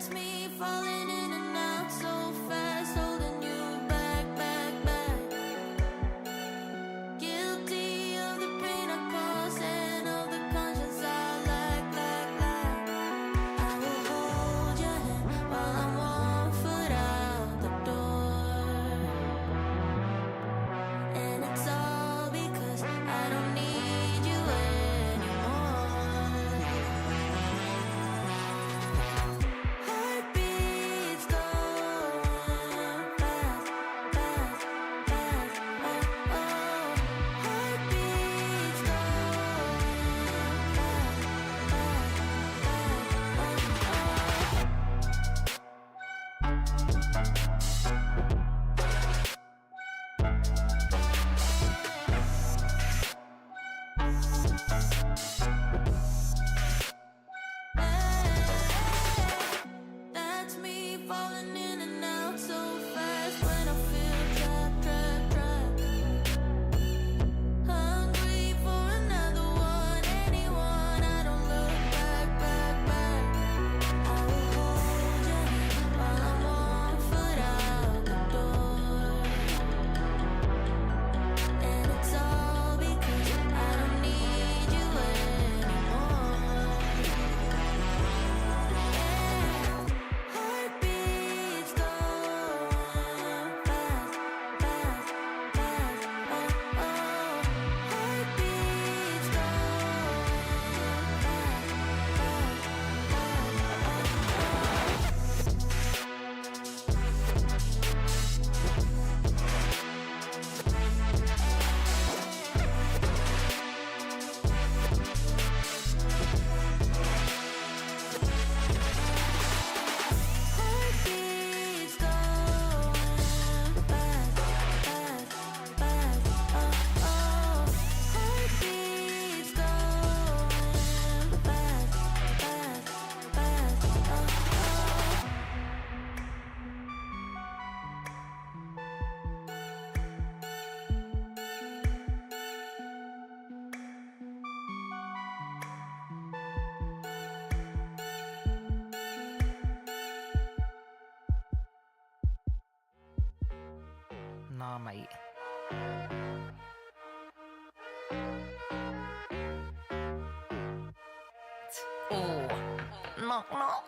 That's me falling in and out so fast, holding you back, back, back. Guilty of the pain I caused and of the conscience I lack, lack, lack. I will hold your hand while I'm 1 foot out the door. And it's all because I don't need you anymore. Heartbeats going fast, fast, fast. Oh, oh. Heartbeats going fast, fast, fast. That's me falling in and out so fast when I feel trapped, trapped, trapped. Hungry for another one, anyone. I don't look back, back, back. I will hold your hand while I'm 1 foot out the door. And it's all because I don't need you anymore. Heartbeats going fast, fast, fast. Oh, oh. Heartbeats Heartbeats going fast, fast, fast. Oh, oh. Heartbeats going fast, fast, fast. Oh, oh. Nah, mate. Oh, knock, knock.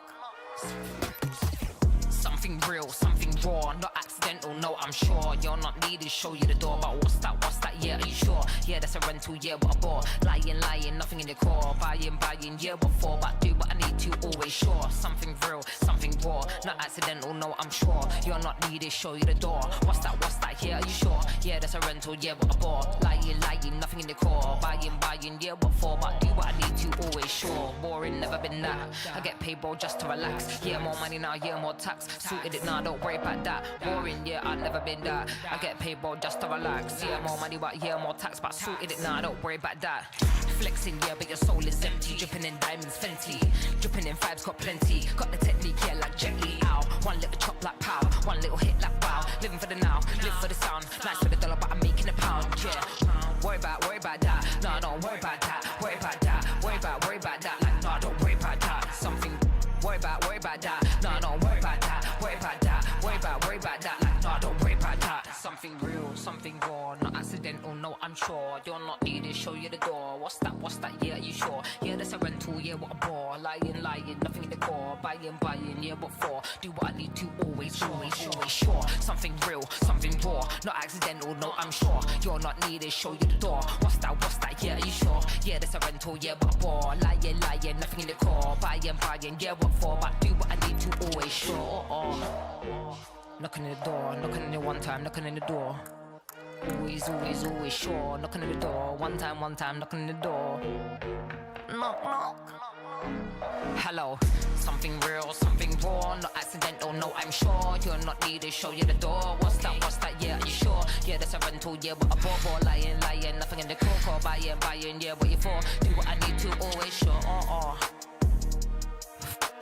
Something real, something raw, not accidental, no, I'm sure. You're not needed, show you the door, but what's that, yeah, are you sure? Yeah, that's a rental, yeah, what a bore. Lying, lying, nothing in your core. Buying, buying, yeah, what for? But do what I need to, always sure. Something real, something raw, not accidental, no, I'm sure. You're not needed, show you the door. What's that, yeah, are you sure? Yeah, that's a rental, yeah, what a bore. Lying, lying, nothing in your core. Buying, buying, yeah, what for? But do what I need to, always sure. Boring, never been that. I get paid, bro, just to relax. Yeah, more money now, yeah, more tax. Sorted it now, don't worry about that. Boring, yeah, I've never been that. I get paid, bro, just to relax. Yeah, more money, but yeah, more tax. But sorted it now, don't worry about that. Flexing, yeah, but your soul is empty. Dripping in diamonds, Fenty. Dripping in vibes, got plenty. Got the technique, yeah, like Jet Li. Ow. One little chop like pow. One little hit like wow. Living for the now, live for the sound. Nice for the dollar, but I'm making a pound, yeah. Worry about that. No, don't worry about that. Worry about that. Worry about that. Like, no, don't worry about that. Something. Worry about that. No, don't worry about that. Worry about that. Worry about that. Like, no, don't worry about that. Something real, something raw, not accidental, no, I'm sure. You're not needed, show you the door. What's that, yeah, are you sure? Yeah, that's a rental, yeah, what a bore. Lying, lying, nothing in the core. Buying, buying, yeah, what for? Do what I need to, always sure. Something real, something raw, not accidental, no, I'm sure. You're not needed, show you the door. What's that, yeah, are you sure? Yeah, that's a rental, yeah, what a bore. Lying, lying, nothing in the core. Buying, buying, yeah, what for? But do what I need to, always sure. Knocking on the door, knocking on it one time, knocking on the door. Always sure. Knocking on the door, one time, knocking on the door. Knock, knock. Hello, something real, something raw, not accidental, no, I'm sure. You're not needed, show you the door. What's that, yeah, are you sure? Yeah, that's a rental, yeah, what a bore. Lying, lying, nothing in the core. Buying, buying, yeah, what you for? Do what I need to, always sure.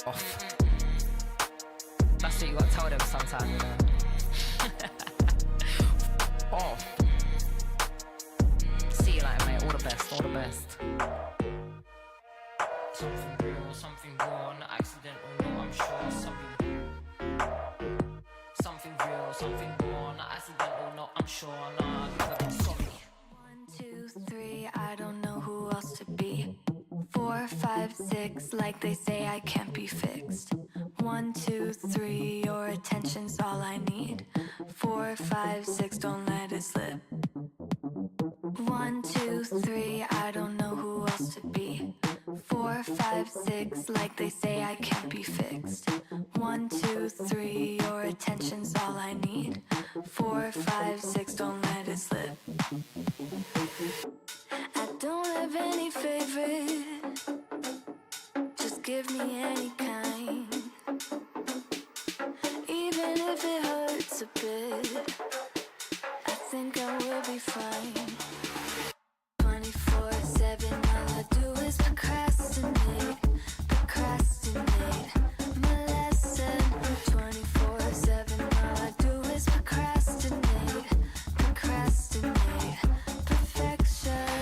Off. That's what you gotta tell them sometime, you know. See you later, mate. All the best, all the best. Something real, something raw, not accidental, no, I'm sure. Something something more, not accidental, no, I'm sure, nah, I've never been sorry. 1, 2, 3, I don't know who else to be. 4, 5, 6, like they say I can't be fixed. 1, 2, 3, your attention's all I need. 4, 5, 6, don't let it slip. 1, 2, 3, I don't know who else to be. 4, 5, 6, like they say I can't be fixed. 1, 2, 3, your attention's all I need. 4, 5, 6, don't let it slip. I don't have any favorite, just give me any kind. Even if it hurts a bit, I think I will be fine. 24/7, all I do is procrastinate, procrastinate. My lesson. 24/7, all I do is procrastinate, procrastinate. Perfection.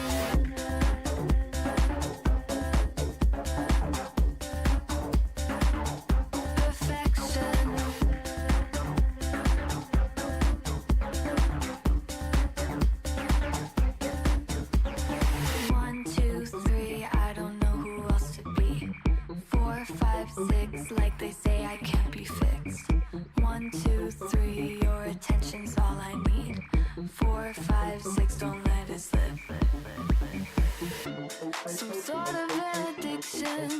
Perfection. 1, 2, 3, I don't know who else to be. 4, 5, 6, like they say I can't be fixed. 1, 2, 3, your attention's all I need. 4, 5, 6, don't let it slip. Some sort of an addiction.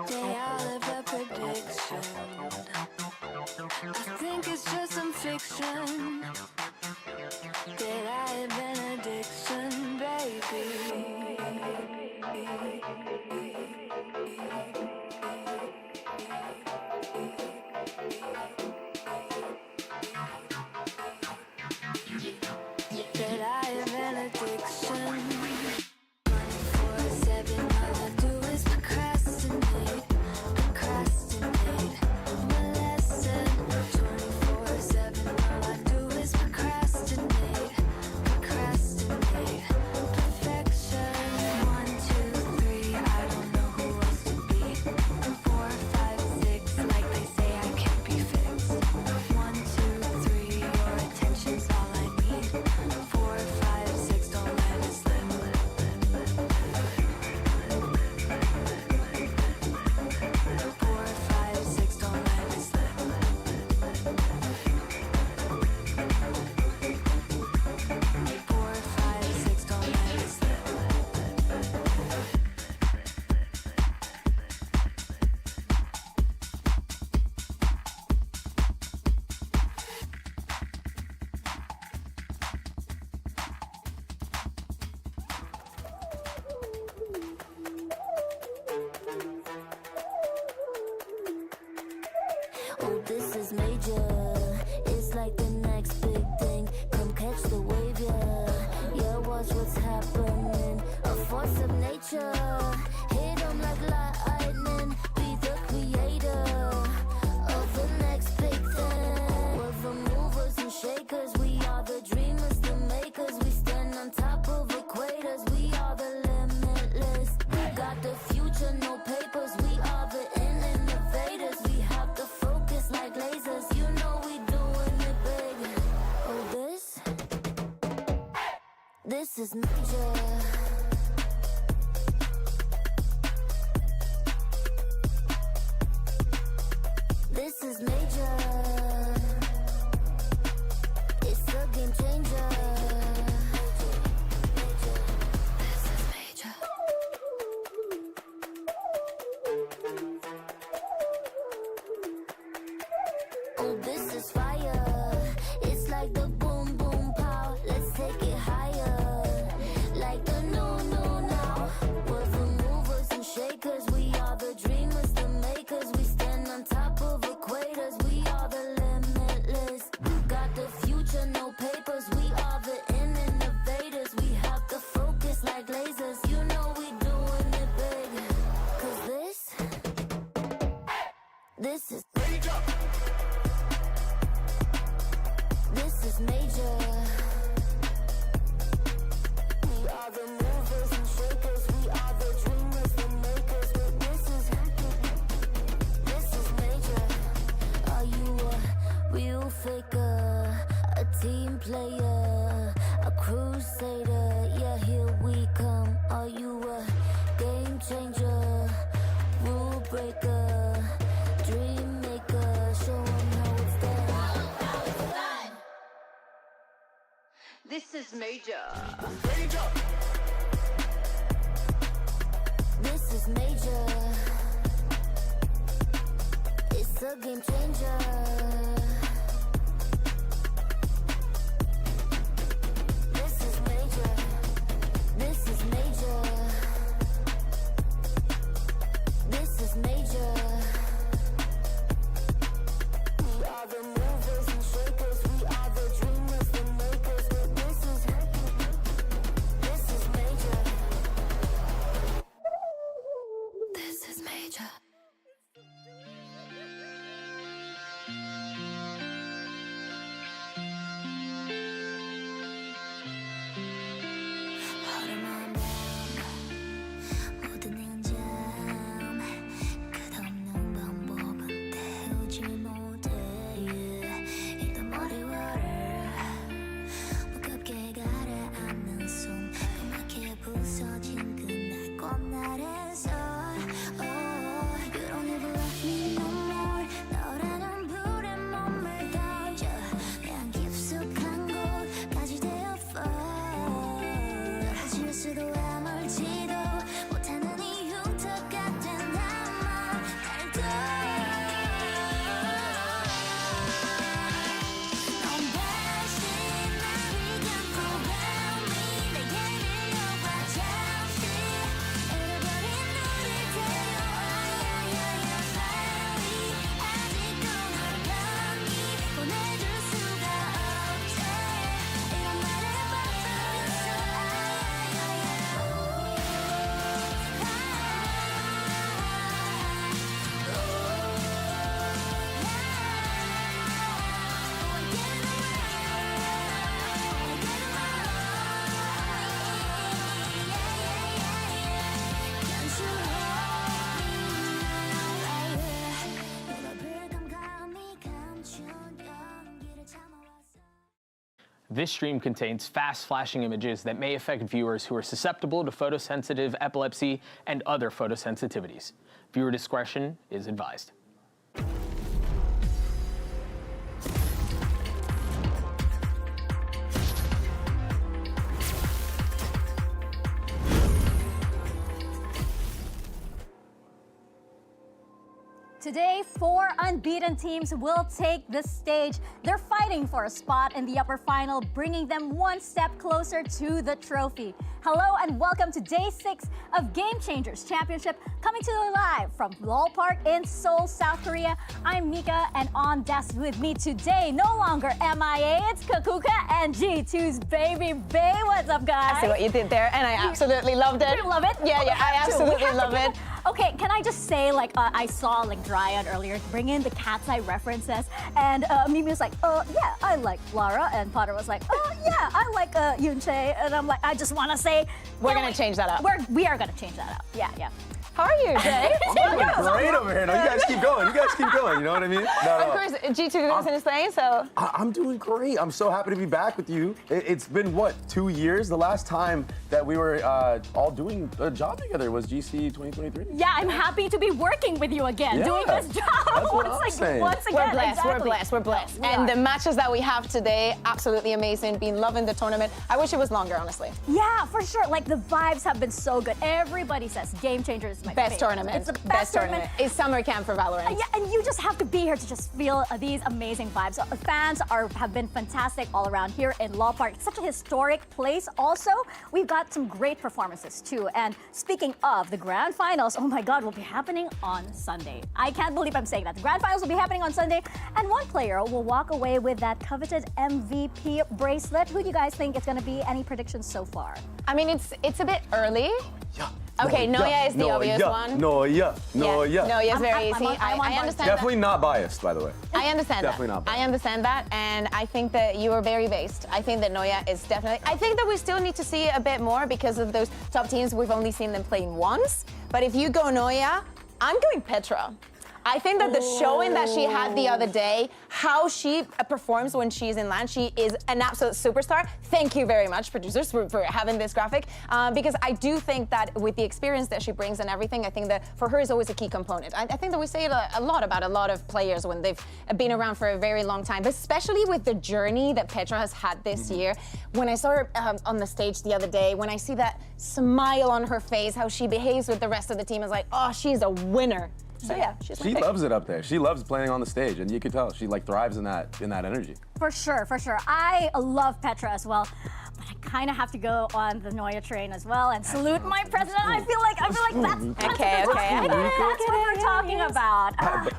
They all have a prediction. I think it's just some fiction. That I have an addiction, baby. That I have an addiction. 24/7, all I do is procrastinate, procrastinate. My lesson. 24/7, all I do is procrastinate, procrastinate. Perfection. 1, 2, 3, I don't know who else to be. 4, 5, 6, like they say I can't be fixed. 1, 2, 3, your attention's all I need. 4, 5, 6, don't let it slip. 4, 5, 6, don't let it slip. 4, 5, 6, don't let it slip. Oh, this is major. It's like the next big thing. Come catch the wave, yeah. Yeah, watch what's happening. A force of nature. Hit 'em like lightning. Be the creator of the next big thing. We're the movers and shakers. We are the dreamers, the makers. We stand on top of equators. We are the limitless. We got the future, no papers. We are the innovators. We have the focus like lasers. You know we doing it big. Oh, this is major. This is major. It's a game changer. This is major. Oh, this is fire. It's like the boom, boom, pow. Let's take it higher. Like the no, no, now. We're the movers and shakers. We are the dreamers, the makers. We stand on top of equators. We are the limitless. Got the future, no papers. We are the innovators. We have the focus like lasers. You know we doing it big. 'Cause this is major. This is major. We are the movers and shakers. We are the dreamers, the makers. This is major. Are you a real major. This is major. It's a game changer. This is major. This is major. This is major. We are the movers and shakers. We are the dreamers, the makers. But this is major. This is major. 허름한 밤 모든 인정 끝없는 방법은 태우지 못해 일단 머리와를 무겁게 가라앉는 손 까맣게 부서진 그날 꽃날에서 You don't ever love me no more 너라는 불에 몸을 던져 내 깊숙한 곳까지 되어fall 지울 수도 아물지도 못하는 이 흉터 같은 날도 넌 다시 나를 감고 밤이 내게 밀려와 잠시 잃어버린 너를 데려와야야야 빨리 아직도 널 편히 보내줄 수가 없지 이런 말에 빠져있어 This stream contains fast flashing images that may affect viewers who are susceptible to photosensitive epilepsy and other photosensitivities. Viewer discretion is advised. Today, 4 unbeaten teams will take the stage. They're fighting for a spot in the upper final, bringing them one step closer to the trophy. Hello and welcome to Day 6 of Game Changers Championship, coming to you live from Lol Park in Seoul, South Korea. I'm Mika, and on desk with me today, no longer MIA, it's Kakuka and G2's Baby Bay. What's up, guys? I see what you did there, and I absolutely loved it. You love it? Yeah, I absolutely love it. Okay, can I just say, like, I saw, like, Dryan earlier bring in the Cat's Eye references, and Mimi was like, yeah, I like Lara, and Potter was like, yeah, I like Yoonchae, and I'm like, I just want to say... We're going to change that up. We are going to change that up, yeah. How are you, Jay? I'm doing great over here. No, you guys keep going. You know what I mean? No. Of course, G2 goes in his lane, so... I'm doing great. I'm so happy to be back with you. It's been, what, 2 years? The last time that we were all doing a job together was GC 2023. Yeah, I'm happy to be working with you again, doing this job. That's what I'm saying. Once again, We're blessed, exactly. we're blessed. We And are. the matches that we have today, absolutely amazing. Been loving the tournament. I wish it was longer, honestly. Yeah, for sure. Like, the vibes have been so good. Everybody says Game Changer is my Best favorite. tournament. It's the best tournament. It's summer camp for Valorant. Yeah, and you just have to be here to just feel these amazing vibes. Fans have been fantastic all around here in Law Park. It's such a historic place. Also, we've got some great performances too. And speaking of the grand finals, oh my God, will be happening on Sunday. I can't believe I'm saying that. The grand finals will be happening on Sunday, and one player will walk away with that coveted MVP bracelet. Who do you guys think is going to be? Any predictions so far? I mean, it's a bit early. Yeah. Okay, Noya is the obvious one. Noya. Noya is very easy. I'm on I board. understand Definitely that. not biased, by the way. I understand Definitely that. not bad. I understand that, and I think that you are very based. I think that Noya is definitely... I think that we still need to see a bit more because of those top teams. We've only seen them playing once. But if you go Noya, I'm going Petra. I think that the showing that she had the other day, how she performs when she's in LAN, she is an absolute superstar. Thank you very much, producers, for having this graphic, because I do think that with the experience that she brings and everything, I think that for her is always a key component. I think that we say it a lot about a lot of players when they've been around for a very long time, but especially with the journey that Petra has had this year. When I saw her on the stage the other day, when I see that smile on her face, how she behaves with the rest of the team, is like, oh, she's a winner. So yeah, she's my She pick. loves it up there. She loves playing on the stage, and you can tell she like thrives in that energy. For sure, for sure. I love Petra as well, but I kind of have to go on the Noya train as well and salute my president. I feel like that's Okay. that's what we're talking about.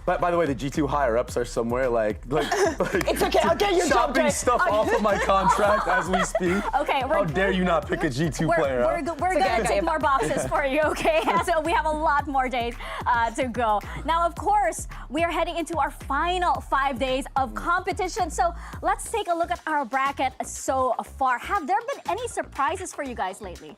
But by the way, the G2 higher ups are somewhere like It's okay, I'll get your job, chopping Jay. stuff off of my contract as we speak. Okay, How dare you not pick a G2 player? We're Huh? gonna take more boxes for you, okay? So we have a lot more days to go. Now, of course, we are heading into our final 5 days of competition. So let's take a look at our bracket so far. Have there been any surprises for you guys lately?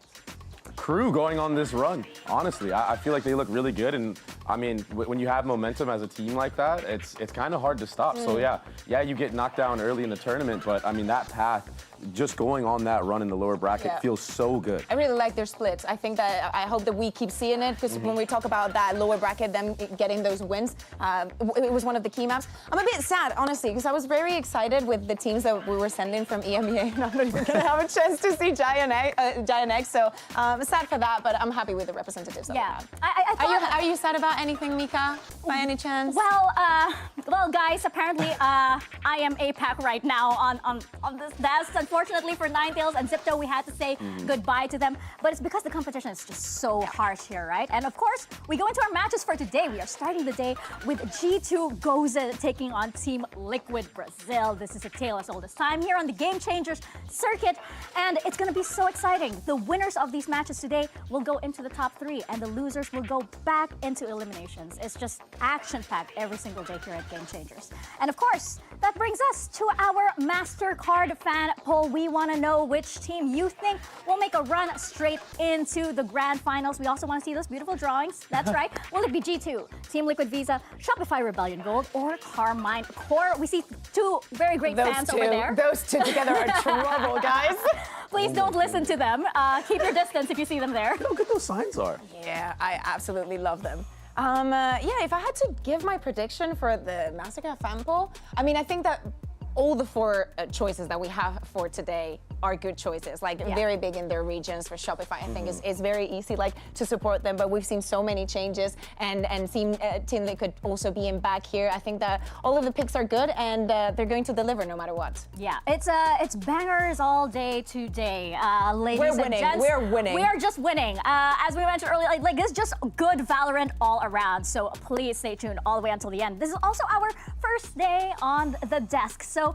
Crew going on this run. Honestly, I feel like they look really good, and I mean, when you have momentum as a team like that, it's kind of hard to stop. So yeah, you get knocked down early in the tournament, but I mean that path, just going on that run in the lower bracket feels so good. I really like their splits. I think that I hope that we keep seeing it, because when we talk about that lower bracket, them getting those wins, it was one of the key maps. I'm a bit sad, honestly, because I was very excited with the teams that we were sending from EMEA, and I'm not even gonna have a chance to see Giant X. So I'm sad for that, but I'm happy with the representatives that we have. Are you sad about anything, Mika, by any chance? Well, guys, apparently I am APAC right now on this desk. Unfortunately for Ninetales and Zipto, we had to say goodbye to them. But it's because the competition is just so harsh here, right? And of course, we go into our matches for today. We are starting the day with G2 Goza taking on Team Liquid Brazil. This is a tale as old as time here on the Game Changers circuit. And it's going to be so exciting. The winners of these matches today will go into the top 3, and the losers will go back into eliminations. It's just action-packed every single day here at Game Changers. And of course, that brings us to our Mastercard fan poll. We want to know which team you think will make a run straight into the grand finals. We also want to see those beautiful drawings. That's right. Will it be G2, Team Liquid Visa, Shopify Rebellion Gold, or Carmine Core? We see 2 very great fans over there. Those two together are trouble, guys. Please don't listen to them. Keep your distance if you see them there. Look how good those signs are. Yeah, I absolutely love them. Yeah, if I had to give my prediction for the Mastercard fan poll, I mean, I think that all the 4 choices that we have for today are good choices, like very big in their regions. For Shopify, I think is very easy, like to support them. But we've seen so many changes, and Team Liquid also being back here. I think that all of the picks are good, and they're going to deliver no matter what. Yeah, it's bangers all day today, ladies and gents. We're winning. We are just winning. As we mentioned earlier, like it's just good Valorant all around. So please stay tuned all the way until the end. This is also our first day on the desk, so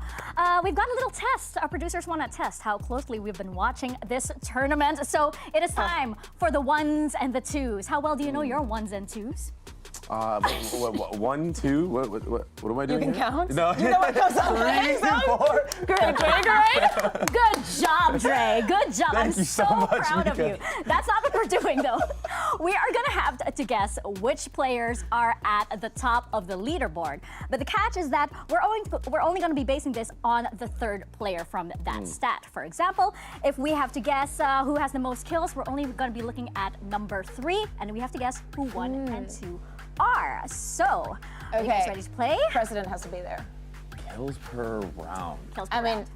we've got a little test. Our producers want to test how closely we've been watching this tournament. So it is time for the 1s and the 2s. How well do you know your 1s and 2s? 1, 2. What am I doing? You can count? No. You know what comes up 3, 4. Great. Good job, Dre. Good job. I'm you so so much, proud of Mika. you. That's not what we're doing, though. We are going to have to guess which players are at the top of the leaderboard. But the catch is that we're only going to be basing this on the 3rd player from that stat. For example, if we have to guess who has the most kills, we're only going to be looking at number 3, and we have to guess who 1 and 2 are. So, are you guys ready to play? President has to be there. Kills per round. Kills per round.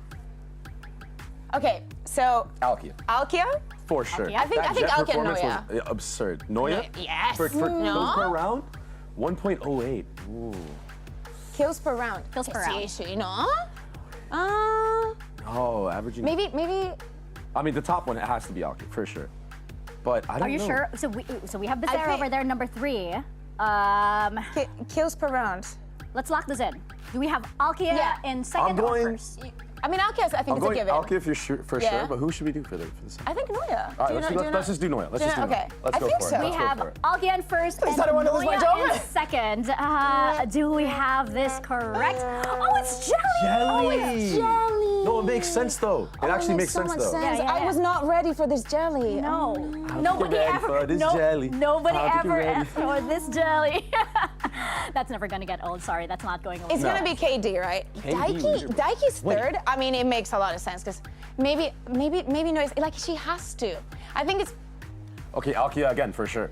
Okay, so Alkia. For sure. Alkia. I think Jet Alkia and performance Noya. was absurd. Noya? Yes. For kills per round? 1.08. Ooh. Kills per round. Kills per round. Sí, no? Oh, averaging. Maybe. I mean, the top one, it has to be Alkia, for sure. But I don't know. Are you sure? So we have Bizarre over there, number 3. Kills per round. Let's lock this in. Do we have Alkia in 2nd or 1st? I mean, Alkia, I think I'm it's a going given. Alkia if you're sure, for sure, but who should we do for this? I think Noya. All right, let's just do Noya. Let's just do Noya. Okay. Let's I go think for so. it. We Let's go have for it. Alkia in 1st and I don't want to lose my Noya job. in 2nd. Do we have this correct? Oh, it's Jelly! Jelly! Oh, it's Jelly! No, it makes sense though. It actually makes so sense much though. sense. Yeah. I was not ready for this jelly. No. Nobody Nobody ever this jelly. Nobody How to get ever ready. asked for this jelly. That's never gonna get old. Sorry, that's not going away. It's gonna be KD, right? Daiki's third. I mean, it makes a lot of sense because maybe no, like she has to. I think it's. Okay, Alkia again for sure.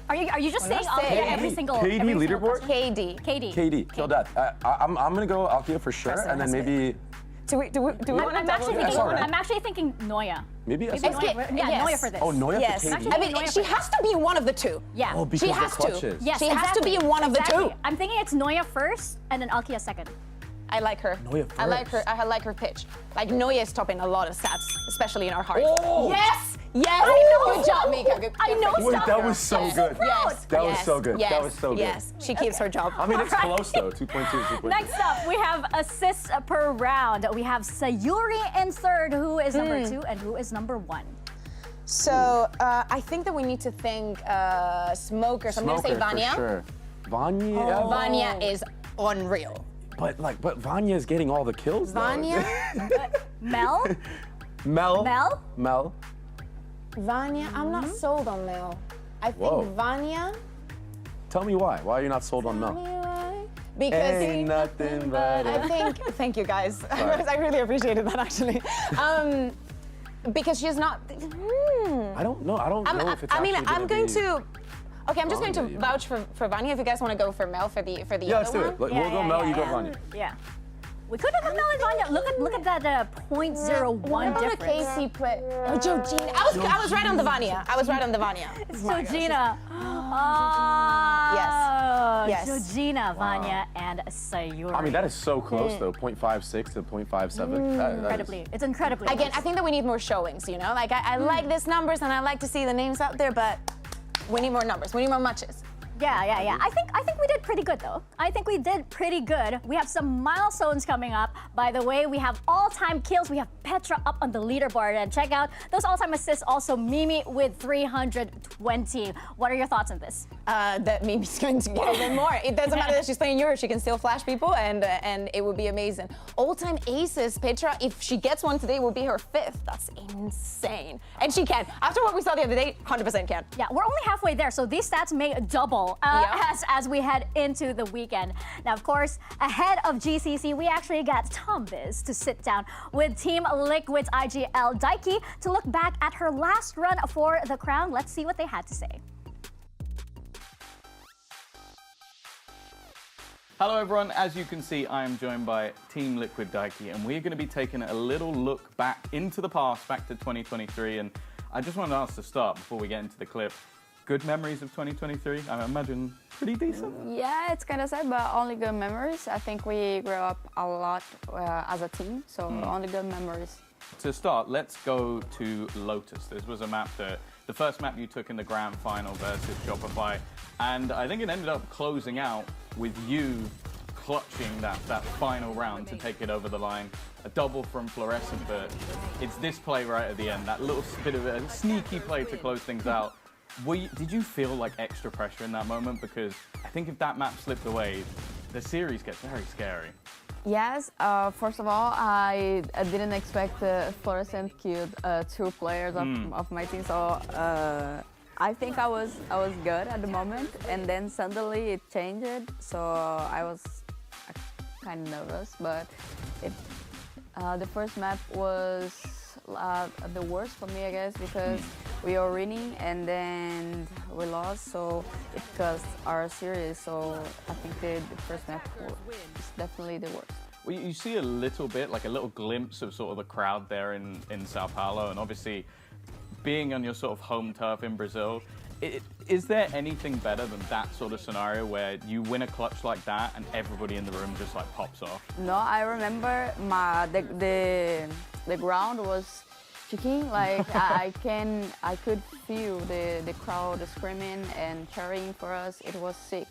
Are you just saying not Alkia saying. every single KD every single leaderboard? person? KD. KD. KD, kill that. I'm gonna go Alkia for sure, and then maybe Do we want to I'm actually thinking. sorry. I'm actually thinking Noya. maybe Maybe SK. Noya, yeah, yes. Noya for this. Oh, Noya Yes. for KD. Actually, I mean, Noya she for has to be one of the two. Yeah. Oh, because She they're has to. clutches. Yes, She has to be in one of the two. I'm thinking it's Noya first and then Alkia second. I like her. Noya I like her. first. I like her pitch. Like Noya is topping a lot of stats, especially in our hearts. Oh! Yes. Yes. I know Good job, Mika. Good, I know Wait, stuff. that was so good. Yes. That was yes, so good. Yes. That was so good. Yes. She keeps her job. I mean, it's close though. 2.2, 2.2. Next up, we have assists per round. We have Sayuri in third, who is number 2 and who is number 1. So I think that we need to think smokers. I'm gonna say Smoker, Vanya. for sure. Vanya. Vanya is unreal. But Vanya is getting all the kills though. Vanya. Mel? Mel. Vanya. I'm not sold on Mel. I think Whoa. Vanya. Tell me why. Why are you not sold on Mel? Because Ain't nothing but I think. Thank you guys. I really appreciated that actually. Because she's not. I don't know. I don't know if it's I mean, actually I'm going be- to. Okay, I'm just going to Vanya, you know. vouch for Vanya. If you guys want to go for Mel for the Yeah, other let's do one. it. We'll go Mel, you go Vanya. Yeah. We could have Mel and Vanya. Look at that 0.01 What about the difference. Casey play? Oh, Georgina. I was right on the Vanya. I was right on the Vanya. It's Oh my gosh. Georgina. Oh, Yes. Georgina, Vanya, and Sayuri. I mean, that is so close though. 0.56 to 0.57. That is- incredibly. It's incredibly. Again, close. I think that we need more showings, you know? Like, I like these numbers and I like to see the names out there, but we need more numbers. We need more matches. Yeah. I think we did pretty good though. I think we did pretty good. We have some milestones coming up. By the way, we have all-time kills. We have Petra up on the leaderboard, and check out those all-time assists. Also, Mimi with 320. What are your thoughts on this? That Mimi's going to get even more. It doesn't matter that she's playing Euro, she can still flash people, and it would be amazing. All-time aces, Petra, if she gets one today, will be her 5th. That's insane. And she can. After what we saw the other day, 100% can. Yeah, we're only halfway there, so these stats may double as we head into the weekend. Now, of course, ahead of GCC, we actually got Tom Biz to sit down with Team Liquid's IGL Daiki to look back at her last run for the crown. Let's see what they had to say. Hello everyone, as you can see, I am joined by Team Liquid Daiki, and we're going to be taking a little look back into the past, back to 2023, and I just wanted to ask to start, before we get into the clip, good memories of 2023? I imagine pretty decent? Yeah, it's kind of sad, but only good memories. I think we grew up a lot as a team, so only good memories. To start, let's go to Lotus. This was a map that, the first map you took in the grand final versus Shopify, and I think it ended up closing out with you clutching that final round to take it over the line. A double from Fluorescent, but it's this play right at the end, that little bit of a sneaky play to close things out. Did you feel like extra pressure in that moment? Because I think if that map slipped away, the series gets very scary. Yes, first of all, I didn't expect Fluorescent killed 2 players of my team, so I think I was good at the moment, and then suddenly it changed, so I was kind of nervous, but the first map was the worst for me, I guess, because we were winning and then we lost, so it cost our series. So I think the first map is definitely the worst. Well, you see a little bit, like a little glimpse of sort of the crowd there in Sao Paulo, and obviously being on your sort of home turf in Brazil, is there anything better than that sort of scenario where you win a clutch like that and everybody in the room just like pops off? No, I remember the ground was shaking. Like I could feel the crowd screaming and cheering for us. It was sick.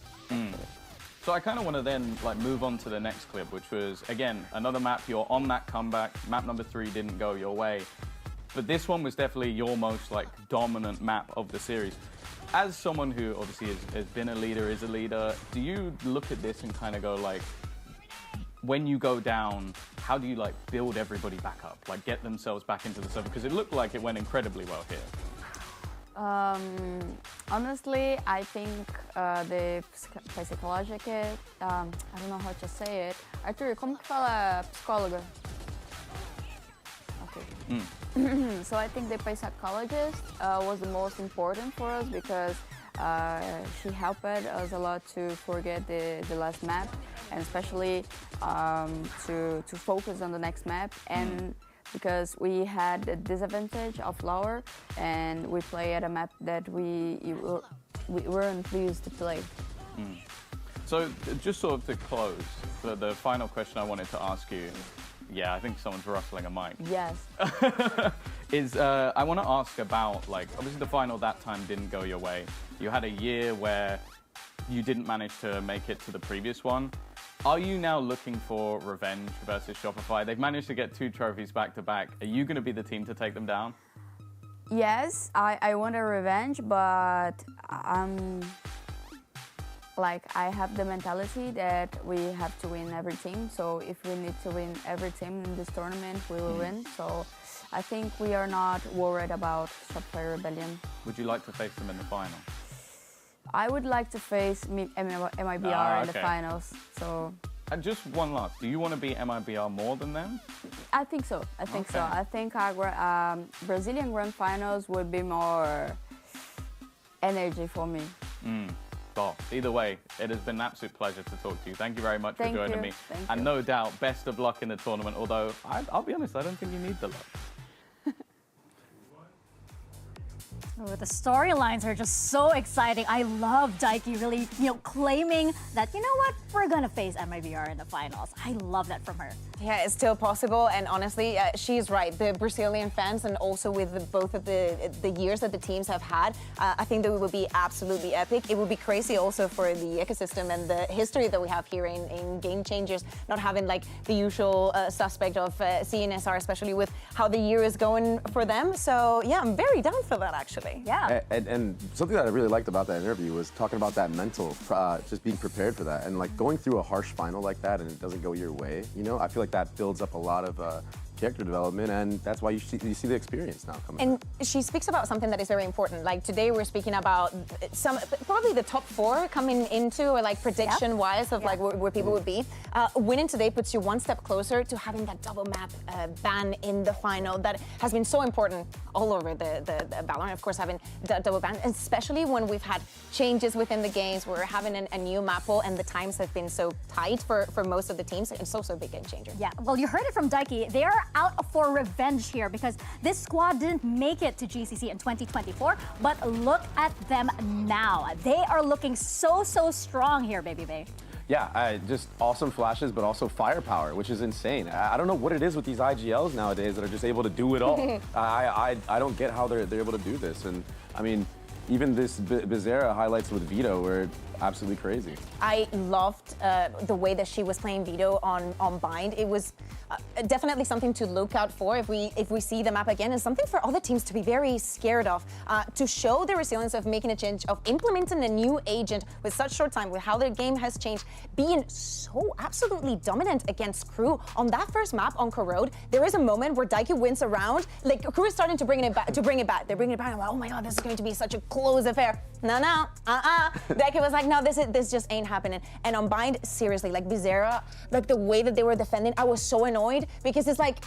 So I kind of want to then like move on to the next clip, which was again another map. You're on that comeback. Map number 3 didn't go your way, but this one was definitely your most like dominant map of the series. As someone who obviously has been a leader, is a leader, do you look at this and kind of go like, when you go down, how do you like build everybody back up, like get themselves back into the server? Because it looked like it went incredibly well here. Honestly, I think the psychological, I don't know how to say it. Arthur, como que fala psicóloga? Okay. So I think the psychologist was the most important for us because she helped us a lot to forget the last map, and especially to focus on the next map. And because we had the disadvantage of lower, and we play at a map that we weren't pleased to play. So just sort of to close, the final question I wanted to ask you, yeah, I think someone's rustling a mic. Yes. Is I want to ask about, like, obviously the final that time didn't go your way. You had a year where you didn't manage to make it to the previous one. Are you now looking for revenge versus Shopify? They've managed to get 2 trophies back to back. Are you going to be the team to take them down? Yes, I want a revenge, but like, I have the mentality that we have to win every team. So if we need to win every team in this tournament, we will win. So I think we are not worried about Shopify Rebellion. Would you like to face them in the final? I would like to face MIBR in the finals. So. And just one last, do you want to beat MIBR more than them? I think so. I think so. I think our Brazilian Grand Finals would be more energy for me. Well, either way, it has been an absolute pleasure to talk to you. Thank you very much for joining me. Thank and you. no doubt, best of luck in the tournament, although I'll be honest, I don't think you need the luck. Oh, the storylines are just so exciting. I love Daiki really, claiming that, you know what, we're gonna face MIBR in the finals. I love that from her. Yeah, it's still possible, and honestly, she's right. The Brazilian fans, and also with both of the years that the teams have had, I think that it would be absolutely epic. It would be crazy also for the ecosystem and the history that we have here in Game Changers, not having like the usual suspect of CNSR, especially with how the year is going for them. So yeah, I'm very down for that actually. Yeah. And something that I really liked about that interview was talking about that mental, just being prepared for that, and like going through a harsh final like that and it doesn't go your way. I feel like that builds up a lot of character development, and that's why you see the experience now coming. And she speaks about something that is very important. Like today, we're speaking about probably the top 4 coming into, or like prediction-wise of like where people would be. Winning today puts you one step closer to having that double map ban in the final that has been so important all over the VALORANT. Of course, having that double ban, especially when we've had changes within the games. We're having a new map pool, and the times have been so tight for most of the teams. It's also a big game changer. Yeah, well, you heard it from Daiki. They are out for revenge here because this squad didn't make it to GCC in 2024, but look at them now. They are looking so strong here, Baby Bay. Yeah, just awesome flashes, but also firepower, which is insane. I don't know what it is with these IGLs nowadays that are just able to do it all. I don't get how they're able to do this. And I mean, even this Bizarra highlights with Vito were absolutely crazy. I loved the way that she was playing Vito on Bind. It was definitely something to look out for if we see the map again, and something for other teams to be very scared of. To show the resilience of making a change, of implementing a new agent with such short time, with how their game has changed, being so absolutely dominant against Crew on that first map on Corrode. There is a moment where Daiki wins a round, like Crew is starting to bring it back. They're bringing it back. I'm like, oh my god, this is going to be such a close affair. No, Daiki was like, no, this just ain't happening. And on Bind, seriously, like Bizarra, like the way that they were defending, I was so annoyed because it's like,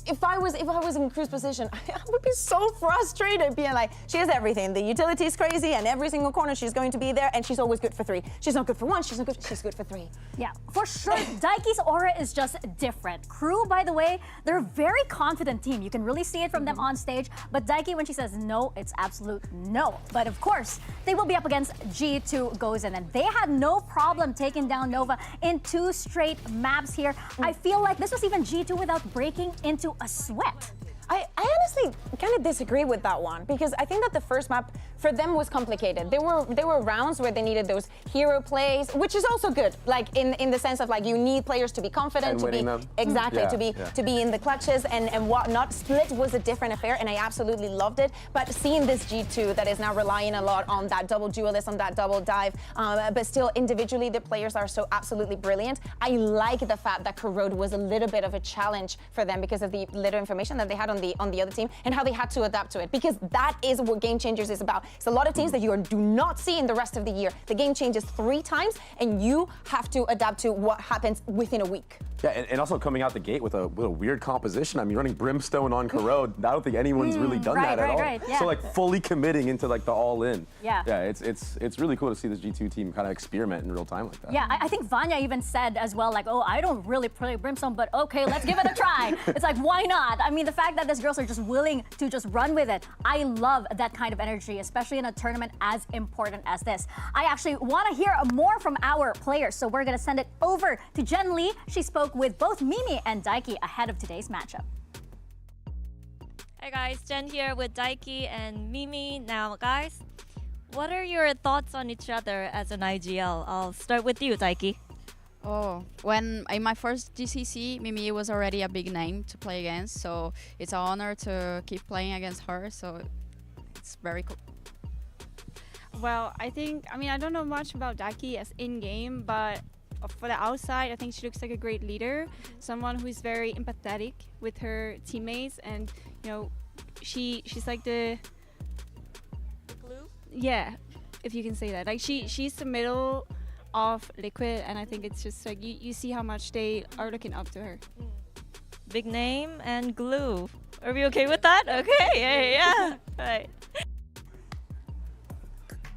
if I was in Crew's position, I would be so frustrated, being like, she has everything. The utility is crazy, and every single corner she's going to be there, and she's always good for 3. She's not good for 1. She's good for 3. Yeah, for sure. Daiki's aura is just different. Crew, by the way, they're a very confident team. You can really see it from them on stage. But Daiki, when she says no, it's absolute no. But of course, they will be up against G2 Gozen, and they had no problem taking down Nova in 2 straight maps here. I feel like this was even G2 without breaking into a sweat. I honestly kind of disagree with that one, because I think that the first map for them was complicated. There were rounds where they needed those hero plays, which is also good, like in the sense of like you need players to be confident, and to be them. exactly to be in the clutches and whatnot. Split was a different affair, and I absolutely loved it. But seeing this G2 that is now relying a lot on that double duelist, on that double dive, but still individually the players are so absolutely brilliant. I like the fact that Corrode was a little bit of a challenge for them because of the little information that they had on the the other team and how they had to adapt to it, because that is what Game Changers is about. It's a lot of teams that you do not see in the rest of the year. The game changes 3 times and you have to adapt to what happens within a week. Yeah, and also coming out the gate with a weird composition. I mean, running Brimstone on Corrode, I don't think anyone's really done that at all. Yeah. So like fully committing into like the all-in. Yeah. Yeah, it's really cool to see this G2 team kind of experiment in real time like that. Yeah, I think Vanya even said as well, like, oh, I don't really play Brimstone, but okay, let's give it a try. It's like, why not? I mean, the fact that these girls are just willing to just run with it, I love that kind of energy, especially in a tournament as important as this. I actually want to hear more from our players, so we're going to send it over to Jen Lee. She spoke with both Mimi and Daiki ahead of today's matchup. Hi guys, Jen here with Daiki and Mimi. Now guys, what are your thoughts on each other as an IGL? I'll start with you, Daiki. Oh, when in my first GCC, Mimi was already a big name to play against, so it's an honor to keep playing against her, so it's very cool. Well, I don't know much about Daiki as in-game, but for the outside, I think she looks like a great leader, someone who is very empathetic with her teammates, and you know, she's like the Glue? Yeah, if you can say that. Like she's the middle of Liquid, and I think it's just like you see how much they are looking up to her. Big name and glue. Are we okay with that? Okay, yeah. Right.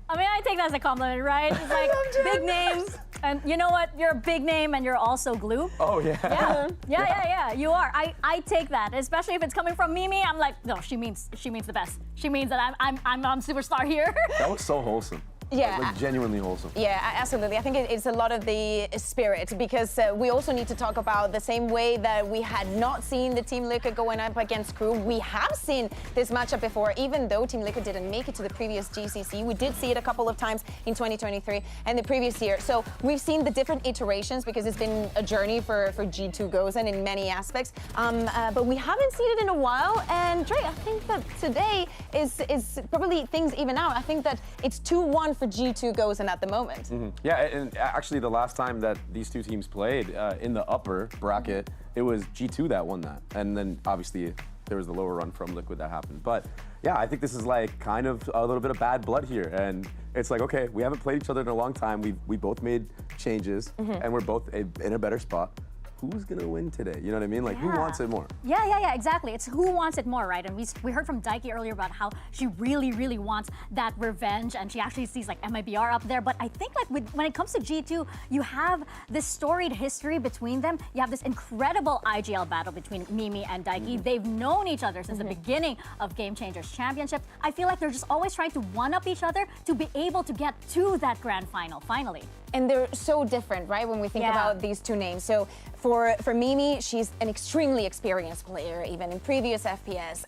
I mean, I take that as a compliment, right? It's like big names, and you know what? You're a big name, and you're also glue. Oh yeah. Yeah. You are. I take that, especially if it's coming from Mimi. I'm like, no, she means the best. She means that I'm on superstar here. That was so wholesome. Yeah. Like genuinely wholesome. Yeah, absolutely. I think it's a lot of the spirit, because we also need to talk about the same way that we had not seen the Team Liquid going up against Crew. We have seen this matchup before, even though Team Liquid didn't make it to the previous GCC. We did see it a couple of times in 2023 and the previous year. So we've seen the different iterations, because it's been a journey for G2 Gozen in many aspects. But we haven't seen it in a while. And Dre, I think that today is probably things even out. I think that it's 2-1 for G2 Gozen at the moment. Mm-hmm. Yeah, and actually the last time that these two teams played in the upper bracket, it was G2 that won that. And then obviously there was the lower run from Liquid that happened. But yeah, I think this is like kind of a little bit of bad blood here. And it's like, okay, we haven't played each other in a long time. We both made changes and we're both in a better spot. Who's gonna win today? You know what I mean? Like, who wants it more? Yeah, exactly. It's who wants it more, right? And we heard from Daiki earlier about how she really wants that revenge, and she actually sees like MIBR up there. But I think like when it comes to G2, you have this storied history between them. You have this incredible IGL battle between Mimi and Daiki. They've known each other since the beginning of Game Changers Championship. I feel like they're just always trying to one-up each other to be able to get to that grand final, finally. And they're so different, right, when we think about these two names. So for Mimi, she's an extremely experienced player, even in previous FPS.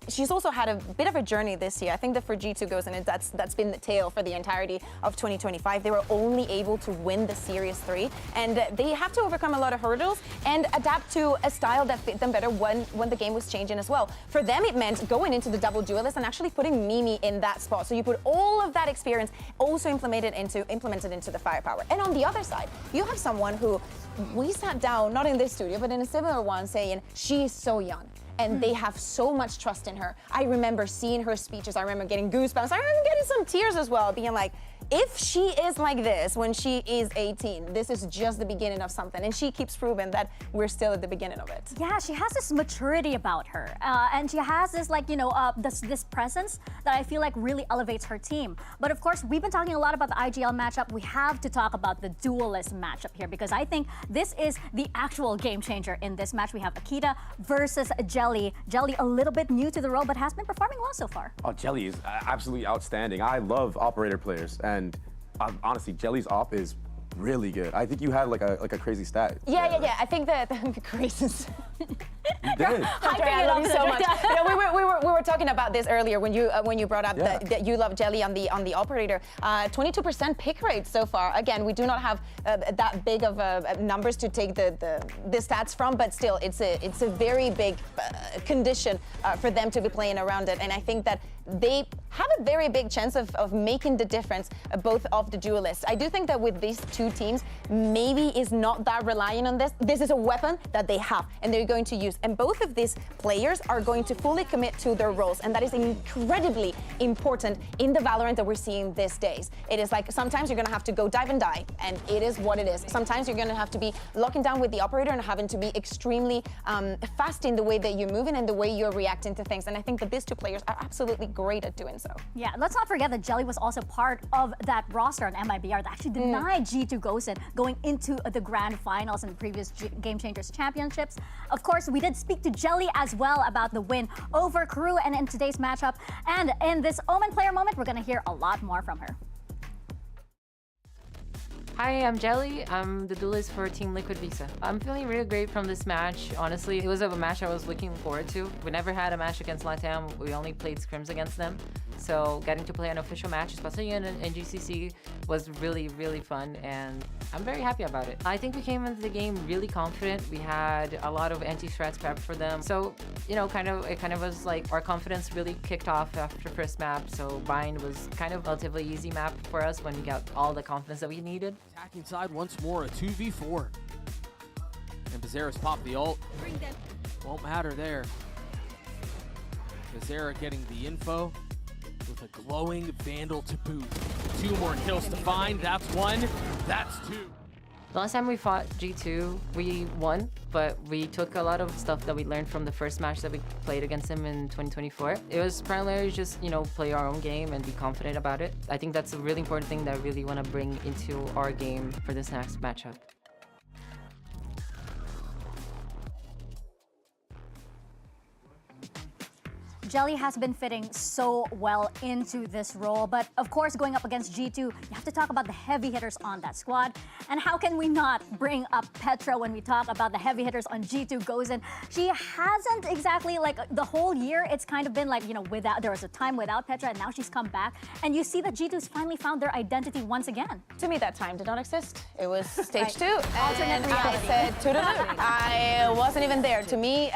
She's also had a bit of a journey this year. I think that for G2 Gozen, that's been the tale for the entirety of 2025. They were only able to win the Series 3, and they have to overcome a lot of hurdles and adapt to a style that fit them better when the game was changing as well. For them, it meant going into the double duelist and actually putting Mimi in that spot. So you put all of that experience also implemented into the firepower. And on the other side, you have someone who we sat down, not in this studio, but in a similar one, saying she is so young. And they have so much trust in her. I remember seeing her speeches. I remember getting goosebumps. I remember getting some tears as well, being like, if she is like this when she is 18, this is just the beginning of something. And she keeps proving that we're still at the beginning of it. Yeah, she has this maturity about her. And she has this, like, this presence that I feel like really elevates her team. But of course, we've been talking a lot about the IGL matchup. We have to talk about the duelist matchup here, because I think this is the actual game changer in this match. We have Akita versus Jelly. Jelly, a little bit new to the role, but has been performing well so far. Oh, Jelly is absolutely outstanding. I love operator players, and honestly, Jelly's op is really good. I think you had like a crazy stat. Yeah. I think that crazy. You did. I love you so much. You know, we were talking about this earlier when you brought up that you love Jelly on the operator. 22% pick rate so far. Again, we do not have that big of numbers to take the stats from, but still, it's a very big condition for them to be playing around it. And I think that they have a very big chance of making the difference, both of the duelists. I do think that with these two teams, maybe is not that reliant on this. This is a weapon that they have and they're going to use. And both of these players are going to fully commit to their roles. And that is incredibly important in the Valorant that we're seeing these days. It is like sometimes you're going to have to go dive and die, and it is what it is. Sometimes you're going to have to be locking down with the operator and having to be extremely fast in the way that you're moving and the way you're reacting to things. And I think that these two players are absolutely great at doing so. Yeah, let's not forget that Jelly was also part of that roster on MIBR that actually denied G2 Gosen going into the grand finals in the previous Game Changers Championships. Of course, we did speak to Jelly as well about the win over Crew and in today's matchup. And in this Omen player moment, we're going to hear a lot more from her. Hi, I'm Jelly. I'm the duelist for Team Liquid Visa. I'm feeling really great from this match. Honestly, it was a match I was looking forward to. We never had a match against LATAM. We only played scrims against them. So getting to play an official match, especially in GCC, was really, really fun, and I'm very happy about it. I think we came into the game really confident. We had a lot of anti-strats prepped for them. So, you know, it kind of was like our confidence really kicked off after first map. So Bind was kind of a relatively easy map for us when we got all the confidence that we needed. Attacking side once more, a 2v4. And Bizarre's popped the ult. Won't matter there. Bizarre getting the info with a glowing Vandal to boot. 2 more kills to find. That's 1. That's 2. The last time we fought G2, we won, but we took a lot of stuff that we learned from the first match that we played against them in 2024. It was primarily just, you know, play our own game and be confident about it. I think that's a really important thing that I really want to bring into our game for this next matchup. Jelly has been fitting so well into this role, but of course going up against G2, you have to talk about the heavy hitters on that squad. And how can we not bring up Petra when we talk about the heavy hitters on G2 Gosen? She hasn't exactly, like, the whole year, it's kind of been like, you know, there was a time without Petra and now she's come back. And you see that G2's finally found their identity once again. To me, that time did not exist. It was stage 2. Alternate And reality. I said, toodaloo. I wasn't even there. To me,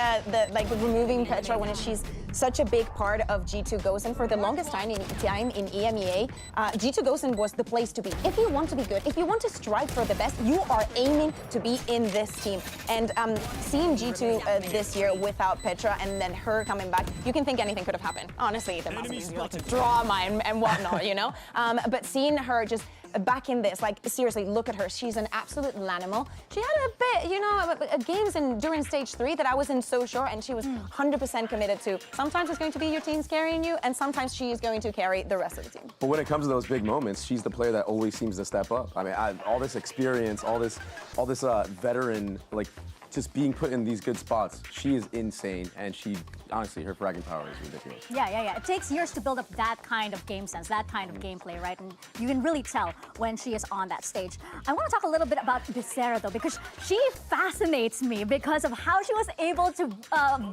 removing Petra when she's such a big part of G2 Gosen for the longest time in EMEA. G2 Gosen was the place to be. If you want to be good, if you want to strive for the best, you are aiming to be in this team. And seeing G2 this year without Petra and then her coming back, you can think anything could have happened. Honestly, there must be lots of drama and whatnot, you know? But seeing her just back in this, like, seriously, look at her. She's an absolute animal. She had a bit, you know, games during stage 3 that I wasn't so sure, and she was 100% committed to. Sometimes it's going to be your team's carrying you, and sometimes she is going to carry the rest of the team. But when it comes to those big moments, she's the player that always seems to step up. I mean, all this experience, all this veteran, like, just being put in these good spots, she is insane, and honestly, her fragging power is ridiculous. Yeah. It takes years to build up that kind of game sense, that kind of gameplay, right? And you can really tell when she is on that stage. I want to talk a little bit about Bizarre, though, because she fascinates me because of how she was able to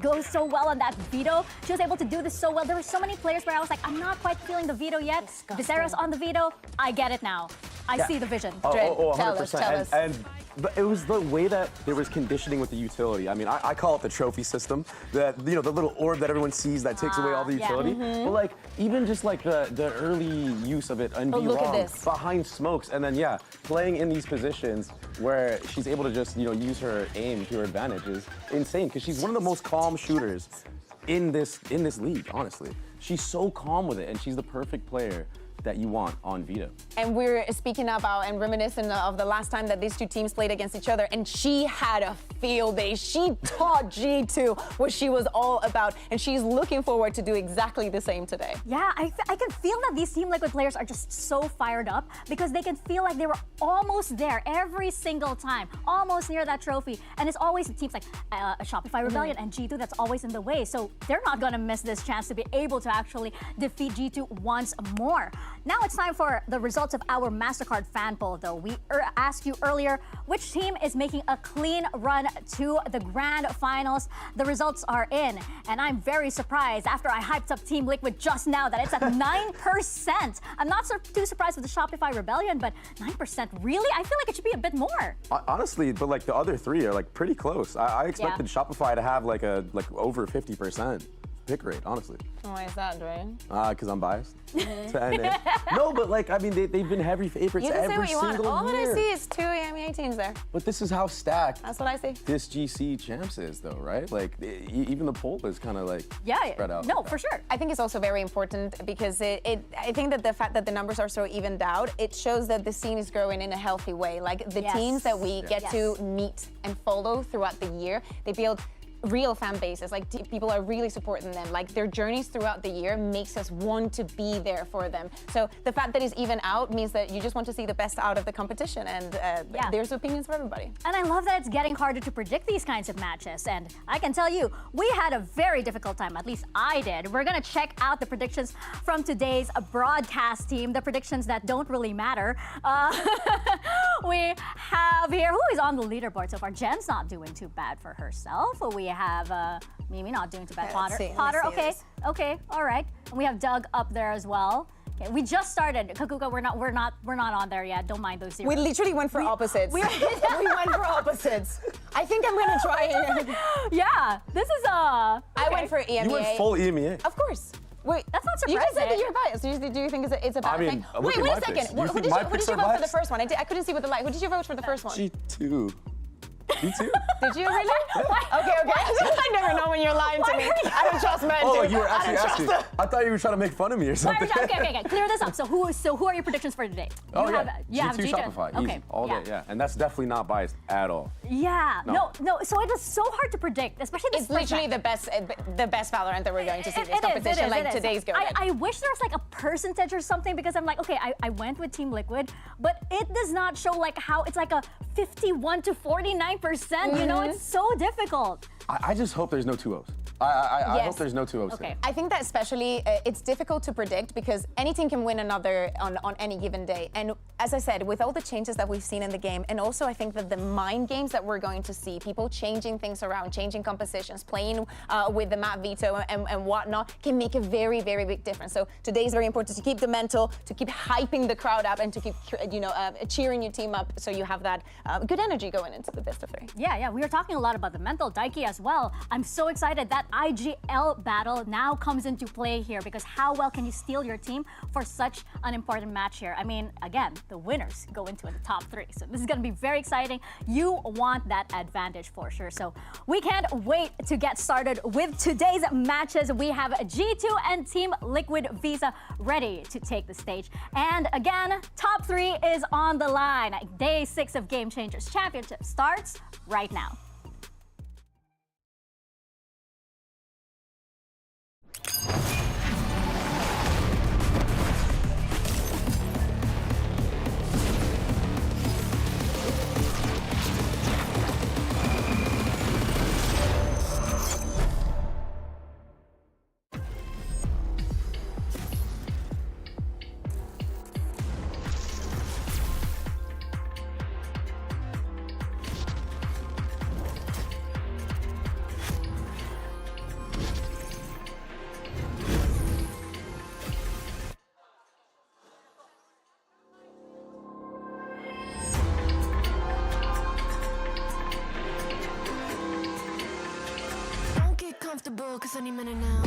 go so well on that veto. She was able to do this so well. There were so many players where I was like, I'm not quite feeling the veto yet. Bizarre's on the veto. I get it now. I see the vision. 100%. Tell us. But it was the way that there was conditioning with the utility. I mean, I call it the trophy system. The little orb that everyone sees that takes away all the utility. But like, even just like the early use of it and behind smokes, and then playing in these positions where she's able to just use her aim to her advantage is insane, because she's one of the most calm shooters in this league. Honestly, she's so calm with it, and she's the perfect player that you want on Vita. And we're speaking about and reminiscent of the last time that these two teams played against each other, and she had a field day. She taught G2 what she was all about, and she's looking forward to do exactly the same today. Yeah, I can feel that these Team Liquid players are just so fired up because they can feel like they were almost there every single time, almost near that trophy. And it's always teams like Shopify Rebellion and G2 that's always in the way. So they're not gonna miss this chance to be able to actually defeat G2 once more. Now it's time for the results of our Mastercard fan poll, though. We asked you earlier which team is making a clean run to the grand finals. The results are in, and I'm very surprised after I hyped up Team Liquid just now that it's at 9%. I'm not too surprised with the Shopify Rebellion, but 9%, really? I feel like it should be a bit more. Honestly, but like the other three are like pretty close. I expected Shopify to have like over 50%. pick rate, honestly. Why is that, Dwayne? Because I'm biased to NA. No, but like, I mean, they've been heavy favorites You can say every what you want. single All that I year. see is 2 EMEA teams there. But this is how stacked That's what I see. this GC champs is, though, right? Like, even the poll is kind of like spread out. No, like that. for sure. I think it's also very important because I think that the fact that the numbers are so evened out, it shows that the scene is growing in a healthy way. Like the Yes. teams that we get Yes. to meet and follow throughout the year, they build real fan bases. Like people are really supporting them. Like their journeys throughout the year makes us want to be there for them. So the fact that it's even out means that you just want to see the best out of the competition, and there's opinions for everybody. And I love that it's getting harder to predict these kinds of matches. And I can tell you, we had a very difficult time, at least I did. We're gonna check out the predictions from today's broadcast team, the predictions that don't really matter. We have here, who is on the leaderboard so far? Jen's not doing too bad for herself. We have Mimi not doing too bad. Okay, Potter, let's see this. okay, all right. And we have Doug up there as well. Okay, we just started. Kakuka, we're not on there yet. Don't mind those zeros. We literally went for opposites. We went for opposites. I think I'm gonna try it. Yeah, this is I went for EMEA. You went full EMEA. Of course. Wait, That's not you just said that surprising. you're biased. Do you think it's a bad I mean, thing? look Wait at a my second. picks. You Who think did my you picks are vote for the biased? first one? I couldn't see with the light. Who did you vote for the first one? G2. G2? Did you really? Okay. I never know when you're lying to me. I don't trust men. Oh, dude. you were I actually don't asking. trust I thought you were trying to make fun of me or something. Okay. Clear this up. So who are your predictions for today? Oh, you yeah. have G2 G2. Shopify. Okay. Easy. All day, yeah. And that's definitely not biased at all. Yeah. No. No. So it was so hard to predict, especially this It's literally the best Valorant that we're going to see this competition. Like today's go. I wish there was like a percentage or something, because I'm like, okay, I went with Team Liquid, but it does not show like how it's like a 51 to 49%. You know, it's so difficult. I just hope there's no 2-0s. I Yes. hope there's no 2-0s. Okay. I think that especially it's difficult to predict because any team can win another on any given day. And as I said, with all the changes that we've seen in the game, and also I think that the mind games that we're going to see, people changing things around, changing compositions, playing with the map veto and whatnot, can make a very, very big difference. So today is very important to keep the mental, to keep hyping the crowd up, and to keep cheering your team up, so you have that good energy going into the best of 3. Yeah. We were talking a lot about the mental, Daiki as well. I'm so excited that IGL battle now comes into play here, because how well can you steal your team for such an important match here? I mean, again, the winners go into the top 3. So this is going to be very exciting. You want that advantage for sure. So we can't wait to get started with today's matches. We have G2 and Team Liquid Visa ready to take the stage. And again, top 3 is on the line. Day 6 of Game Changers Championship starts right now. Don't get comfortable, cause any minute now.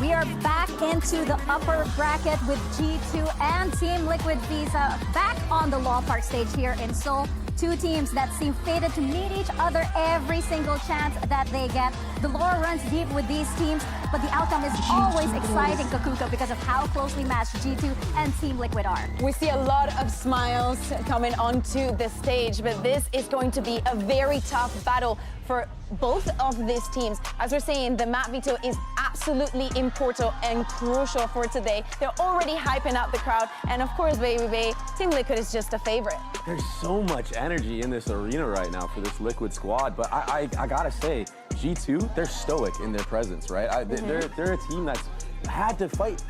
We are back into the upper bracket with G2 and Team Liquid Visa back on the Law Park stage here in Seoul. 2 teams that seem fated to meet each other every single chance that they get. The lore runs deep with these teams, but the outcome is always exciting, Kakuka, because of how closely matched G2 and Team Liquid are. We see a lot of smiles coming onto the stage, but this is going to be a very tough battle for both of these teams. As we're saying, the map veto is absolutely important and crucial for today. They're already hyping up the crowd, and of course, baby, Team Liquid is just a favorite. There's so much energy in this arena right now for this Liquid squad, but I gotta say, G2, they're stoic in their presence, right? They're a team that's had to fight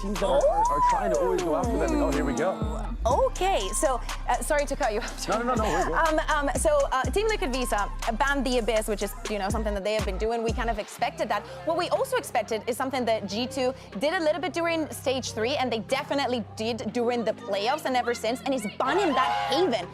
teams that are trying to always go after them. Oh, here we go. Okay, so Sorry to cut you off. No, we're good. So Team Liquid Visa banned the Abyss, which is something that they have been doing. We kind of expected that. What we also expected is something that G2 did a little bit during Stage 3, and they definitely did during the playoffs and ever since, and is banning that Haven.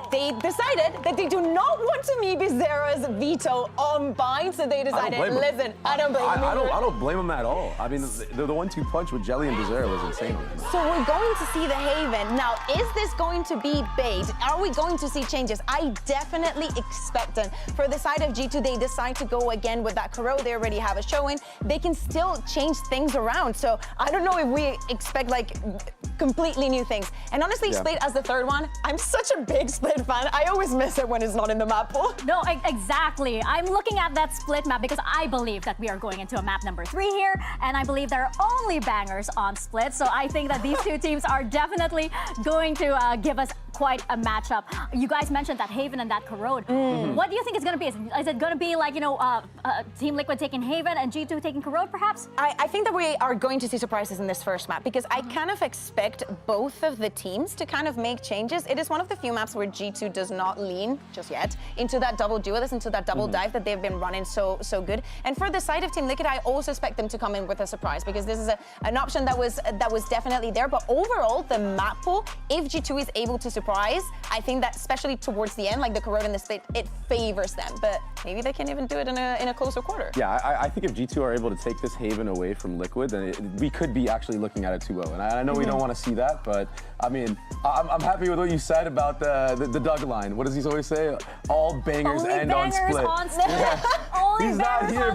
They decided that they do not want to meet Bizarro's veto on Bind, so they decided, listen, I don't blame them. I don't blame them at all. I mean, the 1-2 punch with Jelly and Bizarro was insane. So we're going to see the Haven. Now, is this going to be bait? Are we going to see changes? I definitely expect them. For the side of G2, they decide to go again with that Kuro. They already have a showing. They can still change things around. So I don't know if we expect like completely new things. And honestly, Split as the third one, I'm such a big Split fan. I always miss it when it's not in the map pool. No, exactly. I'm looking at that Split map because I believe that we are going into a map number 3 here, and I believe there are only bangers on Split. So I think that these two teams are definitely going to give us quite a matchup. You guys mentioned that Haven and that Corrode. What do you think it's going to be? Is it going to be like, Team Liquid taking Haven and G2 taking Corrode, perhaps? I think that we are going to see surprises in this first map because I kind of expect both of the teams to kind of make changes. It is one of the few maps where G2 does not lean, just yet, into that double duelist, into that double dive that they've been running so good. And for the side of Team Liquid, I also expect them to come in with a surprise because this is an option that was definitely there. But overall, the map pool, if G2 is able to surprise, I think that especially towards the end, like the Corrode and the Split, it favors them. But maybe they can even do it in a closer quarter. Yeah, I think if G2 are able to take this Haven away from Liquid, then we could be actually looking at a 2-0. And I know we don't want to see that, but I mean, I'm happy with what you said about the Doug line. What does he always say? All bangers Only end bangers on Split. Yeah. Only he's not here,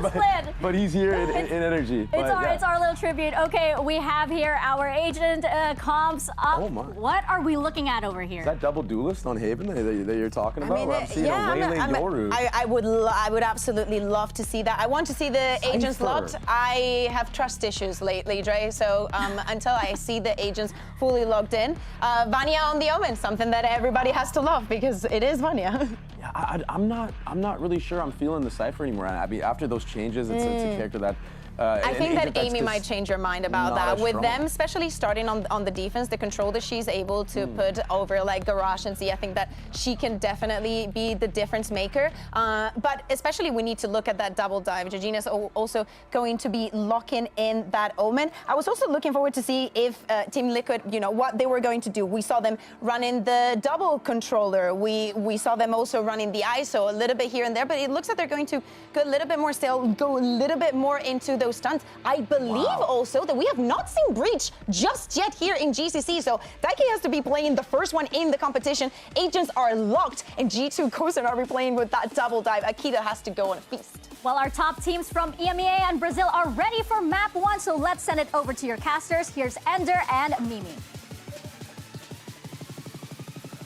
but he's here in energy. It's our little tribute. Okay, we have here our agent comps up. Oh my. What are we looking at over here? Is that double duelist on Haven that you're talking about? I'm seeing a Waylay Yoru. I would absolutely love to see that. I want to see the agents locked. I have trust issues lately, Dre, so until I see the agents fully logged in. Vanya on the Omen, something that everybody has to love because it is Vanya. Yeah, I'm not really sure I'm feeling the Cypher anymore. I mean, after those changes, it's a character that I think that Amy might change her mind about that. With strong. them, especially starting on the defense, the control that she's able to put over like Garage and Z, I think that she can definitely be the difference maker. But especially we need to look at that double dive. Georgina's also going to be locking in that Omen. I was also looking forward to see if Team Liquid, what they were going to do. We saw them running the double controller. We saw them also running the ISO a little bit here and there, but it looks like they're going to go a little bit more still, go a little bit more into those stunts. I believe also that we have not seen Breach just yet here in GCC, so Daiki has to be playing the first one in the competition. Agents are locked, and G2 Kosen are replaying with that double dive. Akita has to go on a feast. Well, our top teams from EMEA and Brazil are ready for map 1, so let's send it over to your casters. Here's Ender and Mimi.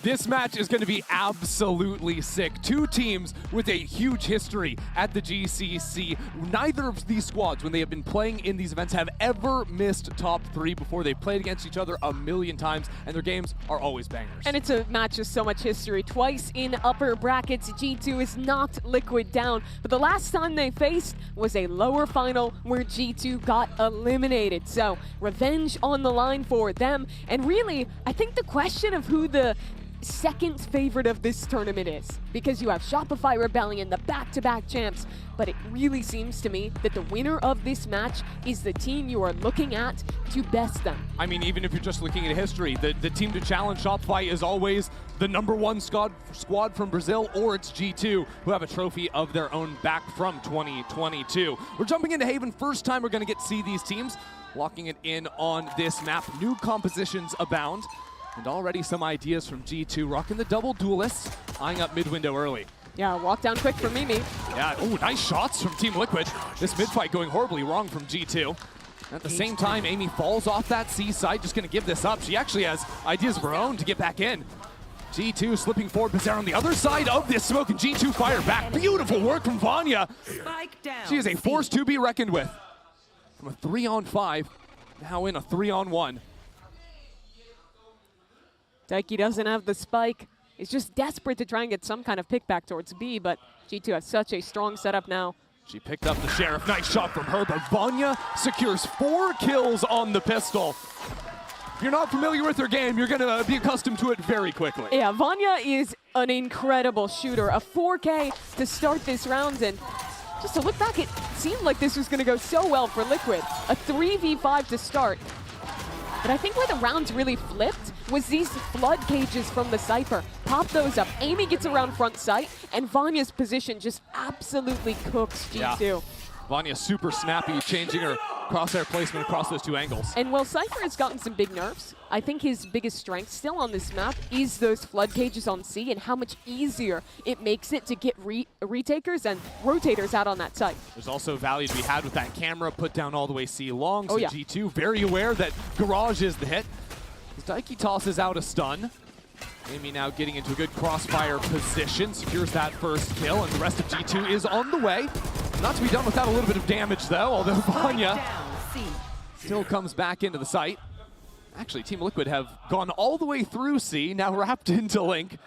This match is going to be absolutely sick. Two teams with a huge history at the GCC. Neither of these squads, when they have been playing in these events, have ever missed top 3 before. They've played against each other a million times, and their games are always bangers. And it's a match with so much history. Twice in upper brackets, G2 has knocked Liquid down, but the last time they faced was a lower final where G2 got eliminated. So revenge on the line for them. And really, I think the question of who the second favorite of this tournament is, because you have Shopify Rebellion, the back-to-back champs, but it really seems to me that the winner of this match is the team you are looking at to best them. I mean, even if you're just looking at history, the team to challenge Shopify is always the #1 squad from Brazil, or it's G2, who have a trophy of their own back from 2022. We're jumping into Haven. First time we're going to get to see these teams locking it in on this map. New compositions abound. And already some ideas from G2, rocking the double duelists, eyeing up mid-window early. Yeah, walk down quick for Mimi. Yeah, oh, nice shots from Team Liquid. This mid-fight going horribly wrong from G2. At the same time, Amy falls off that C side, just gonna give this up. She actually has ideas of her own to get back in. G2 slipping forward, Bizarre on the other side of this smoke, and G2 fire back. Beautiful work from Vanya. She is a force to be reckoned with. From a 3-on-5, now in a 3-on-1. Daiki doesn't have the spike. He's just desperate to try and get some kind of pick back towards B, but G2 has such a strong setup now. She picked up the Sheriff. Nice shot from her, but Vanya secures 4 kills on the pistol. If you're not familiar with her game, you're going to be accustomed to it very quickly. Yeah, Vanya is an incredible shooter. A 4K to start this round, and just to look back, it seemed like this was going to go so well for Liquid. A 3v5 to start. But I think where the rounds really flipped was these flood cages from the Cypher. Pop those up. Amy gets around front sight, and Vanya's position just absolutely cooks G2. Yeah. Vanya super snappy, changing her crosshair placement across those two angles. And while Cypher has gotten some big nerfs, I think his biggest strength still on this map is those flood cages on C and how much easier it makes it to get retakers and rotators out on that site. There's also value to be had with that camera put down all the way C long. So Oh, yeah. G2 very aware that Garage is the hit. As Daiki tosses out a stun. Amy now getting into a good crossfire position, secures that first kill, and the rest of G2 is on the way. Not to be done without a little bit of damage though, although Vanya still comes back into the site. Actually, Team Liquid have gone all the way through C, now wrapped into Link.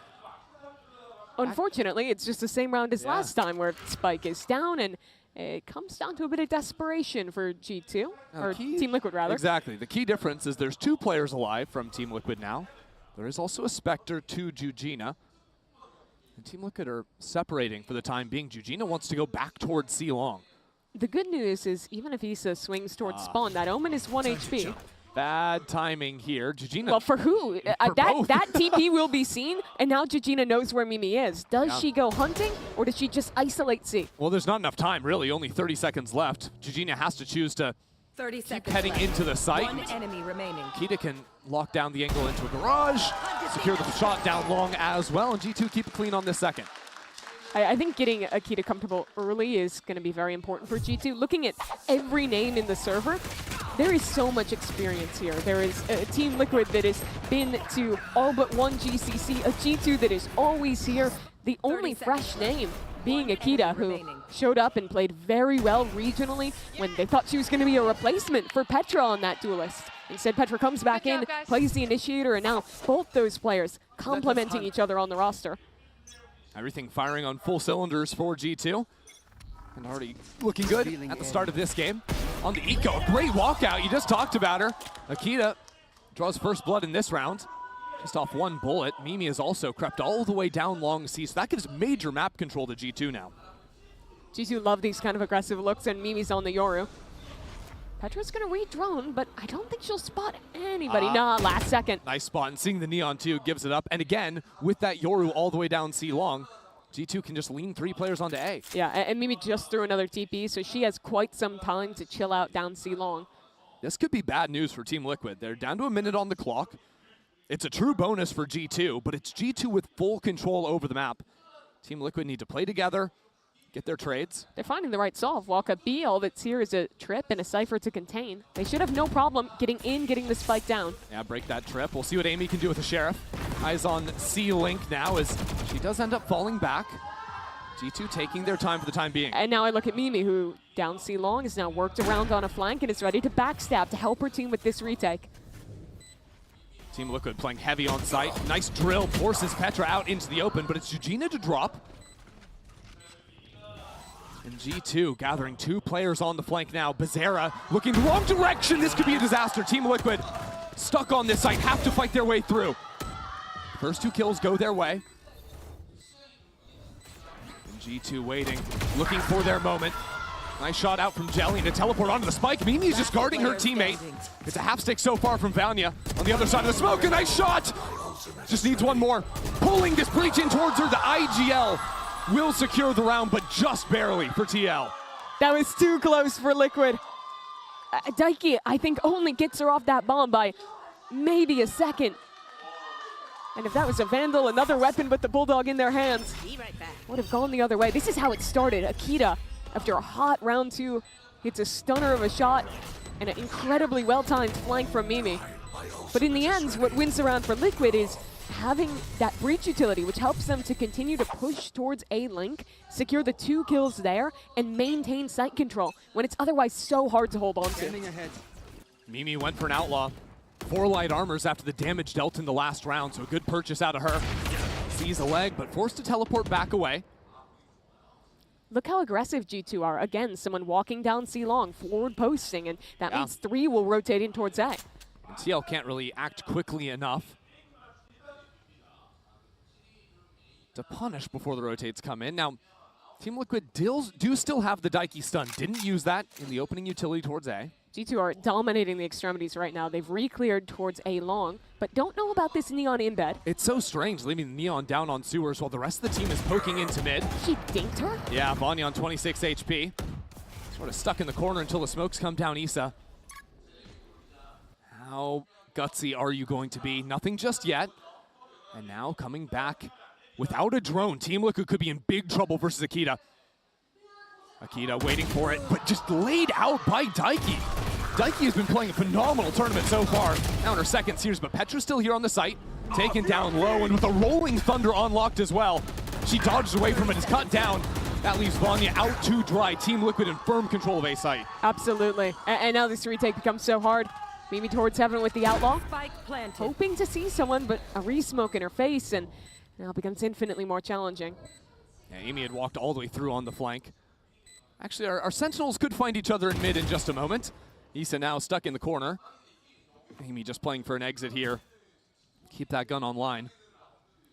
Unfortunately, it's just the same round as last time where Spike is down, and it comes down to a bit of desperation for G2, or Team Liquid rather. Exactly. The key difference is there's 2 players alive from Team Liquid now. There is also a Spectre to Jujina. And Team Liquid are separating for the time being. Jujina wants to go back towards C long. The good news is even if Issa swings towards spawn, that Omen is 1 HP. Bad timing here. Jujina. Well, for who? That TP will be seen, and now Jujina knows where Mimi is. Does she go hunting, or does she just isolate C? Well, there's not enough time, really. Only 30 seconds left. Jujina has to choose to keep heading into the site. One enemy remaining. Kita can lock down the angle into a garage, secure the shot down long as well, and G2 keep it clean on this second. I think getting Akita comfortable early is going to be very important for G2. Looking at every name in the server, there is so much experience here. There is a Team Liquid that has been to all but one GCC, a G2 that is always here. The only fresh name being Akita, who showed up and played very well regionally when they thought she was going to be a replacement for Petra on that Duelist. Instead, Petra comes back in, plays the initiator, and now both those players complementing each other on the roster. Everything firing on full cylinders for G2. And already looking good at the start of this game. On the eco, a great walkout. You just talked about her. Akita draws first blood in this round. Just off 1 bullet. Mimi has also crept all the way down long C, so that gives major map control to G2 now. G2 love these kind of aggressive looks, and Mimi's on the Yoru. Petra's going to re-drone, but I don't think she'll spot anybody. Nah, last second. Nice spot, and seeing the Neon too gives it up. And again, with that Yoru all the way down C long, G2 can just lean 3 players onto A. Yeah, and Mimi just threw another TP, so she has quite some time to chill out down C long. This could be bad news for Team Liquid. They're down to a minute on the clock. It's a true bonus for G2, but it's G2 with full control over the map. Team Liquid need to play together, get their trades. They're finding the right solve. Walk-up B, all that's here is a trip and a Cypher to contain. They should have no problem getting in, getting the spike down. Yeah, break that trip. We'll see what Amy can do with the Sheriff. Eyes on C-Link now as she does end up falling back. G2 taking their time for the time being. And now I look at Mimi, who down C long is now worked around on a flank and is ready to backstab to help her team with this retake. Team Liquid playing heavy on site. Nice drill, forces Petra out into the open, but it's Jujina to drop. And G2 gathering 2 players on the flank now. Bezera looking the wrong direction. This could be a disaster. Team Liquid stuck on this site, have to fight their way through. First 2 kills go their way. And G2 waiting, looking for their moment. Nice shot out from Jelly to teleport onto the spike. Mimi's just guarding her teammate. It's a half stick so far from Vanya. On the other side of the smoke, a nice shot. Just needs 1 more. Pulling this breach in towards her. The IGL will secure the round, but just barely for TL. That was too close for Liquid. Daiki, I think, only gets her off that bomb by maybe a second. And if that was a Vandal, another weapon but the Bulldog in their hands, would have gone the other way. This is how it started. Akita, after a hot round 2, hits a stunner of a shot and an incredibly well-timed flank from Mimi. But in the end, what wins the round for Liquid is having that breach utility, which helps them to continue to push towards A-Link, secure the 2 kills there, and maintain site control when it's otherwise so hard to hold on to. Mimi went for an outlaw. 4 light armors after the damage dealt in the last round, so a good purchase out of her. Sees a leg, but forced to teleport back away. Look how aggressive G2 are. Again, someone walking down C long, forward posting, and that means 3 will rotate in towards A. And TL can't really act quickly enough to punish before the rotates come in. Now, Team Liquid do still have the Daiki stun. Didn't use that in the opening utility towards A. G2 are dominating the extremities right now. They've re-cleared towards A long, but don't know about this Neon in bed. It's so strange leaving Neon down on sewers while the rest of the team is poking into mid. He dinked her? Yeah, Vanya on 26 HP. Sort of stuck in the corner until the smokes come down, Issa. How gutsy are you going to be? Nothing just yet. And now coming back without a drone, Team Liquid could be in big trouble versus Akita. Akita waiting for it, but just laid out by Daiki. Daiki has been playing a phenomenal tournament so far. Now in her second series, but Petra's still here on the site. Taken down low, and with a rolling thunder unlocked as well. She dodges away from it, is cut down. That leaves Vanya out to dry. Team Liquid in firm control of A site. Absolutely. And now this retake becomes so hard. Mimi towards heaven with the outlaw. Hoping to see someone, but a re-smoke in her face, and now it becomes infinitely more challenging. Yeah, Amy had walked all the way through on the flank. Actually, our Sentinels could find each other in mid in just a moment. Issa now stuck in the corner. Amy just playing for an exit here. Keep that gun online.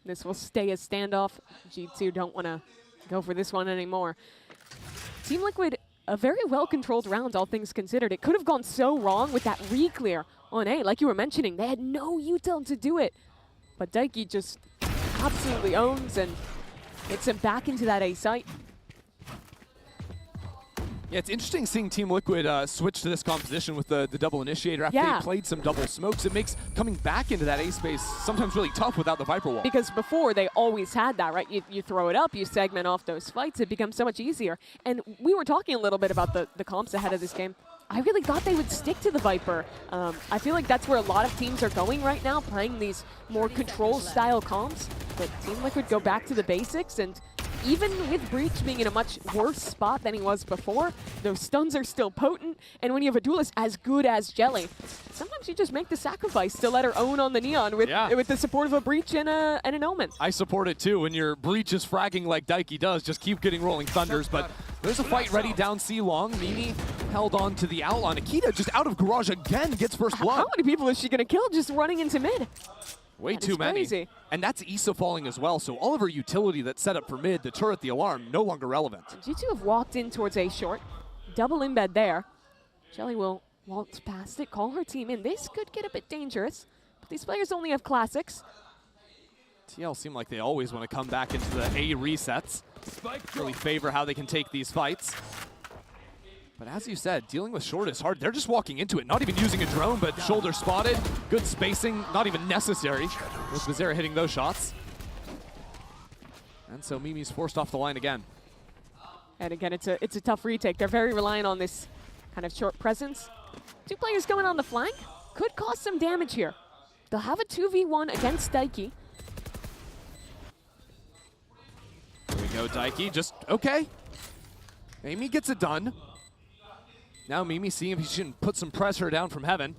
This will stay a standoff. G2 don't want to go for this one anymore. Team Liquid, a very well-controlled round, all things considered. It could have gone so wrong with that re-clear on A. Like you were mentioning, they had no util to do it. But Daiki just absolutely owns and gets him back into that A site. Yeah, it's interesting seeing Team Liquid switch to this composition with the double initiator after they played some double smokes. It makes coming back into that A space sometimes really tough without the Viper wall. Because before, they always had that, right? You throw it up, you segment off those fights, it becomes so much easier. And we were talking a little bit about the comps ahead of this game. I really thought they would stick to the Viper. I feel like that's where a lot of teams are going right now, playing these more control-style comps. But Team Liquid go back to the basics, and even with Breach being in a much worse spot than he was before, those stuns are still potent, and when you have a duelist as good as Jelly, sometimes you just make the sacrifice to let her own on the Neon with the support of a Breach and an Omen. I support it too. When your Breach is fragging like Daiki does, just keep getting rolling thunders, but there's a fight ready down C long. Mimi held on to the outlaw. Nikita just out of garage again, gets first blood. How many people is she going to kill just running into mid? Way too many. Crazy. And that's Issa falling as well, so all of her utility that's set up for mid, the turret, the alarm, no longer relevant. G2 have walked in towards A short. Double embed there. Jelly will waltz past it, call her team in. This could get a bit dangerous, but these players only have classics. TL seem like they always want to come back into the A resets. Really favor how they can take these fights. But as you said, dealing with short is hard. They're just walking into it, not even using a drone, but shoulder spotted. Good spacing, not even necessary. With Bizarra hitting those shots. And so Mimi's forced off the line again. And again, it's a tough retake. They're very reliant on this kind of short presence. Two players going on the flank. Could cause some damage here. They'll have a 2v1 against Daiki. Here we go, Daiki. Just, okay. Amy gets it done. Now Mimi seeing if she can put some pressure down from heaven.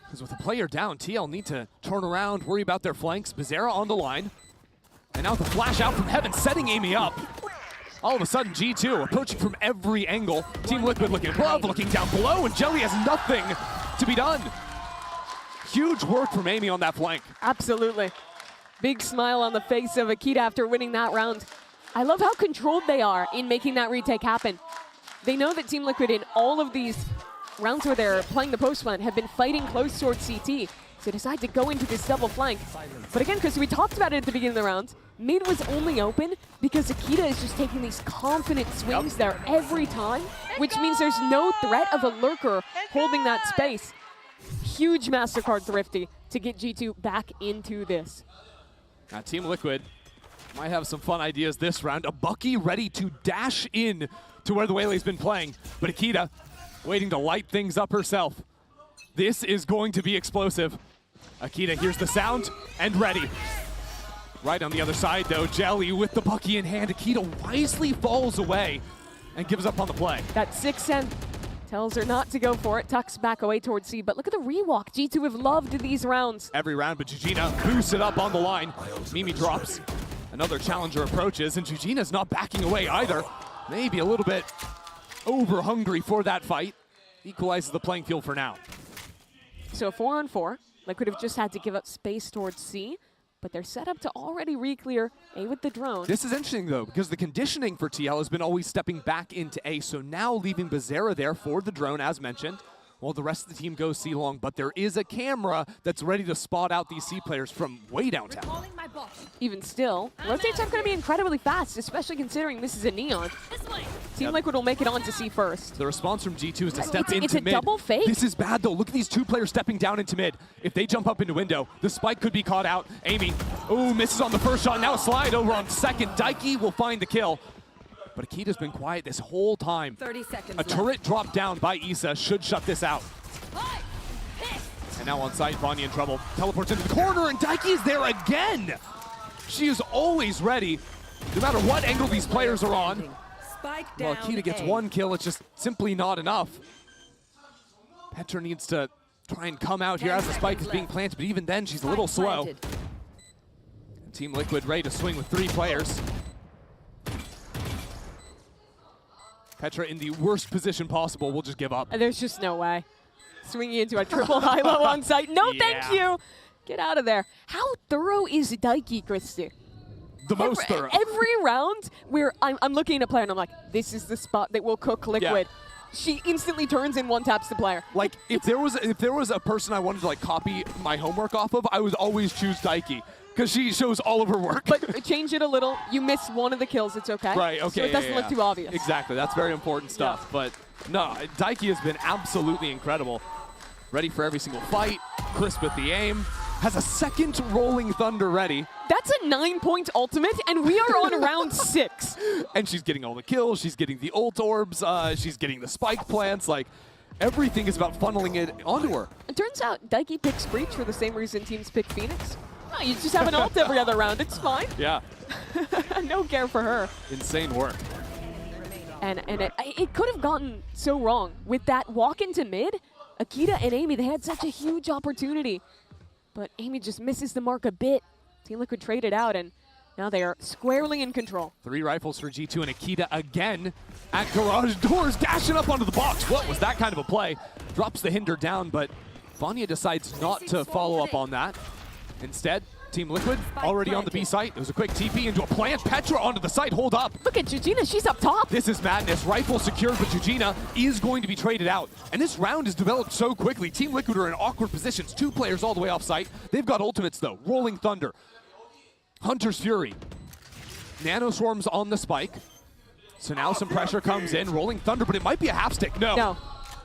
Because with a player down, TL need to turn around, worry about their flanks. Bizarra on the line. And now the flash out from heaven, setting Amy up. All of a sudden, G2 approaching from every angle. Team Liquid looking above, looking down below, and Jelly has nothing to be done. Huge work from Amy on that flank. Absolutely. Big smile on the face of Akita after winning that round. I love how controlled they are in making that retake happen. They know that Team Liquid in all of these rounds where they're playing the post plant have been fighting close towards CT. So they decide to go into this double flank. But again, because we talked about it at the beginning of the round, mid was only open because Akita is just taking these confident swings there every time, which means there's no threat of a lurker holding that space. Huge Mastercard thrifty to get G2 back into this. Now Team Liquid might have some fun ideas this round. A Bucky ready to dash in to where the Waylay's been playing, but Akita waiting to light things up herself. This is going to be explosive. Akita hears the sound and ready. Right on the other side though, Jelly with the Bucky in hand. Akita wisely falls away and gives up on the play. That 6-10 tells her not to go for it, tucks back away towards C, but look at the rewalk. G2 have loved these rounds. Every round, but Jujina boosts it up on the line. Mimi drops. Another challenger approaches, and Jujina's not backing away either. Maybe a little bit over hungry for that fight. Equalizes the playing field for now. So 4-on-4. Liquid have just had to give up space towards C, but they're set up to already re-clear A with the drone. This is interesting, though, because the conditioning for TL has been always stepping back into A, so now leaving Bazera there for the drone, as mentioned, while the rest of the team goes C long, but there is a camera that's ready to spot out these C players from way downtown. Even still, rotates aren't going to be incredibly fast, especially considering this is a Neon. Team Liquid will make it on to C first. The response from G2 is to step into it's a mid. double fake. This is bad, though. Look at these two players stepping down into mid. If they jump up into window, the spike could be caught out. Amy, oh, misses on the first shot. Now a slide over on second. Daiki will find the kill. But Akita's been quiet this whole time. 30 seconds A turret dropped down by Issa should shut this out. And now on site, Vanya in trouble. Teleports into the corner, and Daiki is there again. She is always ready, no matter what angle these players are on. Spike Well, down Akita gets A. one kill, it's just simply not enough. Petra needs to try and come out here as the spike is being planted, but even then, she's a little slow. Planted. Team Liquid ready to swing with 3 players. Petra in the worst position possible will just give up. There's just no way. Swinging into a triple high-low on site. No, thank you. Get out of there. How thorough is Daiki, Christy? The most thorough. Every round where I'm looking at a player and I'm like, this is the spot that will cook Liquid. Yeah. She instantly turns and one-taps the player. Like, if there was a person I wanted to like copy my homework off of, I would always choose Daiki, because she shows all of her work. But change it a little. You miss one of the kills, it's okay. Right, okay. So it doesn't look too obvious. Exactly, that's very important stuff. But no, Daiki has been absolutely incredible. Ready for every single fight, crisp with the aim, has a second Rolling Thunder ready. That's a 9-point ultimate, and we are on round 6. And she's getting all the kills, she's getting the ult orbs, she's getting the spike plants, like, everything is about funneling it onto her. It turns out Daiki picks Breach for the same reason teams pick Phoenix. Oh, you just have an ult every other round, it's fine. Yeah. No care for her. Insane work. And it could have gotten so wrong. With that walk into mid, Akita and Amy, they had such a huge opportunity. But Amy just misses the mark a bit. Team Liquid traded out, and now they are squarely in control. 3 rifles for G2 and Akita again at garage doors, dashing up onto the box. What was that kind of a play? Drops the hinder down, but Vanya decides not to follow up on that. Instead, Team Liquid already on the B site. It was a quick TP into a plant. Petra onto the site. Hold up. Look at Jujina. She's up top. This is madness. Rifle secured, but Jujina is going to be traded out. And this round is developed so quickly. Team Liquid are in awkward positions. 2 players all the way off site. They've got ultimates, though. Rolling Thunder. Hunter's Fury. Nano Swarms on the spike. So now some pressure comes in. Rolling Thunder, but it might be a half stick. No.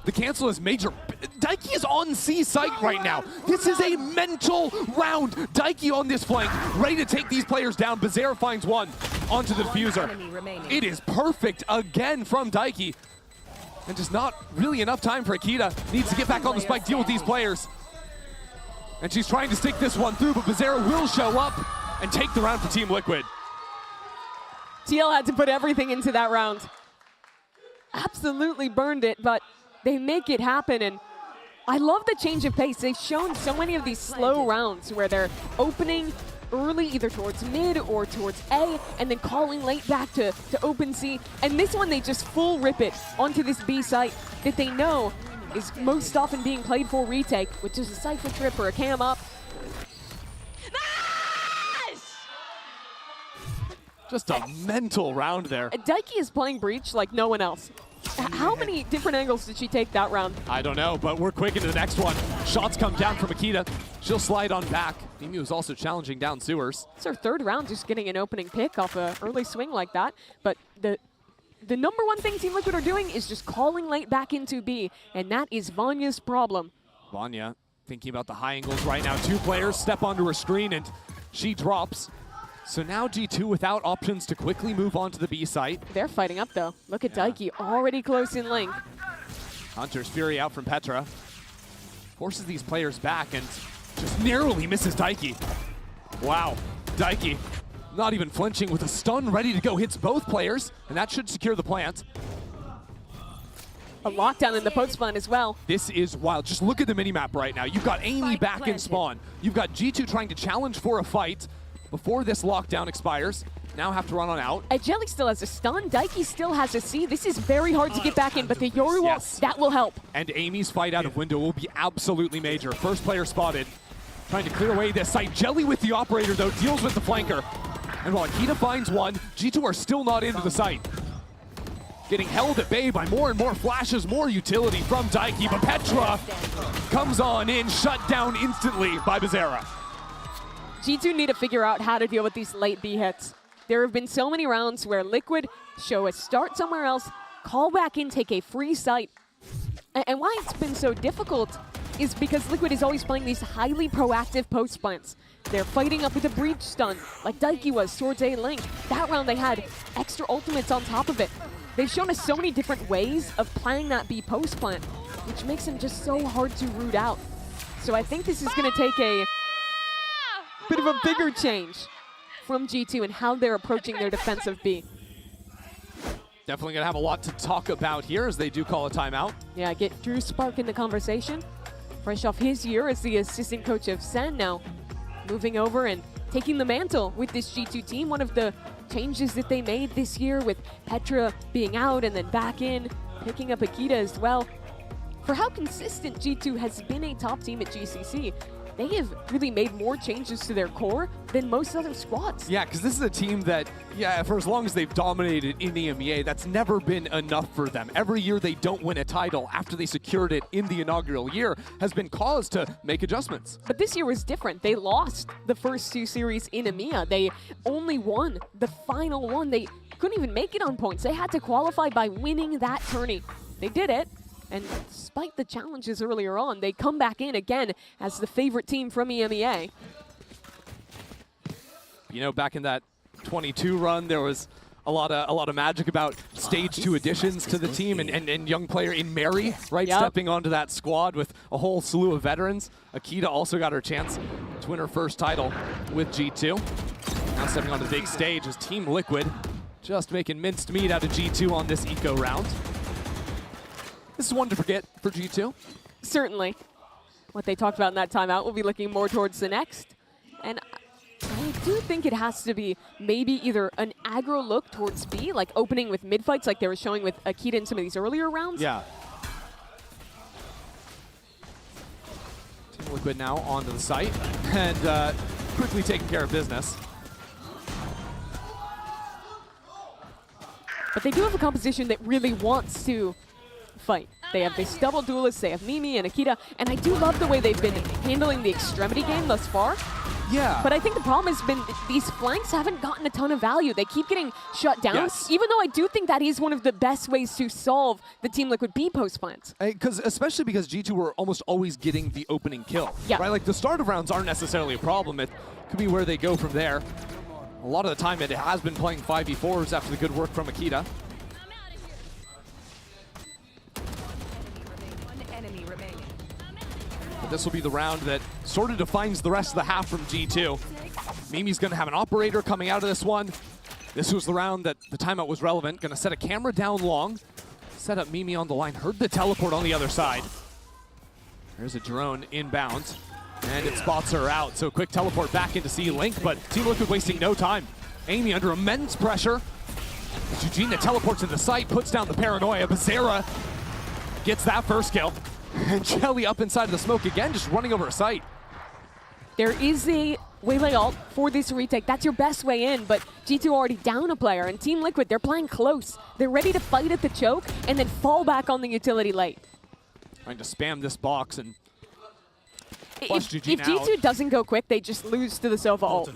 The cancel is major. Daiki is on C site right now. This is a mental round. Daiki on this flank, ready to take these players down. Bazera finds one onto the diffuser. It is perfect again from Daiki. And just not really enough time for Akita. Needs to get back on the spike, deal with these players. And she's trying to stick this one through, but Bazera will show up and take the round for Team Liquid. TL had to put everything into that round. Absolutely burned it, but they make it happen, and I love the change of pace. They've shown so many of these slow rounds where they're opening early either towards mid or towards A, and then calling late back to open C. And this one, they just full rip it onto this B site that they know is most often being played for retake, which is a Cypher trip or a cam up. Just a mental round there. Daiki is playing Breach like no one else. How many different angles did she take that round? I don't know, but we're quick into the next one. Shots come down from Akita. She'll slide on back. Emu is also challenging down sewers. It's her 3rd round just getting an opening pick off an early swing like that. But the number one thing Team Liquid are doing is just calling late back into B, and that is Vanya's problem. Vanya thinking about the high angles right now. 2 players step onto her screen, and she drops. So now G2 without options to quickly move on to the B site. They're fighting up, though. Look at Daiki already close in length. Hunter's Fury out from Petra. Forces these players back and just narrowly misses Daiki. Wow, Daiki not even flinching with a stun ready to go. Hits both players, and that should secure the plant. A lockdown in the post spawn as well. This is wild. Just look at the minimap right now. You've got Amy back in spawn. You've got G2 trying to challenge for a fight before this lockdown expires. now have to run on out. Jelly still has a stun. Daiki still has a C. This is very hard to get back in, but the Yoru wall, that will help. And Amy's fight out of window will be absolutely major. First player spotted. Trying to clear away this site. Jelly with the operator, though, deals with the flanker. And while Akita finds one, G2 are still not into the site. Getting held at bay by more and more flashes, more utility from Daiki, but Petra comes on in, shut down instantly by Bizarra. G2 need to figure out how to deal with these late B hits. There have been so many rounds where Liquid show a start somewhere else, call back in, take a free site. And why it's been so difficult is because Liquid is always playing these highly proactive post plants. They're fighting up with a breach stun, like Daiki was, Swords A Link. That round they had extra ultimates on top of it. They've shown us so many different ways of playing that B post plant, which makes them just so hard to root out. So I think this is going to take a bit of a bigger change from G2 and how they're approaching their defensive B. Definitely going to have a lot to talk about here as they do call a timeout. Yeah, get Drew Spark in the conversation. Fresh off his year as the assistant coach of Sen now, moving over and taking the mantle with this G2 team. One of the changes that they made this year with Petra being out and then back in, picking up Akita as well. For how consistent G2 has been a top team at GCC, they have really made more changes to their core than most other squads. Yeah, because this is a team that, yeah, for as long as they've dominated in the EMEA, that's never been enough for them. Every year they don't win a title after they secured it in the inaugural year has been cause to make adjustments. But this year was different. They lost the first two series in EMEA. They only won the final one. They couldn't even make it on points. They had to qualify by winning that tourney. They did it. And despite the challenges earlier on, they come back in again as the favorite team from EMEA. You know, back in that 22 run, there was a lot of magic about stage 2 additions to the team and young player in Mary, right, stepping onto that squad with a whole slew of veterans. Akita also got her chance to win her first title with G2. Now stepping on the big stage is Team Liquid, just making minced meat out of G2 on this eco round. This is one to forget for G2. Certainly. What they talked about in that timeout will be looking more towards the next. And I do think it has to be maybe either an aggro look towards B, like opening with mid-fights like they were showing with Akita in some of these earlier rounds. Yeah. Team Liquid now onto the site and quickly taking care of business. But they do have a composition that really wants to fight. They have this double duelist, they have Mimi and Akita, and I do love the way they've been handling the extremity game thus far. Yeah. But I think the problem has been these flanks haven't gotten a ton of value. They keep getting shut down, even though I do think that is one of the best ways to solve the Team Liquid B post plants. Especially because G2 were almost always getting the opening kill. Yeah. Right? Like the start of rounds aren't necessarily a problem. It could be where they go from there. A lot of the time it has been playing 5v4s after the good work from Akita. But this will be the round that sort of defines the rest of the half from G2. Mimi's going to have an operator coming out of this one. This was the round that the timeout was relevant. Going to set a camera down long. Set up Mimi on the line. Heard the teleport on the other side. There's a drone inbound. And it spots her out. So quick teleport back into C-Link. But Team Liquid wasting no time. Amy under immense pressure. Eugenia teleports into the site. Puts down the paranoia. Bizarra gets that first kill. And Jelly up inside of the smoke again, just running over a site. There is a waylay ult for this retake. That's your best way in, but G2 already down a player, and Team Liquid, they're playing close. They're ready to fight at the choke and then fall back on the utility late. Trying to spam this box and if G2 doesn't go quick, they just lose to the Sova ult.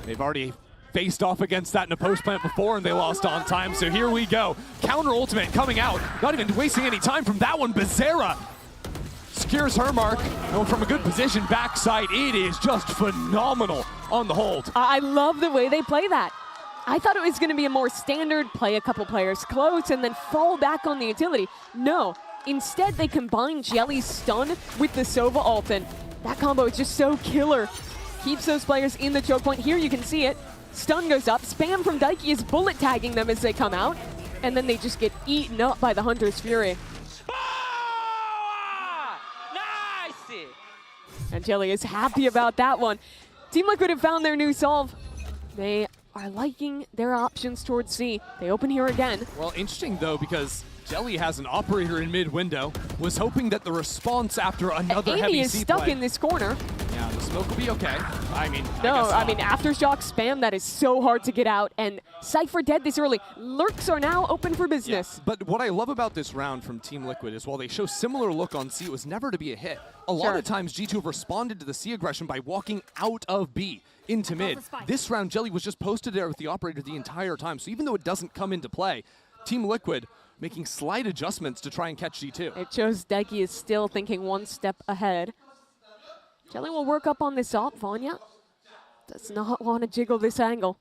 They've already faced off against that in a post plant before and they lost on time, so here we go. Counter ultimate coming out, not even wasting any time from that one. Bizarra secures her mark, and from a good position backside, it is just phenomenal on the hold. I love the way they play that. I thought it was going to be a more standard play a couple players close and then fall back on the utility. No, instead they combine Jelly's stun with the Sova ult, and that combo is just so killer. Keeps those players in the choke point. Here you can see it. Stun goes up, spam from Daiki is bullet tagging them as they come out, and then they just get eaten up by the Hunter's Fury. Nice! And Jelly is happy about that one. Team Liquid have found their new solve. They are liking their options towards C. They open here again. Well, interesting though, because Jelly has an operator in mid window, was hoping that the response after another heavy Amy is C stuck play, in this corner. yeah, the smoke will be okay. I mean, No, guess I not. mean, Aftershock spam, that is so hard to get out, and Cypher dead this early. Lurks are now open for business. But what I love about this round from Team Liquid is while they show similar look on C, it was never to be a hit. A lot of times G2 have responded to the C aggression by walking out of B into mid. This round, Jelly was just posted there with the operator the entire time, so even though it doesn't come into play, Team Liquid making slight adjustments to try and catch G2. It shows Daiki is still thinking one step ahead. Jelly will work up on this op. Vanya does not want to jiggle this angle.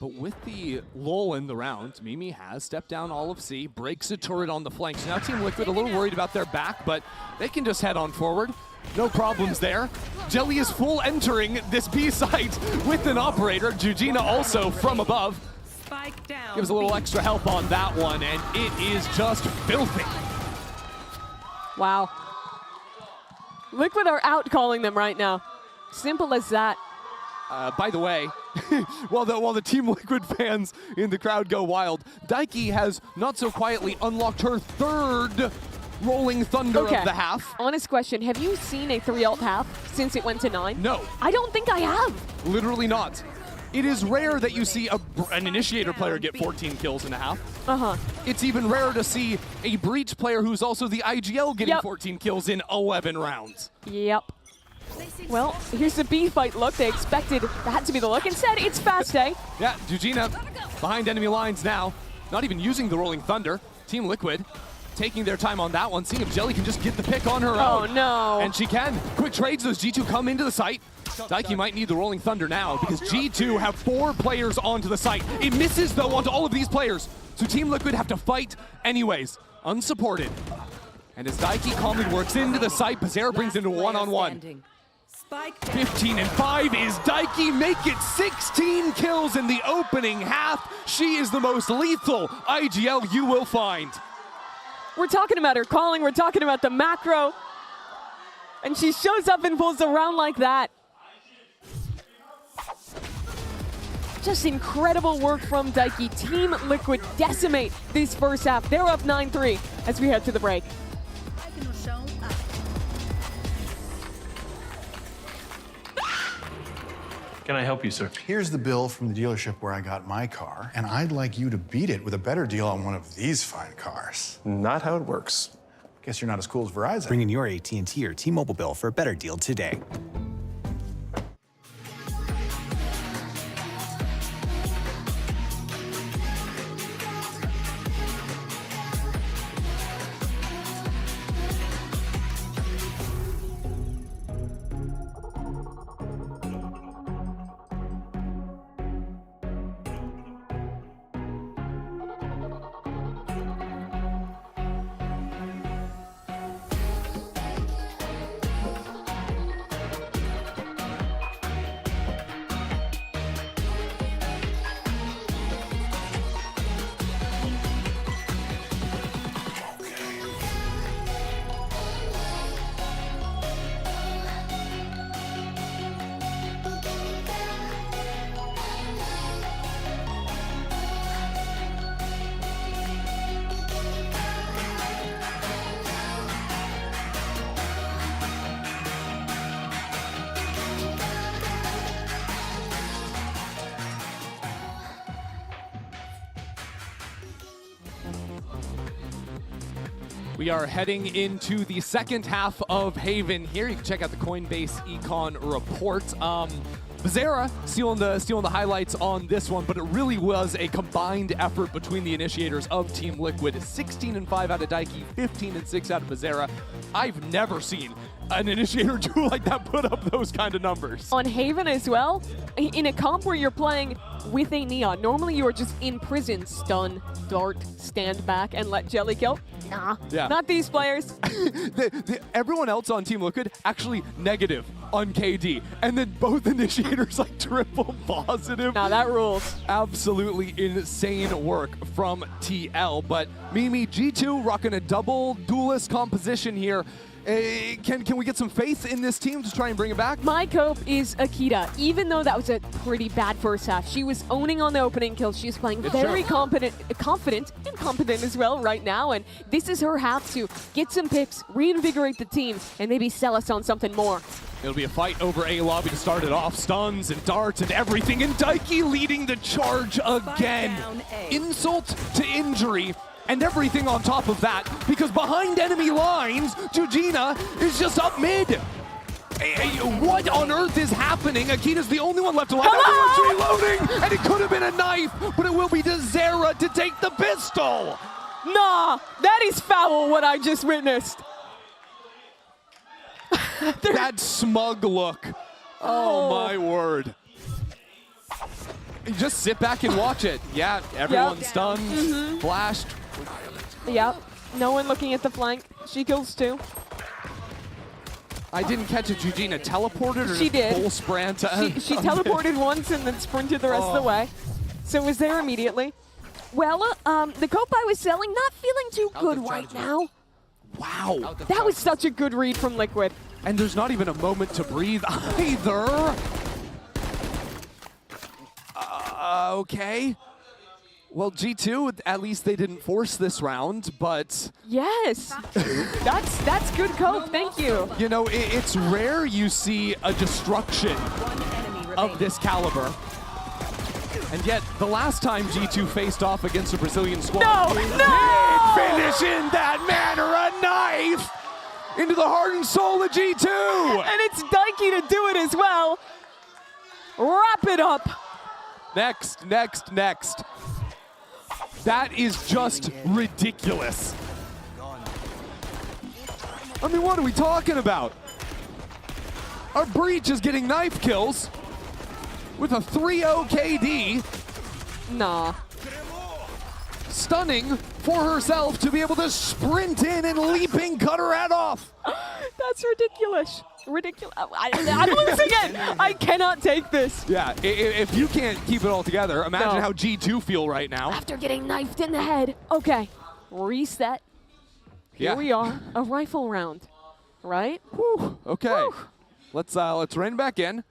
But with the lull in the round, Mimi has stepped down all of C, breaks a turret on the flanks. Now Team Liquid a little worried about their back, but they can just head on forward. No problems there. Jelly is full entering this B site with an operator. Jujina also from above. Spike down. Gives a little extra help on that one, and it is just filthy. Wow. Liquid are out calling them right now. Simple as that. By the way, while the Team Liquid fans in the crowd go wild, Daiki has not so quietly unlocked her third Rolling Thunder of the half. Honest question, have you seen a 3-ult half since it went to 9? No. I don't think I have. Literally not. It is rare that you see an Initiator player get 14 kills in a half. It's even rarer to see a Breach player who's also the IGL getting 14 kills in 11 rounds. Yep. Well, here's the B fight look. They expected that to be the look. Instead, it's Fast A. Yeah, Jujina behind enemy lines now. Not even using the Rolling Thunder. Team Liquid taking their time on that one, seeing if Jelly can just get the pick on her own. Oh, no. And she can. Quick trades, those G2 come into the site. Daiki might need the Rolling Thunder now because G2 have 4 players onto the site. It misses, though, onto all of these players. So Team Liquid have to fight anyways, unsupported. And as Daiki calmly works into the site, Bazera brings into one-on-one. 15 and 5 is Daiki. Make it 16 kills in the opening half. She is the most lethal IGL you will find. We're talking about her calling. We're talking about the macro. And she shows up and pulls around like that. Just incredible work from Daiki. Team Liquid decimate this first half. They're up 9-3 as we head to the break. Can I help you, sir? Here's the bill from the dealership where I got my car, and I'd like you to beat it with a better deal on one of these fine cars. Not how it works. Guess you're not as cool as Verizon. Bring in your AT&T or T-Mobile bill for a better deal today. We are heading into the second half of Haven here. You can check out the Coinbase Econ report. Bazera stealing the highlights on this one, but it really was a combined effort between the initiators of Team Liquid. 16 and 5 out of Daiki, 15 and 6 out of Bazera. I've never seen an initiator do like that, put up those kind of numbers. On Haven as well, in a comp where you're playing with a Neon, normally you are just in prison, stun, dart, stand back, and let Jelly kill. Nah, not these players. Everyone else on Team Liquid actually negative on KD, and then both initiators like triple positive. Now that rules. Absolutely insane work from TL, but Mimi, G2 rocking a double duelist composition here. Can we get some faith in this team to try and bring it back? My hope is Akita. Even though that was a pretty bad first half, she was owning on the opening kills. She's playing very confident and competent as well right now. And this is her half to get some picks, reinvigorate the team, and maybe sell us on something more. It'll be a fight over A lobby to start it off. Stuns and darts and everything. And Daiki leading the charge again. Insult to injury. And everything on top of that, because behind enemy lines, Jujina is just up mid. What on earth is happening? Akita's the only one left alive. Everyone's reloading, and it could have been a knife, but it will be to Zera to take the pistol. Nah, that is foul what I just witnessed. That smug look. Oh my word. You just sit back and watch it. Yeah, everyone's stunned, flashed. Yep, no one looking at the flank. She kills 2. I didn't catch it. Jujina teleported or she did. Full sprint? She teleported once and then sprinted the rest of the way. So it was there immediately. Well, the cope I was selling, not feeling too good right now. Wow. That was such a good read from Liquid. And there's not even a moment to breathe either. Okay. Well, G2, at least they didn't force this round, but... Yes. That's good cope, thank you. You know, it's rare you see a destruction of this caliber. And yet, the last time G2 faced off against a Brazilian squad, no! finish in that manner, a knife into the heart and soul of G2. And it's Daiki to do it as well. Wrap it up. Next. That is just ridiculous. I mean, what are we talking about? Our Breach is getting knife kills with a 3-0 KD. Nah. Stunning for herself to be able to sprint in and leaping cut her head off. That's ridiculous. Ridiculous. I'm losing it. I cannot take this. Yeah, if you can't keep it all together, imagine how G2 feel right now. After getting knifed in the head. Okay, reset. Here we are, a rifle round, right? Whew. Okay, let's rein back in.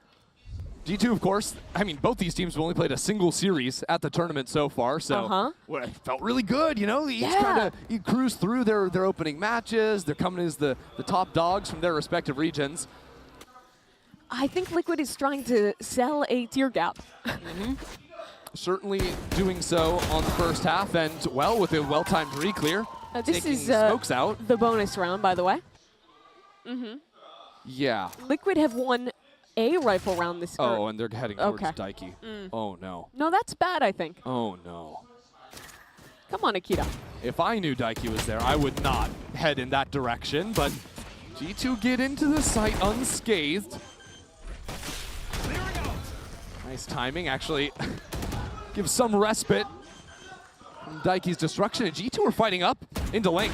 G2, of course, I mean, both these teams have only played a single series at the tournament so far, so it felt really good, you know? Each kind of cruise through their opening matches. They're coming as the top dogs from their respective regions. I think Liquid is trying to sell a tier gap. Certainly doing so on the first half, and, well, with a well-timed re-clear. This is smokes out. The bonus round, by the way. Yeah. Liquid have won a rifle round this time. Oh, and they're heading towards Daiki. Oh, no. No, that's bad, I think. Oh, no. Come on, Akita. If I knew Daiki was there, I would not head in that direction, but G2 get into the site unscathed. Nice timing, actually. Gives some respite from Daiki's destruction, and G2 are fighting up into link.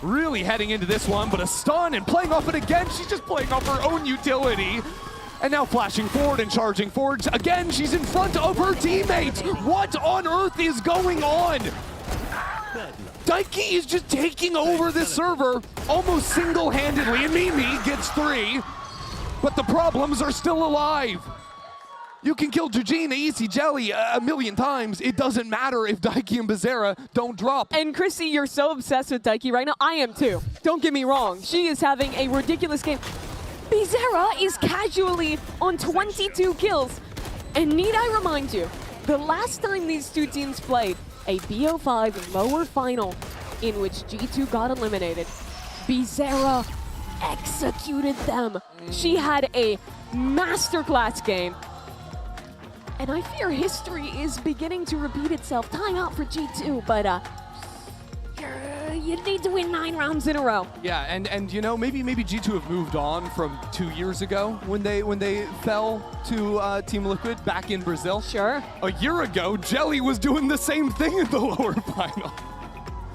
Really heading into this one, but a stun and playing off it again. She's just playing off her own utility. And now flashing forward and charging forward. Again, she's in front of her teammates. What on earth is going on? Daiki is just taking over this server almost single-handedly, and Mimi gets 3. But the problems are still alive. You can kill Jujina, Easy Jelly a million times. It doesn't matter if Daiki and Bizarra don't drop. And Chrissy, you're so obsessed with Daiki right now. I am too. Don't get me wrong. She is having a ridiculous game. Bizarra is casually on 22 kills. And need I remind you, the last time these two teams played a BO5 lower final in which G2 got eliminated, Bizarra executed them. She had a masterclass game. And I fear history is beginning to repeat itself. Timeout for G2, but you need to win 9 rounds in a row. Yeah, and you know, maybe G2 have moved on from 2 years ago when they fell to Team Liquid back in Brazil. Sure. A year ago, Jelly was doing the same thing in the lower final.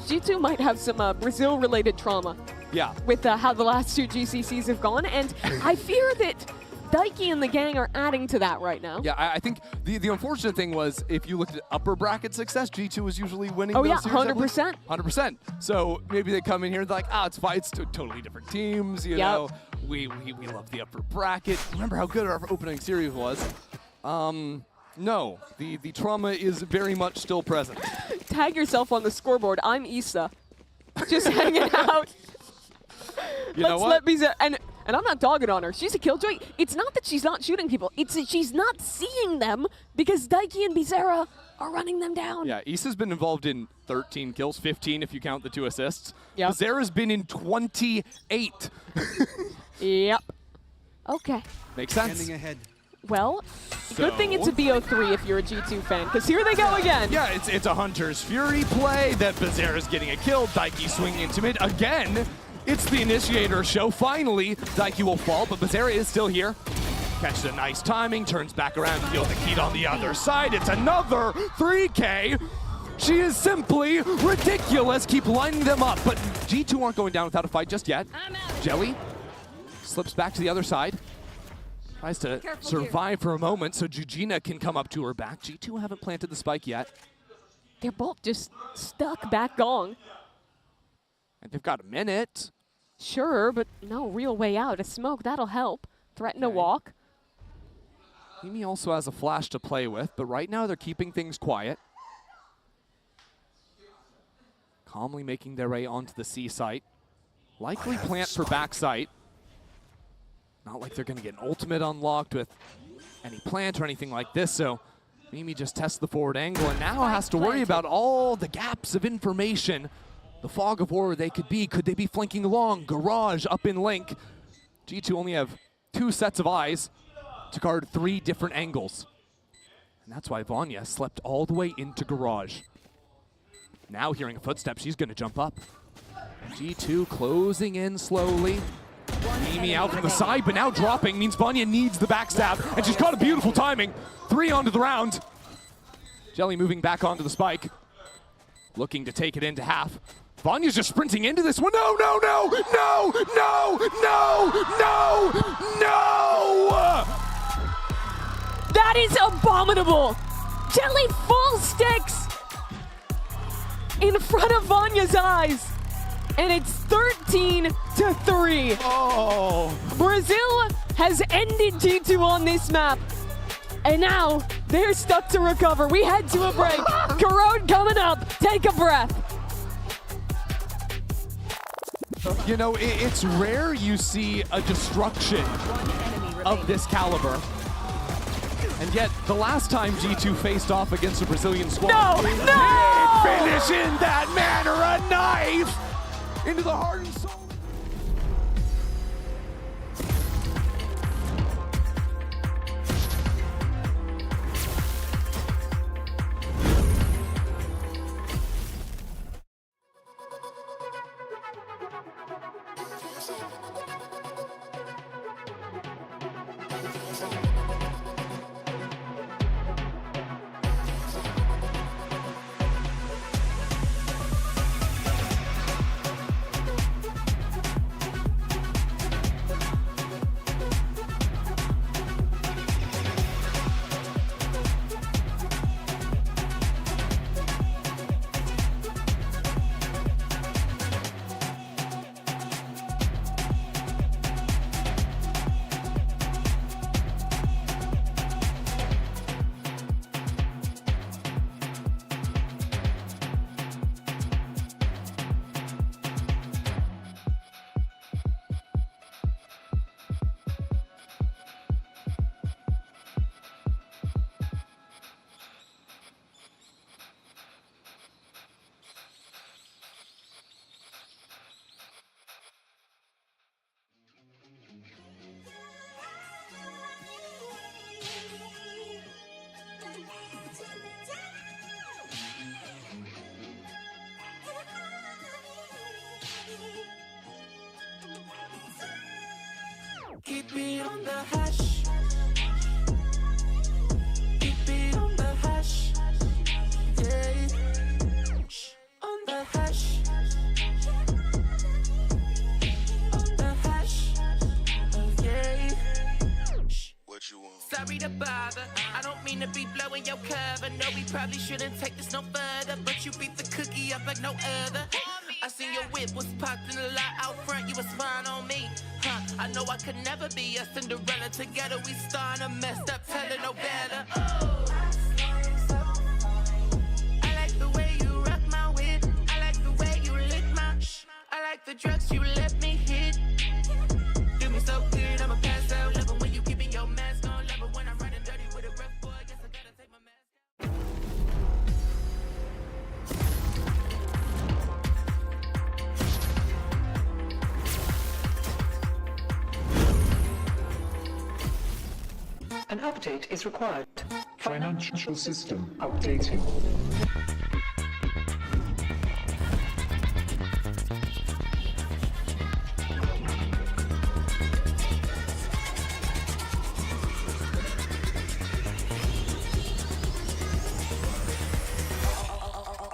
G2 might have some Brazil-related trauma. Yeah. With how the last 2 GCCs have gone, and I fear that Daiki and the gang are adding to that right now. Yeah, I think the unfortunate thing was if you looked at upper bracket success, G2 was usually winning Oh those yeah, series. 100%. 100%. So maybe they come in here and they're like, it's fine. It's totally different teams. You know, we love the upper bracket. Remember how good our opening series was? No, the trauma is very much still present. Tag yourself on the scoreboard. I'm Issa. Just hanging out. You know what? Let Bizarre, and I'm not dogging on her. She's a killjoy. It's not that she's not shooting people. It's that she's not seeing them because Daiki and Bizarre are running them down. Yeah, Issa's been involved in 13 kills, 15 if you count the 2 assists. Yep. Bizarre's been in 28. Yep. Okay. Makes sense. Standing ahead. Well, good thing it's a BO3 if you're a G2 fan, because here they go again. Yeah, it's a Hunter's Fury play that Bizarre's getting a kill. Daiki swinging into mid again. It's the initiator show. Finally, Daiki will fall, but Bizarre is still here. Catches a nice timing, turns back around, feels the heat on the other side. It's another 3K. She is simply ridiculous. Keep lining them up, but G2 aren't going down without a fight just yet. Jelly slips back to the other side. Tries to survive for a moment so Jujina can come up to her back. G2 haven't planted the spike yet. They're both just stuck back gong. And they've got a minute. Sure, but no real way out. A smoke, that'll help. Threaten to walk. Mimi also has a flash to play with, but right now they're keeping things quiet. Calmly making their way onto the C site. Likely plant for back site. Not like they're going to get an ultimate unlocked with any plant or anything like this, so Mimi just tests the forward angle and now has to worry about all the gaps of information. The fog of war they could be. Could they be flanking along? Garage up in link. G2 only have 2 sets of eyes to guard 3 different angles. And that's why Vanya slept all the way into garage. Now hearing a footstep, she's going to jump up. G2 closing in slowly. Amy out from the side, but now dropping means Vanya needs the backstab, and she's got a beautiful timing. 3 onto the round. Jelly moving back onto the spike. Looking to take it into half. Vanya's just sprinting into this one. No, no, no, no, no, no, no, no! That is abominable! Jelly full sticks in front of Vanya's eyes. And it's 13-3. Oh! Brazil has ended G2 on this map. And now they're stuck to recover. We head to a break. Corrode coming up. Take a breath. You know, it's rare you see a destruction of this caliber. And yet, the last time G2 faced off against a Brazilian squad, No! finishing that manner a knife into the heart and soul. Keep it on the hash. Keep it on the hash. Yeah. On the hash. On the hash. Oh, yeah. Sorry to bother, I don't mean to be blowing your cover. No, we probably shouldn't take this no further, but you beat the cookie up like no other. I seen your whip was parked in the lot out front, you was fine on me. I know I could never be a Cinderella. Together we starting a messed up telenovela. I like the way you rock my whip. I like the way you lick my I like the drugs you let me hit. Do me so good, I'ma pass out. Love it when you keeping your mask on. Love it when I'm riding dirty with a rough boy. Guess I gotta take my mask out. An update is required. Financial system updating.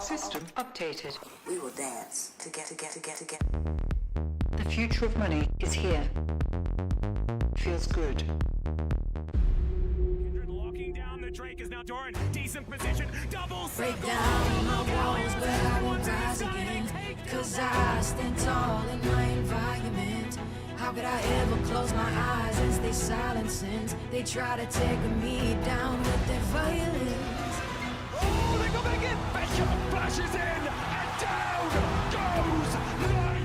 System updated. We will dance to get. The future of money is here. Feels good. Locking down the Drake is now Doran. Decent position. Double. Break down my walls, but I won't rise again. Cause I stand tall in my environment. How could I ever close my eyes and stay silent since they try to take me down with their violence? Oh, they go back in. Bishop flashes in. And down goes Knight.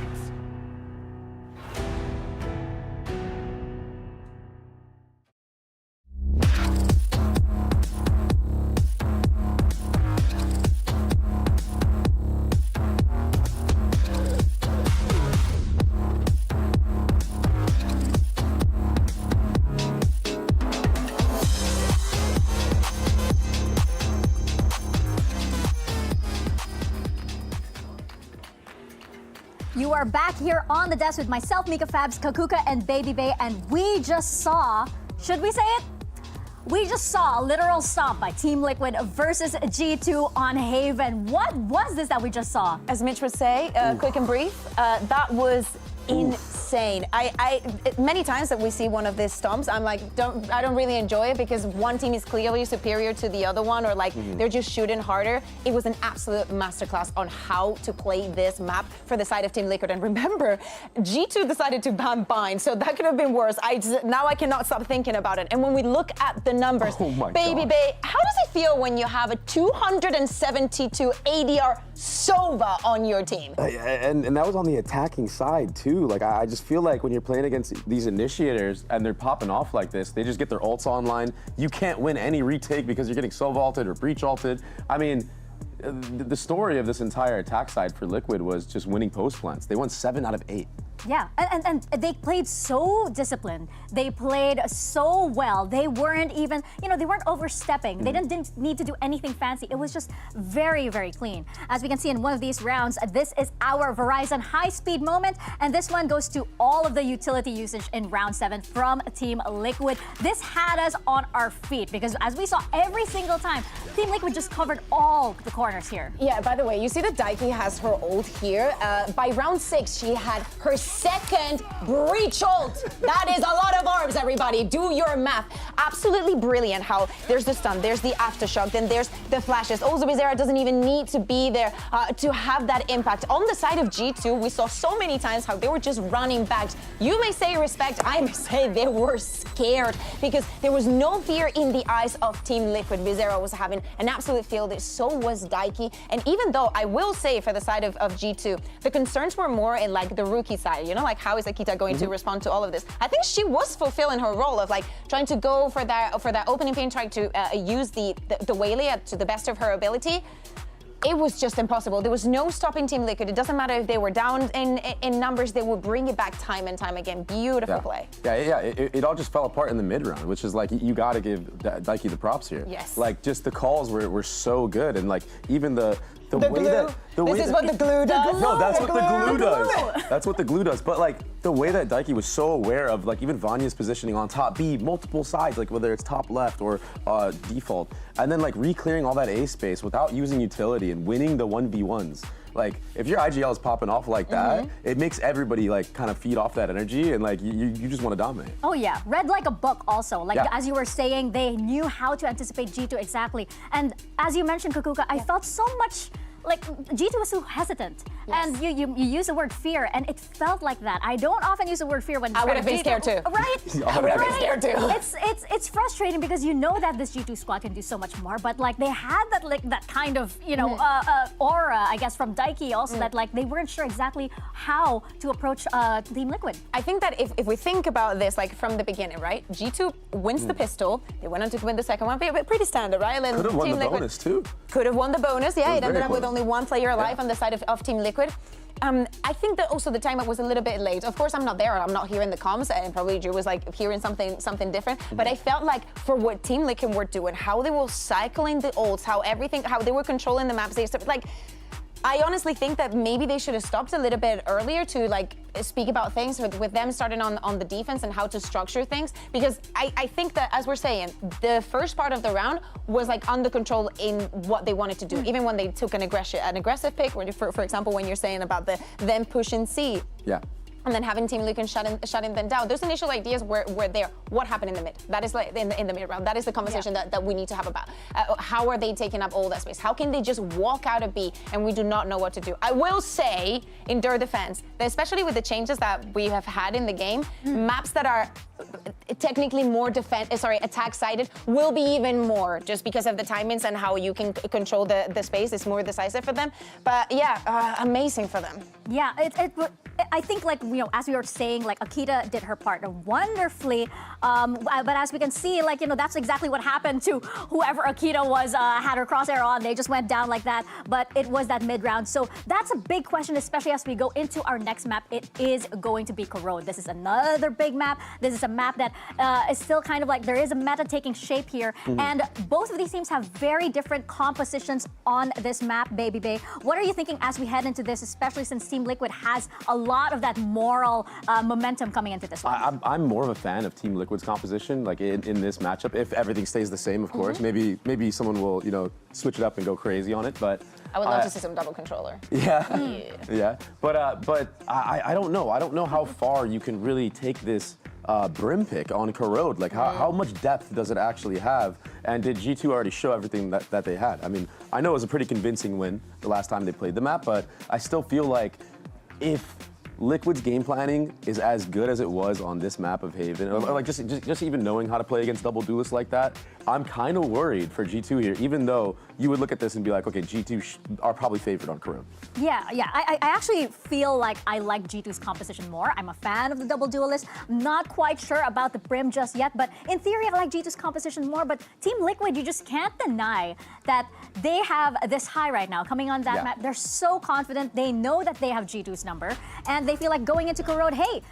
You are back here on the desk with myself, Mika Fabs, Kakuka, and Baby Bay, and we just saw, should we say it? We just saw a literal stomp by Team Liquid versus G2 on Haven. What was this that we just saw? As Mitch would say, quick and brief, that was insane. I many times that we see one of these stomps, I'm like, I don't really enjoy it because one team is clearly superior to the other one, or like they're just shooting harder. It was an absolute masterclass on how to play this map for the side of Team Liquid. And remember, G2 decided to ban Bind, so that could have been worse. Now I cannot stop thinking about it. And when we look at the numbers, Baby Bay, how does it feel when you have a 272 ADR Sova on your team? And that was on the attacking side too. Like I just feel like when you're playing against these initiators and they're popping off like this, they just get their ults online. You can't win any retake because you're getting Sova ulted or breach ulted. I mean, the story of this entire attack side for Liquid was just winning post plants. They won 7 out of 8. Yeah, and they played so disciplined. They played so well. They weren't even, they weren't overstepping. They didn't need to do anything fancy. It was just very, very clean. As we can see in one of these rounds, this is our Verizon high-speed moment, and this one goes to all of the utility usage in round 7 from Team Liquid. This had us on our feet because as we saw every single time, Team Liquid just covered all the corners here. Yeah, by the way, you see that Daiki has her ult here. By round 6, she had her second breach ult. That is a lot of orbs, everybody. Do your math. Absolutely brilliant how there's the stun, there's the aftershock, then there's the flashes. Also, Bizarra doesn't even need to be there to have that impact. On the side of G2, we saw so many times how they were just running back. You may say respect, I may say they were scared because there was no fear in the eyes of Team Liquid. Bizarra was having an absolute field, so was Daiki. And even though I will say for the side of G2, the concerns were more in like the rookie side. Like how is Akita going to respond to all of this? I think she was fulfilling her role of like trying to go for that opening pin, trying to use the Whaley to the best of her ability. It was just impossible. There was no stopping Team Liquid. It doesn't matter if they were down in numbers, they would bring it back time and time again. Beautiful play. Yeah, it all just fell apart in the mid round, which is like, you gotta give Daiki the props here. Yes. Like just the calls were so good, and like even the way glue. that This is what the glue does. No, that's what the glue does. That's what the glue does. But like the way that Daiki was so aware of like even Vanya's positioning on top B, multiple sides, like whether it's top left or default, and then like re-clearing all that A space without using utility and winning the 1v1s like if your IGL is popping off like that, it makes everybody like kind of feed off that energy, and like you just want to dominate. Oh yeah, read like a book also. Like Yeah. as you were saying, they knew how to anticipate G2 exactly. And as you mentioned, Kukuka, I felt so much like G2 was so hesitant. And you use the word fear, and it felt like that. I don't often use the word fear when I would have been scared too. Right? I would have been scared too. It's frustrating because you know that this G2 squad can do so much more, but like they had that like that kind of aura, I guess, from Daiki also that like they weren't sure exactly how to approach Team Liquid. I think that if we think about this like from the beginning, right? G2 wins the pistol. They went on to win the second one. Pretty standard, right? Could have won the bonus too. Could have won the bonus, yeah. It ended very up with close. only one player alive on the side of Team Liquid. I think that also the timeout was a little bit late. Of course, I'm not there. I'm not hearing the comms, and probably Drew was like hearing something different. But I felt like for what Team Liquid were doing, how they were cycling the ults, how they were controlling the map stage, like. I honestly think that maybe they should have stopped a little bit earlier to like speak about things with them starting on the defense and how to structure things, because I think that, as we're saying, the first part of the round was like under control in what they wanted to do, even when they took an aggressive pick, for example, when you're saying about them pushing C. Yeah. And then having Team Liquid shutting them down. Those initial ideas were there. What happened in the mid? That is like in the mid round. That is the conversation that we need to have about. How are they taking up all that space? How can they just walk out of B and we do not know what to do? I will say, in their defense, that especially with the changes that we have had in the game, maps that are technically more attack-sided will be even more, just because of the timings and how you can control the space. It's more decisive for them. But yeah, amazing for them. Yeah, I think like, as we were saying, like Akita did her part wonderfully, but as we can see, like, that's exactly what happened to whoever Akita was, had her crosshair on. They just went down like that, but it was that mid round. So that's a big question, especially as we go into our next map. It is going to be Corrode. This is another big map. This is a map that is still kind of like, there is a meta taking shape here. And both of these teams have very different compositions on this map, Baby Bay. What are you thinking as we head into this, especially since Team Liquid has a lot of that moral momentum coming into this one? I'm more of a fan of Team Liquid's composition, like in this matchup. If everything stays the same, of course. Maybe someone will, switch it up and go crazy on it. But I would love to see some double controller. Yeah. But I don't know. I don't know how far you can really take this Brim pick on Corrode. Like how much depth does it actually have? And did G2 already show everything that they had? I mean, I know it was a pretty convincing win the last time they played the map, but I still feel like if Liquid's game planning is as good as it was on this map of Haven, or like just even knowing how to play against double duelists like that, I'm kind of worried for G2 here, even though you would look at this and be like, okay, G2 are probably favored on Corrode. Yeah. I actually feel like I like G2's composition more. I'm a fan of the double duelist. Not quite sure about the Brim just yet, but in theory, I like G2's composition more. But Team Liquid, you just can't deny that they have this high right now coming on that map. They're so confident. They know that they have G2's number, and they feel like going into Corrode, hey,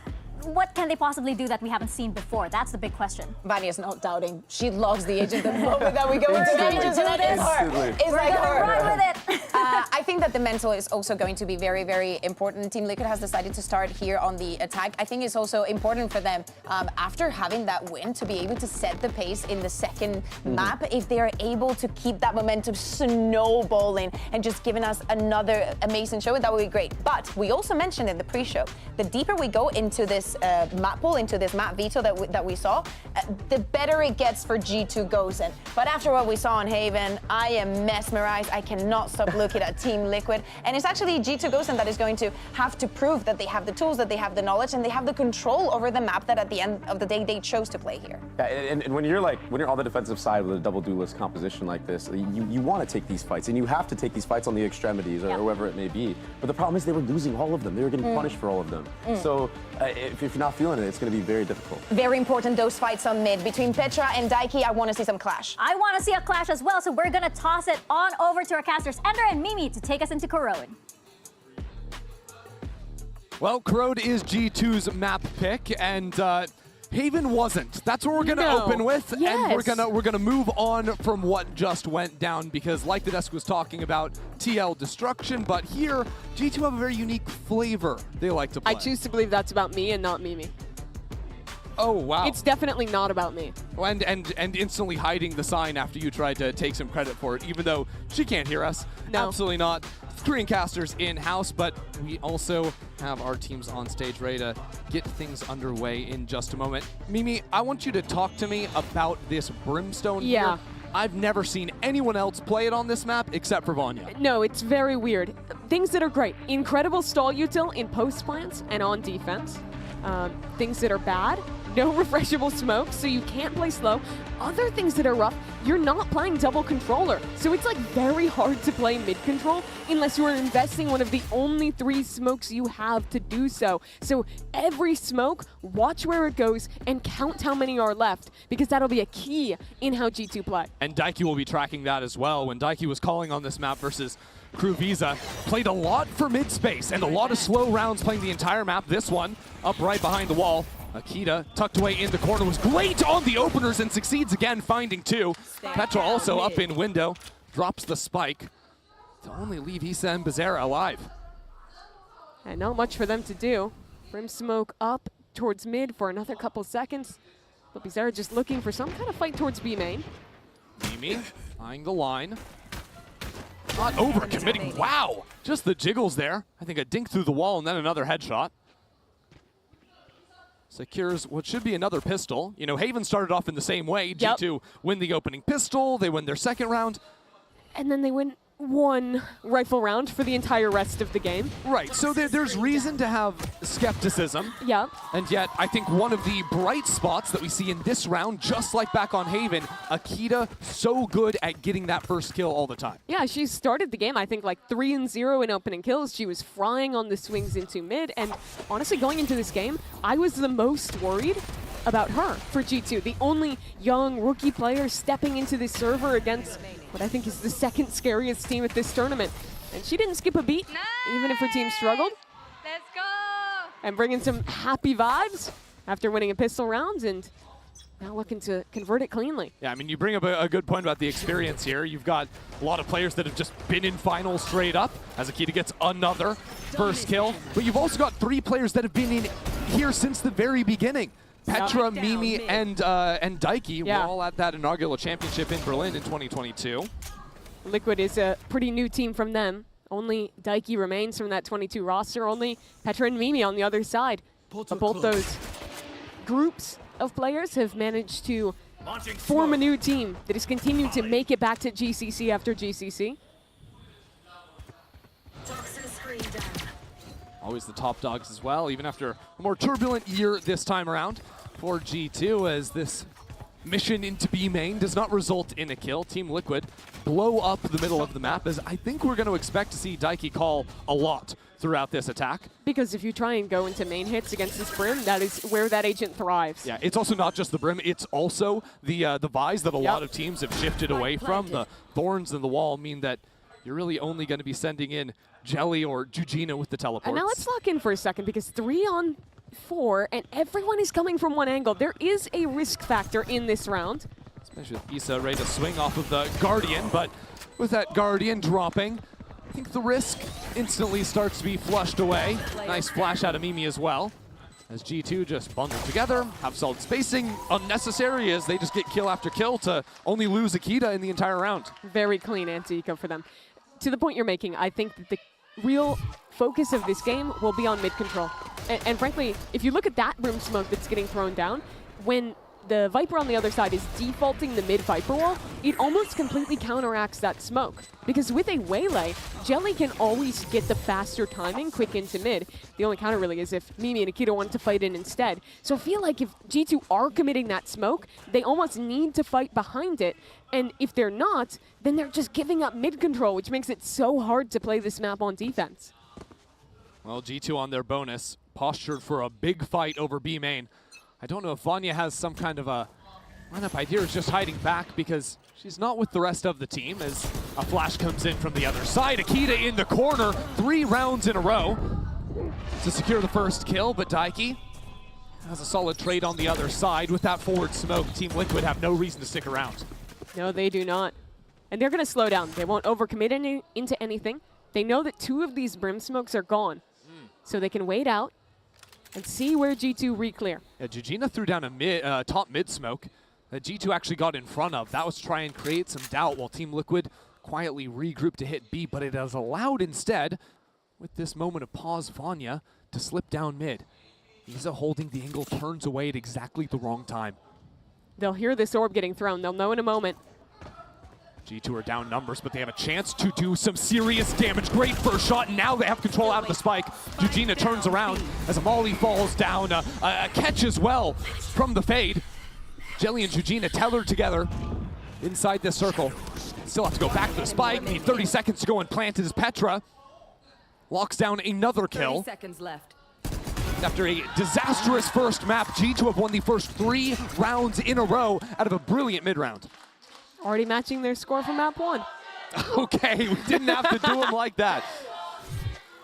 what can they possibly do that we haven't seen before? That's the big question. Vania's not doubting. She loves the agent the moment that we go into the agent. It's like her. Run with it. I think that the mental is also going to be very, very important. Team Liquid has decided to start here on the attack. I think it's also important for them, after having that win, to be able to set the pace in the second map. If they are able to keep that momentum snowballing and just giving us another amazing show, that would be great. But we also mentioned in the pre-show, the deeper we go into this map pool, into this map veto that we saw, the better it gets for G2 Gozen. But after what we saw on Haven, I am mesmerized. I cannot stop looking at Team Liquid. And it's actually G2 Gozen that is going to have to prove that they have the tools, that they have the knowledge, and they have the control over the map that at the end of the day they chose to play here. Yeah, and when you're on the defensive side with a double duelist composition like this, you want to take these fights, and you have to take these fights on the extremities or wherever it may be. But the problem is they were losing all of them. They were getting punished for all of them. So if you're not feeling it, it's going to be very difficult. Very important, those fights on mid. Between Petra and Daiki, I want to see some clash. I want to see a clash as well, so we're going to toss it on over to our casters, Ender and Mimi, to take us into Corrode. Well, Corrode is G2's map pick, and Haven wasn't. That's what we're gonna open with, and we're gonna move on from what just went down, because like the desk was talking about, TL destruction, but here G2 have a very unique flavor they like to play. I choose to believe that's about me and not Mimi. Oh, wow. It's definitely not about me. And instantly hiding the sign after you tried to take some credit for it, even though she can't hear us. No. Absolutely not. Korean casters in-house, but we also have our teams on stage ready to get things underway in just a moment. Mimi, I want you to talk to me about this Brimstone Yeah. here. I've never seen anyone else play it on this map except for Vanya. No, it's very weird. Things that are great. Incredible stall util in post plants and on defense. Things that are bad. No refreshable smoke, so you can't play slow. Other things that are rough, you're not playing double controller. So it's like very hard to play mid control unless you are investing one of the only 3 smokes you have to do so. So every smoke, watch where it goes and count how many are left, because that'll be a key in how G2 play. And Daiki will be tracking that as well. When Daiki was calling on this map versus Crew Visa, played a lot for mid space and a lot of slow rounds playing the entire map. This one up right behind the wall. Akita tucked away in the corner, was great on the openers and succeeds again, finding 2. Petra also up in window, drops the spike to only leave Issa and Bezerra alive. And not much for them to do. Brim smoke up towards mid for another couple seconds. But Bizarre just looking for some kind of fight towards B main. Mimi eyeing the line. Not over-committing, wow! Just the jiggles there. I think a dink through the wall and then another headshot. Secures what should be another pistol. You know, Haven started off in the same way. G2 win the opening pistol, they win their second round. And then they win 1 rifle round for the entire rest of the game. Right, so there's reason to have skepticism. Yeah. And yet, I think one of the bright spots that we see in this round, just like back on Haven, Akita so good at getting that first kill all the time. Yeah, she started the game, I think, like 3-0 in opening kills. She was frying on the swings into mid. And honestly, going into this game, I was the most worried about her for G2. The only young rookie player stepping into this server against what I think is the second scariest team at this tournament. And she didn't skip a beat, even if her team struggled. Let's go! And bringing some happy vibes after winning a pistol round and now looking to convert it cleanly. Yeah, I mean, you bring up a good point about the experience here. You've got a lot of players that have just been in finals straight up, as Akita gets another first kill. But you've also got 3 players that have been in here since the very beginning. Petra, Mimi, and Daiki were all at that inaugural championship in Berlin in 2022. Liquid is a pretty new team from them. Only Daiki remains from that 22 roster. Only Petra and Mimi on the other side. But both those groups of players have managed to form a new team that has continued to make it back to GCC after GCC. Always the top dogs as well, even after a more turbulent year this time around for G2, as this mission into B main does not result in a kill. Team Liquid blow up the middle of the map, as I think we're going to expect to see Daiki call a lot throughout this attack. Because if you try and go into main hits against this Brim, that is where that agent thrives. Yeah, it's also not just the Brim, it's also the Vise that a lot of teams have shifted away from. The Thorns and the Wall mean that you're really only going to be sending in Jelly or Jujina with the teleports. And now let's lock in for a second, because 3 on 4, and everyone is coming from one angle. There is a risk factor in this round. Especially with Issa ready to swing off of the Guardian, but with that Guardian dropping, I think the risk instantly starts to be flushed away. Nice flash out of Mimi as well, as G2 just bundle together, have solid spacing, unnecessary as they just get kill after kill to only lose Akita in the entire round. Very clean anti-eco for them. To the point you're making, I think that the real focus of this game will be on mid control. And frankly, if you look at that Brim smoke that's getting thrown down, when the Viper on the other side is defaulting the mid Viper wall, it almost completely counteracts that smoke. Because with a Waylay, Jelly can always get the faster timing quick into mid. The only counter really is if Mimi and Akita want to fight in instead. So I feel like if G2 are committing that smoke, they almost need to fight behind it. And if they're not, then they're just giving up mid control, which makes it so hard to play this map on defense. Well, G2 on their bonus, postured for a big fight over B main. I don't know if Vanya has some kind of a lineup idea, or is just hiding back because she's not with the rest of the team, as a flash comes in from the other side. Akita in the corner, 3 rounds in a row to secure the first kill, but Daiki has a solid trade on the other side. With that forward smoke, Team Liquid have no reason to stick around. No, they do not. And they're going to slow down. They won't overcommit into anything. They know that 2 of these Brim smokes are gone. So they can wait out, and see where G2 re-clear. Yeah, Jujina threw down a top mid smoke that G2 actually got in front of. That was to try and create some doubt while Team Liquid quietly regrouped to hit B, but it has allowed instead, with this moment of pause, Vanya to slip down mid. Isa holding the angle, turns away at exactly the wrong time. They'll hear this orb getting thrown. They'll know in a moment. G2 are down numbers, but they have a chance to do some serious damage. Great first shot, and now they have control out of the spike. Jujina turns around as a Molly falls down. A catch as well from the fade. Jelly and Jujina tethered together inside this circle. Still have to go back to the spike. Need 30 seconds to go and plant as Petra locks down another kill. 30 seconds left. After a disastrous first map, G2 have won the first 3 rounds in a row out of a brilliant mid-round. Already matching their score from map 1. Okay, we didn't have to do them like that.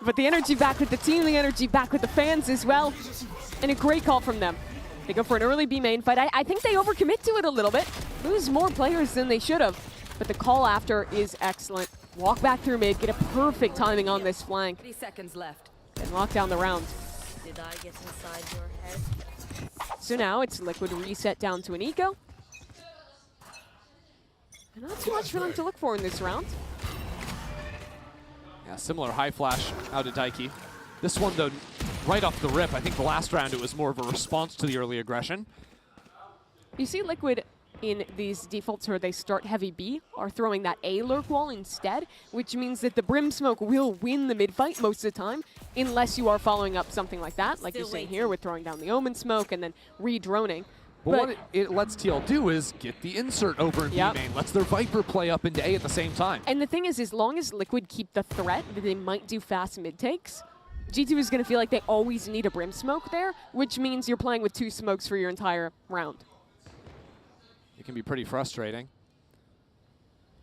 But the energy back with the team, the energy back with the fans as well. And a great call from them. They go for an early B main fight. I think they overcommit to it a little bit. Lose more players than they should have. But the call after is excellent. Walk back through mid, get a perfect timing on this flank. 3 seconds left. And lock down the round. Did I get inside your head? So now it's Liquid reset down to an eco. And not too much for them to look for in this round. Yeah, similar high flash out of Daiki. This one, though, right off the rip, I think the last round it was more of a response to the early aggression. You see Liquid in these defaults where they start heavy B are throwing that A lurk wall instead, which means that the Brim Smoke will win the mid fight most of the time, unless you are following up something like that, like you're saying here with throwing down the Omen Smoke and then re-droning. But what it lets TL do is get the insert over in B main, lets their Viper play up into A at the same time. And the thing is, as long as Liquid keep the threat that they might do fast mid takes, G2 is going to feel like they always need a Brim Smoke there, which means you're playing with 2 smokes for your entire round. It can be pretty frustrating.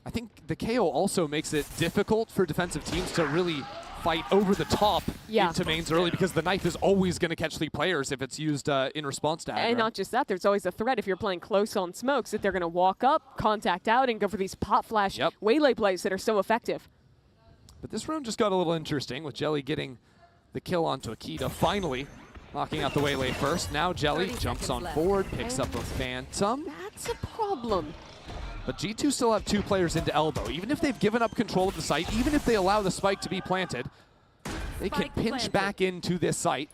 I think the KO also makes it difficult for defensive teams to really fight over the top into mains early, because the knife is always going to catch 3 players if it's used in response to aggro. And not just that, there's always a threat if you're playing close on smokes that they're going to walk up, contact out, and go for these pop flash waylay plays that are so effective. But this round just got a little interesting with Jelly getting the kill onto Akita, finally knocking out the waylay first. Now Jelly jumps on forward, picks up a Phantom. That's a problem. But G2 still have 2 players into elbow. Even if they've given up control of the site, even if they allow the spike to be planted, they can pinch back into this site.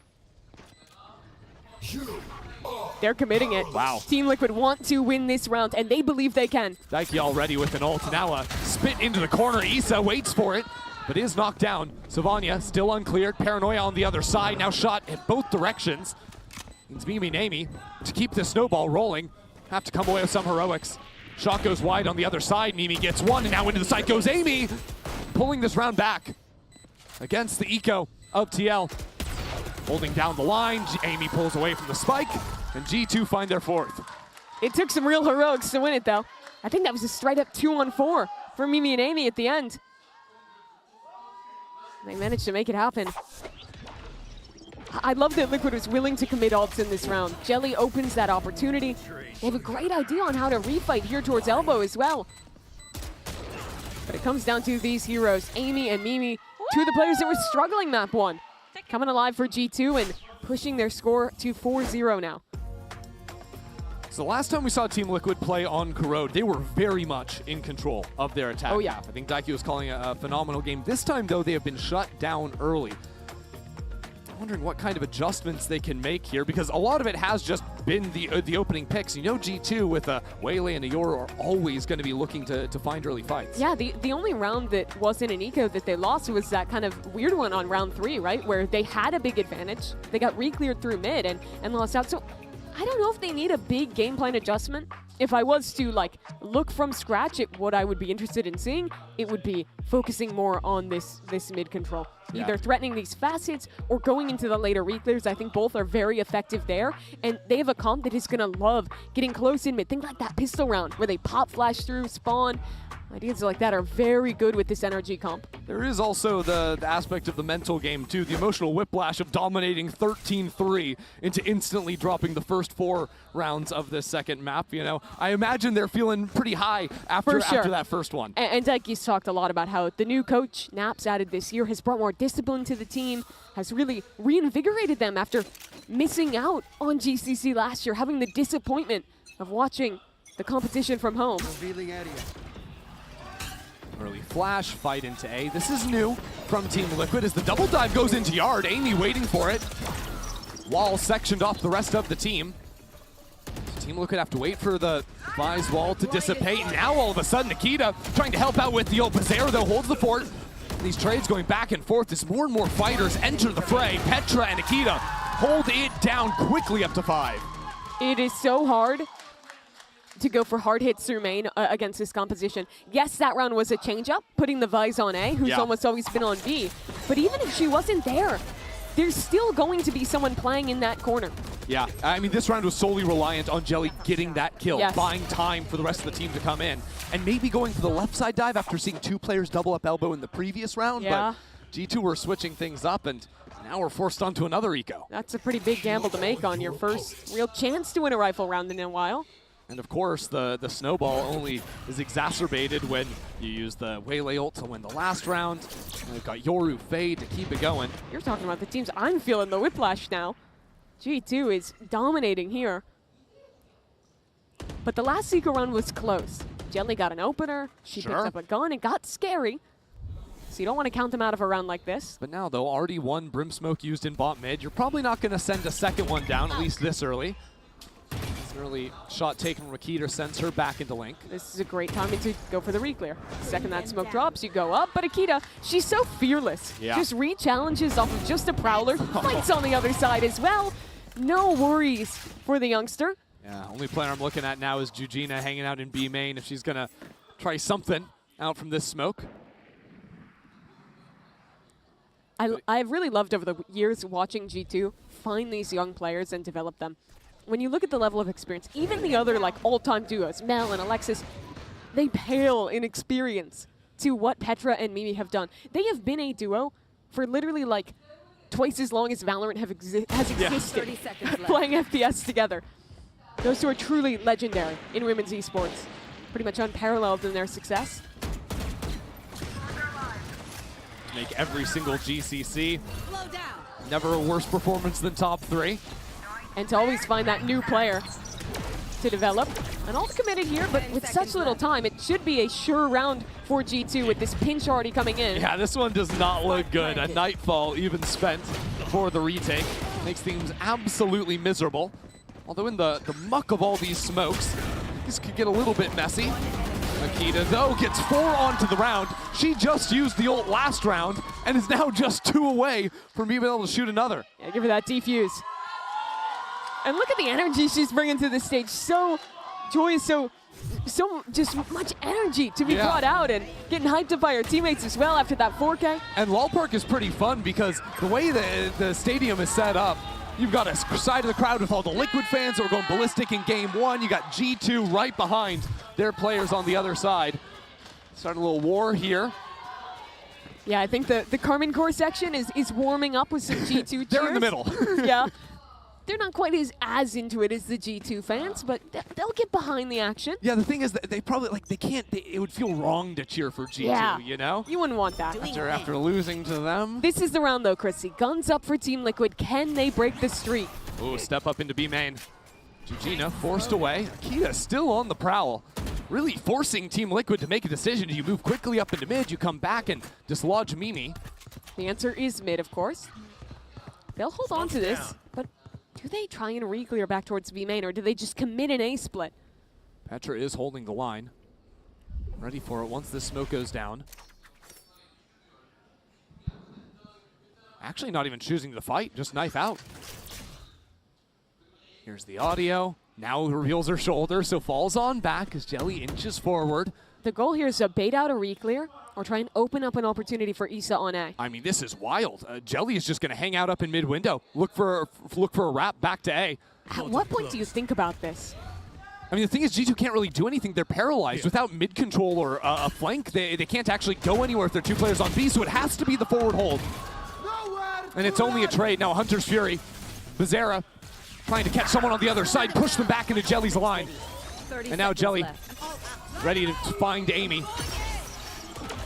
They're committing it. Wow. Team Liquid want to win this round, and they believe they can. Daiki already with an ult. Now a spit into the corner. Isa waits for it, but is knocked down. Savanya still uncleared. Paranoia on the other side. Now shot in both directions. It's Mimi Nami to keep the snowball rolling. Have to come away with some heroics. Shot goes wide on the other side. Mimi gets one, and now into the site goes Amy, pulling this round back against the eco of TL. Holding down the line, Amy pulls away from the spike, and G2 find their 4th. It took some real heroics to win it, though. I think that was a straight-up 2-on-4 for Mimi and Amy at the end. They managed to make it happen. I love that Liquid was willing to commit ults in this round. Jelly opens that opportunity. They have a great idea on how to refight here towards elbow as well. But it comes down to these heroes, Amy and Mimi, 2 of the players that were struggling map 1. Coming alive for G2 and pushing their score to 4-0 now. So the last time we saw Team Liquid play on Corrode, they were very much in control of their attack. Oh, yeah. Half. I think Daiki was calling a phenomenal game. This time, though, they have been shut down early. Wondering what kind of adjustments they can make here, because a lot of it has just been the opening picks. You know, G2 with a Waylay and a Yoru are always going to be looking to find early fights. Yeah, the only round that wasn't an eco that they lost was that kind of weird one on round 3, right? Where they had a big advantage. They got re-cleared through mid and lost out. So I don't know if they need a big game plan adjustment. If I was to look from scratch at what I would be interested in seeing, it would be focusing more on this mid control. Yeah. Either threatening these fast hits or going into the later re-clears. I think both are very effective there. And they have a comp that is going to love getting close in mid. Think like that pistol round where they pop flash through, spawn. Ideas like that are very good with this energy comp. There is also the aspect of the mental game, too. The emotional whiplash of dominating 13-3 into instantly dropping the first 4 rounds of this second map. You know, I imagine they're feeling pretty high after that first one. And Daiki's talked a lot about how the new coach, Naps, added this year, has brought more discipline to the team, has really reinvigorated them after missing out on GCC last year, having the disappointment of watching the competition from home. Early flash, fight into A. This is new from Team Liquid as the double dive goes into yard. Amy waiting for it. Wall sectioned off the rest of the team. So Team Liquid have to wait for the Vise wall to dissipate. Now all of a sudden Nikita trying to help out with the Bazaar, though, holds the fort. These trades going back and forth as more and more fighters enter the fray. Petra and Nikita hold it down quickly up to 5. It is so hard to go for hard hits through main against this composition. Yes, that round was a change-up, putting the Vise on A, who's almost always been on B. But even if she wasn't there, there's still going to be someone playing in that corner. Yeah, I mean, this round was solely reliant on Jelly getting that kill, buying time for the rest of the team to come in, and maybe going for the left side dive after seeing 2 players double up elbow in the previous round. But G2 were switching things up, and now we're forced onto another eco. That's a pretty big gamble to make on your first real chance to win a rifle round in a while. And of course, the snowball only is exacerbated when you use the Waylay ult to win the last round. And we've got Yoru Fade to keep it going. You're talking about the teams. I'm feeling the whiplash now. G2 is dominating here. But the last Seeker round was close. Jelly got an opener. She picked up a gun. It got scary. So you don't want to count them out of a round like this. But now, though, already 1 Brimsmoke used in bot mid. You're probably not going to send a second one down, at least this early. Early shot taken from Akita sends her back into link. This is a great timing to go for the re-clear. Second that smoke drops, you go up, but Akita, she's so fearless. Just re-challenges off of just a Prowler, fights on the other side as well. No worries for the youngster. Yeah, only player I'm looking at now is Jujina hanging out in B main if she's gonna try something out from this smoke. I've really loved over the years watching G2 find these young players and develop them. When you look at the level of experience, even the other like all-time duos, Mel and Alexis, they pale in experience to what Petra and Mimi have done. They have been a duo for literally like twice as long as Valorant has existed, playing FPS together. Those two are truly legendary in women's esports, pretty much unparalleled in their success. Make every single GCC. Never a worse performance than top 3. And to always find that new player to develop. And all committed here, but with such little time, it should be a sure round for G2 with this pinch already coming in. Yeah, this one does not look good. A Nightfall even spent for the retake. Makes things absolutely miserable. Although in the muck of all these smokes, this could get a little bit messy. Akita, though, gets 4 onto the round. She just used the ult last round and is now just 2 away from being able to shoot another. Yeah, give her that defuse. And look at the energy she's bringing to this stage. So joyous, so just much energy to be brought out and getting hyped up by her teammates as well after that 4K. And Lol Park is pretty fun because the way the stadium is set up, you've got a side of the crowd with all the Liquid fans that were going ballistic in game 1. You got G2 right behind their players on the other side. Starting a little war here. Yeah, I think the Carmen Core section is warming up with some G2 cheers. They're in the middle. Yeah. They're not quite as into it as the G2 fans, but they'll get behind the action. Yeah, the thing is that they probably, like, it would feel wrong to cheer for G2, you know? You wouldn't want that. After losing to them. This is the round, though, Chrissy. Guns up for Team Liquid. Can they break the streak? Ooh, step up into B main. Jujina forced away. Akita still on the prowl. Really forcing Team Liquid to make a decision. Do you move quickly up into mid? You come back and dislodge Mimi. The answer is mid, of course. They'll hold on to this, but do they try and re-clear back towards B main, or do they just commit an A split? Petra is holding the line. Ready for it once this smoke goes down. Actually not even choosing to fight, just knife out. Here's the audio. Now reveals her shoulder, so falls on back as Jelly inches forward. The goal here is to bait out a re-clear or try and open up an opportunity for Issa on A. I mean, this is wild. Jelly is just going to hang out up in mid-window. Look for a wrap back to A. At what point do you think about this? I mean, the thing is, G2 can't really do anything. They're paralyzed. Without mid control or a flank, they can't actually go anywhere if they're 2 players on B, so it has to be the forward hold. And it's only a trade. Now, Hunter's Fury, Bizarra trying to catch someone on the other side, push them back into Jelly's line. And now Jelly ready to find Amy.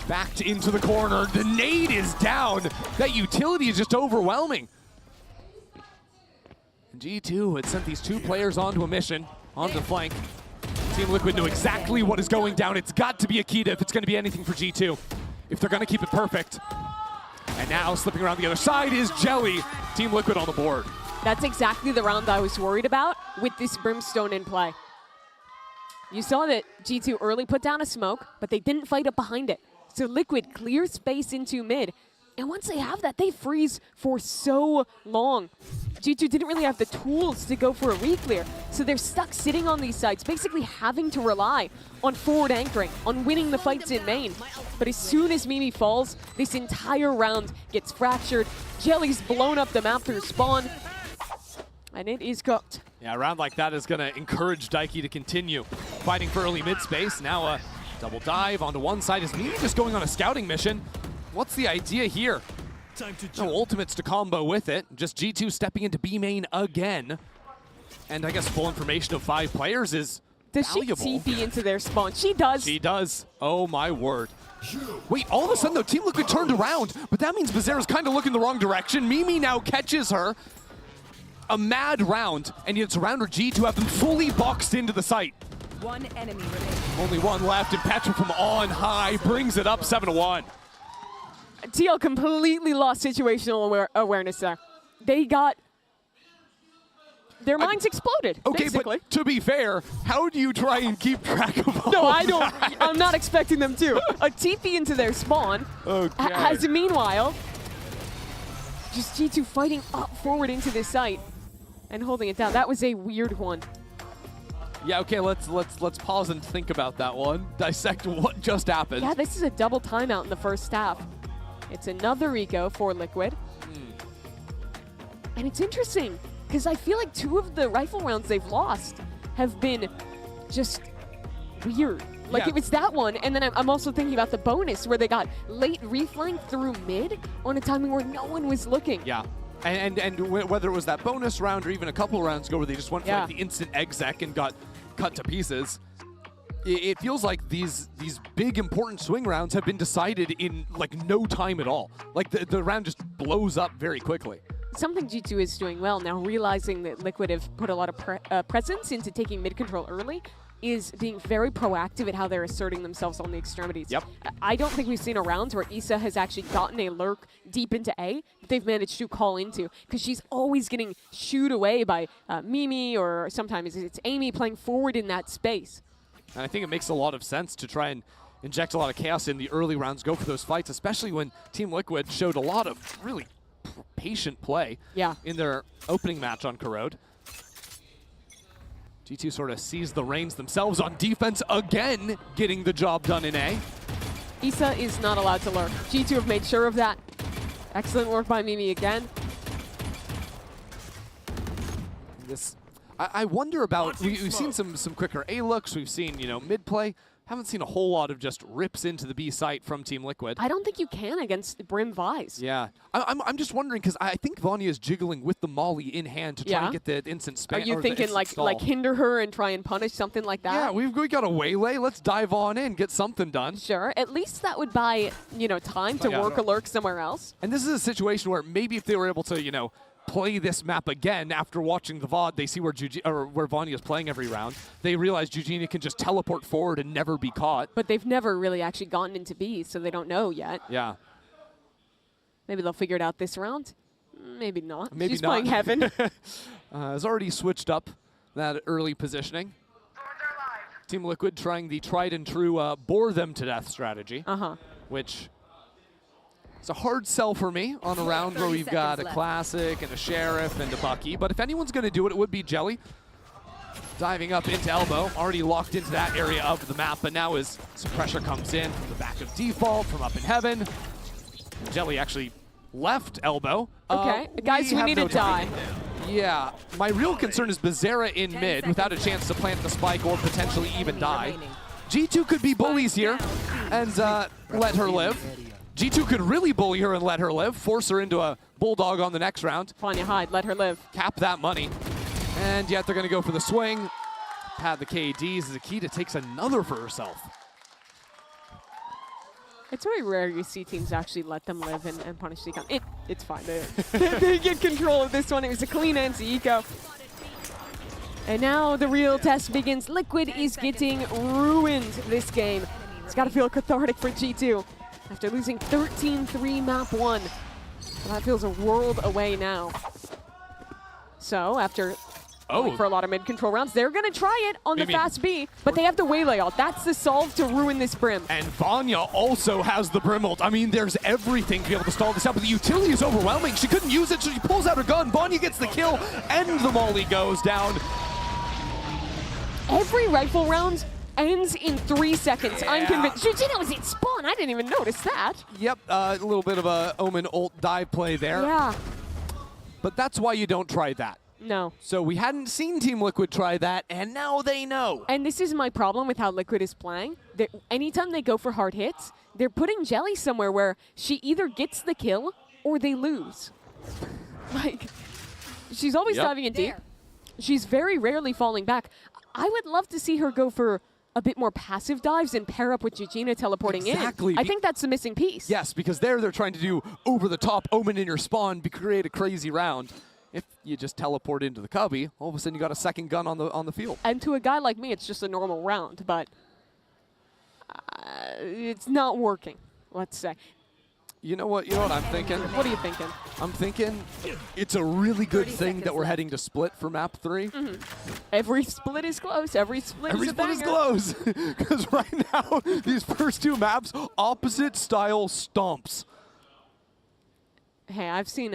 Backed into the corner. The nade is down. That utility is just overwhelming. And G2 had sent these 2 players onto a mission, onto the flank. Team Liquid knew exactly what is going down. It's got to be Akita if it's going to be anything for G2, if they're going to keep it perfect. And now slipping around the other side is Jelly. Team Liquid on the board. That's exactly the round I was worried about with this Brimstone in play. You saw that G2 early put down a smoke, but they didn't fight up behind it. So Liquid clears space into mid. And once they have that, they freeze for so long. G2 didn't really have the tools to go for a re-clear, so they're stuck sitting on these sites, basically having to rely on forward anchoring, on winning the fights in main. But as soon as Mimi falls, this entire round gets fractured. Jelly's blown up the map through spawn, and it is cooked. Yeah, a round like that is going to encourage Daiki to continue fighting for early mid space. Now a double dive onto one side. Is Mimi just going on a scouting mission? What's the idea here? No ultimates to combo with it. Just G2 stepping into B main again. And I guess full information of 5 players is valuable. Does she TP into their spawn? She does. She does. Oh my word. Wait, all of a sudden though, Team Liquid turned around, but that means Bizarra's kind of looking the wrong direction. Mimi now catches her. A mad round, and yet it's around her G2 have them fully boxed into the site. One enemy remaining. Only one left, and Patrick from on high brings it up 7-1. TL completely lost situational awareness there. They got... Their minds exploded, Okay, basically. but to be fair, how do you try and keep track of all No, of I don't. that? I'm not expecting them to. A TP into their spawn has, meanwhile, just G2 fighting up forward into this site and holding it down. That was a weird one. Yeah, okay, let's pause and think about that one. Dissect what just happened. Yeah, this is a double timeout in the first half. It's another eco for Liquid. And it's interesting, because I feel like 2 of the rifle rounds they've lost have been just weird. Like, it was that one, and then I'm also thinking about the bonus where they got late reflying through mid on a timing where no one was looking. Yeah. And whether it was that bonus round or even a couple rounds ago where they just went for like the instant exec and got cut to pieces, it feels like these big important swing rounds have been decided in like no time at all. Like the round just blows up very quickly. Something G2 is doing well now, realizing that Liquid have put a lot of presence into taking mid control early, is being very proactive at how they're asserting themselves on the extremities. Yep. I don't think we've seen a round where Issa has actually gotten a lurk deep into A that they've managed to call into, because she's always getting shooed away by Mimi, or sometimes it's Amy playing forward in that space. And I think it makes a lot of sense to try and inject a lot of chaos in the early rounds, go for those fights, especially when Team Liquid showed a lot of really patient play in their opening match on Corrode. G2 sort of seized the reins themselves on defense again, getting the job done in A. Issa is not allowed to lurk. G2 have made sure of that. Excellent work by Mimi again. I wonder about, we've seen some quicker A looks, we've seen, mid play. Haven't seen a whole lot of just rips into the B site from Team Liquid. I don't think you can against Brim Vise. Yeah. I'm just wondering, because I think Vanya is jiggling with the Molly in hand to try and get the instant spam. Are you thinking like hinder her and try and punish something like that? Yeah, we got a waylay. Let's dive on in, get something done. Sure. At least that would buy, time to work a lurk somewhere else. And this is a situation where maybe if they were able to, play this map again after watching the VOD, they see where Vanya is playing every round. They realize Eugenia can just teleport forward and never be caught. But they've never really actually gotten into B, so they don't know yet. Yeah. Maybe they'll figure it out this round. Maybe not. Maybe She's not. playing Heaven. Has already switched up that early positioning. Team Liquid trying the tried and true bore them to death strategy, which it's a hard sell for me on a round where we've got a Classic and a Sheriff and a Bucky. But if anyone's going to do it, it would be Jelly. Diving up into Elbow, already locked into that area of the map. But now as some pressure comes in from the back of Default, from up in Heaven, Jelly actually left Elbow. Okay, guys, we need to die. Yeah, my real concern is Bizarra in mid without a chance to plant the spike or potentially even die. G2 could be bullies here and let her live. G2 could really bully her and let her live, force her into a bulldog on the next round. Vanya hide, let her live. Cap that money. And yet they're going to go for the swing. Pad the KDs. Zakita takes another for herself. It's very rare you see teams actually let them live and punish Zcon. It's fine. They get control of this one. It was a clean answer, Eco. And now the real test begins. Liquid is getting ruined this game. It's got to feel cathartic for G2 after losing 13-3 map 1. Well, that feels a world away now. So after going for a lot of mid-control rounds, they're going to try it on the fast B, but they have the Waylay ult. That's the solve to ruin this Brim. And Vanya also has the Brim ult. I mean, there's everything to be able to stall this out, but the utility is overwhelming. She couldn't use it, so she pulls out her gun. Vanya gets the kill, and the molly goes down. Every rifle round ends in 3 seconds. Yeah. I'm convinced. Jujina was in spawn. I didn't even notice that. Yep, a little bit of a OMEN ult dive play there. Yeah. But that's why you don't try that. No. So we hadn't seen Team Liquid try that, and now they know. And this is my problem with how Liquid is playing. Anytime they go for hard hits, they're putting Jelly somewhere where she either gets the kill or they lose. Like, she's always diving in deep. She's very rarely falling back. I would love to see her go for a bit more passive dives and pair up with Jujina teleporting in. I think that's the missing piece. Yes, because they're trying to do over-the-top OMEN in your spawn, create a crazy round. If you just teleport into the cubby, all of a sudden you got a second gun on the field. And to a guy like me, it's just a normal round, but it's not working, let's say. You know what I'm thinking? What are you thinking? I'm thinking it's a really good thing that we're heading to split for map 3. Every split is close. Every split is a banger. Every split is close. Because right now, these first 2 maps, opposite style stomps. Hey, I've seen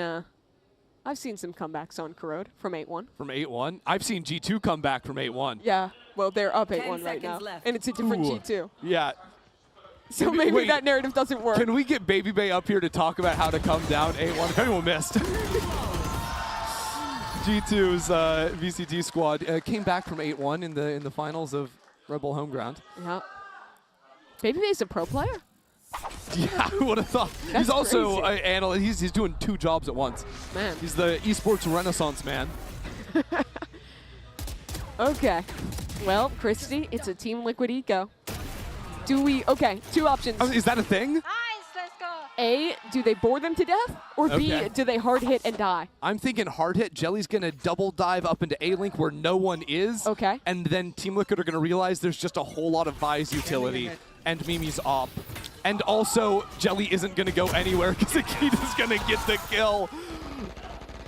some comebacks on Corrode from 8-1. From 8-1? I've seen G2 come back from 8-1. Yeah, well, they're up 8-1 right now. And it's a different G2. Yeah. So maybe that narrative doesn't work. Can we get Baby Bay up here to talk about how to come down 8-1? If anyone missed. G2's VCT squad came back from 8-1 in the finals of Red Bull Homeground. Yeah. Baby Bay's a pro player? Yeah, who would have thought? That's he's also crazy. an analyst. He's doing 2 jobs at once. Man. He's the esports renaissance man. Okay. Well, Christy, it's a Team Liquid Eco. Okay, 2 options. Oh, is that a thing? A, do they bore them to death? Or B, do they hard hit and die? I'm thinking hard hit. Jelly's going to double dive up into A-Link where no one is. Okay. And then Team Liquid are going to realize there's just a whole lot of Vi's utility. And Mimi's op. And also, Jelly isn't going to go anywhere because Akita's going to get the kill.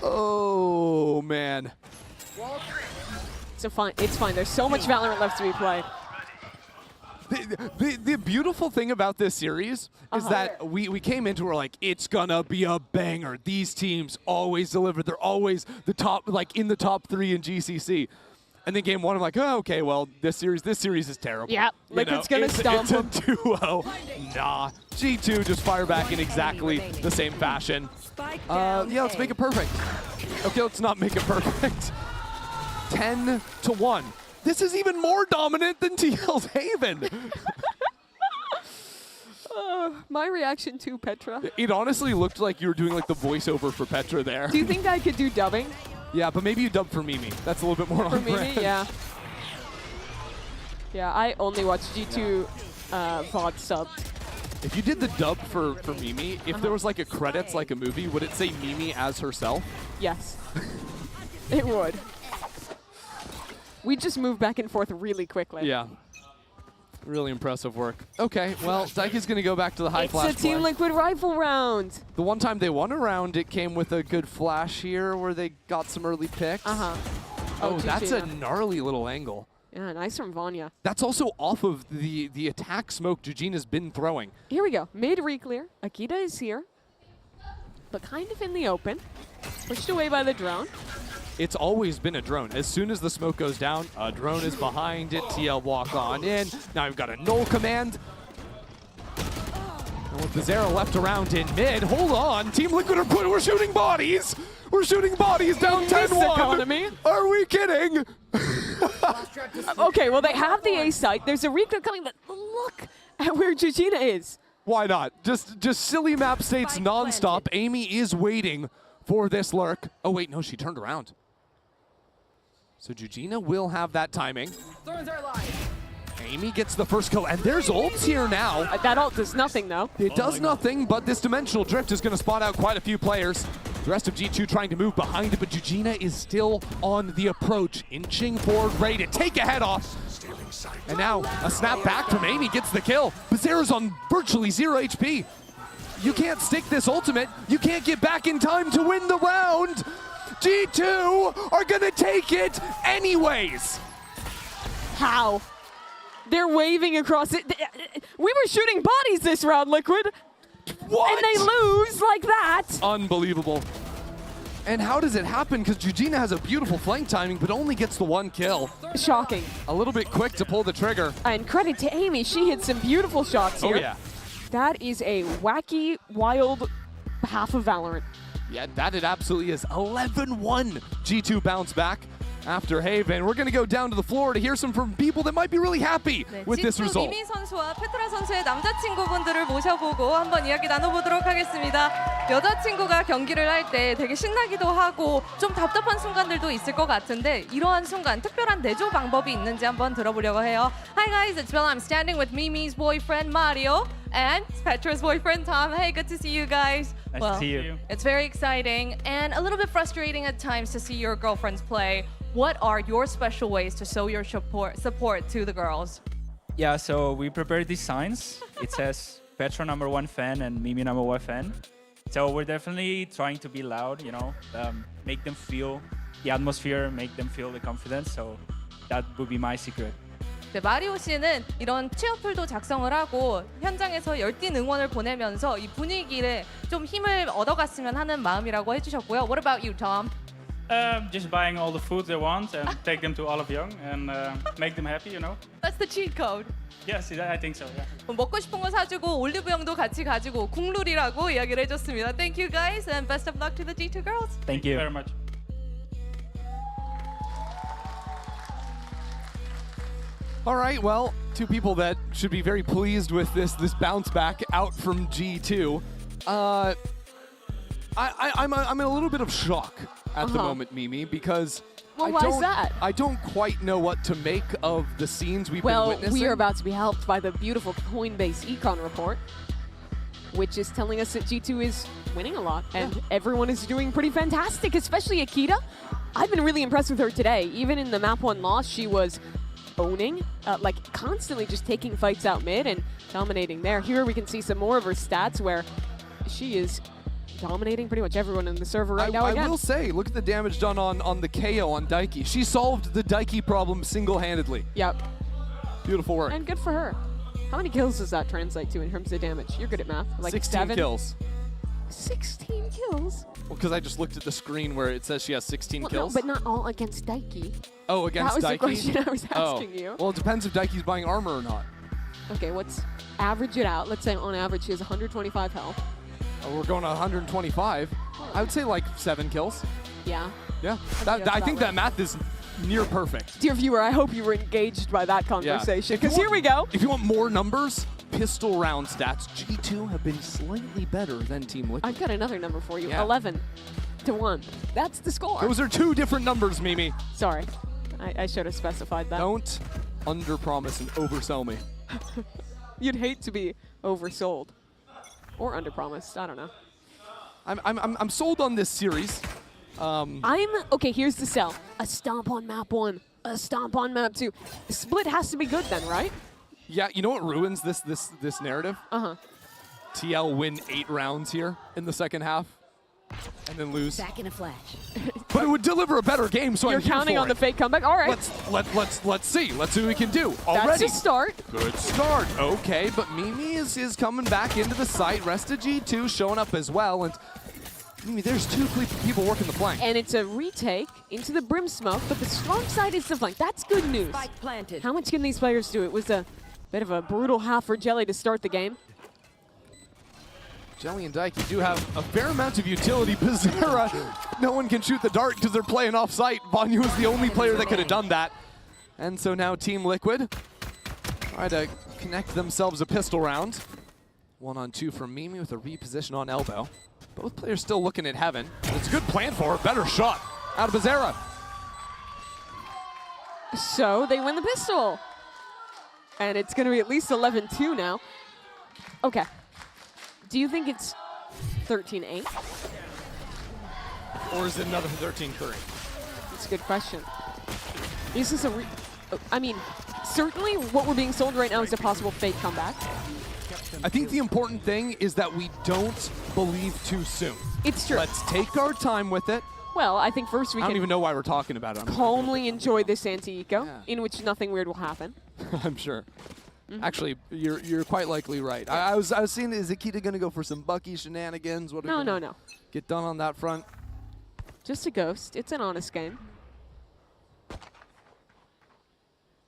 Oh, man. It's fine. There's so much Valorant left to be played. The beautiful thing about this series is that we came into it, we're like, it's gonna be a banger. These teams always deliver. They're always the top, like in the top 3 in GCC. And then game 1, I'm like, oh, okay, well, this series is terrible. Yeah, Liquid's gonna stomp them. It's a duo. Nah. G2 just fire back in exactly the same fashion. Yeah, let's make it perfect. Okay, let's not make it perfect. 10-1. This is even more dominant than TL's Haven. My reaction to Petra. It honestly looked like you were doing like the voiceover for Petra there. Do you think I could do dubbing? Yeah, but maybe you dub for Mimi. That's a little bit more on For brand. Mimi, yeah. Yeah, I only watch G2 VOD subbed. If you did the dub for Mimi, if there was like a credits like a movie, would it say Mimi as herself? Yes. It would. We just move back and forth really quickly. Yeah. Really impressive work. Okay, well, Daiki's going to go back to the high flash It's a Team play. Liquid rifle round. The one time they won a round, it came with a good flash here where they got some early picks. Oh, that's a gnarly little angle. Yeah, nice from Vanya. That's also off of the attack smoke Jujina's been throwing. Here we go. Mid re-clear. Akita is here, but kind of in the open. Pushed away by the drone. It's always been a drone. As soon as the smoke goes down, a drone is behind it. TL walk on in. Now we've got a null command. And with Bizarra left around in mid, hold on. Team Liquid we're shooting bodies. We're shooting bodies down This 10-1. economy. Are we kidding? Okay, well, they have the A site. There's a recon coming, but look at where Jujina is. Why not? Just silly map states nonstop. Amy is waiting for this lurk. Oh, wait, no, she turned around. So Jujina will have that timing. Amy gets the first kill, and there's ults here now. That ult does nothing, though. It does nothing, but this dimensional drift is going to spot out quite a few players. The rest of G2 trying to move behind it, but Jujina is still on the approach, inching forward, ready to take a head off. And now a snap back from Amy gets the kill. Becerra's on virtually 0 HP. You can't stick this ultimate. You can't get back in time to win the round. G2 are going to take it anyways. How? They're waving across it. We were shooting bodies this round, Liquid. What? And they lose like that. Unbelievable. And how does it happen? Because Jujina has a beautiful flank timing, but only gets the 1 kill. Shocking. A little bit quick to pull the trigger. And credit to Amy, she hit some beautiful shots here. Oh, yeah. That is a wacky, wild half of Valorant. Yeah, that it absolutely is. 11-1 G2 bounce back after Haven. We're going to go down to the floor to hear some from people that might be really happy with this result. 미미 선수와 페트라 선수의 남자친구분들을 모셔보고 한번 이야기 나눠보도록 하겠습니다. 여자친구가 경기를 할 때 되게 신나기도 하고 좀 답답한 순간들도 있을 것 같은데 이러한 순간 특별한 내조 방법이 있는지 한번 들어보려고 해요. Hi guys, it's Bill. I'm standing with Mimi's boyfriend Mario and Petra's boyfriend Tom. Hey, good to see you guys. Nice well, to see you. It's very exciting and a little bit frustrating at times to see your girlfriends play. What are your special ways to show your support to the girls? Yeah, so we prepared these signs. It says Petra #1 fan and Mimi #1 fan. So we're definitely trying to be loud, you know, make them feel the atmosphere, make them feel the confidence. So that would be my secret. 네, 마리오 씨는 이런 취어풀도 작성을 하고 현장에서 열띤 응원을 보내면서 이 분위기에 좀 힘을 얻어갔으면 하는 마음이라고 해주셨고요. What about you, Tom? Just buying all the food they want and take them to Olive Young and make them happy, you know. That's the cheat code. Yes, I think so, yeah. 먹고 싶은 거 사주고 올리브영도 같이 가지고 국룰이라고 이야기를 해줬습니다. Thank you guys and best of luck to the G2 girls. Thank you very much. All right, well, two people that should be very pleased with this bounce back out from G2. I'm in a little bit of shock at the moment, Mimi, because Well, why is that? I don't quite know what to make of the scenes we've been witnessing. We are about to be helped by the beautiful Coinbase econ report, which is telling us that G2 is winning a lot, and everyone is doing pretty fantastic, especially Akita. I've been really impressed with her today. Even in the map 1 loss, she was owning, like constantly just taking fights out mid and dominating there. Here we can see some more of her stats where she is dominating pretty much everyone in the server right now again. I will say, look at the damage done on the KO on Daiki. She solved the Daiki problem single-handedly. Yep. Beautiful work. And good for her. How many kills does that translate to in terms of damage? You're good at math. Like 16 7? kills. 16 kills? Well, because I just looked at the screen where it says she has 16 kills. No, but not all against Daiki. Oh, against Daiki? That was the question I was asking you. Well, it depends if Daiki's buying armor or not. Okay, let's average it out. Let's say on average she has 125 health. Oh, we're going to 125. I would say like 7 kills. Yeah. Yeah. I think that math is near perfect. Dear viewer, I hope you were engaged by that conversation, because here we go. If you want more numbers, pistol round stats, G2 have been slightly better than Team Liquid. I've got another number for you. Yeah. 11-1. That's the score. Those are 2 different numbers, Mimi. Sorry. I should have specified that. Don't underpromise and oversell me. You'd hate to be oversold. Or underpromised. I don't know. I'm sold on this series. Okay, here's the sell. A stomp on map 1. A stomp on map 2. The split has to be good then, right? Yeah, you know what ruins this narrative? Uh-huh. TL win 8 rounds here in the second half and then lose. Back in a flash. But it would deliver a better game, so You're I'm here counting for on it. the fake comeback. All right. Let's see. Let's see what we can do. Already. That's a start. Good start. Okay, but Mimi is coming back into the site. Rest of G2 showing up as well, and Mimi, there's 2 people working the flank. And it's a retake into the brim smoke, but the strong side is the flank. That's good news. Spike planted. How much can these players do? It was a bit of a brutal half for Jelly to start the game. Jelly and Daiki do have a fair amount of utility. Bizarra, no one can shoot the dart because they're playing off-site. Vanyu is the only player that could have done that. And so now Team Liquid try to connect themselves a pistol round. 1-on-2 from Mimi with a reposition on elbow. Both players still looking at heaven. It's a good plan for her. Better shot out of Bizarra. So they win the pistol. And it's going to be at least 11-2 now. Okay. Do you think it's 13-8? Or is it another 13 Curry? That's a good question. Is this I mean, certainly what we're being sold right now is a possible fake comeback. I think the important thing is that we don't believe too soon. It's true. Let's take our time with it. Well, I think first we I don't can even know why we're talking about it. calmly enjoy this anti-eco, Yeah. in which nothing weird will happen. I'm sure. Actually, you're quite likely right. I was seeing, is Akita going to go for some Bucky shenanigans? What are we No. gonna get done on that front? Just a ghost. It's an honest game.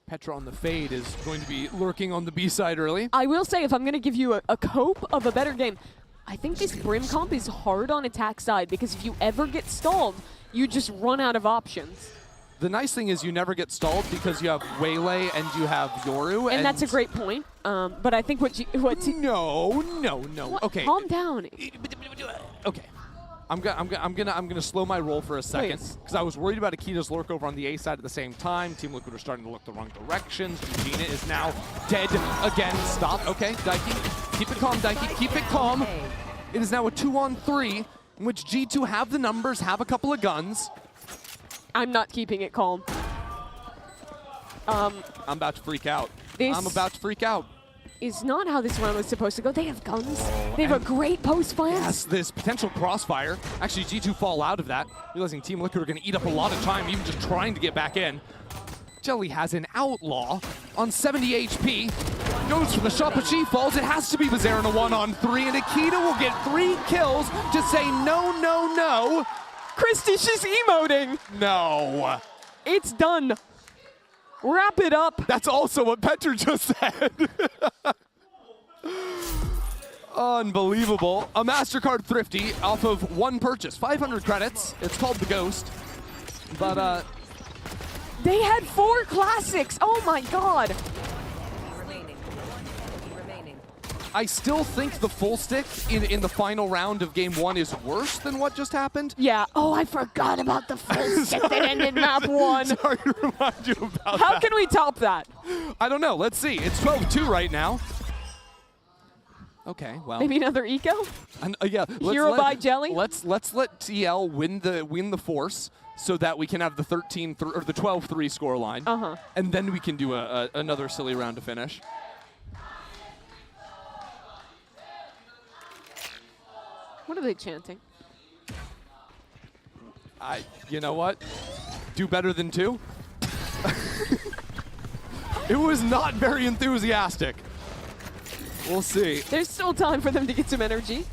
Petra on the fade is going to be lurking on the B side early. I will say, if I'm going to give you a cope of a better game, I think this Brim comp is hard on attack side, because if you ever get stalled, you just run out of options. The nice thing is you never get stalled because you have Waylay and you have Yoru. And that's a great point. But I think No. What? Okay. Calm down. Okay. I'm gonna slow my roll for a second because I was worried about Akita's lurk over on the A side at the same time. Team Liquid are starting to look the wrong directions. Gina is now dead again. Stop. Okay, Daiki. Keep it calm, Daiki. Keep it calm. It is now a 2-on-3 in which G2 have the numbers, have a couple of guns. I'm not keeping it calm. I'm about to freak out. This I'm about to freak out. is not how this round was supposed to go. They have guns. They have a great post plan. Yes, this potential crossfire. Actually, G2 fall out of that, realizing Team Liquid are going to eat up a lot of time, even just trying to get back in. Jelly has an outlaw on 70 HP. Goes for the shot, but she falls. It has to be Bizarra in a 1-on-3, and Akita will get 3 kills to say no, no, no. Christy, she's emoting. No. It's done. Wrap it up. That's also what Petra just said. Unbelievable. A Mastercard Thrifty off of one purchase. 500 credits. It's called the Ghost. But, They had 4 classics. Oh my god. I still think the full stick in the final round of game 1 is worse than what just happened. Yeah. Oh, I forgot about the full stick that ended map 1. Sorry to remind you about How that. can we top that? I don't know. Let's see. It's 12-2 right now. Okay, well. Maybe another eco? Yeah. Hero by Jelly? Let's let TL win the force so that we can have the 13-3 or the 12-3 scoreline. Uh-huh. And then we can do another silly round to finish. What are they chanting? You know what? Do better than 2? It was not very enthusiastic. We'll see. There's still time for them to get some energy.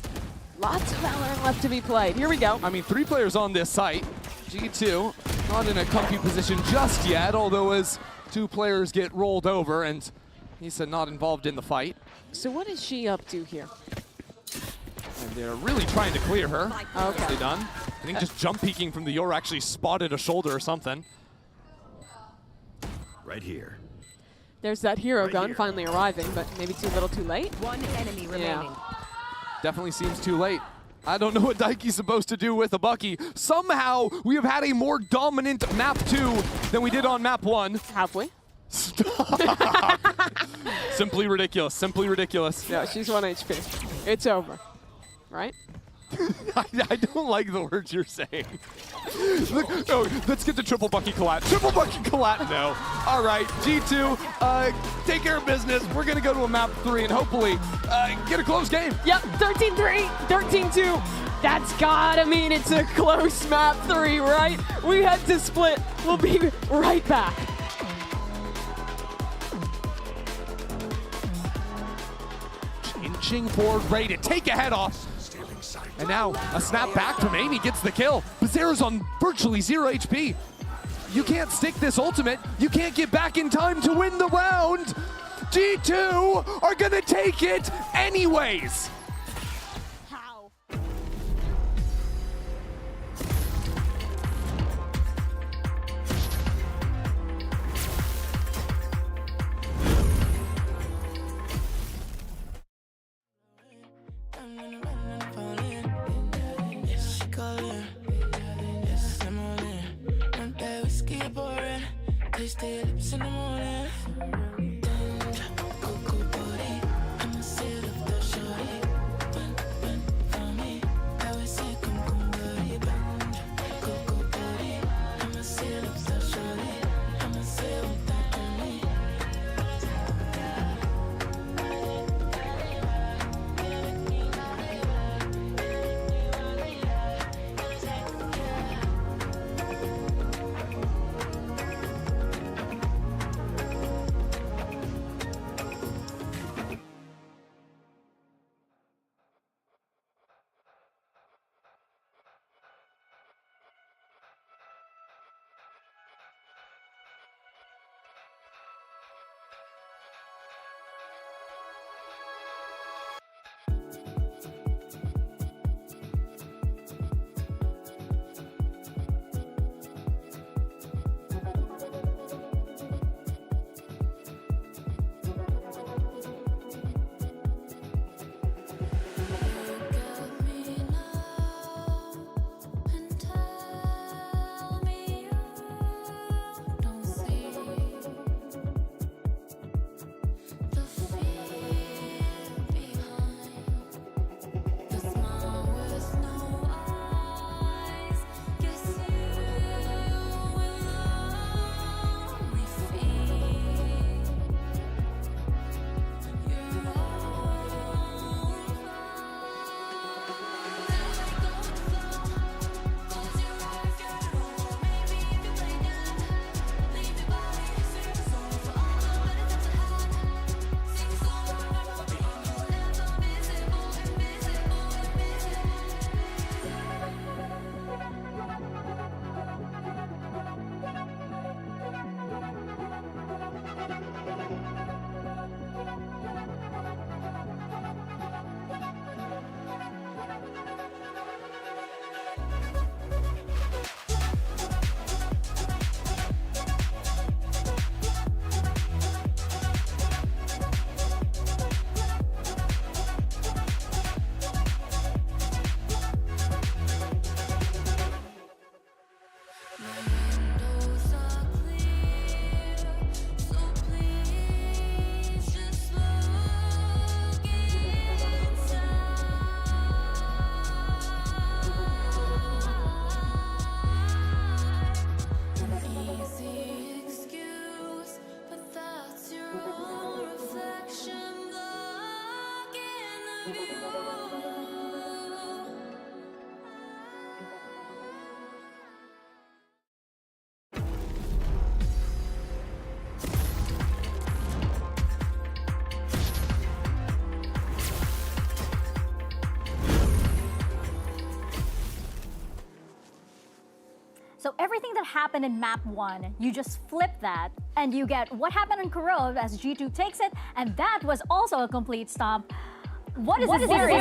Lots of Valorant left to be played. Here we go. I mean, 3 players on this site. G2 not in a comfy position just yet, although as 2 players get rolled over, and he said not involved in the fight. So what is she up to here? And they're really trying to clear her. Okay. Nicely done. I think just jump peeking from the Yor actually spotted a shoulder or something. Right here. There's that hero Right gun here. finally arriving, but maybe too little too late. One enemy remaining. Definitely seems too late. I don't know what Daiki's supposed to do with a Bucky. Somehow, we have had a more dominant map 2 than we did on map 1. Have we? Stop. Simply ridiculous. Simply ridiculous. Yeah, she's 1 HP. It's over. Right? I don't like the words you're saying. Look, oh, let's get to triple Bucky collat. Triple Bucky collat, no. All right, G2, take care of business. We're going to go to a map 3 and hopefully get a close game. Yep, 13-3, 13-2. That's gotta mean it's a close map 3, right? We had to split. We'll be right back. Inching forward, ready to take a head off. And now a snap back from Amy gets the kill. Bizarra's on virtually 0 HP. You can't stick this ultimate. You can't get back in time to win the round. G2 are gonna take it anyways. stay lips in the morning. Bend, cocoa body. I'ma set up the shorty. Bend for me. I will say come body. Bend, cocoa body. I'ma set up the shorty. I'ma say what that to me. So everything that happened in map 1, you just flip that and you get what happened in Corode as G2 takes it, and that was also a complete stomp. What is this series?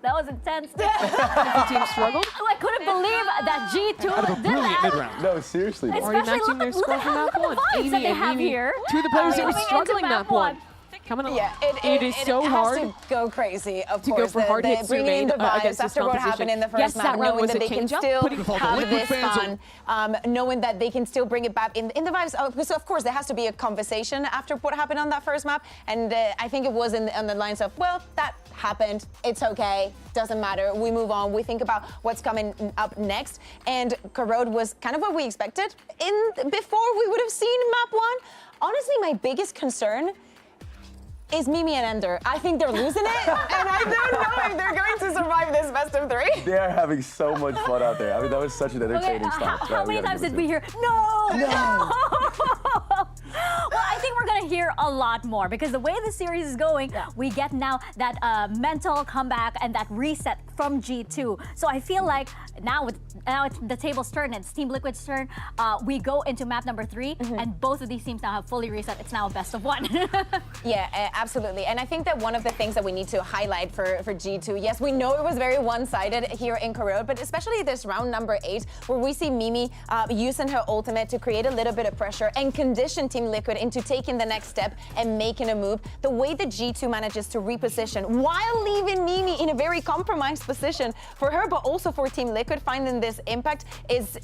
That was intense. The team struggled. I couldn't believe that G2 did that. Mid-round. No, seriously. though. Already Especially matching their look score at from map 1. the vibes that they have Amy, here. two of the players that were Coming into struggling map map 1. one. Coming on. Yeah, it is so has hard to go crazy, of to course. go for hard hits bringing in the vibes against this after what composition. happened in the first Yes, map, that round knowing was that a they can change-up, still putting the have Liquid this fans fun, knowing that they can still bring it back in the vibes. So of course there has to be a conversation after what happened on that first map, and I think it was on the lines of, well, that happened, it's okay, doesn't matter, we move on, we think about what's coming up next. And Corode was kind of what we expected before we would have seen map 1. Honestly, my biggest concern is Mimi and Ender. I think they're losing it, and I don't know if they're going to survive this best of 3. They are having so much fun out there. I mean, that was such an entertaining Okay, stuff. how many times did we hear, no! No! Well, I think we're gonna hear a lot more because the way the series is going, we get now that mental comeback and that reset from G2. So I feel like now it's the table's turn, it's Team Liquid's turn. We go into map number 3, and both of these teams now have fully reset. It's now a best of 1. Yeah, absolutely. And I think that one of the things that we need to highlight for G2, yes, we know it was very one-sided here in Corode, but especially this round number 8, where we see Mimi using her ultimate to create a little bit of pressure and condition Team Liquid into taking the next step and making a move. The way that G2 manages to reposition while leaving Mimi in a very compromised position for her, but also for Team Liquid, finding this impact is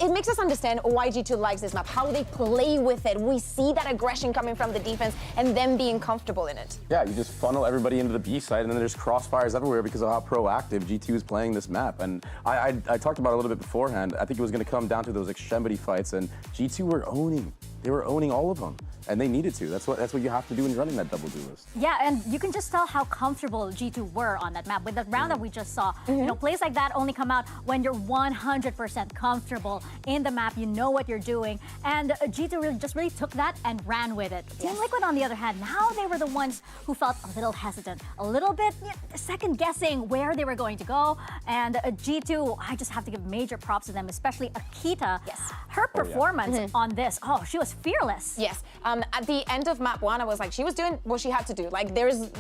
it makes us understand why G2 likes this map, how they play with it. We see that aggression coming from the defense and them being comfortable in it. Yeah, you just funnel everybody into the B side, and then there's crossfires everywhere because of how proactive G2 is playing this map. And I talked about it a little bit beforehand. I think it was going to come down to those extremity fights, and G2 were owning. They were owning all of them, and they needed to. That's what you have to do when you're running that double duelist. Yeah, and you can just tell how comfortable G2 were on that map. With the round that we just saw, you know, plays like that only come out when you're 100% comfortable in the map. You know what you're doing, and G2 really took that and ran with it. Team Liquid, on the other hand, now they were the ones who felt a little hesitant, a little bit second guessing where they were going to go. And G2, I just have to give major props to them, especially Akita. Yes. Her performance on this, she was fearless. Yes. At the end of map 1, I was like, she was doing what she had to do. Like, there's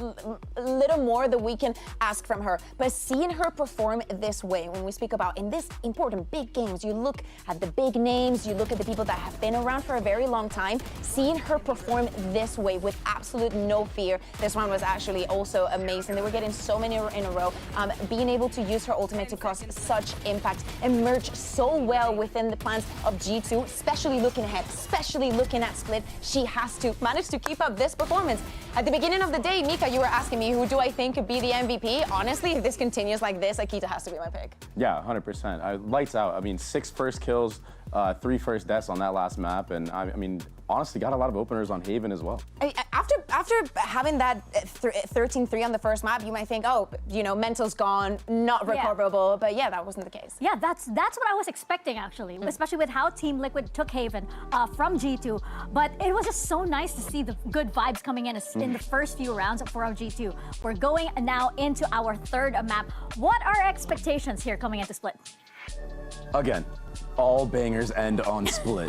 little more that we can ask from her. But seeing her perform this way, when we speak about in this important big games, you look at the big names, you look at the people that have been around for a very long time, seeing her perform this way with absolute no fear, this one was actually also amazing. They were getting so many in a row. Being able to use her ultimate to cause such impact and merge so well within the plans of G2, especially looking ahead, especially looking at Split. She has to manage to keep up this performance. At the beginning of the day, Mika, you were asking me who do I think could be the MVP. Honestly, if this continues like this, Akita has to be my pick. Yeah, 100%. Lights out. I mean, 6 first kills, 3 first deaths on that last map, and I mean, honestly, got a lot of openers on Haven as well. After having that 13-3 on the first map, you might think, oh, you know, mental's gone, not recoverable. But yeah, that wasn't the case. Yeah, that's what I was expecting, actually, especially with how Team Liquid took Haven from G2. But it was just so nice to see the good vibes coming in the first few rounds for G2. We're going now into our third map. What are expectations here coming into Split? Again, all bangers end on Split.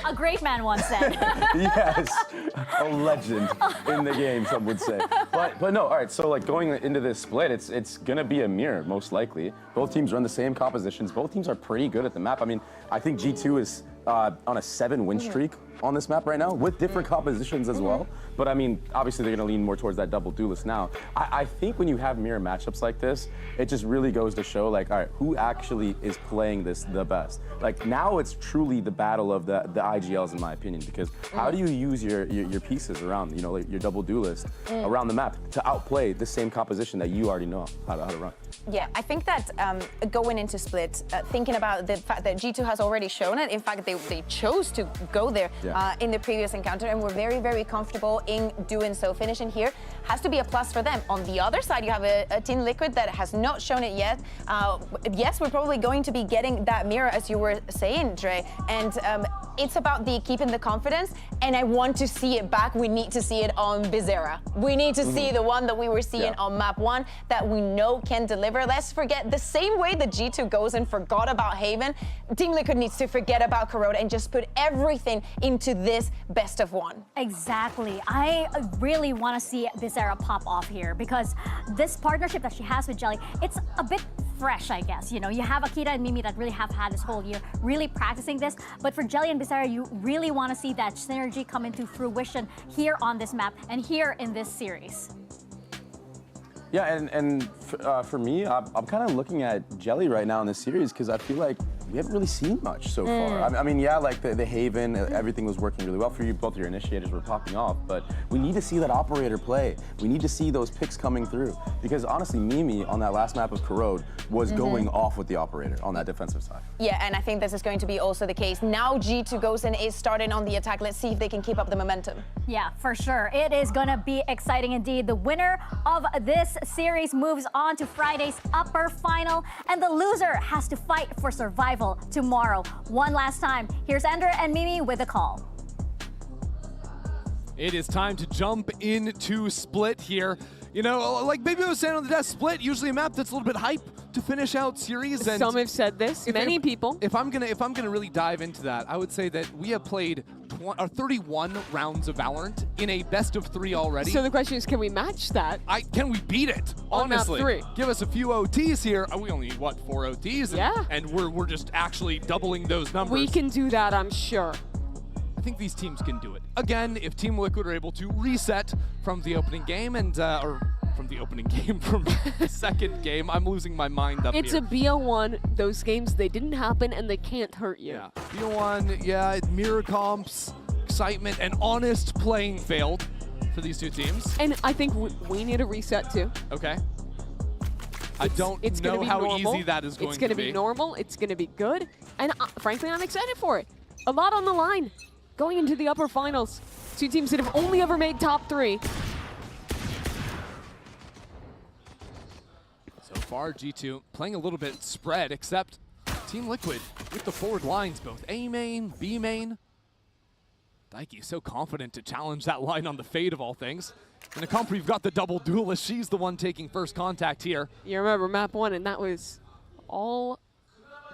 A great man once said. Yes, a legend in the game, some would say. But no, all right, so like going into this Split, it's gonna be a mirror, most likely. Both teams run the same compositions. Both teams are pretty good at the map. I mean, I think G2 is on a 7-win streak on this map right now with different compositions as well. But I mean, obviously they're gonna lean more towards that double duelist now. I think when you have mirror matchups like this, it just really goes to show like, all right, who actually is playing this the best? Like now it's truly the battle of the IGLs in my opinion, because how do you use your pieces around, you know, like your double duelist around the map to outplay the same composition that you already know how to run? Yeah, I think that going into Split, thinking about the fact that G2 has already shown it, in fact, they chose to go there in the previous encounter and were very, very comfortable in doing so. Finishing here has to be a plus for them. On the other side, you have a Team Liquid that has not shown it yet. Yes, we're probably going to be getting that mirror, as you were saying, Dre, and it's about keeping the confidence, and I want to see it back. We need to see it on Bizarra. We need to see the one that we were seeing on map 1 that we know can deliver. Let's forget the same way that G2 goes and forgot about Haven, Team Liquid needs to forget about Corona and just put everything into this best of 1. Exactly. I really want to see Bizarra pop off here because this partnership that she has with Jelly, it's a bit fresh, I guess. You know, you have Akita and Mimi that really have had this whole year really practicing this, but for Jelly and Bizarra, you really want to see that synergy come into fruition here on this map and here in this series. Yeah, and for me, I'm kind of looking at Jelly right now in this series because I feel like we haven't really seen much so far. I mean, yeah, like the Haven, everything was working really well for you. Both your initiators were popping off, but we need to see that operator play. We need to see those picks coming through because honestly, Mimi on that last map of Corrode was going off with the operator on that defensive side. Yeah, and I think this is going to be also the case. Now G2 goes and is starting on the attack. Let's see if they can keep up the momentum. Yeah, for sure. It is going to be exciting indeed. The winner of this series moves on to Friday's upper final, and the loser has to fight for survival tomorrow. One last time, here's Ender and Mimi with a call. It is time to jump into Split here. You know, like Baby was saying on the desk, Split usually a map that's a little bit hype to finish out series. And some have said this. Many people. If I'm gonna really dive into that, I would say that we have played 31 rounds of Valorant in a best of 3 already. So the question is, can we match that? Can we beat it? On map Honestly, 3. Give us a few OTs here. We only need, what, 4 OTs? Yeah. And we're just actually doubling those numbers. We can do that, I'm sure. I think these teams can do it. Again, if Team Liquid are able to reset from the opening game and or from the opening game from the second game. I'm losing my mind up It's here. a BO1. Those games, they didn't happen and they can't hurt you. Yeah. BO1, yeah, mirror comps, excitement, and honest playing failed for these two teams. And I think we need a reset too. Okay. I don't know how easy that is going to be. It's going to be normal. It's going to be good. And frankly, I'm excited for it. A lot on the line going into the upper finals. Two teams that have only ever made top 3. So far, G2 playing a little bit spread, except Team Liquid with the forward lines, both A main, B main. Daiki is so confident to challenge that line on the fade of all things. In a comp, we've got the double duelist. She's the one taking first contact here. You remember map 1, and that was all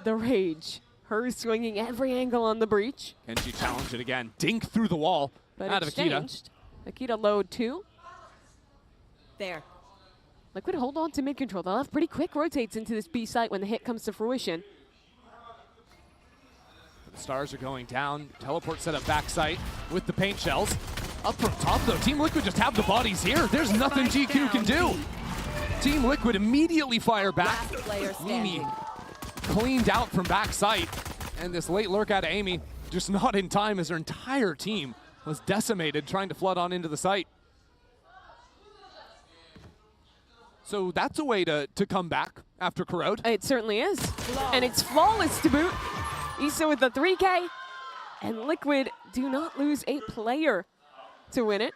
the rage. Her swinging every angle on the breach. Can she challenge it again? Dink through the wall But out of Akita. exchanged. Akita load 2. There. Liquid hold on to mid control. They'll have pretty quick rotates into this B site when the hit comes to fruition. The stars are going down. Teleport set up back site with the paint shells. Up from top though, Team Liquid just have the bodies here. There's nothing GQ can do. Team Liquid immediately fire back. Mimi cleaned out from back site. And this late lurk out of Amy, just not in time as her entire team was decimated trying to flood on into the site. So that's a way to come back after Corrode. It certainly is. And it's flawless to boot. Issa with the 3K. And Liquid do not lose a player to win it.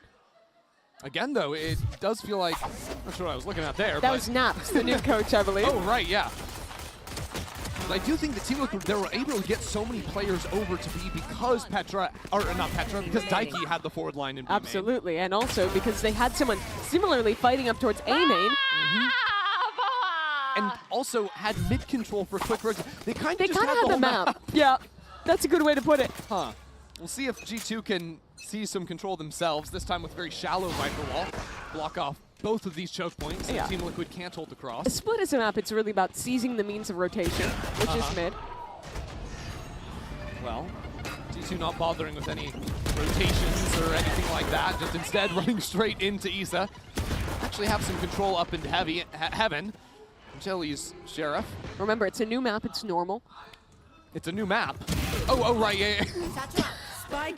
Again, though, it does feel like, I'm not sure what I was looking at there. That was Naps, the new coach, I believe. Oh, right, yeah. But I do think the Team Liquid, they were able to get so many players over to B because Petra, or not Petra, because Daiki had the forward line in B main. Absolutely, and also because they had someone similarly fighting up towards A main. And also had mid control for quick roads. They kind of had the map. Yeah, that's a good way to put it. Huh. We'll see if G2 can see some control themselves, this time with very shallow Viper wall. Block off both of these choke points. Yeah. Team Liquid can't hold the cross. A split as a map, it's really about seizing the means of rotation, which is mid. Well, G2 not bothering with any rotations or anything like that, just instead running straight into Issa. Actually have some control up into heaven. Jelly's Sheriff. Remember, it's a new map, it's normal. It's a new map. Oh, right, yeah.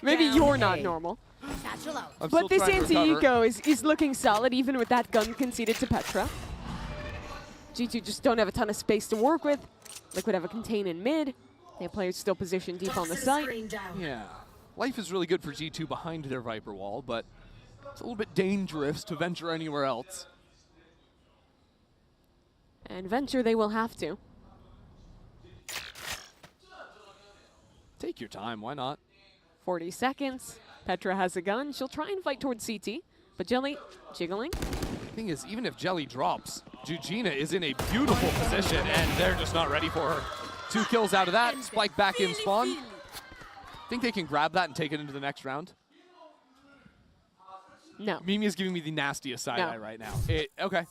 Maybe you're not normal. But this anti-eco is looking solid, even with that gun conceded to Petra. G2 just don't have a ton of space to work with. Liquid have a contain in mid. They have players still positioned deep on the site. Yeah. Life is really good for G2 behind their Viper wall, but it's a little bit dangerous to venture anywhere else. And venture they will have to. Take your time, why not? 40 seconds. Petra has a gun. She'll try and fight towards CT, but Jelly jiggling. Thing is, even if Jelly drops, Jujina is in a beautiful position, and they're just not ready for her. 2 kills out of that. Spike back in spawn. Think they can grab that and take it into the next round? No. Mimi is giving me the nastiest side eye right now. Okay.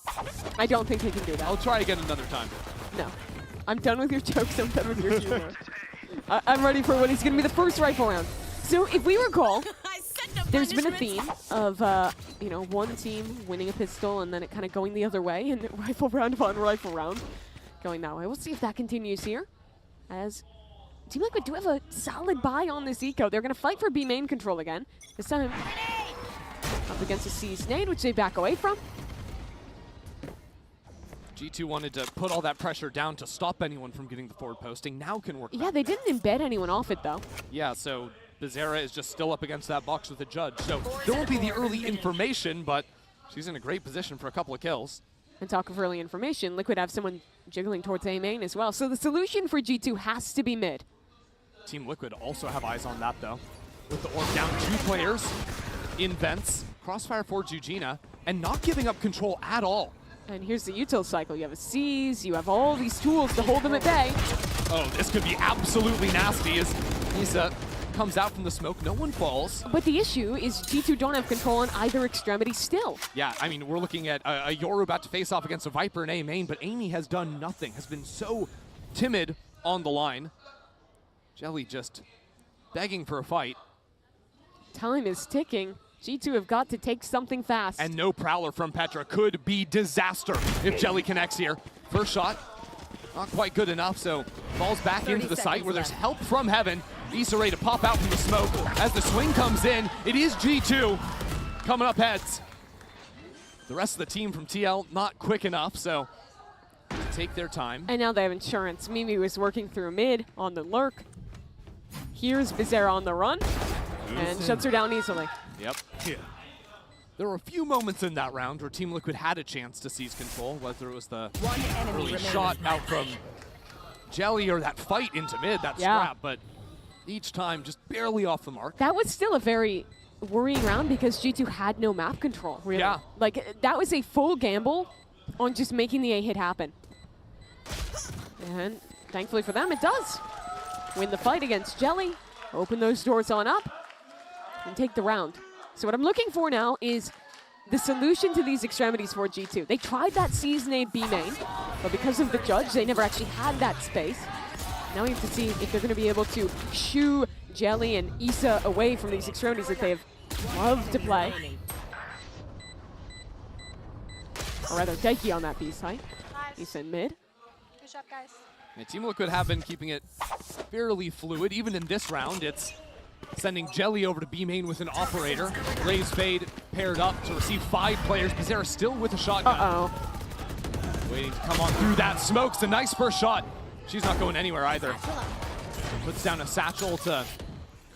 I don't think they can do that. I'll try again another time. No. I'm done with your jokes. I'm done with your humor. I'm ready for what is going to be the first rifle round. So if we recall, there's been a theme of, you know, one team winning a pistol and then it kind of going the other way, and rifle round upon rifle round going that way. We'll see if that continues here, as Team Liquid do have a solid buy on this eco. They're going to fight for B main control again. This time up against a C's nade, which they back away from. G2 wanted to put all that pressure down to stop anyone from getting the forward posting. Now can work. Yeah, they didn't embed anyone off it, though. Yeah, so Bizarra is just still up against that box with the judge. So there won't be the early information, but she's in a great position for a couple of kills. And talk of early information, Liquid have someone jiggling towards A main as well. So the solution for G2 has to be mid. Team Liquid also have eyes on that, though. With the orb down 2 players in vents, crossfire for Jujina, and not giving up control at all. And here's the util cycle. You have a C's, you have all these tools to hold them at bay. Oh, this could be absolutely nasty as Issa comes out from the smoke. No one falls. But the issue is G2 don't have control on either extremity still. Yeah, I mean, we're looking at a Yoru about to face off against a Viper in A main, but Amy has done nothing, has been so timid on the line. Jelly just begging for a fight. Time is ticking. G2 have got to take something fast. And no Prowler from Petra could be disaster if Jelly connects here. First shot, not quite good enough, so falls back into the site where there's help from heaven. Issa ready to pop out from the smoke. As the swing comes in, it is G2 coming up heads. The rest of the team from TL not quick enough, so take their time. And now they have insurance. Mimi was working through mid on the lurk. Here's Bizarra on the run and shuts her down easily. Yep. Yeah. There were a few moments in that round where Team Liquid had a chance to seize control, whether it was the early shot out from Jelly or that fight into mid, that scrap, but each time just barely off the mark. That was still a very worrying round because G2 had no map control, really. Yeah. Like, that was a full gamble on just making the A hit happen. And thankfully for them, it does. Win the fight against Jelly, open those doors on up, and take the round. So what I'm looking for now is the solution to these extremities for G2. They tried that season A B main, but because of the judge, they never actually had that space. Now we have to see if they're going to be able to shoo Jelly and Issa away from these extremities that they've loved to play. Or rather, Daiki on that B side. Issa in mid. Good job, guys. Yeah, Team Liquid have been keeping it fairly fluid. Even in this round, it's sending Jelly over to B main with an operator. Raise Fade paired up to receive 5 players. Bizarra still with a shotgun. Waiting to come on through that smoke. It's a nice first shot. She's not going anywhere either. Puts down a satchel to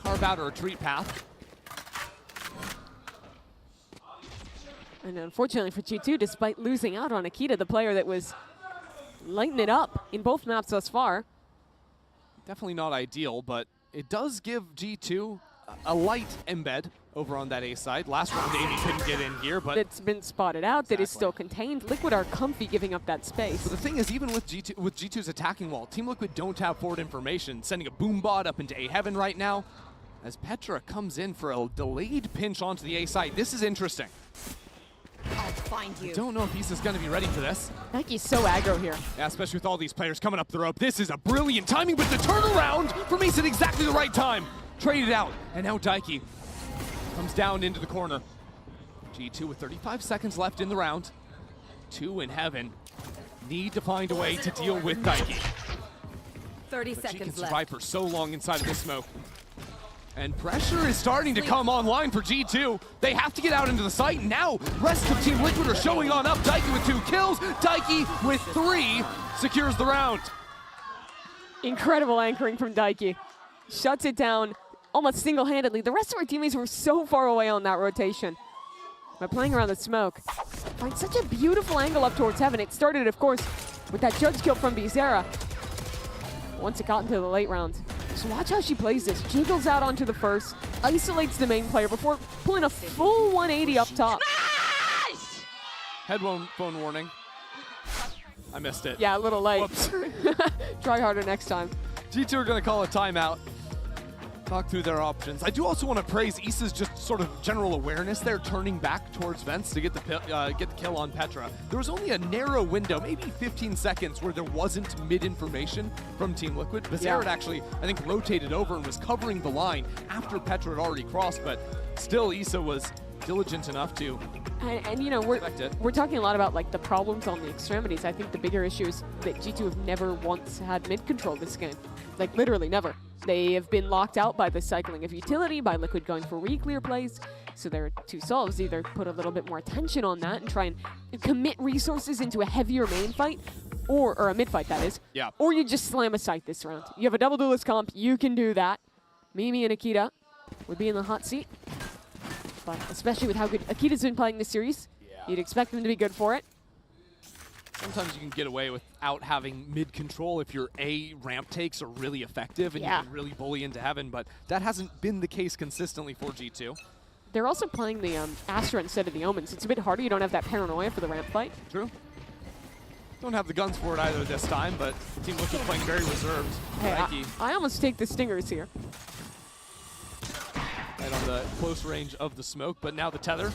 carve out a retreat path. And unfortunately for G2, despite losing out on Akita, the player that was lighting it up in both maps thus far. Definitely not ideal, but it does give G2 a light embed over on that A side. Last round, Amy couldn't get in here, but it's been spotted out that is still contained. Liquid are comfy giving up that space. But the thing is, even with G2's attacking wall, Team Liquid don't have forward information, sending a boom bot up into A heaven right now. As Petra comes in for a delayed pinch onto the A side. This is interesting. I'll find you. I don't know if Issa's going to be ready for this. Daki's so aggro here. Yeah, especially with all these players coming up the rope. This is a brilliant timing, but the turnaround from Issa at exactly the right time. Traded out, and now Daiki comes down into the corner. G2 with 35 seconds left in the round. 2 in heaven. Need to find a way to deal with Daiki. 30 But she can seconds survive left. for so long inside of this smoke. And pressure is starting to come online for G2. They have to get out into the site now. Rest of Team Liquid are showing on up. Daiki with 2 kills. Daiki with 3 secures the round. Incredible anchoring from Daiki. Shuts it down almost single-handedly. The rest of our teammates were so far away on that rotation. By playing around the smoke, find such a beautiful angle up towards heaven. It started, of course, with that judge kill from Bizarra. Once it got into the late rounds. So watch how she plays this. Jiggles out onto the first, isolates the main player before pulling a full 180 up top. Headphone warning. I missed it. Yeah, a little late. Whoops. Try harder next time. G2 are going to call a timeout. Talk through their options. I do also want to praise Issa's just sort of general awareness there, turning back towards vents to get the kill on Petra. There was only a narrow window, maybe 15 seconds, where there wasn't mid-information from Team Liquid. Bizarra had actually, I think, rotated over and was covering the line after Petra had already crossed, but still Issa was diligent enough to and you know, we're talking a lot about like the problems on the extremities. I think the bigger issue is that G2 have never once had mid control this game. Like literally never. They have been locked out by the cycling of utility, by Liquid going for re-clear plays. So there are 2 solves, either put a little bit more attention on that and try and commit resources into a heavier main fight, or a mid fight that is. Yeah. Or you just slam a site this round. You have a double duelist comp, you can do that. Mimi and Akita would be in the hot seat. But especially with how good Akita's been playing this series, you'd expect them to be good for it. Sometimes you can get away without having mid-control if your A ramp takes are really effective and you can really bully into heaven, but that hasn't been the case consistently for G2. They're also playing the Astra instead of the Omen, so it's a bit harder. You don't have that paranoia for the ramp fight. True. Don't have the guns for it either this time, but Team Liquid playing very reserved. Hey, I almost take the stingers here. Right on the close range of the smoke, but now the tether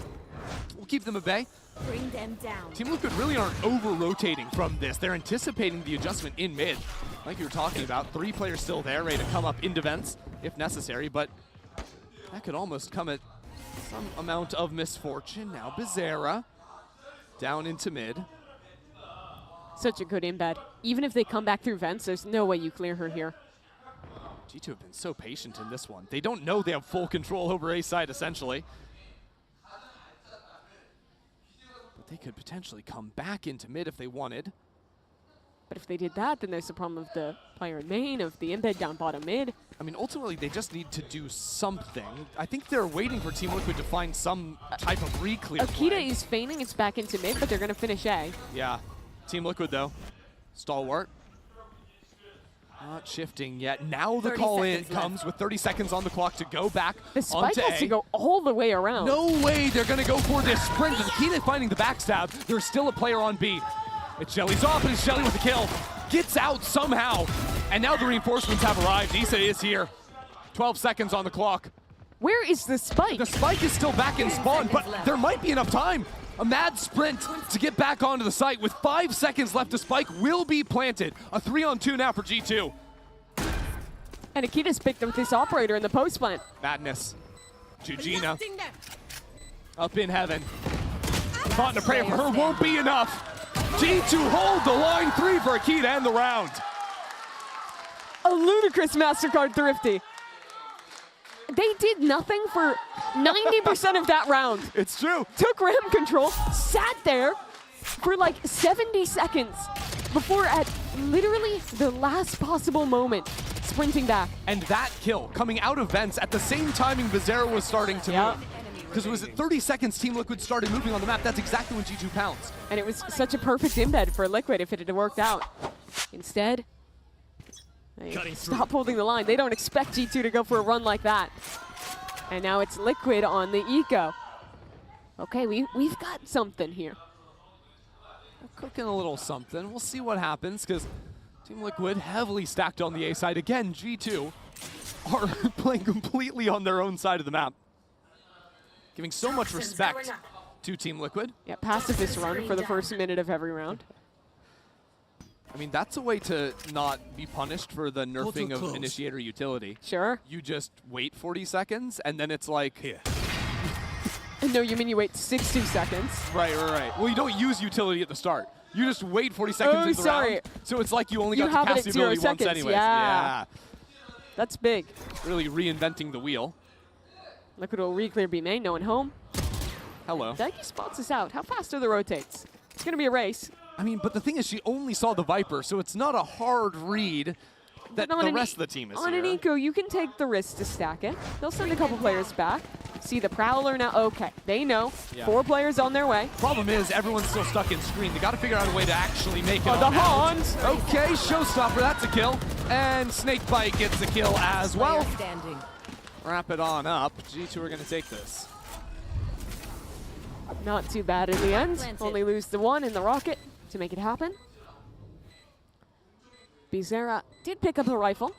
will keep them at bay. Bring them down. Team Liquid really aren't over-rotating from this. They're anticipating the adjustment in mid. Like you were talking about, 3 players still there, ready to come up into vents if necessary, but that could almost come at Some amount of misfortune. Now Bizarra down into mid. Such a good embed. Even if they come back through vents, there's no way you clear her here. G2 have been so patient in this one. They don't know they have full control over A side, essentially. But they could potentially come back into mid if they wanted. But if they did that, then there's the problem of the player in main, of the embed down bottom mid. I mean, ultimately, they just need to do something. I think they're waiting for Team Liquid to find some type of re-clear Akita play. is feigning it's back into mid, but they're going to finish A. Yeah. Team Liquid, though. Stalwart. Not shifting yet. Now the call in comes with 30 seconds on the clock to go back The spike onto has A. to go all the way around. No way they're going to go for this sprint. Akita finding the backstab. There's still a player on B. It's Jelly's off, and it's Jelly with the kill. Gets out somehow. And now the reinforcements have arrived. Issa is here. 12 seconds on the clock. Where is the spike? The spike is still back in spawn, but there might be enough time. A mad sprint to get back onto the site. With 5 seconds left, the spike will be planted. A 3-on-2 now for G2. And Akita's picked up this operator in the post plant. Madness. Jujina. Up in heaven. Thought and a prayer for her won't be enough. G2 hold the line 3 for Akita and the round. A ludicrous Mastercard thrifty. They did nothing for 90% of that round. It's true. Took ramp control, sat there for like 70 seconds before at literally the last possible moment sprinting back. And that kill coming out of vents at the same timing Bizarra was starting to move. Because it was at 30 seconds Team Liquid started moving on the map. That's exactly when G2 pounced. And it was such a perfect embed for Liquid if it had worked out. Instead, they stop holding the line. They don't expect G2 to go for a run like that. And now it's Liquid on the eco. Okay, we've got something here. We're cooking a little something. We'll see what happens, because Team Liquid heavily stacked on the A side. Again, G2 are playing completely on their own side of the map. Giving so much respect to Team Liquid. Yeah, pacifist run for the first minute of every round. I mean, that's a way to not be punished for the nerfing of initiator utility. Sure. You just wait 40 seconds, and then it's like... Here. No, you mean you wait 60 seconds? Right. Well, you don't use utility at the start. You just wait 40 seconds into the round. So it's like you only got to cast the ability once anyways. Yeah. That's big. Really reinventing the wheel. Liquid will re-clear B main, no one home. Hello. Daikie spots us out. How fast are the rotates? It's going to be a race. I mean, but the thing is, she only saw the Viper, so it's not a hard read that the rest of the team is on here. An eco, you can take the risk to stack it. They'll send a couple players back. See the Prowler now. Okay, they know. Yeah. 4 players on their way. Problem is, everyone's still stuck in screen. They got to figure out a way to actually make it on the out. Okay, showstopper, that's a kill. And Snakebite gets a kill as well. Wrap it on up. G2 are going to take this. Not too bad in the end. Only lose the 1 in the rocket to make it happen. Bizarra did pick up a rifle.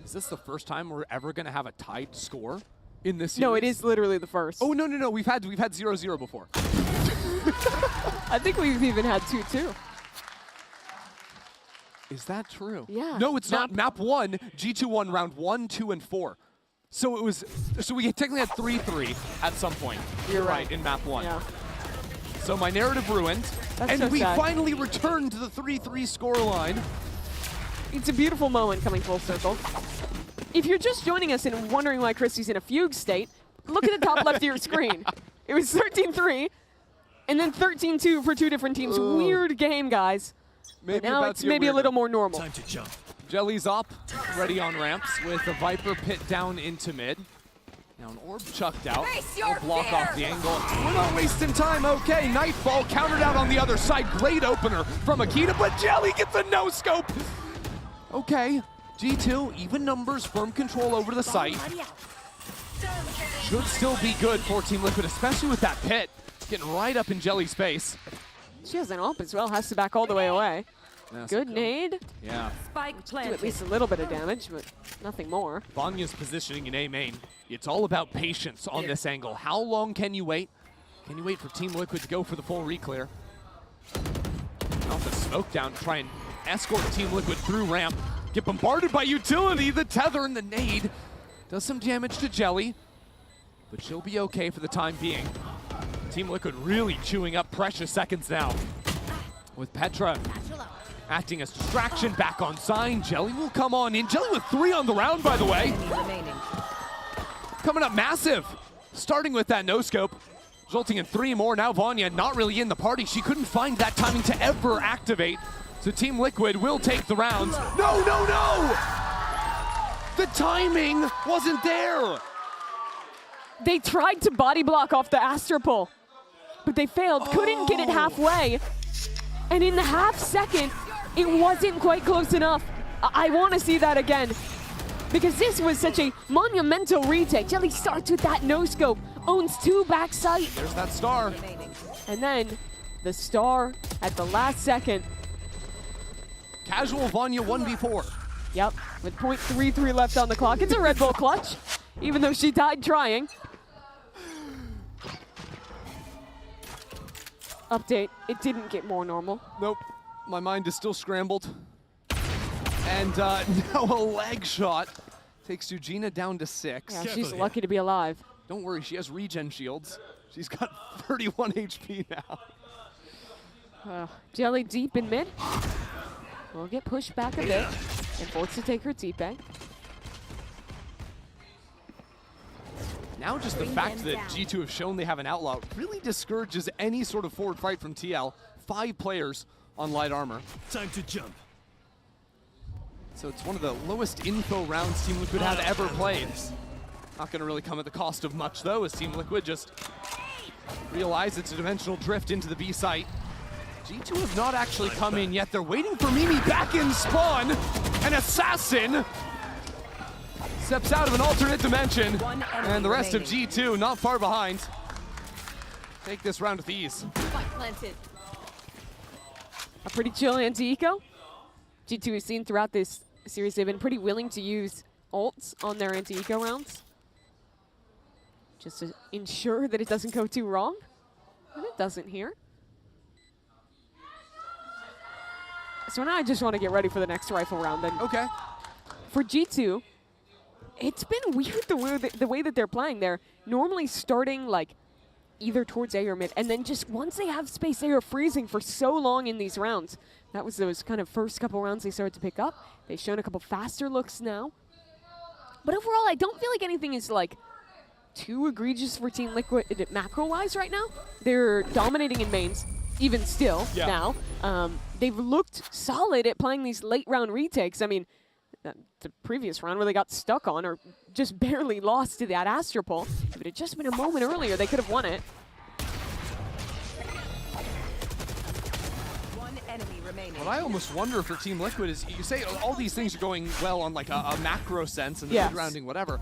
Is this the first time we're ever going to have a tied score in this series? No, it is literally the first. Oh, no. We've had 0-0 before. I think we've even had 2-2. Is that true? Yeah. No, it's not. Map 1, G2 won round 1, 2, and 4. So it was. So we technically had 3-3 at some point. You're right. In map 1. Yeah. So my narrative ruined. That's and so we sad. finally returned to the 3-3 scoreline. It's a beautiful moment coming full circle. If you're just joining us and wondering why Christy's in a fugue state, look at the top left of your screen. It was 13-3, and then 13-2 for 2 different teams. Ooh. Weird game, guys. Maybe now it's maybe a little more normal. Time to jump. Jelly's up, ready on ramps with the Viper pit down into mid. Now an orb chucked out. Will block off the angle. We're not wasting time. Okay, Nightfall countered out on the other side. Great opener from Akita, but Jelly gets a no-scope. Okay, G2, even numbers, firm control over the site. Should still be good for Team Liquid, especially with that pit getting right up in Jelly's face. She has an ult as well, has to back all the way away. That's Good nade. Yeah. Spike Do at least a little bit of damage, but nothing more. Vanya's positioning in A main. It's all about patience on this angle. How long can you wait? Can you wait for Team Liquid to go for the full re-clear? Off the smoke down to try and escort Team Liquid through ramp. get bombarded by utility. The tether and the nade does some damage to Jelly, but she'll be okay for the time being. Team Liquid really chewing up precious seconds now. With Petra acting as distraction back on sign. Jelly will come on in. Jelly with 3 on the round, by the way. Coming up massive. Starting with that no-scope, resulting in 3 more. Now Vanya not really in the party. She couldn't find that timing to ever activate. So Team Liquid will take the rounds. No, no, no! The timing wasn't there. They tried to body block off the Astropole, but they failed. Couldn't get it halfway. And in the half second, it wasn't quite close enough. I want to see that again, because this was such a monumental retake. Jelly starts with that no-scope, owns 2 backside. There's that star. And then the star at the last second. Casual Vanya 1v4. Yep, with .33 left on the clock. It's a Red Bull clutch, even though she died trying. Update, it didn't get more normal. Nope, my mind is still scrambled. And now a leg shot takes Eugenia down to 6. Yeah, she's lucky to be alive. Don't worry, she has regen shields. She's got 31 HP now. Jelly deep in mid. Will get pushed back a bit and forced to take her TP. Now just the fact that G2 have shown they have an outlaw really discourages any sort of forward fight from TL. 5 players on light armor. Time to jump. So it's one of the lowest info rounds Team Liquid have ever played. Not going to really come at the cost of much though, as Team Liquid just realize it's a dimensional drift into the B site. G2 have not actually come in yet. They're waiting for Mimi back in spawn. An assassin steps out of an alternate dimension, and the rest of G2 not far behind. Take this round with ease. A pretty chill anti-eco. G2 has seen throughout this series they've been pretty willing to use ults on their anti-eco rounds, just to ensure that it doesn't go too wrong. And it doesn't here. So now I just want to get ready for the next rifle round. And okay. For G2, it's been weird the way that they're playing. They're normally starting like either towards A or mid, and then just once they have space, they are freezing for so long in these rounds. That was those kind of first couple rounds they started to pick up. They've shown a couple faster looks now. But overall, I don't feel like anything is like too egregious for Team Liquid macro-wise right now. They're dominating in mains, even still now. They've looked solid at playing these late round retakes. I mean, the previous round where they got stuck on or just barely lost to that Astropole. If it had just been a moment earlier, they could have won it. What I almost wonder for Team Liquid is, you say all these things are going well on like a macro sense and the mid-rounding, whatever.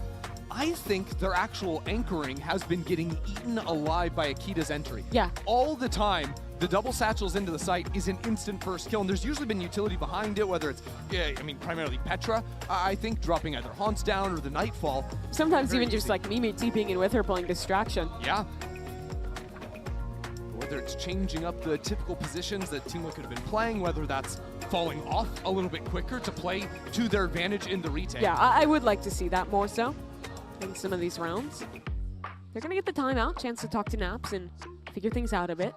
I think their actual anchoring has been getting eaten alive by Akita's entry. Yeah. All the time, the double satchels into the site is an instant first kill, and there's usually been utility behind it, whether it's, I mean, primarily Petra, I think, dropping either Haunts down or the Nightfall. Sometimes even just like Mimi TPing in with her playing Distraction. Yeah. Whether it's changing up the typical positions that Team Liquid have been playing, whether that's falling off a little bit quicker to play to their advantage in the retake. Yeah, I would like to see that more so in some of these rounds. They're gonna get the timeout, chance to talk to Naps and figure things out a bit.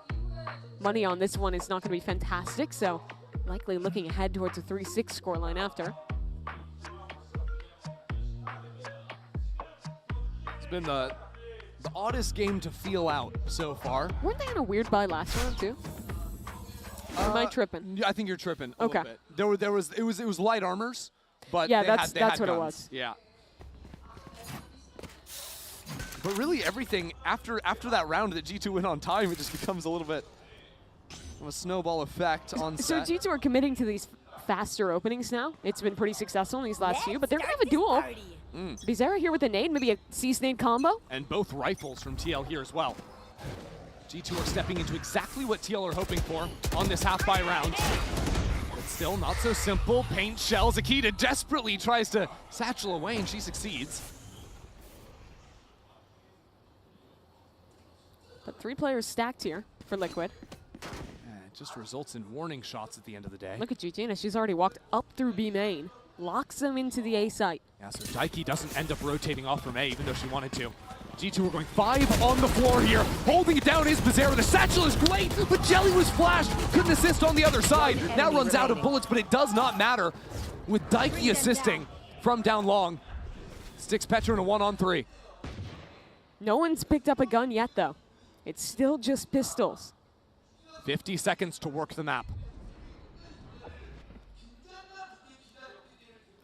Money on this one is not gonna be fantastic, so likely looking ahead towards a 3-6 scoreline after. It's been the oddest game to feel out so far. Weren't they on a weird buy last round too? Or am I tripping? I think you're tripping a little bit. It was light armors, but yeah, they that's had what guns. it was. Yeah. But really everything after that round that G2 went on time, it just becomes a little bit of a snowball effect on set. So G2 are committing to these faster openings now. It's been pretty successful in these last few, but they're gonna have a duel. Bizarra here with a nade, maybe a C-nade combo. And both rifles from TL here as well. G2 are stepping into exactly what TL are hoping for on this half-buy round. But still not so simple. Paint shells. Akita desperately tries to satchel away, and she succeeds. But 3 players stacked here for Liquid. It just results in warning shots at the end of the day. Look at Eugenia, she's already walked up through B main. locks them into the A site. Yeah, so Daiki doesn't end up rotating off from A, even though she wanted to. G2 are going 5 on the floor here. Holding it down is Bizarro. The satchel is great, but Jelly was flashed. Couldn't assist on the other side. Now runs out of bullets, but it does not matter. With Daiki assisting from down long. Sticks Petra in a 1-on-3. No one's picked up a gun yet, though. It's still just pistols. 50 seconds to work the map.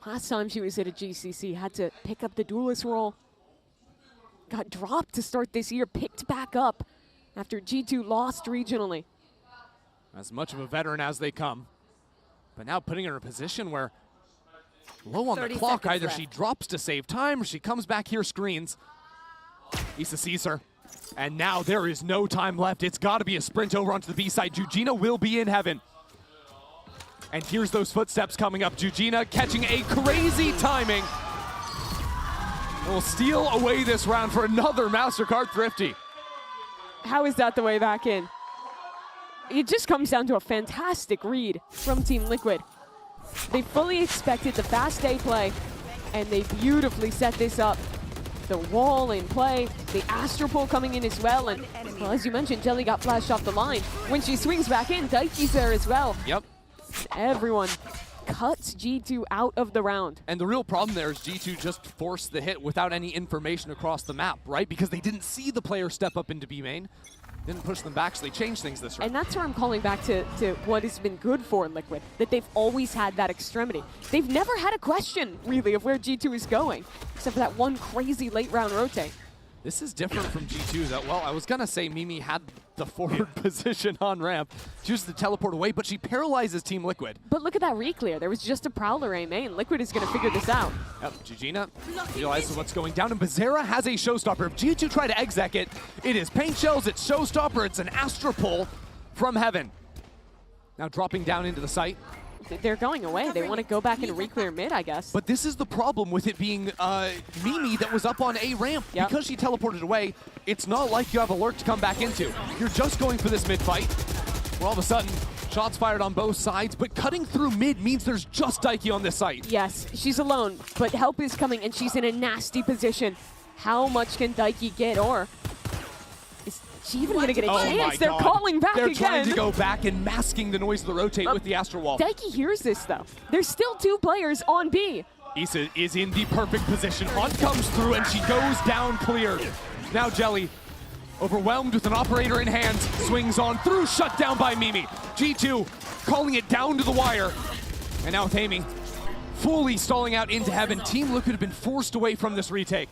Last time she was at a GCC, had to pick up the duelist role. Got dropped to start this year, picked back up after G2 lost regionally. As much of a veteran as they come. But now putting her in a position where low on the clock, either she drops to save time or she comes back here, screens. Issa sees her. And now there is no time left. It's got to be a sprint over onto the B side. Jujina will be in heaven. And here's those footsteps coming up. Jujina catching a crazy timing. Will steal away this round for another Mastercard Thrifty. How is that the way back in? It just comes down to a fantastic read from Team Liquid. They fully expected the fast A play, and they beautifully set this up. The wall in play, the Astropole coming in as well, and well, as you mentioned, Jelly got flashed off the line. When she swings back in, Daiki's there as well. Yep. Everyone cuts G2 out of the round. And the real problem there is G2 just forced the hit without any information across the map, right? Because they didn't see the player step up into B main. Didn't push them back, so they changed things this round. And that's where I'm calling back to what has been good for Liquid, that they've always had that extremity. They've never had a question, really, of where G2 is going, except for that one crazy late round rotate. This is different from G2 that, well, I was going to say Mimi had the forward position on ramp. She uses the teleport away, but she paralyzes Team Liquid. But look at that reclear. There was just a Prowler A main. Liquid is going to figure this out. Yep, Jujina realizes what's going down, and Bizarra has a showstopper. If G2 try to exec it, it is paint shells, it's showstopper, it's an Astropole from heaven. Now dropping down into the site. They're going away. They want to go back and reclear mid, I guess. But this is the problem with it being Mimi that was up on A ramp. Yep. Because she teleported away, it's not like you have a lurk to come back into. You're just going for this mid fight, where all of a sudden, shots fired on both sides, but cutting through mid means there's just Daiki on this site. Yes, she's alone, but help is coming, and she's in a nasty position. How much can Daiki get, or is she even going to get a chance? They're calling back again. They're trying to go back and masking the noise of the rotate with the Astro Wall. Daiki hears this, though. There's still 2 players on B. Issa is in the perfect position. Hunt comes through, and she goes down clear. Now Jelly, overwhelmed with an operator in hand, swings on through, shut down by Mimi. G2 calling it down to the wire. And now with Amy fully stalling out into heaven. Team Liquid have been forced away from this retake.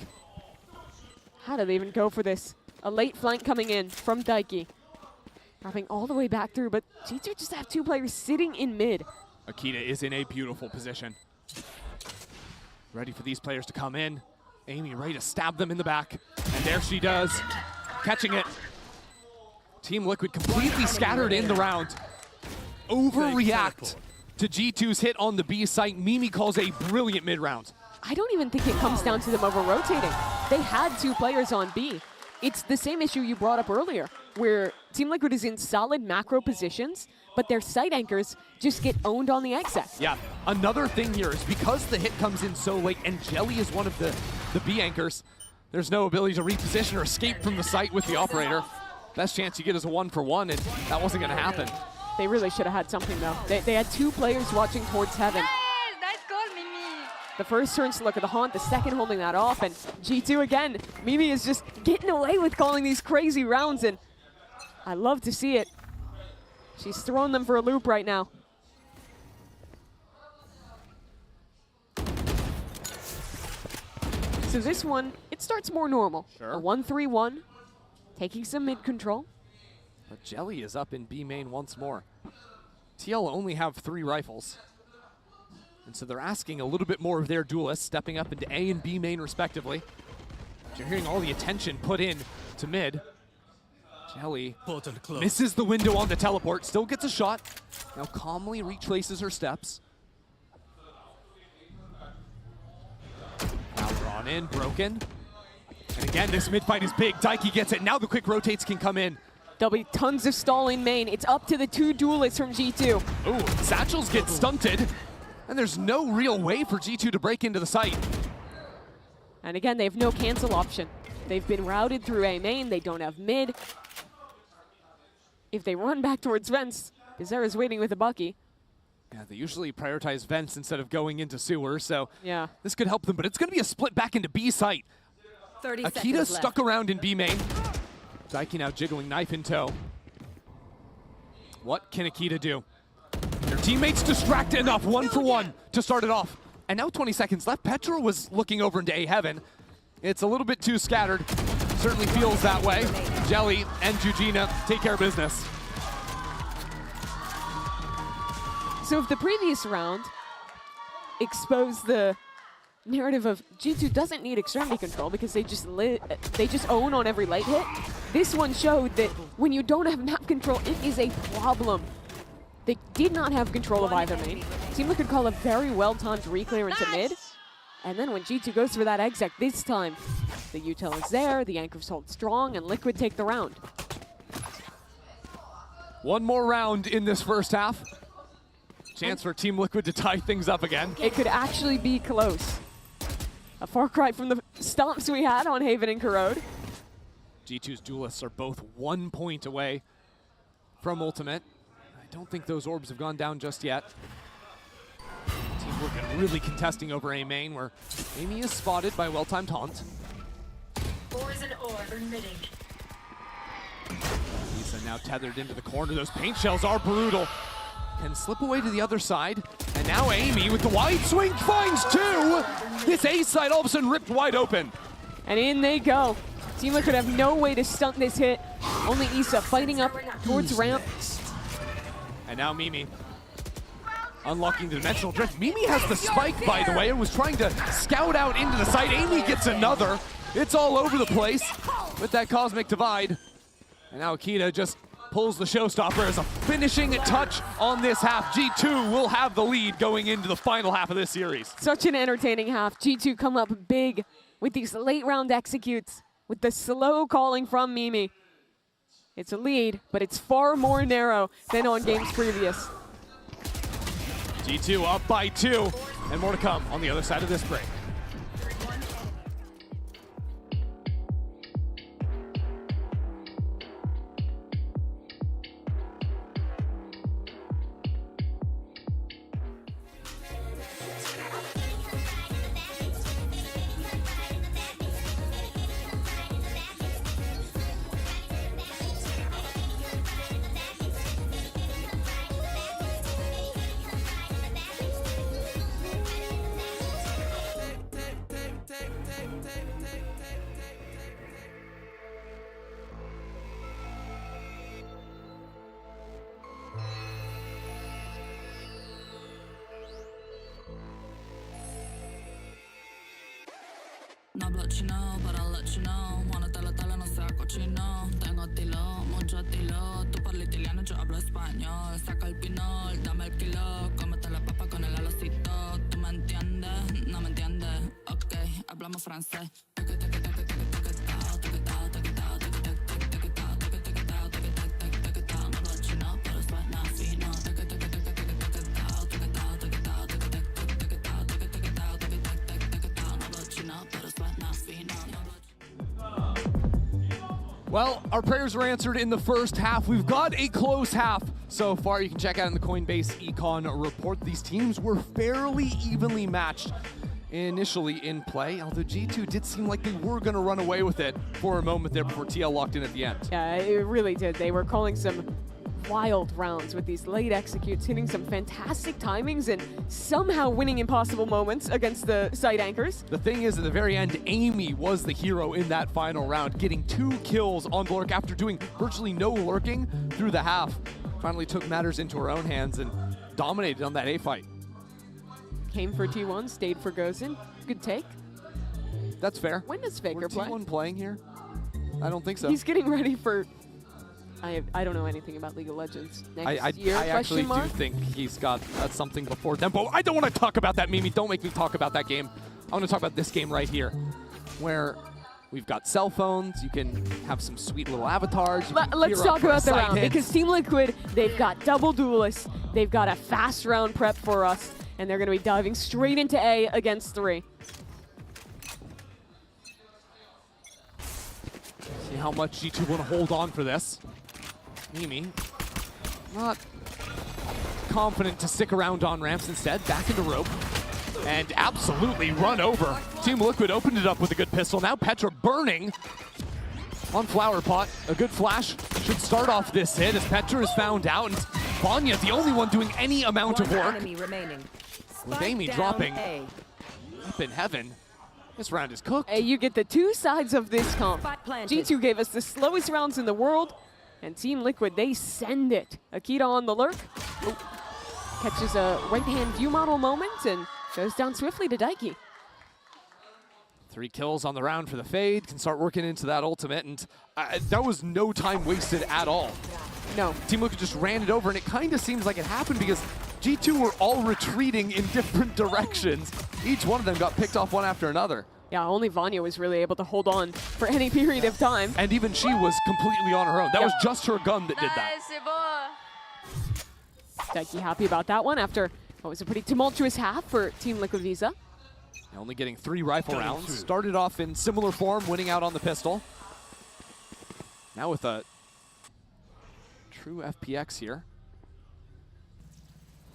How do they even go for this? A late flank coming in from Daiki. Dropping all the way back through, but G2 just have 2 players sitting in mid. Akita is in a beautiful position. Ready for these players to come in. Amy ready to stab them in the back. And there she does, catching it. Team Liquid completely scattered in the round. Overreact to G2's hit on the B site. Mimi calls a brilliant mid-round. I don't even think it comes down to them over-rotating. They had 2 players on B. It's the same issue you brought up earlier, where Team Liquid is in solid macro positions, but their site anchors just get owned on the exec. Yeah, another thing here is because the hit comes in so late and Jelly is one of the B anchors, there's no ability to reposition or escape from the site with the operator. Best chance you get is a 1-for-1, and that wasn't going to happen. They really should have had something, though. They had 2 players watching towards heaven. Nice goal, Mimi. The first turns to look at the haunt, the second holding that off, and G2 again. Mimi is just getting away with calling these crazy rounds, and I love to see it. She's throwing them for a loop right now. So this one, it starts more normal. Sure. A 1-3-1, taking some mid control. But Jelly is up in B main once more. TL only have 3 rifles. And so they're asking a little bit more of their duelists, stepping up into A and B main respectively. You're hearing all the attention put in to mid. Jelly misses the window on the teleport, still gets a shot. Now calmly retraces her steps. Now drawn in, broken. And again, this mid fight is big. Daiki gets it. Now the quick rotates can come in. There'll be tons of stall in main. It's up to the 2 duelists from G2. Ooh, Satchels get stunted. And there's no real way for G2 to break into the site. And again, they have no cancel option. They've been routed through A main. They don't have mid. If they run back towards vents, Bizarre's waiting with a Bucky. Yeah, they usually prioritize vents instead of going into sewer, so yeah, this could help them, but it's going to be a split back into B site. 30 Akita seconds stuck left. around in B main. Daiki now jiggling knife in tow. What can Akita do? Their teammates distract enough, 1 for 1 to start it off. And now 20 seconds left. Petra was looking over into A heaven. It's a little bit too scattered. Certainly feels that way. Jelly and Jujina take care of business. So if the previous round exposed the narrative of G2 doesn't need extremity control because they just own on every light hit, this one showed that when you don't have map control, it is a problem. They did not have control of either main. Team Liquid call a very well-timed reclear into mid. And then when G2 goes for that exec this time, the util is there, the anchors hold strong, and Liquid take the round. One more round in this first half. Chance for Team Liquid to tie things up again. It could actually be close. A far cry from the stomps we had on Haven and Corrode. G2's duelists are both 1 point away from ultimate. I don't think those orbs have gone down just yet. Team Liquid really contesting over A main, where Amy is spotted by well-timed taunt. Poison orb emitting. Lisa now tethered into the corner. Those paint shells are brutal. Can slip away to the other side. And now Amy with the wide swing finds 2. This A side all of a sudden ripped wide open. And in they go. Team Liquid have no way to stunt this hit. Only Issa fighting up towards ramp. And now Mimi unlocking the dimensional drift. Mimi has the spike, by the way, and was trying to scout out into the site. Amy gets another. It's all over the place with that cosmic divide. And now Akita just pulls the showstopper as a finishing touch on this half. G2 will have the lead going into the final half of this series. Such an entertaining half. G2 come up big with these late round executes, with the slow calling from Mimi. It's a lead, but it's far more narrow than on games previous. G2 up by 2, and more to come on the other side of this break. I'll let you know, but I'll let you know. Wanna tala non sai coccino. Tengo tilo, mucho tilo. Tu parli italiano, yo hablo español. Saca el pinol, dame el kilo. Cómete la papa con el alocito. ¿Tú me entiendes? No me entiendes. Ok, hablamos francés. Well, our prayers were answered in the first half. We've got a close half so far. You can check out in the Coinbase Econ report. These teams were fairly evenly matched initially in play, although G2 did seem like they were going to run away with it for a moment there before TL locked in at the end. Yeah, it really did. They were calling some wild rounds with these late executes, hitting some fantastic timings and somehow winning impossible moments against the side anchors. The thing is, at the very end, Amy was the hero in that final round, getting 2 kills on Lurk after doing virtually no lurking through the half. Finally took matters into her own hands and dominated on that A fight. Came for T1, stayed for Gozen. Good take. That's fair. When does Faker Were play? T1 playing here? I don't think so. He's getting ready for... I don't know anything about League of Legends. Next year, I actually question mark? do think he's got something before them, but I don't want to talk about that, Mimi. Don't make me talk about that game. I want to talk about this game right here, where we've got cell phones. You can have some sweet little avatars. Let's talk about the round, because Team Liquid, they've got double duelists. They've got a fast round prep for us. and they're going to be diving straight into A against 3. See how much G2 want to hold on for this. Mimi, not confident to stick around on ramps, instead back into rope. And absolutely run over. Team Liquid opened it up with a good pistol. Now Petra burning on Flower Pot. A good flash should start off this hit as Petra is found out. And Vanya, the only one doing any amount of work. With Amy dropping up in heaven. This round is cooked. Hey, you get the two sides of this comp. G2 gave us the slowest rounds in the world, and Team Liquid, they send it. Akita on the lurk. Catches a right-hand view model moment and goes down swiftly to Daiki. 3 kills on the round for the Fade. Can start working into that ultimate, and that was no time wasted at all. No. Team Liquid just ran it over, and it kind of seems like it happened because G2 were all retreating in different directions. Each one of them got picked off one after another. Yeah, only Vanya was really able to hold on for any period of time. And even she was completely on her own. That was just her gun that did that. Daiki happy about that one after what was a pretty tumultuous half for Team Liquid Visa. Only getting 3 rifle rounds. Started off in similar form, winning out on the pistol. Now with a true FPX here.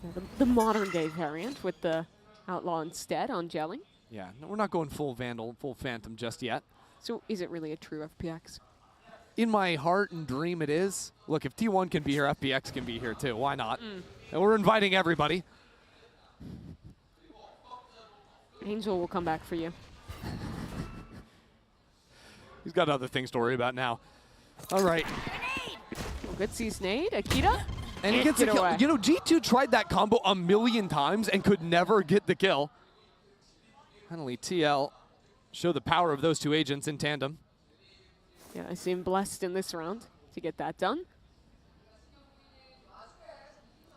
Yeah, the modern day variant with the Outlaw instead on Jelly. Yeah, no, we're not going full Vandal, full Phantom just yet. So is it really a true FPX? In my heart and dream it is. Look, if T1 can be here, FPX can be here too. Why not? And we're inviting everybody. Angel will come back for you. He's got other things to worry about now. All right. Well, good sees nade. Akita. And he gets a kill. You know, G2 tried that combo a million times and could never get the kill. Finally, TL show the power of those two agents in tandem. Yeah, I seem blessed in this round to get that done.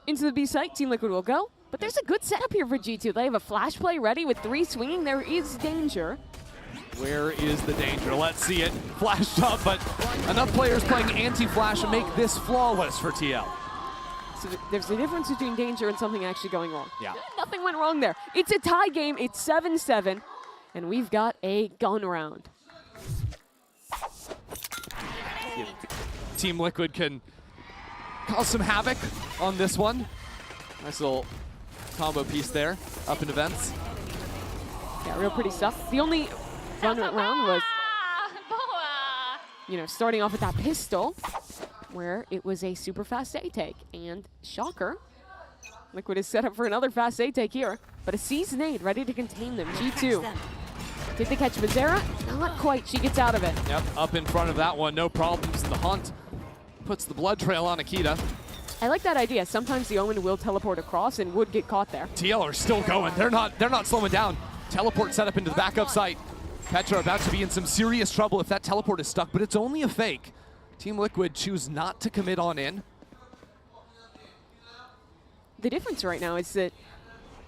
Into the B site, Team Liquid will go. But there's a good setup here for G2. They have a flash play ready with 3 swinging. There is danger. Where is the danger? Let's see it flashed up, but enough players playing anti-flash to make this flawless for TL. So there's a difference between danger and something actually going wrong. Yeah. Nothing went wrong there. It's a tie game. It's 7-7, and we've got a gun round. Team Liquid can cause some havoc on this one. Nice little combo piece there, up in events. Yeah, real pretty stuff. The only fun round was, you know, starting off with that pistol, where it was a super fast A take. And shocker, Liquid is set up for another fast A take here, but a seasoned nade ready to contain them. G2. Did they catch Vizera? Not quite. She gets out of it. Yep, up in front of that one, no problems. The Hunt puts the blood trail on Akita. I like that idea. Sometimes the Omen will teleport across and would get caught there. TL are still going. They're not slowing down. Teleport set up into the backup site. Petra about to be in some serious trouble if that teleport is stuck, but it's only a fake. Team Liquid choose not to commit on in. The difference right now is that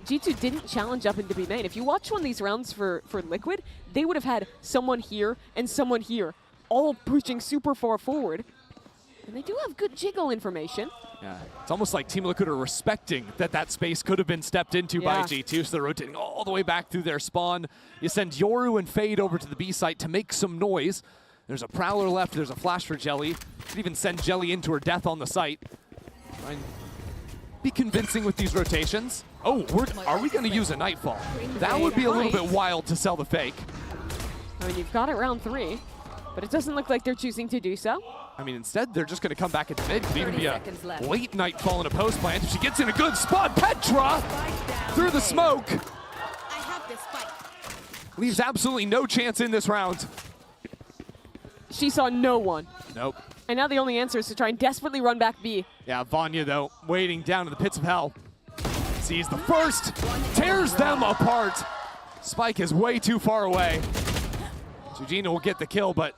G2 didn't challenge up into B main. If you watch one of these rounds for Liquid, they would have had someone here and someone here, all pushing super far forward. And they do have good jiggle information. Yeah, it's almost like Team Liquid are respecting that space could have been stepped into by G2, so they're rotating all the way back through their spawn. You send Yoru and Fade over to the B site to make some noise. There's a Prowler left, there's a flash for Jelly. Could even send Jelly into her death on the site. Try and be convincing with these rotations. Oh, are we gonna use a Nightfall? That would be a little bit wild to sell the fake. I mean, you've got it round 3, but it doesn't look like they're choosing to do so. I mean, instead, they're just going to come back at the mid. Could even be a late Nightfall in a post plant. If she gets in a good spot, Petra through the smoke. Leaves absolutely no chance in this round. She saw no one. Nope. And now the only answer is to try and desperately run back B. Yeah, Vanya, though, waiting down in the pits of hell. Sees the first, tears them apart. Spike is way too far away. Sujina will get the kill, but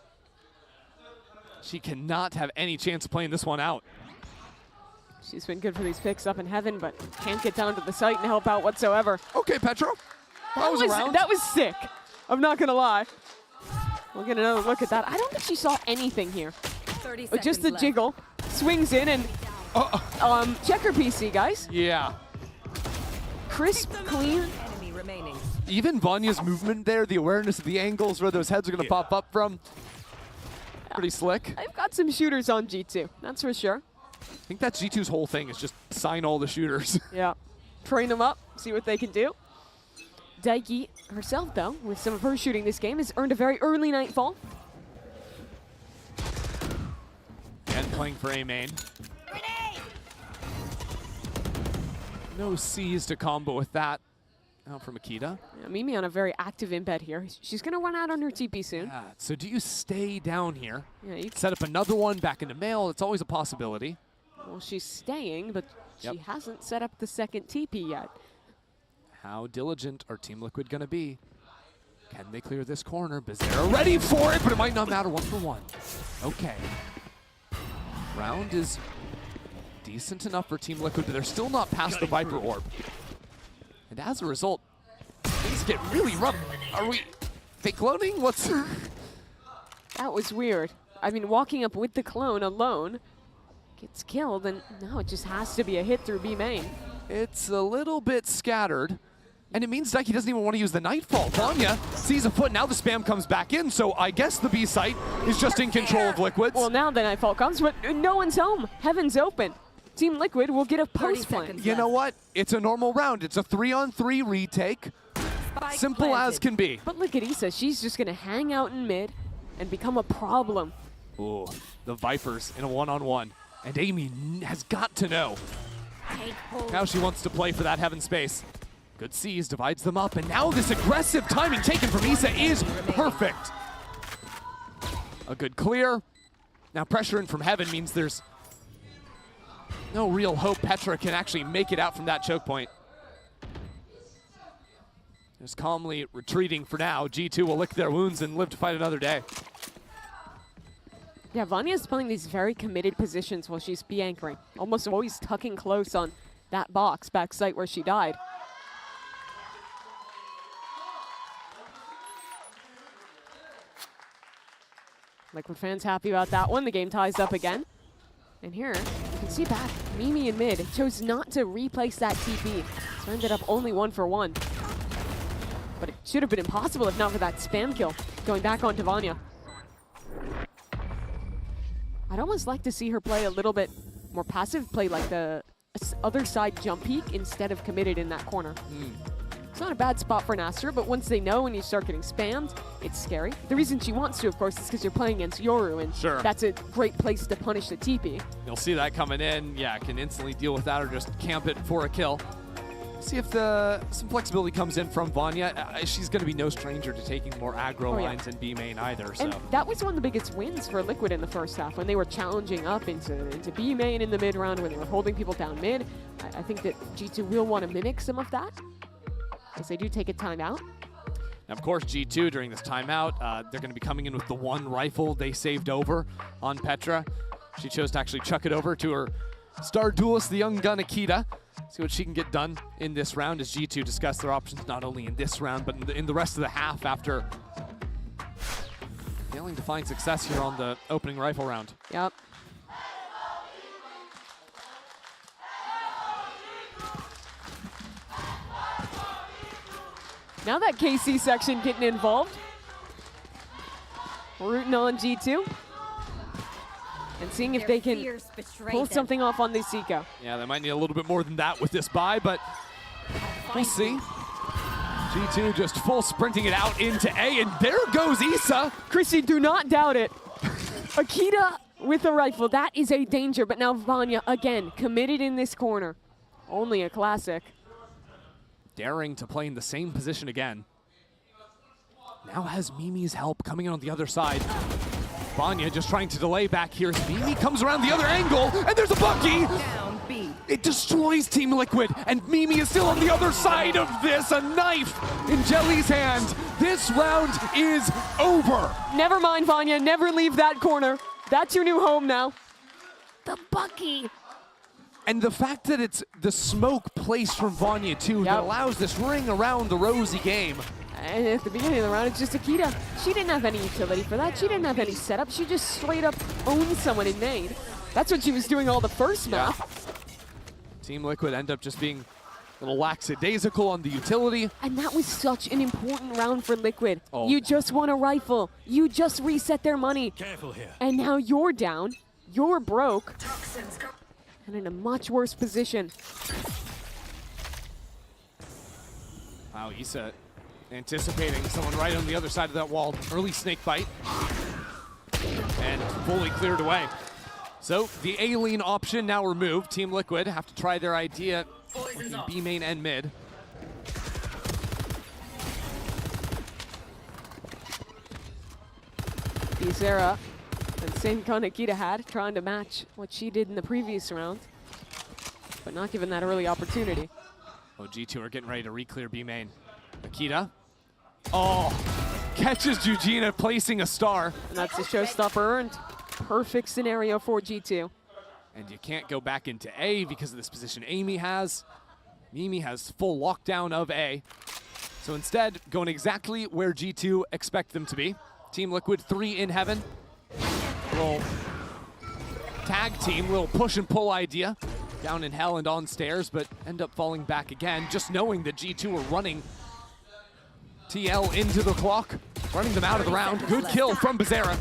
she cannot have any chance of playing this one out. She's been good for these picks up in heaven, but can't get down to the site and help out whatsoever. Okay, Petra. That was sick. I'm not going to lie. We'll get another look at that. I don't think she saw anything here. Just the jiggle. Swings in and checker PC, guys. Yeah. crisp, clean. Enemy remaining. Even Vanya's movement there, the awareness of the angles where those heads are going to pop up from. Pretty slick. I've got some shooters on G2, that's for sure. I think that's G2's whole thing is just sign all the shooters. Yeah. Train them up, see what they can do. Daiki herself, though, with some of her shooting this game, has earned a very early nightfall. And playing for A-Main. No C's to combo with that. Out from Akita. Yeah, Mimi on a very active embed here. She's going to run out on her TP soon. Yeah, so do you stay down here? Yeah, you Set up another one back into mail. It's always a possibility. Well, she's staying, but Yep. she hasn't set up the second TP yet. How diligent are Team Liquid going to be? Can they clear this corner? Bizarre ready for it, but it might not matter 1 for 1. Okay. Round is decent enough for Team Liquid, but they're still not past the Viper Orb. And as a result, things get really rough. Are we fake cloning? What's... That was weird. I mean, walking up with the clone alone gets killed, and now it just has to be a hit through B main. It's a little bit scattered. And it means Daiki doesn't even want to use the Nightfall. Vanya sees a foot, now the spam comes back in, so I guess the B site is just in control of Liquids. Well, now the Nightfall comes, but no one's home. Heaven's open. Team Liquid will get a post plan. You know what? It's a normal round. It's a 3-on-3 retake. Simple as can be. But look at Issa. She's just going to hang out in mid and become a problem. Ooh, the Vipers in a one-on-one. And Amy has got to know how she wants to play for that Heaven space. Good C's, divides them up, and now this aggressive timing taken from Issa is perfect. A good clear. Now pressure in from Heaven means there's no real hope Petra can actually make it out from that choke point. Just calmly retreating for now. G2 will lick their wounds and live to fight another day. Yeah, Vanya's playing these very committed positions while she's B-anchoring. Almost always tucking close on that box, back site where she died. Liquid fans happy about that one. The game ties up again. And here, you can see back, Mimi in mid chose not to replace that TP. So ended up only 1 for 1. But it should have been impossible if not for that spam kill. Going back onto Vanya. I'd almost like to see her play a little bit more passive, play like the other side jump peek instead of committed in that corner. It's not a bad spot for an Astra, but once they know and you start getting spammed, it's scary. The reason she wants to, of course, is because you're playing against Yoru, and Sure. that's a great place to punish the TP. You'll see that coming in. Yeah, can instantly deal with that or just camp it for a kill. See if some flexibility comes in from Vanya. She's going to be no stranger to taking more aggro lines in B main either. So. And that was one of the biggest wins for Liquid in the first half, when they were challenging up into B main in the mid round, when they were holding people down mid. I think that G2 will want to mimic some of that, as they do take a timeout. And of course, G2 during this timeout, they're going to be coming in with the one rifle they saved over on Petra. She chose to actually chuck it over to her star duelist, the young gun Akita. See what she can get done in this round as G2 discuss their options not only in this round, but in the rest of the half after failing to find success here on the opening rifle round. Yep. Now that KC section getting involved. Rooting on G2. And seeing if they can pull something off on the Seiko. Yeah, they might need a little bit more than that with this buy, but we'll see. G2 just full sprinting it out into A, and there goes Issa. Chrissy, do not doubt it. Akita with a rifle, that is a danger, but now Vanya, again, committed in this corner. Only a classic. Daring to play in the same position again. Now has Mimi's help coming in on the other side. Vanya just trying to delay back here. Mimi comes around the other angle, and there's a Bucky! Down B. It destroys Team Liquid, and Mimi is still on the other side of this. A knife in Jelly's hand. This round is over. Never mind, Vanya. Never leave that corner. That's your new home now. The Bucky. And the fact that it's the smoke placed from Vanya, too, that allows this ring around the rosy game. And at the beginning of the round, it's just Akita. She didn't have any utility for that. She didn't have any setup. She just straight up owned someone in main. That's what she was doing all the first map. Team Liquid end up just being Little lackadaisical on the utility. And that was such an important round for Liquid. Oh. You just won a rifle. You just reset their money. Careful here. And now you're down. You're broke. And in a much worse position. Wow, Issa anticipating someone right on the other side of that wall. Early snake bite. And fully cleared away. So the A-lean option now removed. Team Liquid have to try their idea working B main and mid. Bizarra, and same gun Akita had, trying to match what she did in the previous round, but not given that early opportunity. Oh, G2 are getting ready to re-clear B main. Akita. Oh, catches Jujina placing a star. And that's a showstopper earned. Perfect scenario for G2. And you can't go back into A because of this position Amy has. Mimi has full lockdown of A. So instead, going exactly where G2 expect them to be. Team Liquid 3 in heaven. Little tag team, little push and pull idea. Down in hell and on stairs, but end up falling back again. Just knowing that G2 are running TL into the clock, running them out of the round. Good kill from Bizarra.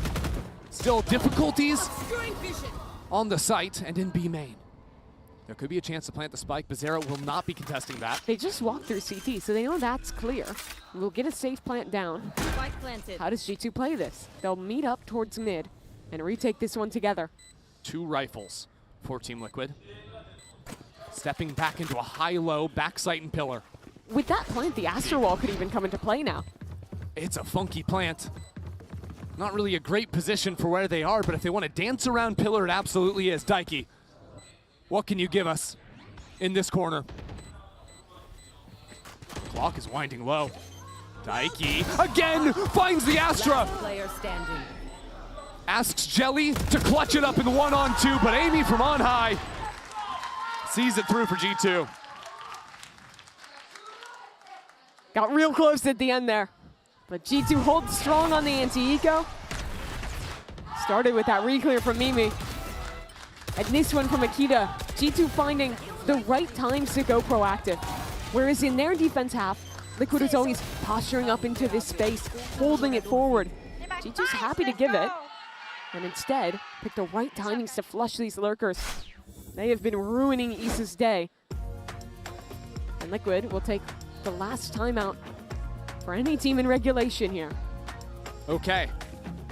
Still difficulties on the site and in B main. There could be a chance to plant the spike. Bizarra will not be contesting that. They just walked through CT, so they know that's clear. We'll get a safe plant down. Spike planted. How does G2 play this? They'll meet up towards mid and retake this one together. 2 rifles for Team Liquid. Stepping back into a high-low backside and pillar. With that plant, the Astro Wall could even come into play now. It's a funky plant. Not really a great position for where they are, but if they want to dance around pillar, it absolutely is. Daiki, what can you give us in this corner? Clock is winding low. Daiki again finds the Astra. Player standing. Asks Jelly to clutch it up in the 1-on-2, but Amy from on high sees it through for G2. Got real close at the end there. But G2 holds strong on the anti-eco. Started with that re-clear from Mimi. And this one from Akita. G2 finding the right times to go proactive. Whereas in their defense half, Liquid is always posturing up into this space, holding it forward. G2's happy to give it. And instead, pick the right timings to flush these lurkers. They have been ruining Issa's day. And Liquid will take the last timeout for any team in regulation here. Okay,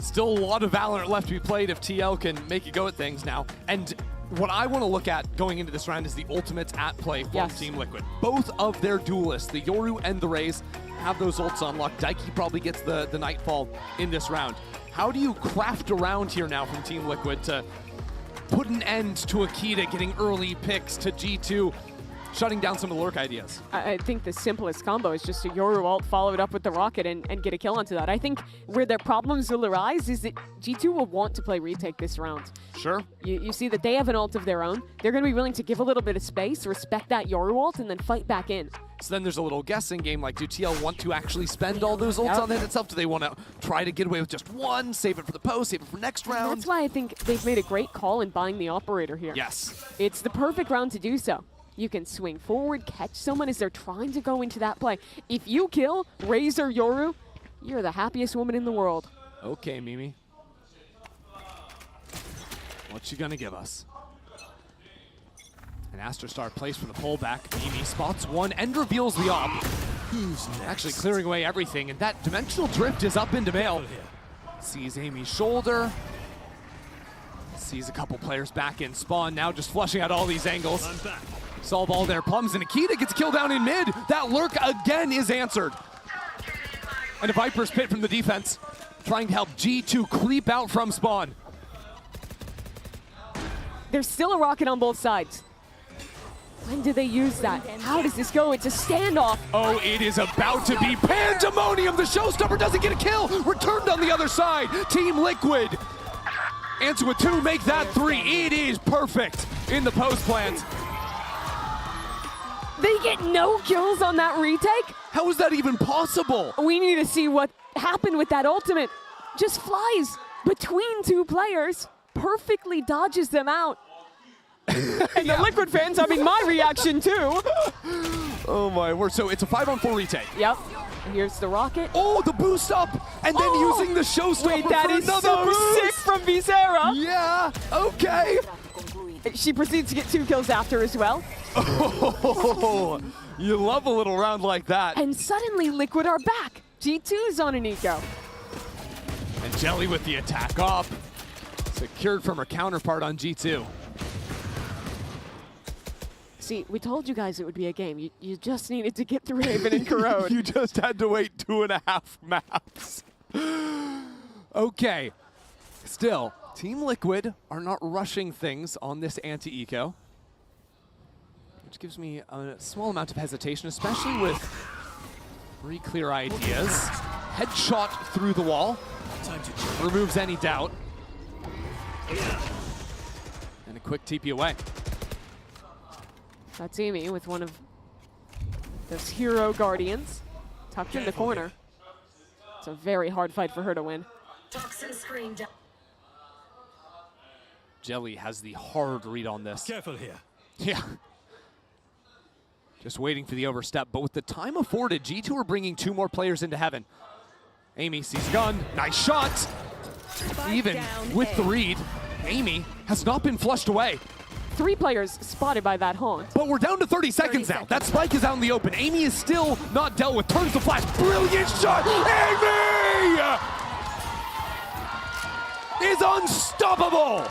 still a lot of Valorant left to be played if TL can make a go at things now. And what I want to look at going into this round is the ultimates at play from Team Liquid. Both of their duelists, the Yoru and the Raze, have those ults unlocked. Daiki probably gets the Nightfall in this round. How do you craft around here now from Team Liquid to put an end to Akita getting early picks, to G2 shutting down some of the lurk ideas? I think the simplest combo is just a Yoru ult followed up with the rocket and get a kill onto that. I think where their problems will arise is that G2 will want to play retake this round. Sure. You see that they have an ult of their own. They're going to be willing to give a little bit of space, respect that Yoru ult, and then fight back in. So then there's a little guessing game, like, do TL want to actually spend all those ults on it itself? Do they want to try to get away with just one, save it for the post, save it for next round? That's why I think they've made a great call in buying the operator here. Yes. It's the perfect round to do so. You can swing forward, catch someone as they're trying to go into that play. If you kill Raze or Yoru, you're the happiest woman in the world. Okay, Mimi. What you gonna give us? An Astra Star placed for the pullback. Mimi spots one and reveals the op. Who's actually clearing away everything, and that dimensional drift is up into Mail. Sees Amy's shoulder. Sees a couple players back in spawn, now just flushing out all these angles. Solve all their plums, and Akita gets killed down in mid. That lurk again is answered. And a Viper's Pit from the defense, trying to help G2 creep out from spawn. There's still a rocket on both sides. When do they use that? How does this go? It's a standoff. Oh, it is about to be pandemonium. The showstopper doesn't get a kill. Returned on the other side. Team Liquid. Answer with 2, make that 3. It is perfect in the post plant. They get no kills on that retake? How is that even possible? We need to see what happened with that ultimate. Just flies between 2 players, perfectly dodges them out. And the Liquid fans having my reaction too. Oh my word. So it's a 5-on-4 retake. Yep. And here's the rocket. Oh, the boost up! And then using the showstopper Wait, that for is another so boost. sick from Visera. Yeah, okay. She proceeds to get 2 kills after as well. Oh, you love a little round like that. And suddenly Liquid are back. G2 is on an eco. And Jelly with the attack up. Secured from her counterpart on G2. See, we told you guys it would be a game. You just needed to get through Haven and Corrode. You just had to wait 2.5 maps. Okay. Still, Team Liquid are not rushing things on this anti-eco, which gives me a small amount of hesitation, especially with 3 clear ideas. Headshot through the wall. Removes any doubt. And a quick TP away. That's Amy with one of those hero guardians tucked in the corner. It's a very hard fight for her to win. Jelly has the hard read on this. Careful here. Yeah. Just waiting for the overstep, but with the time afforded, G2 are bringing 2 more players into heaven. Amy sees gun, nice shot. Even with the read, Amy has not been flushed away. 3 players spotted by that haunt. But we're down to 30 seconds now. That spike is out in the open. Amy is still not dealt with. Turns the flash. Brilliant shot. Amy is unstoppable.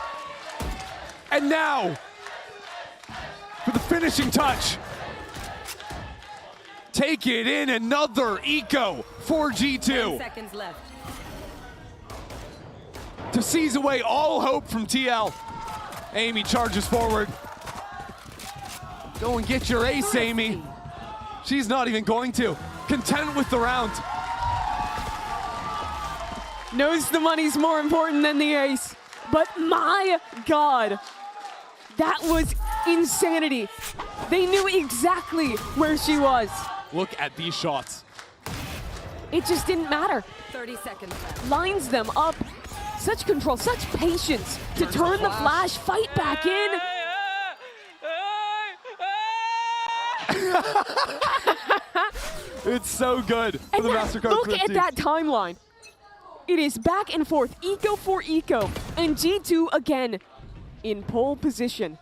And now, for the finishing touch. Take it in, another eco for G2. 10 seconds left. To seize away all hope from TL. Amy charges forward. Go and get your ace, Amy. She's not even going to. Content with the round. Knows the money's more important than the ace. But my God, that was insanity. They knew exactly where she was. Look at these shots. It just didn't matter. 30 seconds left. Lines them up. Such control, such patience to turn the flash, fight back in. It's so good for And the that, Mastercard look 15. at that timeline. It is back and forth, eco for eco, and G2 again in pole position.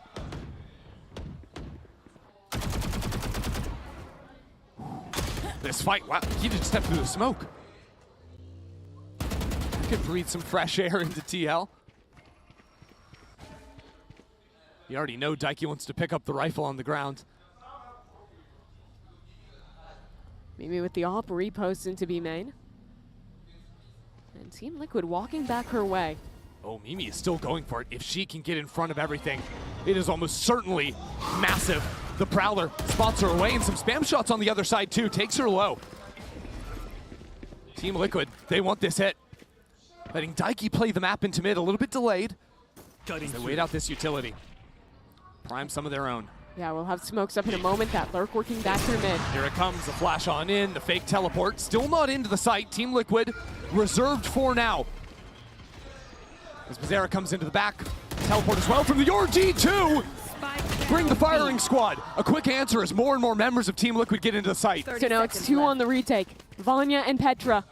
This fight, wow, he just stepped through the smoke. Could breathe some fresh air into TL. You already know Daiki wants to pick up the rifle on the ground. Maybe with the op repost into B main. And Team Liquid walking back her way. Oh, Mimi is still going for it. If she can get in front of everything, it is almost certainly massive. The Prowler spots her away, and some spam shots on the other side too. Takes her low. Team Liquid, they want this hit. Letting Daiki play the map into mid, a little bit delayed. They wait out this utility. Prime some of their own. Yeah, we'll have smokes up in a moment. That lurk working back through mid. Here it comes, the flash on in, the fake teleport. Still not into the site. Team Liquid reserved for now. As Bizarra comes into the back. Teleport as well from the G2. Bring the firing squad. A quick answer as more and more members of Team Liquid get into the site. So now it's 2 on the retake. Vanya and Petra.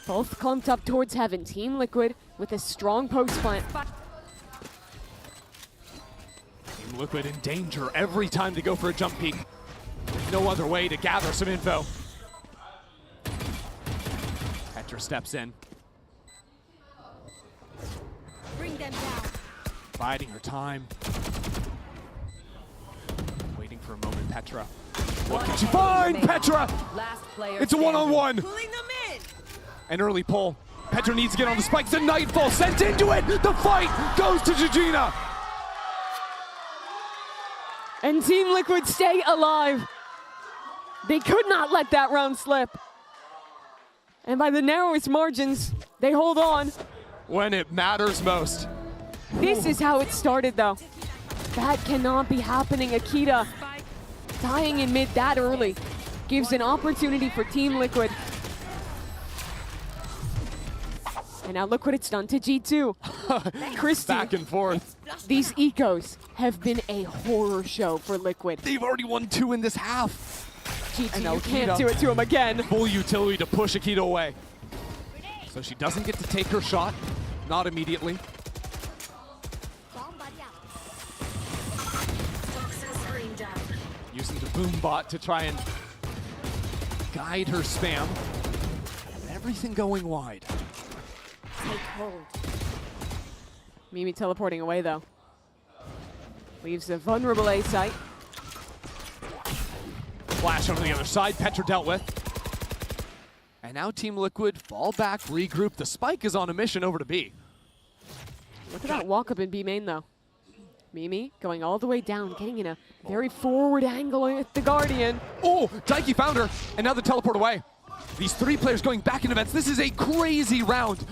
Both clumped up towards heaven. Team Liquid with a strong post plant. Team Liquid in danger every time they go for a jump peek. There's no other way to gather some info. Petra steps in. Bring them down. Biding her time. Waiting for a moment, Petra. What can she find? Petra! Last player It's a one-on-one. Pulling them in. An early pull. Petra needs to get on the spikes. The Nightfall sent into it. The fight goes to Jujina. And Team Liquid stay alive. They could not let that round slip. And by the narrowest margins, they hold on. When it matters most. This is how it started, though. That cannot be happening. Akita dying in mid that early gives an opportunity for Team Liquid. And now look what it's done to G2. Christy, Back and forth. these ecos have been a horror show for Liquid. They've already won 2 in this half. And now GT can't Akita. do it to him again. Full utility to push Akita away. So she doesn't get to take her shot. Not immediately. Using the boom bot to try and guide her spam. Everything going wide. Take hold. Mimi teleporting away though. Leaves a vulnerable A site. Flash over the other side, Petra dealt with. And now Team Liquid fall back, regroup. The spike is on a mission over to B. Look at that walk up in B main though. Mimi going all the way down, getting in a very forward angle with the Guardian. Oh, Daiki found her, and now the teleport away. These 3 players going back in events. This is a crazy round.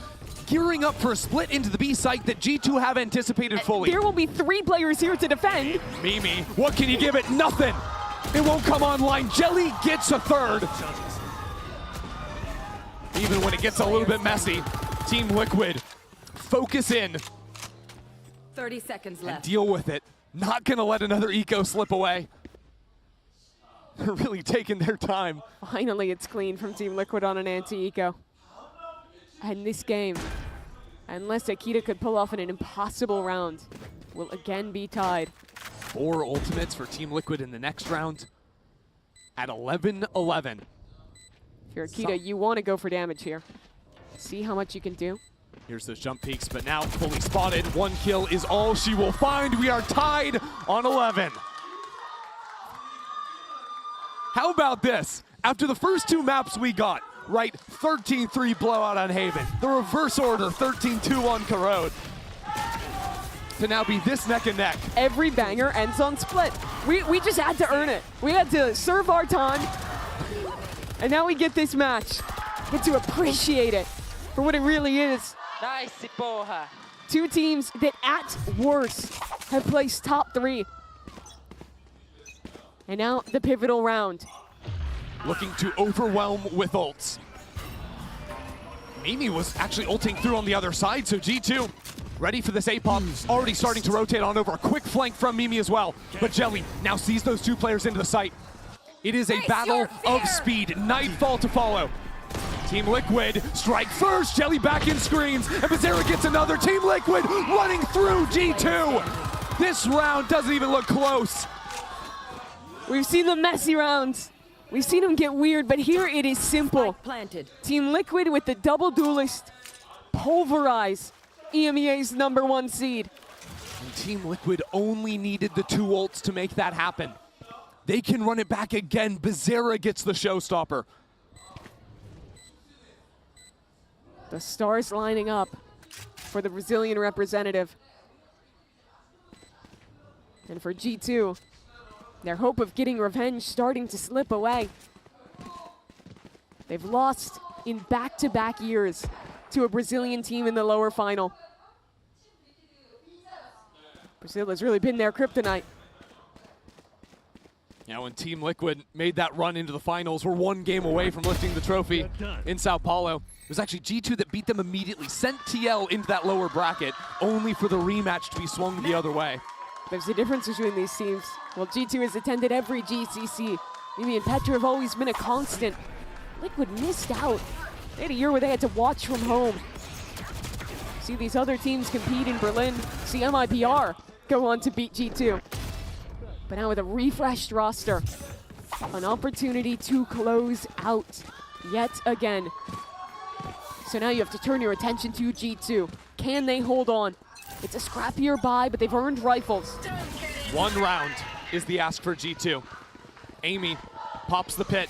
Gearing up for a split into the B site that G2 have anticipated fully. There will be 3 players here to defend. Mimi, what can you give it? Nothing. It won't come online. Jelly gets a 3rd. Even when it gets a little bit messy, Team Liquid, focus in. 30 seconds left. Deal with it. Not gonna let another eco slip away. They're really taking their time. Finally, it's clean from Team Liquid on an anti-eco. And this game, unless Akita could pull off an impossible round, will again be tied. 4 ultimates for Team Liquid in the next round at 11-11. If you're Akita, you want to go for damage here. See how much you can do. Here's those jump peaks, but now fully spotted. 1 kill is all she will find. We are tied on 11. How about this? After the first 2 maps we got, right, 13-3 blowout on Haven. The reverse order, 13-2 on Corrode. To now be this neck and neck. Every banger ends on split. We just had to earn it. We had to serve our time. And now we get this match. Get to appreciate it for what it really is. Nice, porra. 2 teams that at worst have placed top 3. And now the pivotal round. Looking to overwhelm with ults. Mimi was actually ulting through on the other side, so G2 ready for this A-pop. Already starting to rotate on over. A quick flank from Mimi as well. But Jelly now sees those 2 players into the site. It is a battle of speed. Nightfall to follow. Team Liquid strike first. Jelly back in screens. And Bizarra gets another. Team Liquid running through G2. This round doesn't even look close. We've seen the messy rounds. We've seen them get weird, but here it is simple. Planted. Team Liquid with the double duelist pulverize EMEA's #1 seed. And Team Liquid only needed the 2 ults to make that happen. They can run it back again. Bizarra gets the showstopper. The stars lining up for the Brazilian representative. And for G2, their hope of getting revenge starting to slip away. They've lost in back-to-back years to a Brazilian team in the lower final. Brazil has really been their kryptonite. Now when Team Liquid made that run into the finals, we're 1 game away from lifting the trophy in Sao Paulo. It was actually G2 that beat them immediately, sent TL into that lower bracket, only for the rematch to be swung the other way. There's a difference between these teams. Well, G2 has attended every GCC. Mimi and Petra have always been a constant. Liquid missed out. They had a year where they had to watch from home. See these other teams compete in Berlin. See MIPR go on to beat G2. But now with a refreshed roster, an opportunity to close out yet again. So now you have to turn your attention to G2. Can they hold on? It's a scrappier buy, but they've earned rifles. 1 round is the ask for G2. Amy pops the pit.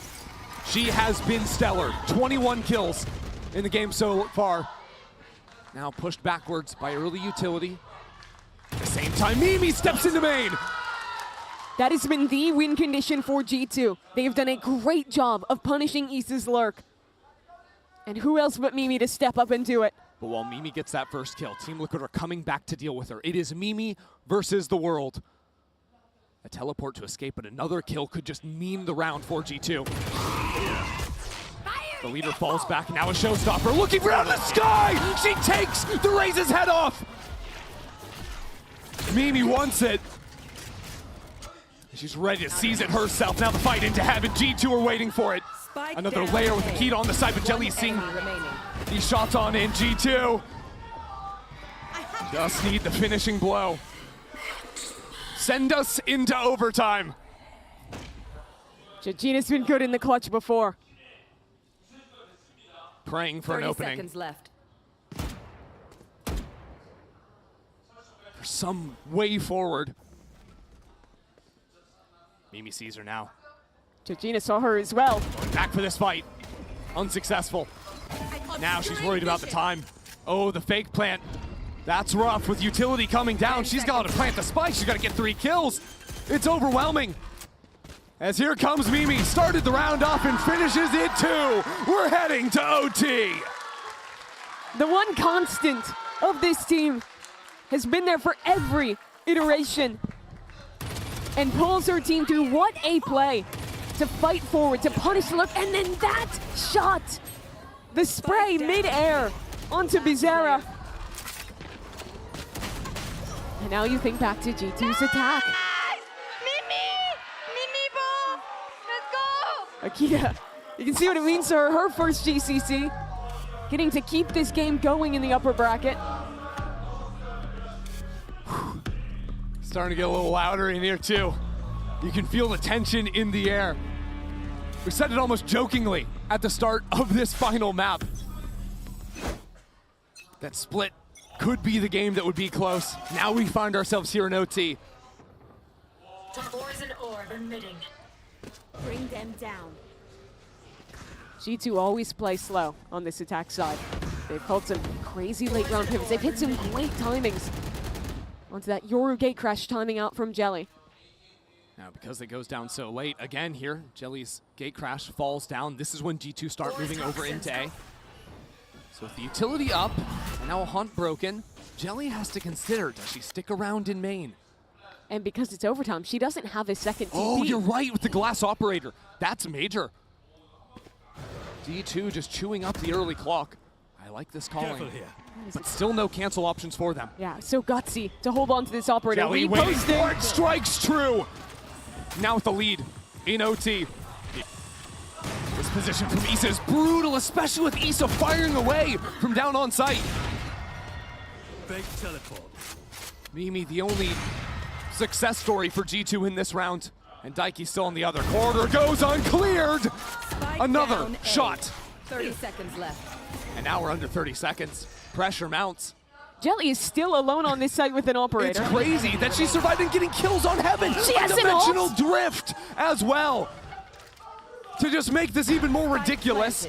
She has been stellar. 21 kills in the game so far. Now pushed backwards by early utility. At the same time, Mimi steps into main. That has been the win condition for G2. They have done a great job of punishing Issa's lurk. And who else but Mimi to step up and do it? But while Mimi gets that first kill, Team Liquid are coming back to deal with her. It is Mimi versus the world. A teleport to escape, but another kill could just meme the round for G2. The leader falls back, now a showstopper, looking for out of the sky! She takes the Raze's head off! Mimi wants it. She's ready to seize it herself. Now the fight into heaven. G2 are waiting for it. Another layer with the Keto on the side, but Jelly's seeing these shots on in. G2 just need the finishing blow. Send us into overtime. Georgina's been good in the clutch before. Praying for an opening. 30 seconds left. For some way forward. Mimi sees her now. Georgina saw her as well. Going back for this fight. Unsuccessful. Now she's worried about the time. Oh, the fake plant. That's rough with utility coming down. She's got to plant the spike. She's got to get 3 kills. It's overwhelming. As here comes Mimi. Started the round off and finishes it too. We're heading to OT. The one constant of this team has been there for every iteration and pulls her team through. What a play to fight forward, to punish the look, and then that shot. The spray mid-air onto Bizarra. And now you think back to G2's attack. Akita, you can see what it means to her, her first GCC. Getting to keep this game going in the upper bracket. Starting to get a little louder in here too. You can feel the tension in the air. We said it almost jokingly at the start of this final map. That split could be the game that would be close. Now we find ourselves here in OT. Poison orb emitting. Bring them down. G2 always play slow on this attack side. They've pulled some crazy late round pivots. They've hit some great timings. Onto that Yoru gate crash timing out from Jelly. Now because it goes down so late, again here, Jelly's gate crash falls down. This is when G2 start moving over into A. So with the utility up, and now a hunt broken, Jelly has to consider, does she stick around in main? And because it's overtime, she doesn't have a second TP. Oh, you're right with the glass operator. That's major. G2 just chewing up the early clock. I like this calling. But still no cancel options for them. Yeah, so gutsy to hold on to this operator. Jelly waiting for it, strikes true. Now with the lead in OT. This position from Issa is brutal, especially with Issa firing away from down on site. Big teleport. Mimi, the only success story for G2 in this round. And Daiki still in the other corner, goes uncleared. Another shot. 30 seconds left. And now we're under 30 seconds. Pressure mounts. Jelly is still alone on this site with an operator. It's crazy that she survived and getting kills on Heaven. She has an dimensional drift as well. To just make this even more ridiculous.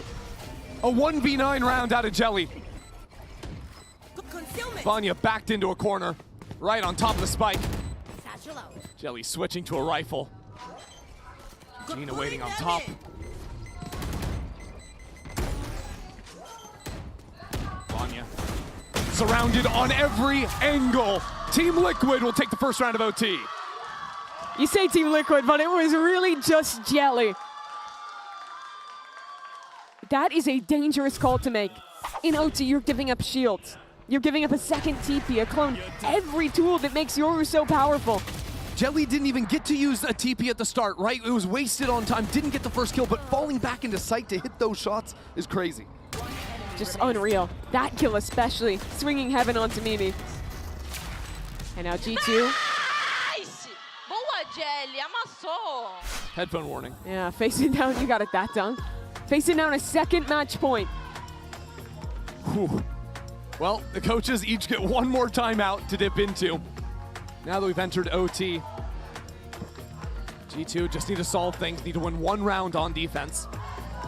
A 1v9 round out of Jelly. Vanya backed into a corner, right on top of the spike. Jelly switching to a rifle. Gina waiting on top. Vanya surrounded on every angle. Team Liquid will take the first round of OT. You say Team Liquid, but it was really just Jelly. That is a dangerous call to make. In OT, you're giving up shields. You're giving up a second TP, a clone, every tool that makes Yoru so powerful. Jelly didn't even get to use a TP at the start, right? It was wasted on time, didn't get the first kill, but falling back into sight to hit those shots is crazy. Just unreal. That kill especially, swinging Heaven onto Mimi. And now G2. Boa, Jelly, amassou. Headphone warning. Yeah, facing down, you got it that done. Facing down a second match point. Whew. Well, the coaches each get one more timeout to dip into. Now that we've entered OT, G2 just need to solve things, need to win one round on defense.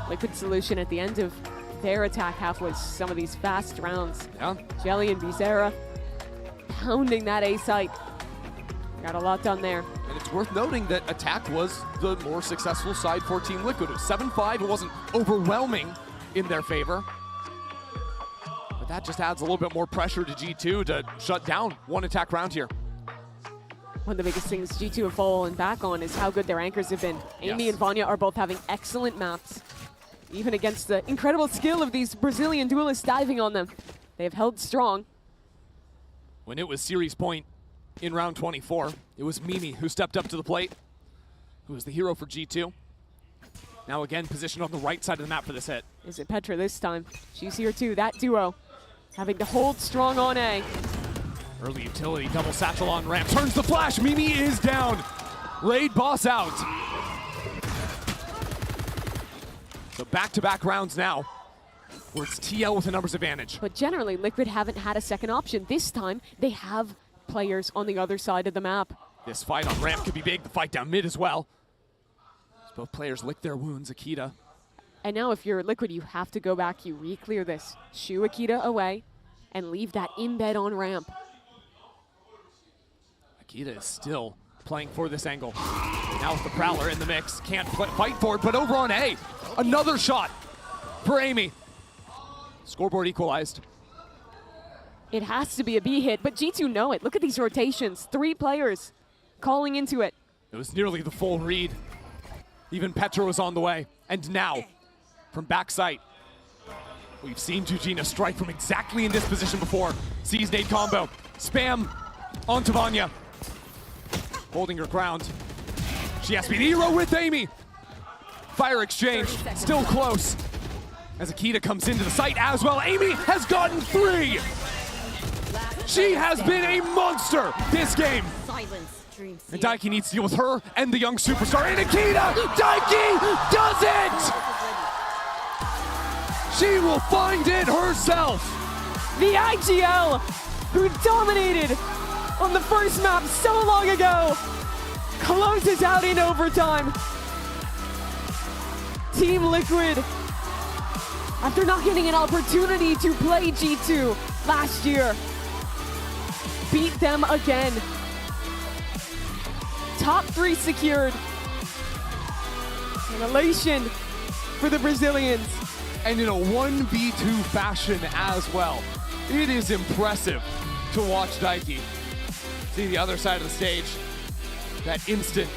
Liquid solution at the end of their attack half was some of these fast rounds. Yeah. Jelly and Bizarra pounding that A site. Got a lot done there. And it's worth noting that attack was the more successful side for Team Liquid. It was 7-5, it wasn't overwhelming in their favor. But that just adds a little bit more pressure to G2 to shut down one attack round here. One of the biggest things G2 have fallen back on is how good their anchors have been. Amy and Vanya are both having excellent maps. even against the incredible skill of these Brazilian duelists diving on them. They've held strong. When it was series point in round 24, it was Mimi who stepped up to the plate, who was the hero for G2. Now again, positioned on the right side of the map for this hit. Is it Petra this time? She's here too, that duo. Having to hold strong on A. Early utility, double satchel on ramp, turns the flash, Mimi is down. Raid boss out. So back-to-back rounds now, where it's TL with a numbers advantage. But generally, Liquid haven't had a second option. This time, they have players on the other side of the map. This fight on ramp could be big, the fight down mid as well. As both players lick their wounds, Akita. And now if you're Liquid, you have to go back, you re-clear this. Shoo Akita away, and leave that embed on ramp. Akita is still playing for this angle. Now with the Prowler in the mix, can't fight for it, but over on A, another shot for Amy. Scoreboard equalized. It has to be a B hit, but G2 know it. Look at these rotations, 3 players calling into it. It was nearly the full read. Even Petra was on the way. And now, from backside, we've seen Jujina strike from exactly in this position before. Sees nade combo, spam onto Vanya. Holding her ground. She has to be the hero with Amy. Fire exchange, still close. As Akita comes into the site as well. Amy has gotten 3. She has been a monster this game. Silence, dream seer. And Daiki needs to deal with her and the young superstar. And Akita, Daiki does it! She will find it herself. The IGL, who dominated on the first map so long ago, closes out in overtime. Team Liquid, after not getting an opportunity to play G2 last year, beat them again. Top 3 secured. An elation for the Brazilians. And in a 1v2 fashion as well. It is impressive to watch Daiki. See the other side of the stage. That instant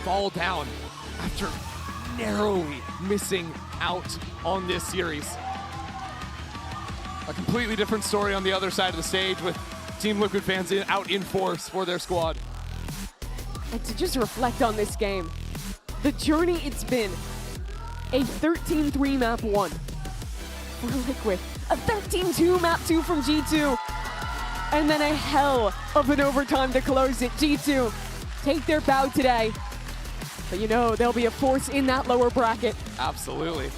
fall down after narrowly missing out on this series. A completely different story on the other side of the stage with Team Liquid fans out in force for their squad. And to just reflect on this game, the journey it's been, a 13-3 map 1 for Liquid, a 13-2 map 2 from G2, and then a hell of an overtime to close it. G2 take their bow today, but you know they'll be a force in that lower bracket. Absolutely.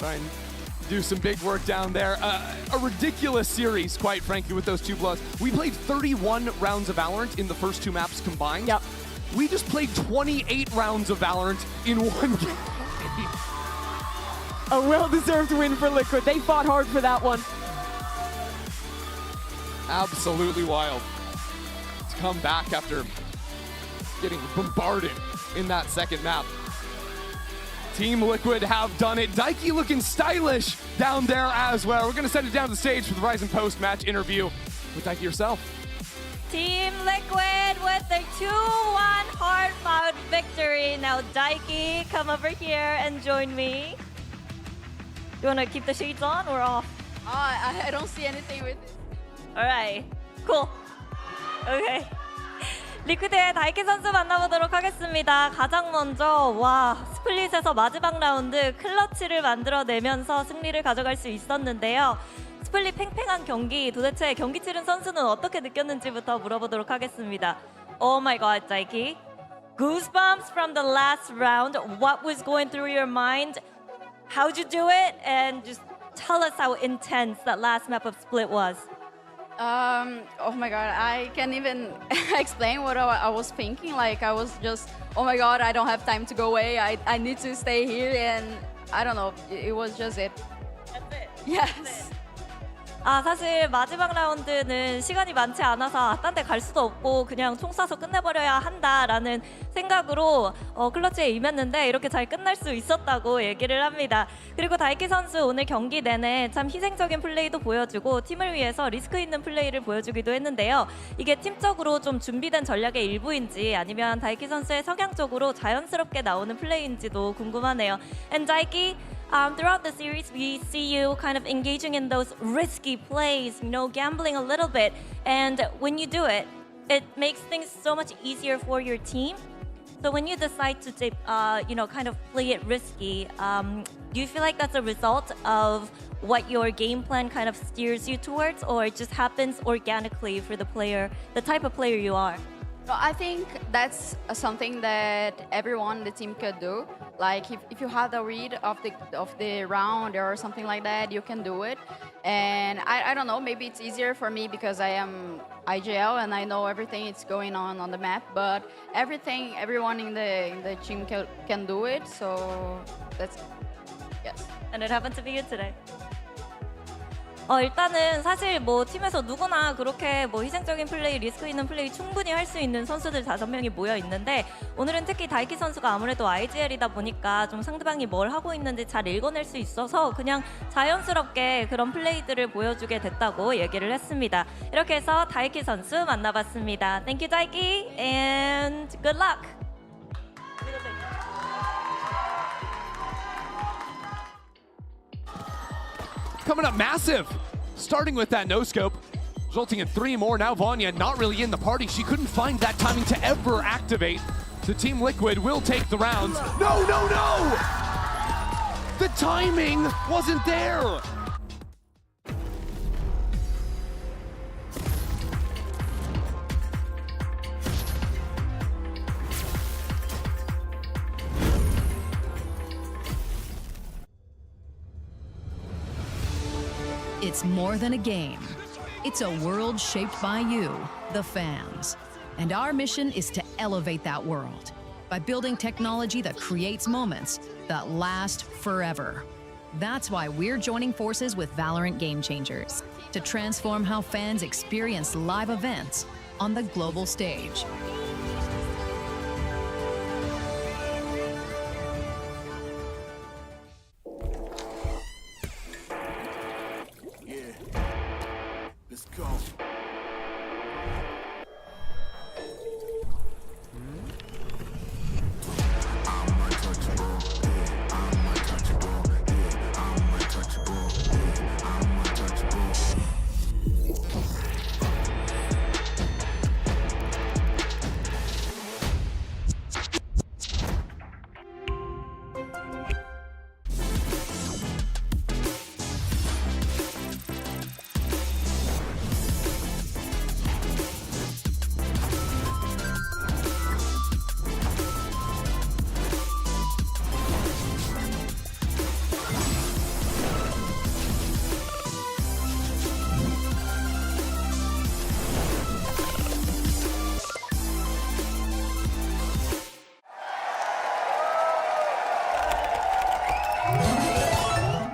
Try and do some big work down there. A ridiculous series, quite frankly, with those 2 bloods. We played 31 rounds of Valorant in the first 2 maps combined. Yep. We just played 28 rounds of Valorant in 1 game. A well-deserved win for Liquid. They fought hard for that one. Absolutely wild to come back after getting bombarded in that second map. Team Liquid have done it. Daiki looking stylish down there as well. We're going to send it down to the stage for the Verizon post-match interview with Daiki herself. Team Liquid with their 2-1 hard-fought victory. Now Daiki, come over here and join me. You want to keep the shades on or off? I don't see anything with it. Alright, cool. Okay. 리퀴드의 다이키 선수 만나보도록 하겠습니다. 가장 먼저 스플릿에서 마지막 라운드 클러치를 만들어내면서 승리를 가져갈 수 있었는데요. 스플릿 팽팽한 경기, 도대체 경기 치른 선수는 어떻게 느꼈는지부터 물어보도록 하겠습니다. Oh my god, Daiki. Goosebumps from the last round. What was going through your mind? How'd you do it? And just tell us how intense that last map of Split was. Oh my god, I can't even explain what I was thinking. Like, I was just, oh my god, I don't have time to go away. I need to stay here, and I don't know, it was just it. That's it. Yes. That's it. 사실 마지막 라운드는 시간이 많지 않아서 딴 데 갈 수도 없고 그냥 총 쏴서 끝내버려야 한다라는 생각으로 클러치에 임했는데 이렇게 잘 끝날 수 있었다고 얘기를 합니다. 그리고 다이키 선수 오늘 경기 내내 참 희생적인 플레이도 보여주고 팀을 위해서 리스크 있는 플레이를 보여주기도 했는데요. 이게 팀적으로 좀 준비된 전략의 일부인지 아니면 다이키 선수의 성향적으로 자연스럽게 나오는 플레이인지도 궁금하네요. And Daiki, throughout the series, we see you kind of engaging in those risky plays, you know, gambling a little bit. And when you do it, it makes things so much easier for your team. So when you decide to, you know, kind of play it risky, do you feel like that's a result of what your game plan kind of steers you towards, or it just happens organically for the player, the type of player you are? Well, I think that's something that everyone in the team could do. Like if you have the read of the round or something like that, you can do it. And I don't know, maybe it's easier for me because I am IGL and I know everything that's going on the map. But everyone in the team can do it. So that's yes. And it happened to be you today. 일단은 사실 뭐 팀에서 누구나 그렇게 뭐 희생적인 플레이, 리스크 있는 플레이 충분히 할 수 있는 선수들 5명이 모여 있는데 오늘은 특히 다이키 선수가 아무래도 IGL이다 보니까 좀 상대방이 뭘 하고 있는지 잘 읽어낼 수 있어서 그냥 자연스럽게 그런 플레이들을 보여주게 됐다고 얘기를 했습니다. 이렇게 해서 다이키 선수 만나봤습니다. Thank you, 다이키, and good luck! Coming up massive, starting with that no-scope, resulting in 3 more. Now Vanya not really in the party. She couldn't find that timing to ever activate. So Team Liquid will take the rounds. No, no, no! The timing wasn't there! It's more than a game. It's a world shaped by you, the fans. And our mission is to elevate that world by building technology that creates moments that last forever. That's why we're joining forces with Valorant Game Changers to transform how fans experience live events on the global stage.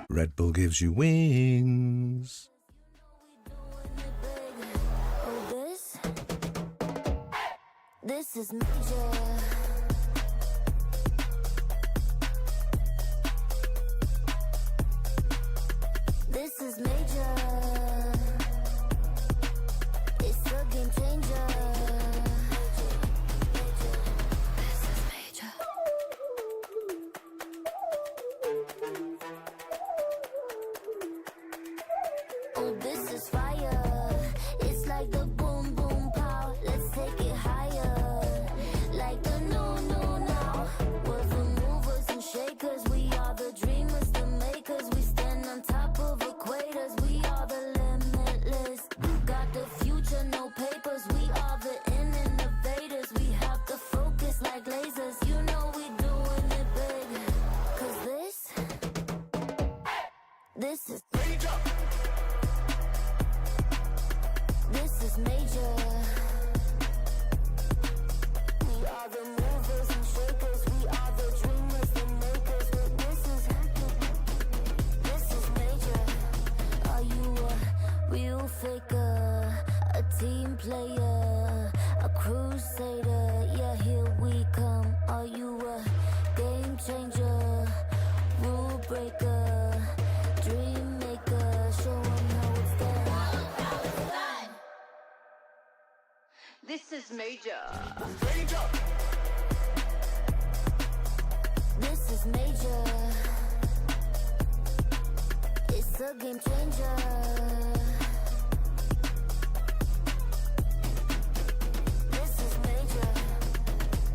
Red Bull gives you wings. This is major. This is major. It's a game changer. This is major. Oh, this is fire. It's like the boom boom pow. Let's take it higher. Like the no now. We're the movers and shakers. We are the dreamers, the makers. We stand on top of equators. We are the limitless. Got the future, no papers. We are the innovators. We have to focus like lasers. You know we doing it big. 'Cause this is major. This is major. We are the movers and shakers. We are the dreamers, the makers. This is major. Are you a real faker? A team player? A crusader? Yeah, here we come. Are you a game changer? Rule breaker? Dream maker? Show 'em how it's done. This is major. This is major. the game changer. This is major.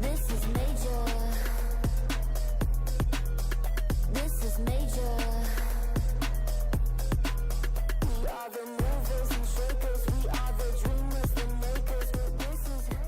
This is major. This is major. We are the movers and shakers. We are the dreamers, the makers. This is major.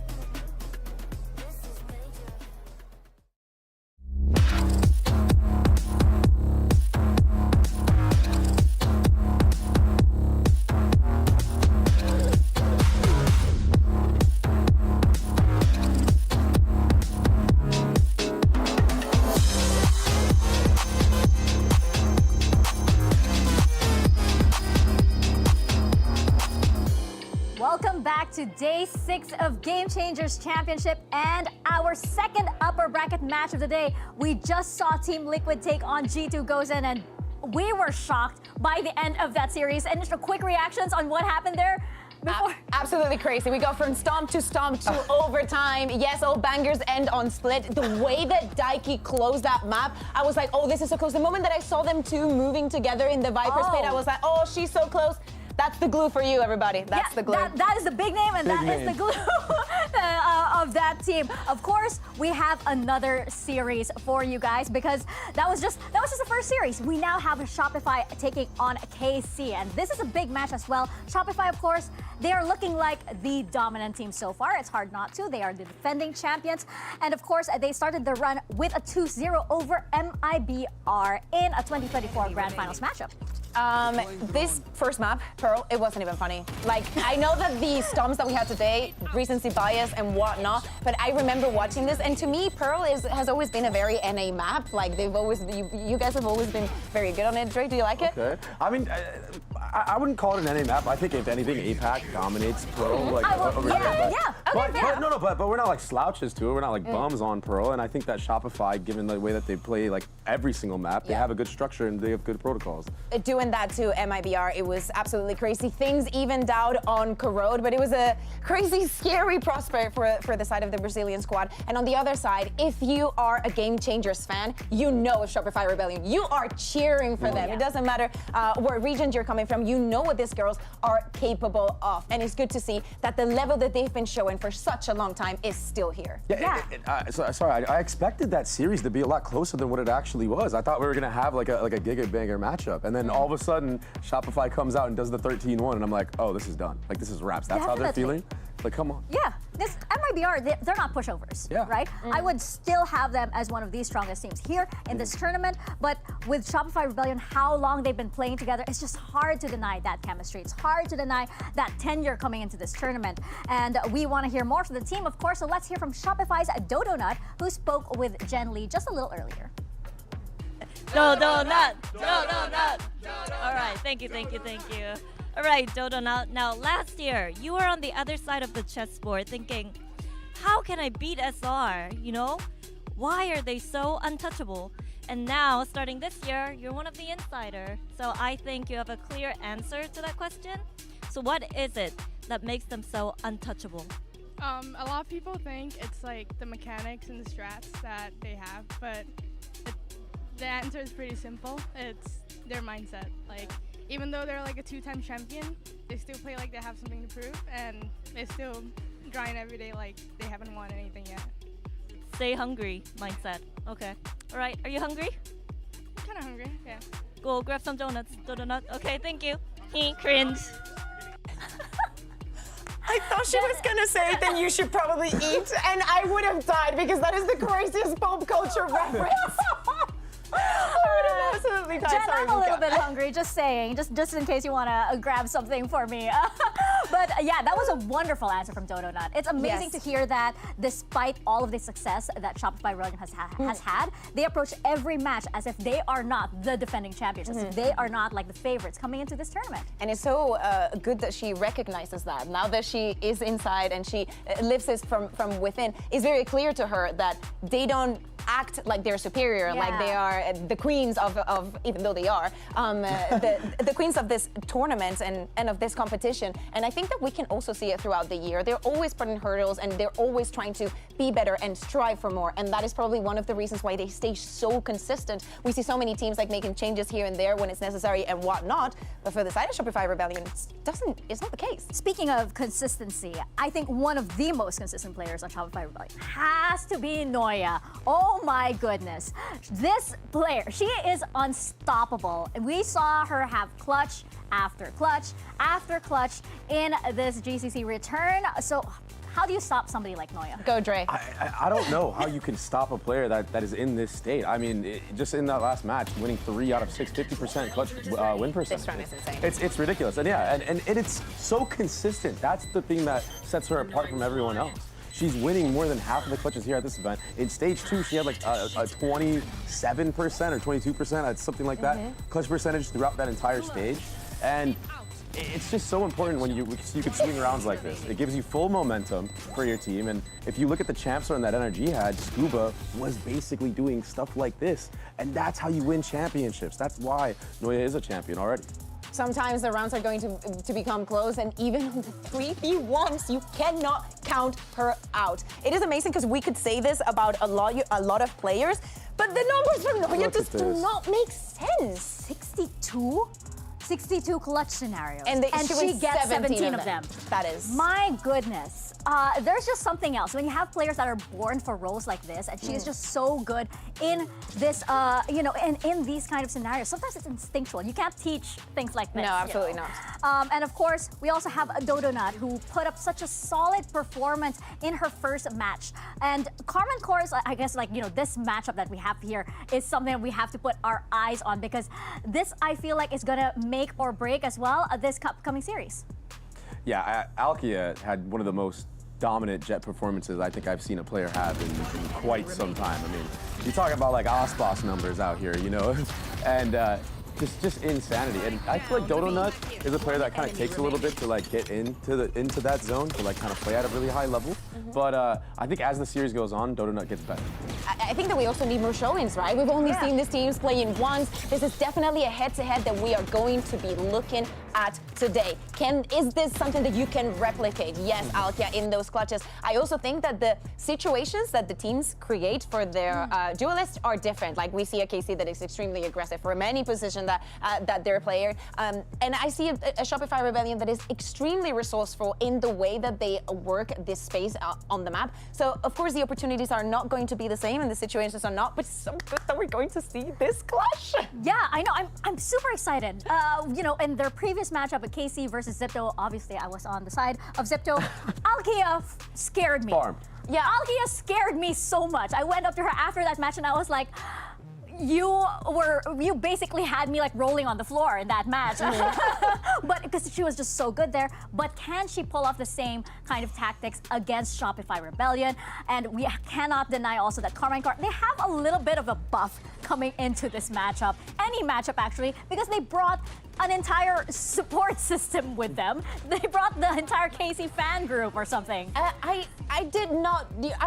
Welcome back to day 6 of Game Changers Championship and our second upper bracket match of the day. We just saw Team Liquid take on G2 Gozen, and we were shocked by the end of that series. And just a quick reactions on what happened there before. Absolutely crazy. We go from stomp to overtime. Yes, all bangers end on split. The way that Daiki closed that map, I was like, oh, this is so close. The moment that I saw them two moving together in the Viper's pit, I was like, oh, she's so close. That's the glue for you, everybody. That's the glue. That is the big name, and that is the glue of that team. Of course, we have another series for you guys because that was just the first series. We now have Shopify taking on KC, and this is a big match as well. Shopify, of course, they are looking like the dominant team so far. It's hard not to. They are the defending champions, and of course, they started the run with a 2-0 over MIBR in a 2024 Grand Finals matchup. This first map, Pearl, it wasn't even funny. Like, I know that the stomps that we had today, recency bias and whatnot, but I remember watching this, and to me, Pearl has always been a very NA map. Like, they've always, you guys have always been very good on it. Drake, do you like it? Okay. I mean, I wouldn't call it an NA map. I think if anything, APAC dominates Pearl. Like, over here. But we're not like slouches to it. We're not like bums on Pearl. And I think that Shopify, given the way that they play like every single map, they have a good structure and they have good protocols. Doing that to MIBR, it was absolutely crazy. Things evened out on Corrode, but it was a crazy, scary prospect for the side of the Brazilian squad. And on the other side, if you are a Game Changers fan, you know of Shopify Rebellion. You are cheering for them. It doesn't matter what region you're coming from. You know what these girls are capable of. And it's good to see that the level that they've been showing for such a long time is still here. Sorry, I expected that series to be a lot closer than what it actually was. I thought we were going to have like a giga banger matchup. And then all of a sudden, Shopify comes out and does the 13-1, and I'm like, oh, this is done. Like, this is wraps. That's how they're feeling? Like, come on. Yeah, this MIBR, they're not pushovers, right? I would still have them as one of the strongest teams here in this tournament, but with Shopify Rebellion, how long they've been playing together, it's just hard to deny that chemistry. It's hard to deny that tenure coming into this tournament. And we want to hear more from the team, of course, so let's hear from Shopify's Dodonut, who spoke with Jen Lee just a little earlier. Dodonut. All right, thank you. All right, Dodonut. Now, last year, you were on the other side of the chessboard thinking, how can I beat SR, you know? Why are they so untouchable? And now, starting this year, you're one of the insider. So I think you have a clear answer to that question. So what is it that makes them so untouchable? A lot of people think it's like the mechanics and the strats that they have, but the answer is pretty simple. It's their mindset. Like, even though they're like a 2-time champion, they still play like they have something to prove, and they still grind every day like they haven't won anything yet. Stay hungry mindset. Okay. All right. Are you hungry? I'm kind of hungry, yeah. Go grab some donuts. Donut. Okay, thank you. Cringe. I thought she was gonna say, then you should probably eat, and I would have died because that is the craziest pop culture reference. Absolutely Jen, I'm a little bit hungry, just saying, just in case you want to grab something for me. But yeah, that was a wonderful answer from Dodonut. It's amazing to hear that despite all of the success that Shopify Rebellion has had, they approach every match as if they are not the defending champions, as if they are not like the favorites coming into this tournament. And it's so good that she recognizes that. Now that she is inside and she lives this from within, it's very clear to her that they don't act like they're superior, like they are the queens of even though they are, the queens of this tournament and of this competition. And I think that we can also see it throughout the year. They're always putting hurdles and they're always trying to be better and strive for more. And that is probably one of the reasons why they stay so consistent. We see so many teams like making changes here and there when it's necessary and whatnot. But for the side of Shopify Rebellion, it's not the case. Speaking of consistency, I think one of the most consistent players on Shopify Rebellion has to be Noya. Oh my goodness. This player, she is unstoppable. We saw her have clutch after clutch after clutch in this GCC return. So how do you stop somebody like Noya? Go, Dre. I don't know how you can stop a player that is in this state. I mean, just in that last match, winning 3 out of 6, 50% clutch win percentage. This run is insane. It's ridiculous. And yeah, and it's so consistent. That's the thing that sets her apart from everyone else. She's winning more than half of the clutches here at this event. In stage 2, she had like a 27% or 22%, something like that, clutch percentage throughout that entire stage. And it's just so important when you can swing rounds like this. It gives you full momentum for your team. And if you look at the champs run that NRG had, Scuba was basically doing stuff like this. And that's how you win championships. That's why Noya is a champion already. Sometimes the rounds are going to become close, and even on the 3v1s, you cannot count her out. It is amazing because we could say this about a lot of players, but the numbers from Noya just do not make sense. 62 clutch scenarios. And she gets 17 of them. That is. My goodness. There's just something else. When you have players that are born for roles like this, and she is just so good in this, in these kind of scenarios. Sometimes it's instinctual. You can't teach things like this. No, absolutely not. And of course, we also have Dodonut, who put up such a solid performance in her first match. And Carmen Course, I guess, this matchup that we have here is something that we have to put our eyes on, because this, I feel like, is gonna make or break as well this upcoming series. Yeah, Alkia had one of the most dominant jet performances I think I've seen a player have in quite some time. I mean, you talk about like OSPOS numbers out here, and just insanity. And I feel like Dodonut is a player that kind of takes a little bit to like get into that zone to like kind of play at a really high level. But I think as the series goes on, Dodonut gets better. I think that we also need more showings, right? We've only seen these teams playing once. This is definitely a head-to-head that we are going to be looking at today. Is this something that you can replicate? Yes, Alkia, in those clutches. I also think that the situations that the teams create for their duelists are different. Like we see a KC that is extremely aggressive for many positions that they're playing. And I see a Shopify Rebellion that is extremely resourceful in the way that they work this space on the map. So, of course, the opportunities are not going to be the same and the situations are not, but it's so good that we're going to see this clash. Yeah, I know. I'm super excited. In their previous matchup at KC versus Zipto, obviously I was on the side of Zipto. Alkia scared me. Farm. Yeah, Alkia scared me so much. I went up to her after that match and I was like, you basically had me like rolling on the floor in that match. But because she was just so good there. But can she pull off the same kind of tactics against Shopify Rebellion? And we cannot deny also that Carmine Car, they have a little bit of a buff coming into this matchup. Any matchup actually, because they brought an entire support system with them. They brought the entire KC fan group or something. I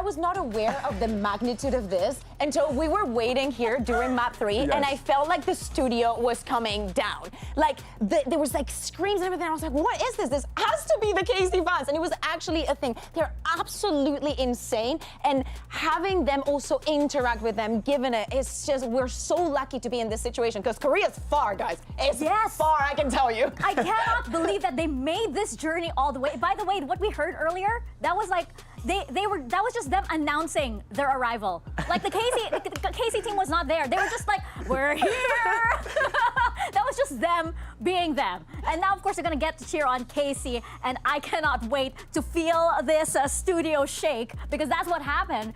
was not aware of the magnitude of this until we were waiting here during map 3, and I felt like the studio was coming down. Like there was like screams and everything. I was like, what is this? This has to be the KC fans, and it was actually a thing. They're absolutely insane, and having them also interact with them, given it's just, we're so lucky to be in this situation, because Korea's far, guys. It's far, I can tell you. I cannot believe that they made this journey all the way. By the way, what we heard earlier, that was like, that was just them announcing their arrival. Like the KC team was not there. They were just like, we're here. That was just them being them. And now, of course, they're gonna get to cheer on KC, and I cannot wait to feel this studio shake, because that's what happened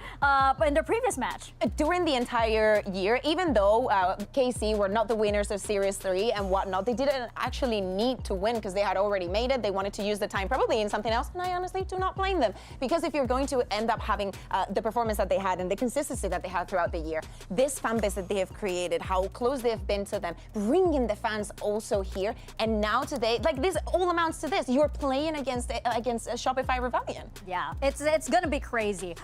in their previous match. During the entire year, even though KC were not the winners of Series 3 and whatnot, they didn't actually need to win because they had already made it. They wanted to use the time probably in something else, and I honestly do not blame them. Because if you're going to end up having the performance that they had and the consistency that they had throughout the year, this fan base that they have created, how close they have been to them, bringing bringing the fans also here. And now today, like this all amounts to this. You're playing against Shopify Rebellion. Yeah, it's gonna be crazy.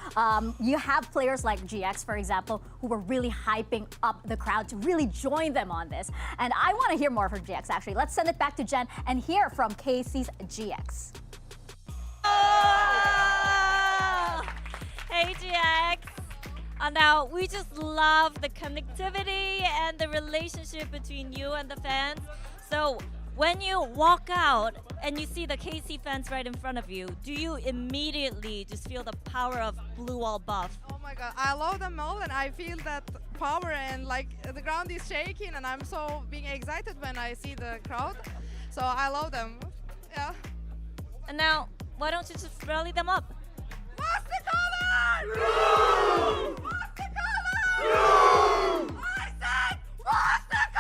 You have players like GX, for example, who were really hyping up the crowd to really join them on this. And I want to hear more from GX, actually. Let's send it back to Jen and hear from Casey's GX. Oh! Hey, GX. Now, we just love the connectivity and the relationship between you and the fans. So, when you walk out and you see the KC fans right in front of you, do you immediately just feel the power of Blue Wall buff? Oh my god, I love them all and I feel that power and like the ground is shaking and I'm so being excited when I see the crowd. So I love them. Yeah. And now, why don't you just rally them up? Mastercard! No! Mastercard! No! I said Mastercard!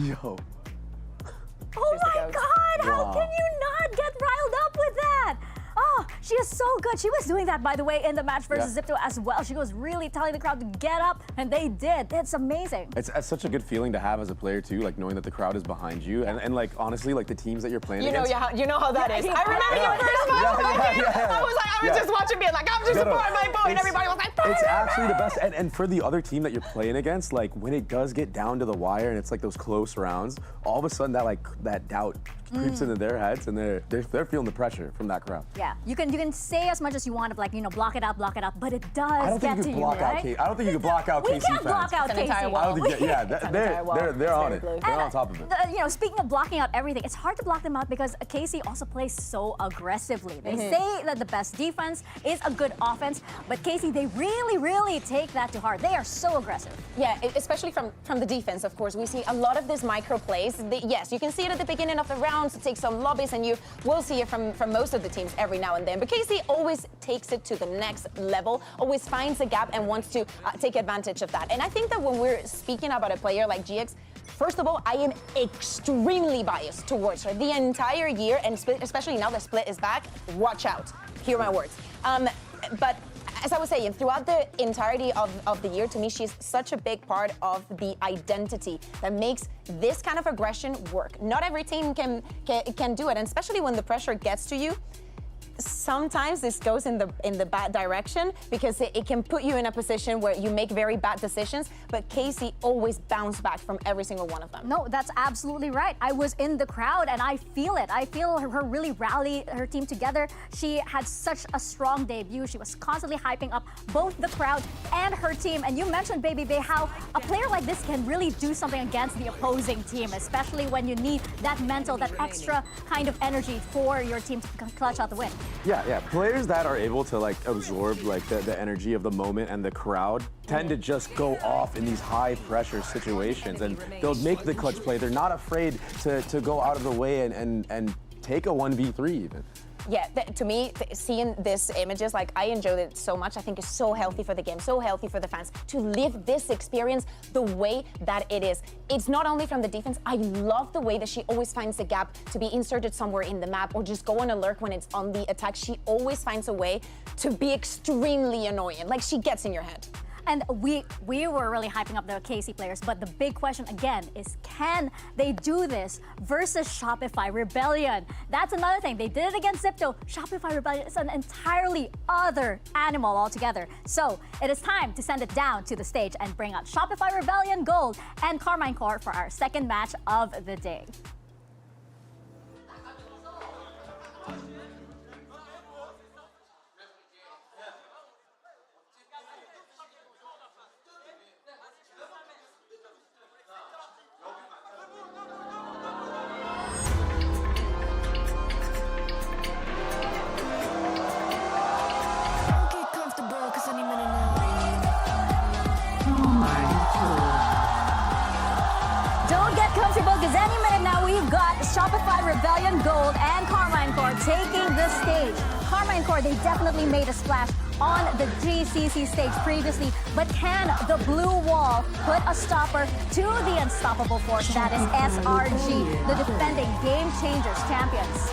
Yo. Oh my God, how can you not get riled up with that? Oh, she is so good. She was doing that, by the way, in the match versus Zipto as well. She was really telling the crowd to get up, and they did. That's amazing. It's such a good feeling to have as a player too, like knowing that the crowd is behind you, and like honestly, like the teams that you're playing against. You know how that is. I remember your first match. I was just watching, being like, I'm just supporting my boy, and everybody was like, it's actually the best. And for the other team that you're playing against, like when it does get down to the wire and it's like those close rounds, all of a sudden that doubt creeps into their heads, and they're feeling the pressure from that crowd. Yeah, you can say as much as you want of like, block it out, but it does get to you, right? I don't think you can block out KC fans. We can't block out KC. I don't think, they're on it. They're on top of it. Speaking of blocking out everything, it's hard to block them out because KC also plays so aggressively. They say that the best defense is a good offense, but KC, they really take that to heart. They are so aggressive. Yeah, especially from the defense, of course. We see a lot of these micro plays. Yes, you can see it at the beginning of the round to take some lobbies, and you will see it from most of the teams every now and then. But KC always takes it to the next level, always finds a gap and wants to take advantage of that. And I think that when we're speaking about a player like GX, first of all, I am extremely biased towards her the entire year, and especially now the split is back. Watch out. Hear my words. But as I was saying, throughout the entirety of the year, to me, she's such a big part of the identity that makes this kind of aggression work. Not every team can do it, and especially when the pressure gets to you. Sometimes this goes in the bad direction because it can put you in a position where you make very bad decisions, but Casey always bounced back from every single one of them. No, that's absolutely right. I was in the crowd and I feel it. I feel her really rally her team together. She had such a strong debut. She was constantly hyping up both the crowd and her team. And you mentioned, Baby Bay, how a player like this can really do something against the opposing team, especially when you need that mental, that extra kind of energy for your team to clutch out the win. Yeah. Players that are able to like absorb like the energy of the moment and the crowd tend to just go off in these high pressure situations, and they'll make the clutch play. They're not afraid to go out of the way and take a 1v3 even. Yeah, to me, seeing these images, like I enjoyed it so much. I think it's so healthy for the game, so healthy for the fans to live this experience the way that it is. It's not only from the defense. I love the way that she always finds a gap to be inserted somewhere in the map or just go on alert when it's on the attack. She always finds a way to be extremely annoying. Like she gets in your head. And we were really hyping up the KC players, but the big question again is, can they do this versus Shopify Rebellion? That's another thing. They did it against Zipto. Shopify Rebellion is an entirely other animal altogether. So it is time to send it down to the stage and bring out Shopify Rebellion Gold and Carmine Core for our second match of the day. Because any minute now we've got Shopify Rebellion Gold and Carmine Core taking the stage. Carmine Core, they definitely made a splash on the GCC stage previously, but can the blue wall put a stopper to the unstoppable force that is SRG, the defending Game Changers champions?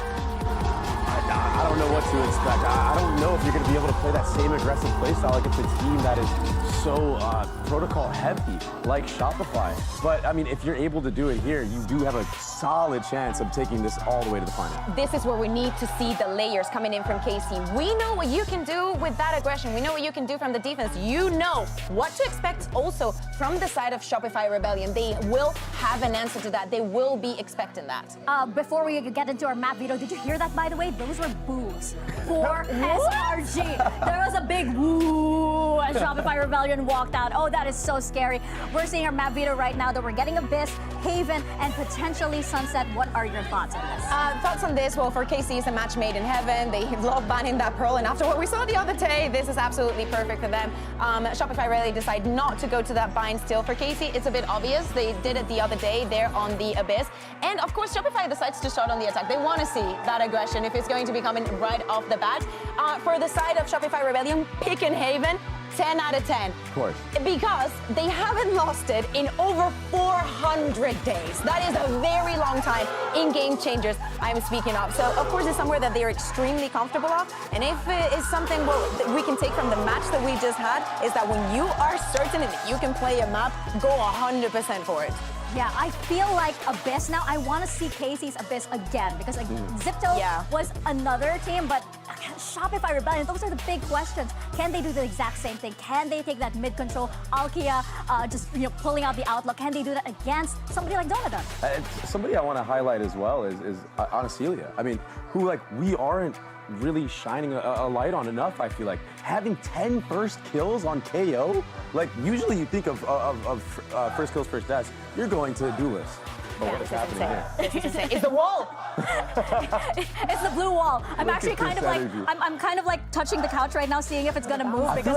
I don't know what to expect. I don't know if you're going to be able to play that same aggressive playstyle like it's a team that is so protocol heavy like Shopify. But I mean, if you're able to do it here, you do have a solid chance of taking this all the way to the final. This is where we need to see the layers coming in from KC. We know what you can do with that aggression. We know what you can do from the defense. You know what to expect also from the side of Shopify Rebellion. They will have an answer to that. They will be expecting that. Before we get into our map video, did you hear that, by the way? Those were boos for SRG. There was a big woo as Shopify Rebellion walked out. Oh, that is so scary. We're seeing our map video right now that we're getting Abyss, Haven, and potentially Sunset. What are your thoughts on this? Thoughts on this? Well, for KC, it's a match made in heaven. They love banning that Pearl, and after what we saw the other day, this is absolutely perfect for them. Shopify really decide not to go to that bind still. For KC, it's a bit obvious. They did it the other day. They're on the Abyss. And of course, Shopify decides to start on the attack. They want to see that aggression if it's going to be coming right off the bat. For the side of Shopify Rebellion, picking Haven, 10 out of 10. Of course. Because they haven't lost it in over 400 days. That is a very long time in Game Changers I'm speaking of. So, of course, it's somewhere that they're extremely comfortable of. And if it is something that we can take from the match that we just had, is that when you are certain that you can play a map, go 100% for it. Yeah, I feel like Abyss now. I want to see Casey's Abyss again because Zipto was another team, but Shopify Rebellion, those are the big questions. Can they do the exact same thing? Can they take that mid control? Alkia just pulling out the outlook. Can they do that against somebody like Donadon? Somebody I want to highlight as well is Anacelia. I mean, who we aren't really shining a light on enough, I feel like. Having 10 first kills on KO, usually you think of first kills, first deaths, you're going to Duelist. But what is happening here? This is insane. It's the wall. It's the blue wall. I'm actually kind of I'm kind of touching the couch right now, seeing if it's gonna move. I feel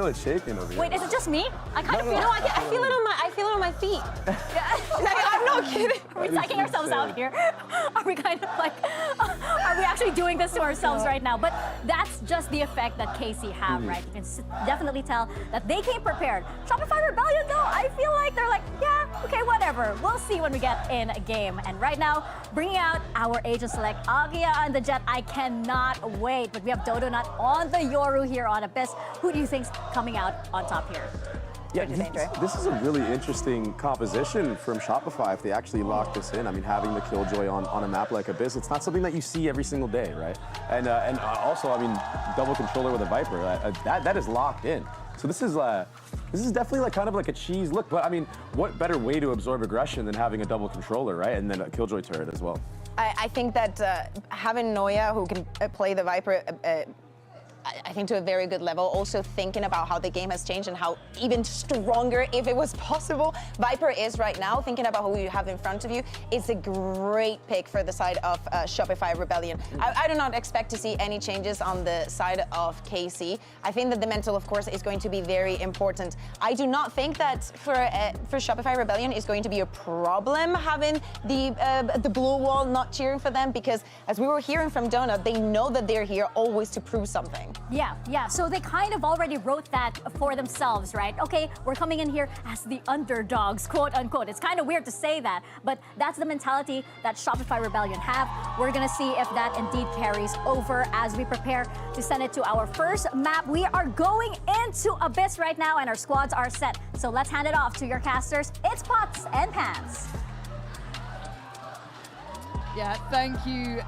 it shaking over here. Wait, is it just me? I kind of feel. No, I feel it on my feet. I'm not kidding. Are we psyching ourselves out here? Are we kind of are we actually doing this to ourselves right now? But that's just the effect that KC have, right? You can definitely tell that they came prepared. Shopify Rebellion, though, I feel like they're yeah, okay, whatever. We'll see when we get in a game. And right now, bringing out our Agent Select, Agia on the Jet. I cannot wait. But we have Dodonut on the Yoru here on Abyss. Who do you think's coming out on top here? Yeah, this is a really interesting composition from Shopify if they actually lock this in. I mean, having the Killjoy on a map like Abyss, it's not something that you see every single day, right? And also, I mean, double controller with a Viper, that is locked in. So this is definitely kind of like a cheese look. But I mean, what better way to absorb aggression than having a double controller, right? And then a Killjoy turret as well. I think that having Noya, who can play the Viper, I think to a very good level, also thinking about how the game has changed and how even stronger, if it was possible, Viper is right now, thinking about who you have in front of you, it's a great pick for the side of Shopify Rebellion. I do not expect to see any changes on the side of KC. I think that the mental, of course, is going to be very important. I do not think that for Shopify Rebellion is going to be a problem having the blue wall not cheering for them, because as we were hearing from Donut, they know that they're here always to prove something. Yeah. So they kind of already wrote that for themselves, right? Okay, we're coming in here as the underdogs, quote unquote. It's kind of weird to say that, but that's the mentality that Shopify Rebellion have. We're gonna see if that indeed carries over as we prepare to send it to our first map. We are going into Abyss right now, and our squads are set. So let's hand it off to your casters. It's Pots and Pans. Yeah, thank you.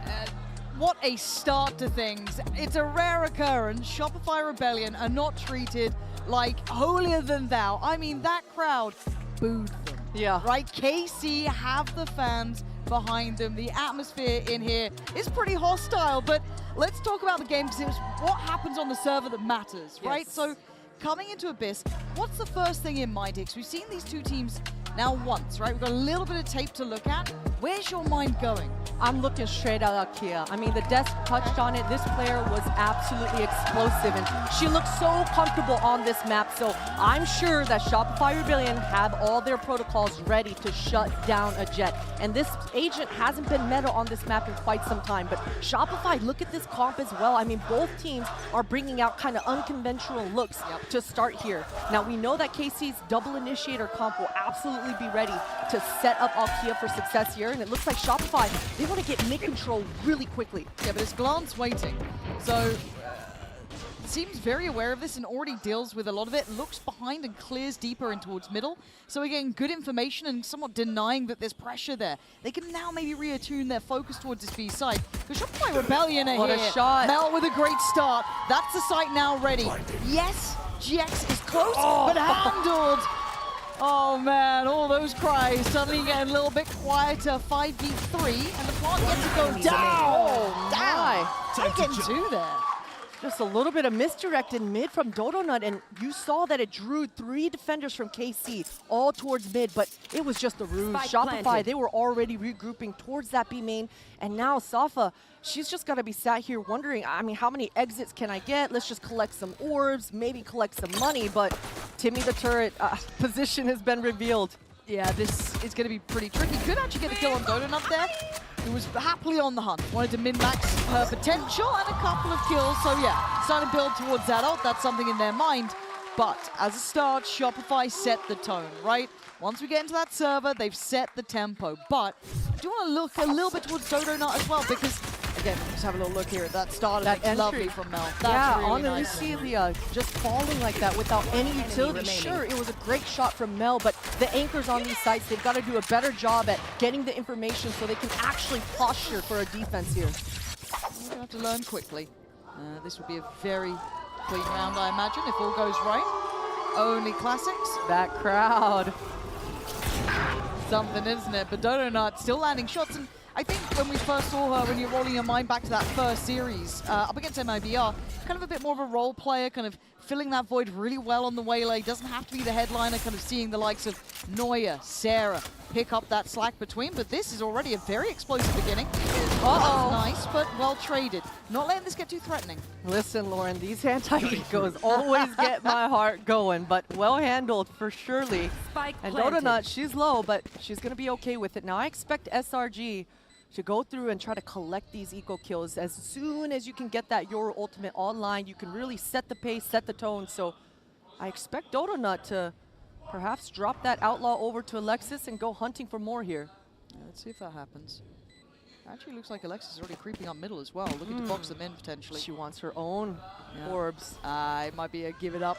What a start to things. It's a rare occurrence. Shopify Rebellion are not treated like holier than thou. I mean, that crowd booed them. Yeah. Right? KC have the fans behind them. The atmosphere in here is pretty hostile, but let's talk about the game, because it's what happens on the server that matters, right? Yes. So coming into Abyss, what's the first thing in mind here? Because we've seen these two teams now once, right? We've got a little bit of tape to look at. Where's your mind going? I'm looking straight at Akia. I mean, the desk touched on it. This player was absolutely explosive, and she looked so comfortable on this map. So I'm sure that Shopify Rebellion have all their protocols ready to shut down a Jet. And this agent hasn't been meta on this map in quite some time. But Shopify, look at this comp as well. I mean, both teams are bringing out kind of unconventional looks to start here. Now, we know that KC's double initiator comp will absolutely absolutely be ready to set up Alkia for success here. And it looks like Shopify, they want to get mid-control really quickly. Yeah, but it's Glance waiting. So, seems very aware of this and already deals with a lot of it. Looks behind and clears deeper in towards middle. So again, good information and somewhat denying that there's pressure there. They can now maybe reattune their focus towards this B side. Because Shopify Rebellion are What here. a shot. Mel with a great start. That's the site now ready. Yes, GX is close, but handled. Oh man, all those cries suddenly getting a little bit quieter. 5v3, and the plant gets to go down. Oh, Down. How getting two there? Just a little bit of misdirected mid from Dodonut, and you saw that it drew 3 defenders from KC all towards mid, but it was just a ruse. Spike Shopify, planted. they were already regrouping towards that B main, and now Safa, she's just got to be sat here wondering, I mean, how many exits can I get? Let's just collect some orbs, maybe collect some money, but Timmy the Turret position has been revealed. Yeah, this is going to be pretty tricky. Could actually get the kill on Dodonut there, who was happily on the hunt. Wanted to min-max her potential and a couple of kills. So yeah, starting to build towards that ult. That's something in their mind. But as a start, Shopify set the tone, right? Once we get into that server, they've set the tempo. But I do want to look a little bit towards Dodonut as well, because again, just have a little look here at that start. That That's lovely entry from Mel. That's yeah, really on the nice. Lucilia, just falling like that without any utility. remaining. Sure, it was a great shot from Mel, but the anchors on these sites, they've got to do a better job at getting the information so they can actually posture for a defense here. We're going to have to learn quickly. This would be a very clean round, I imagine, if all goes right. Only classics. That crowd. Something, isn't it? But Dodonut still landing shots. And I think when we first saw her, when you're rolling your mind back to that first series, up against MIBR, kind of a bit more of a role player, kind of filling that void really well on the waylay. Doesn't have to be the headliner, kind of seeing the likes of Neuer, Sarah pick up that slack between. But this is already a very explosive beginning. Uh-oh. Nice, but well traded. Not letting this get too threatening. Listen, Lauren, these anti-ecos always get my heart going, but well handled for surely. Spike And planted. Dodonut, she's low, but she's going to be okay with it. Now, I expect SRG to go through and try to collect these eco kills. As soon as you can get that Your Ultimate online, you can really set the pace, set the tone. So I expect Dodonut to perhaps drop that Outlaw over to Alexis and go hunting for more here. Yeah, let's see if that happens. Actually looks like Alexis is already creeping up middle as well, looking to box them in potentially. She wants her own orbs. It might be a give it up.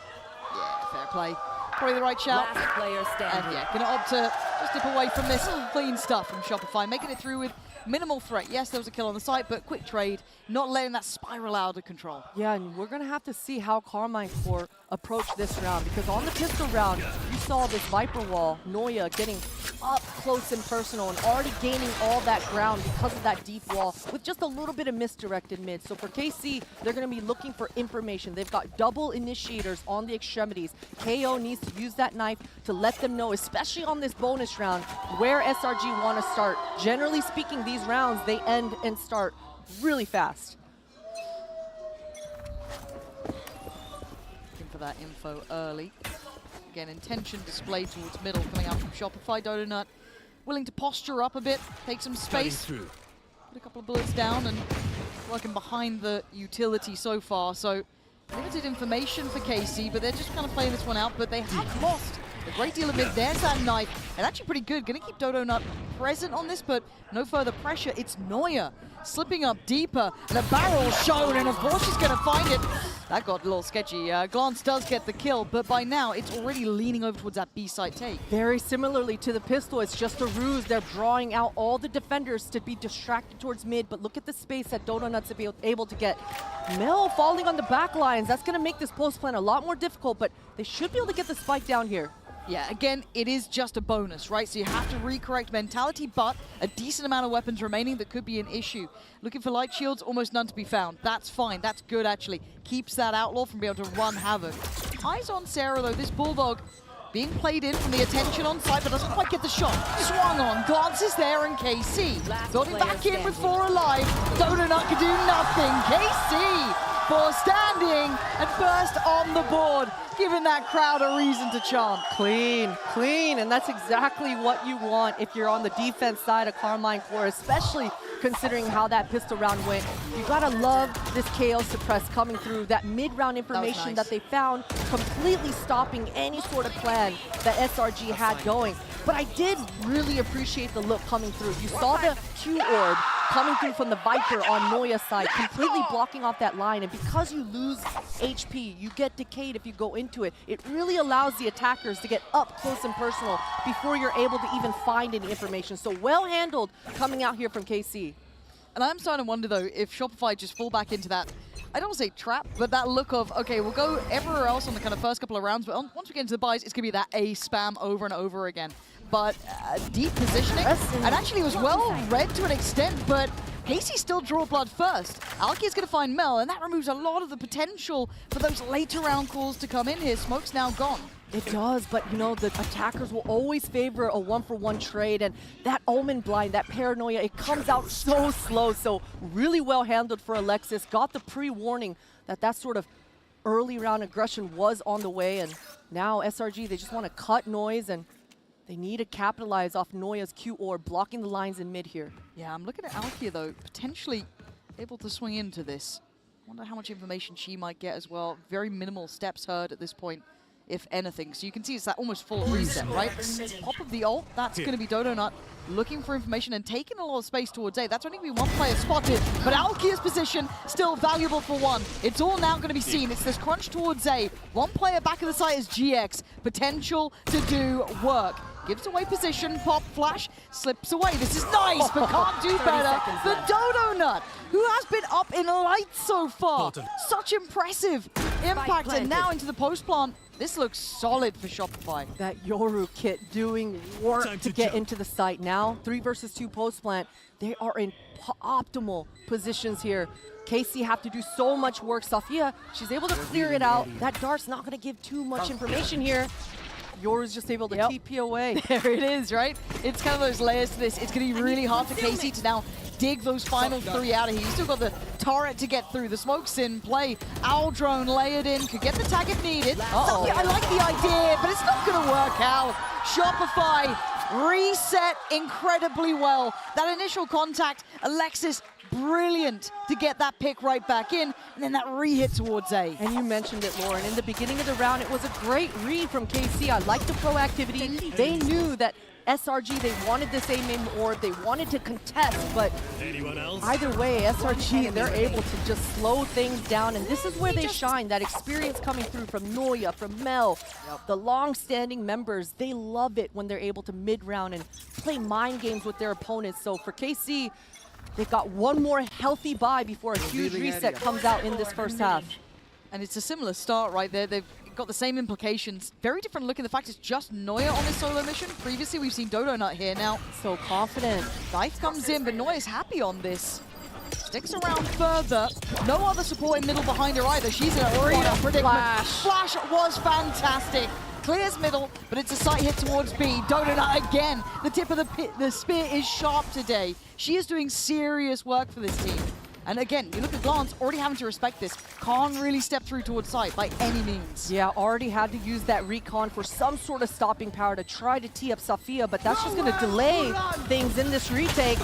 Yeah, fair play. Probably the right shout. Last player standing. And yeah, gonna opt to just dip away from this clean stuff from Shopify, making it through with minimal threat. Yes, there was a kill on the site, but quick trade, not letting that spiral out of control. Yeah, and we're going to have to see how Carmine Corps approach this round, because on the pistol round, you saw this Viper wall, Neuer getting up close and personal and already gaining all that ground because of that deep wall with just a little bit of misdirected mid. So for KC, they're going to be looking for information. They've got double initiators on the extremities. KO needs to use that knife to let them know, especially on this bonus round, where SRG want to start. Generally speaking, these rounds, they end and start really fast. Looking for that info early. Again, intention displayed towards middle coming out from Shopify. Dodonut willing to posture up a bit, take some space, put a couple of bullets down and working behind the utility so far. So limited information for KC, but they're just kind of playing this one out, but they have lost a great deal of mid. There's that knife, and actually pretty good. Gonna keep Dodonut present on this, but no further pressure. It's Neuer slipping up deeper, and a barrel shown, and of course she's gonna find it. That got a little sketchy. Glance does get the kill, but by now it's already leaning over towards that B-side take. Very similarly to the pistol, it's just a ruse. They're drawing out all the defenders to be distracted towards mid, but look at the space that Dodonut's to be able to get. Mel falling on the back lines, that's gonna make this post plan a lot more difficult, but they should be able to get the spike down here. Yeah, again, it is just a bonus, right? So you have to recorrect mentality, but a decent amount of weapons remaining that could be an issue. Looking for light shields, almost none to be found. That's fine, that's good actually. Keeps that Outlaw from being able to run havoc. Eyes on Sarah though, this Bulldog being played in from the attention on site, but doesn't quite get the shot. Swung on, glances there, and KC building back in with 4 alive. Dodonut can do nothing. KC for standing and first on the board, giving that crowd a reason to chant. Clean, clean, and that's exactly what you want if you're on the defense side of Carmine Corps, especially considering how that pistol round went. You gotta love this KO suppress coming through, that mid-round information that they found, completely stopping any sort of plan that SRG had going. But I did really appreciate the look coming through. You saw the Q orb coming through from the Viper on Noya's side, completely blocking off that line. And because you lose HP, you get decayed if you go into it. It really allows the attackers to get up close and personal before you're able to even find any information. So well handled coming out here from KC. And I'm starting to wonder, though, if Shopify just fall back into that, I don't want to say trap, but that look of, okay, we'll go everywhere else on the kind of first couple of rounds, but once we get into the buys, it's going to be that A spam over and over again. But deep positioning, and actually it was well read to an extent, but Casey still draw blood first. Alki is going to find Mel, and that removes a lot of the potential for those later round calls to come in here. Smoke's now gone. It does, but you know, the attackers will always favor a one-for-one trade, and that Omen blind, that paranoia, it comes out so slow, so really well handled for Alexis. Got the pre-warning that that sort of early round aggression was on the way, and now SRG, they just want to cut Noise, and they need to capitalize off Noya's Q orb, blocking the lines in mid here. Yeah, I'm looking at Alkia, though, potentially able to swing into this. Wonder how much information she might get as well. Very minimal steps heard at this point, if anything. So you can see it's that almost full reset, right? Pop of the ult, that's going to be Dodonut looking for information and taking a lot of space towards A. That's only going to be one player spotted, but Alkia's position still valuable for one. It's all now going to be seen. It's this crunch towards A. One player back of the site is GX. Potential to do work. Gives away position, pop, flash, slips away. This is nice, but can't do better. The Dodonut, who has been up in lights so far. Such impressive impact, and now into the post plant. This looks solid for Shopify. That Yoru kit doing work to get into the site. Now, 3 versus 2 post plant. They are in optimal positions here. KC have to do so much work. Safia, she's able to clear it out. That dart's not going to give too much information here. Yoru's just able to TP away. There it is, right? It's kind of those layers to this. It's going to be really hard for KC to now dig those final 3 out of here. He's still got the turret to get through. The smoke's in play. Owl drone layered in. Could get the tag if needed. Safia, I like the idea, but it's not going to work out. Shopify reset incredibly well. That initial contact, Alexis, brilliant to get that pick right back in, and then that re-hit towards A. And you mentioned it, Lauren. In the beginning of the round, it was a great read from KC. I like the proactivity. They knew that SRG, they wanted this A main orb, they wanted to contest, but either way, SRG, they're able to just slow things down, and this is where they shine. That experience coming through from Noya, from Mel, the long-standing members, they love it when they're able to mid-round and play mind games with their opponents. So for KC, they've got one more healthy buy before a huge reset comes out in this first half. And it's a similar start right there. They've got the same implications. Very different look in the fact it's just Noya on this solo mission. Previously, we've seen Dodonut here. Now, so confident. Dive comes in, but Noya's happy on this. Sticks around further. No other support in middle behind her either. She's in a real predicament. Flash was fantastic. Clears middle, but it's a sight hit towards B. Dodonut again. The tip of the spear is sharp today. She is doing serious work for this team. And again, you look at Glance, already having to respect this. Can't really step through towards site by any means. Yeah, already had to use that recon for some sort of stopping power to try to tee up Safia, but that's just going to delay things in this retake,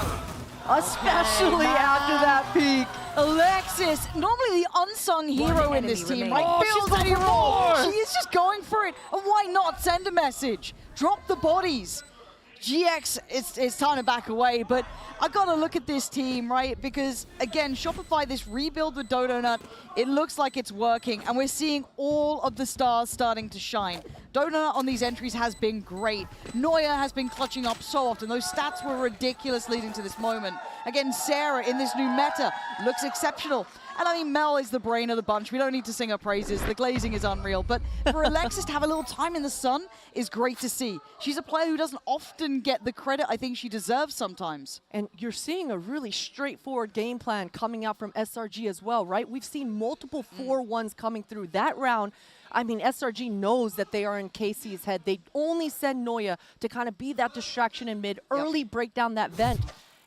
especially after that peak. Alexis, normally the unsung hero in this team, right? Feels any role. She is just going for it. And why not send a message? Drop the bodies. GX, it's time to back away, but I gotta look at this team, right? Because again, Shopify, this rebuild with Dodonut, it looks like it's working, and we're seeing all of the stars starting to shine. Dodonut on these entries has been great. Noya has been clutching up so often. Those stats were ridiculous leading to this moment. Again, Sarah in this new meta looks exceptional. And I mean, Mel is the brain of the bunch. We don't need to sing her praises. The glazing is unreal. But for Alexis to have a little time in the sun is great to see. She's a player who doesn't often get the credit I think she deserves sometimes. And you're seeing a really straightforward game plan coming out from SRG as well, right? We've seen multiple 4-1s coming through that round. I mean, SRG knows that they are in KC's head. They only send Noya to kind of be that distraction in mid, early break down that vent.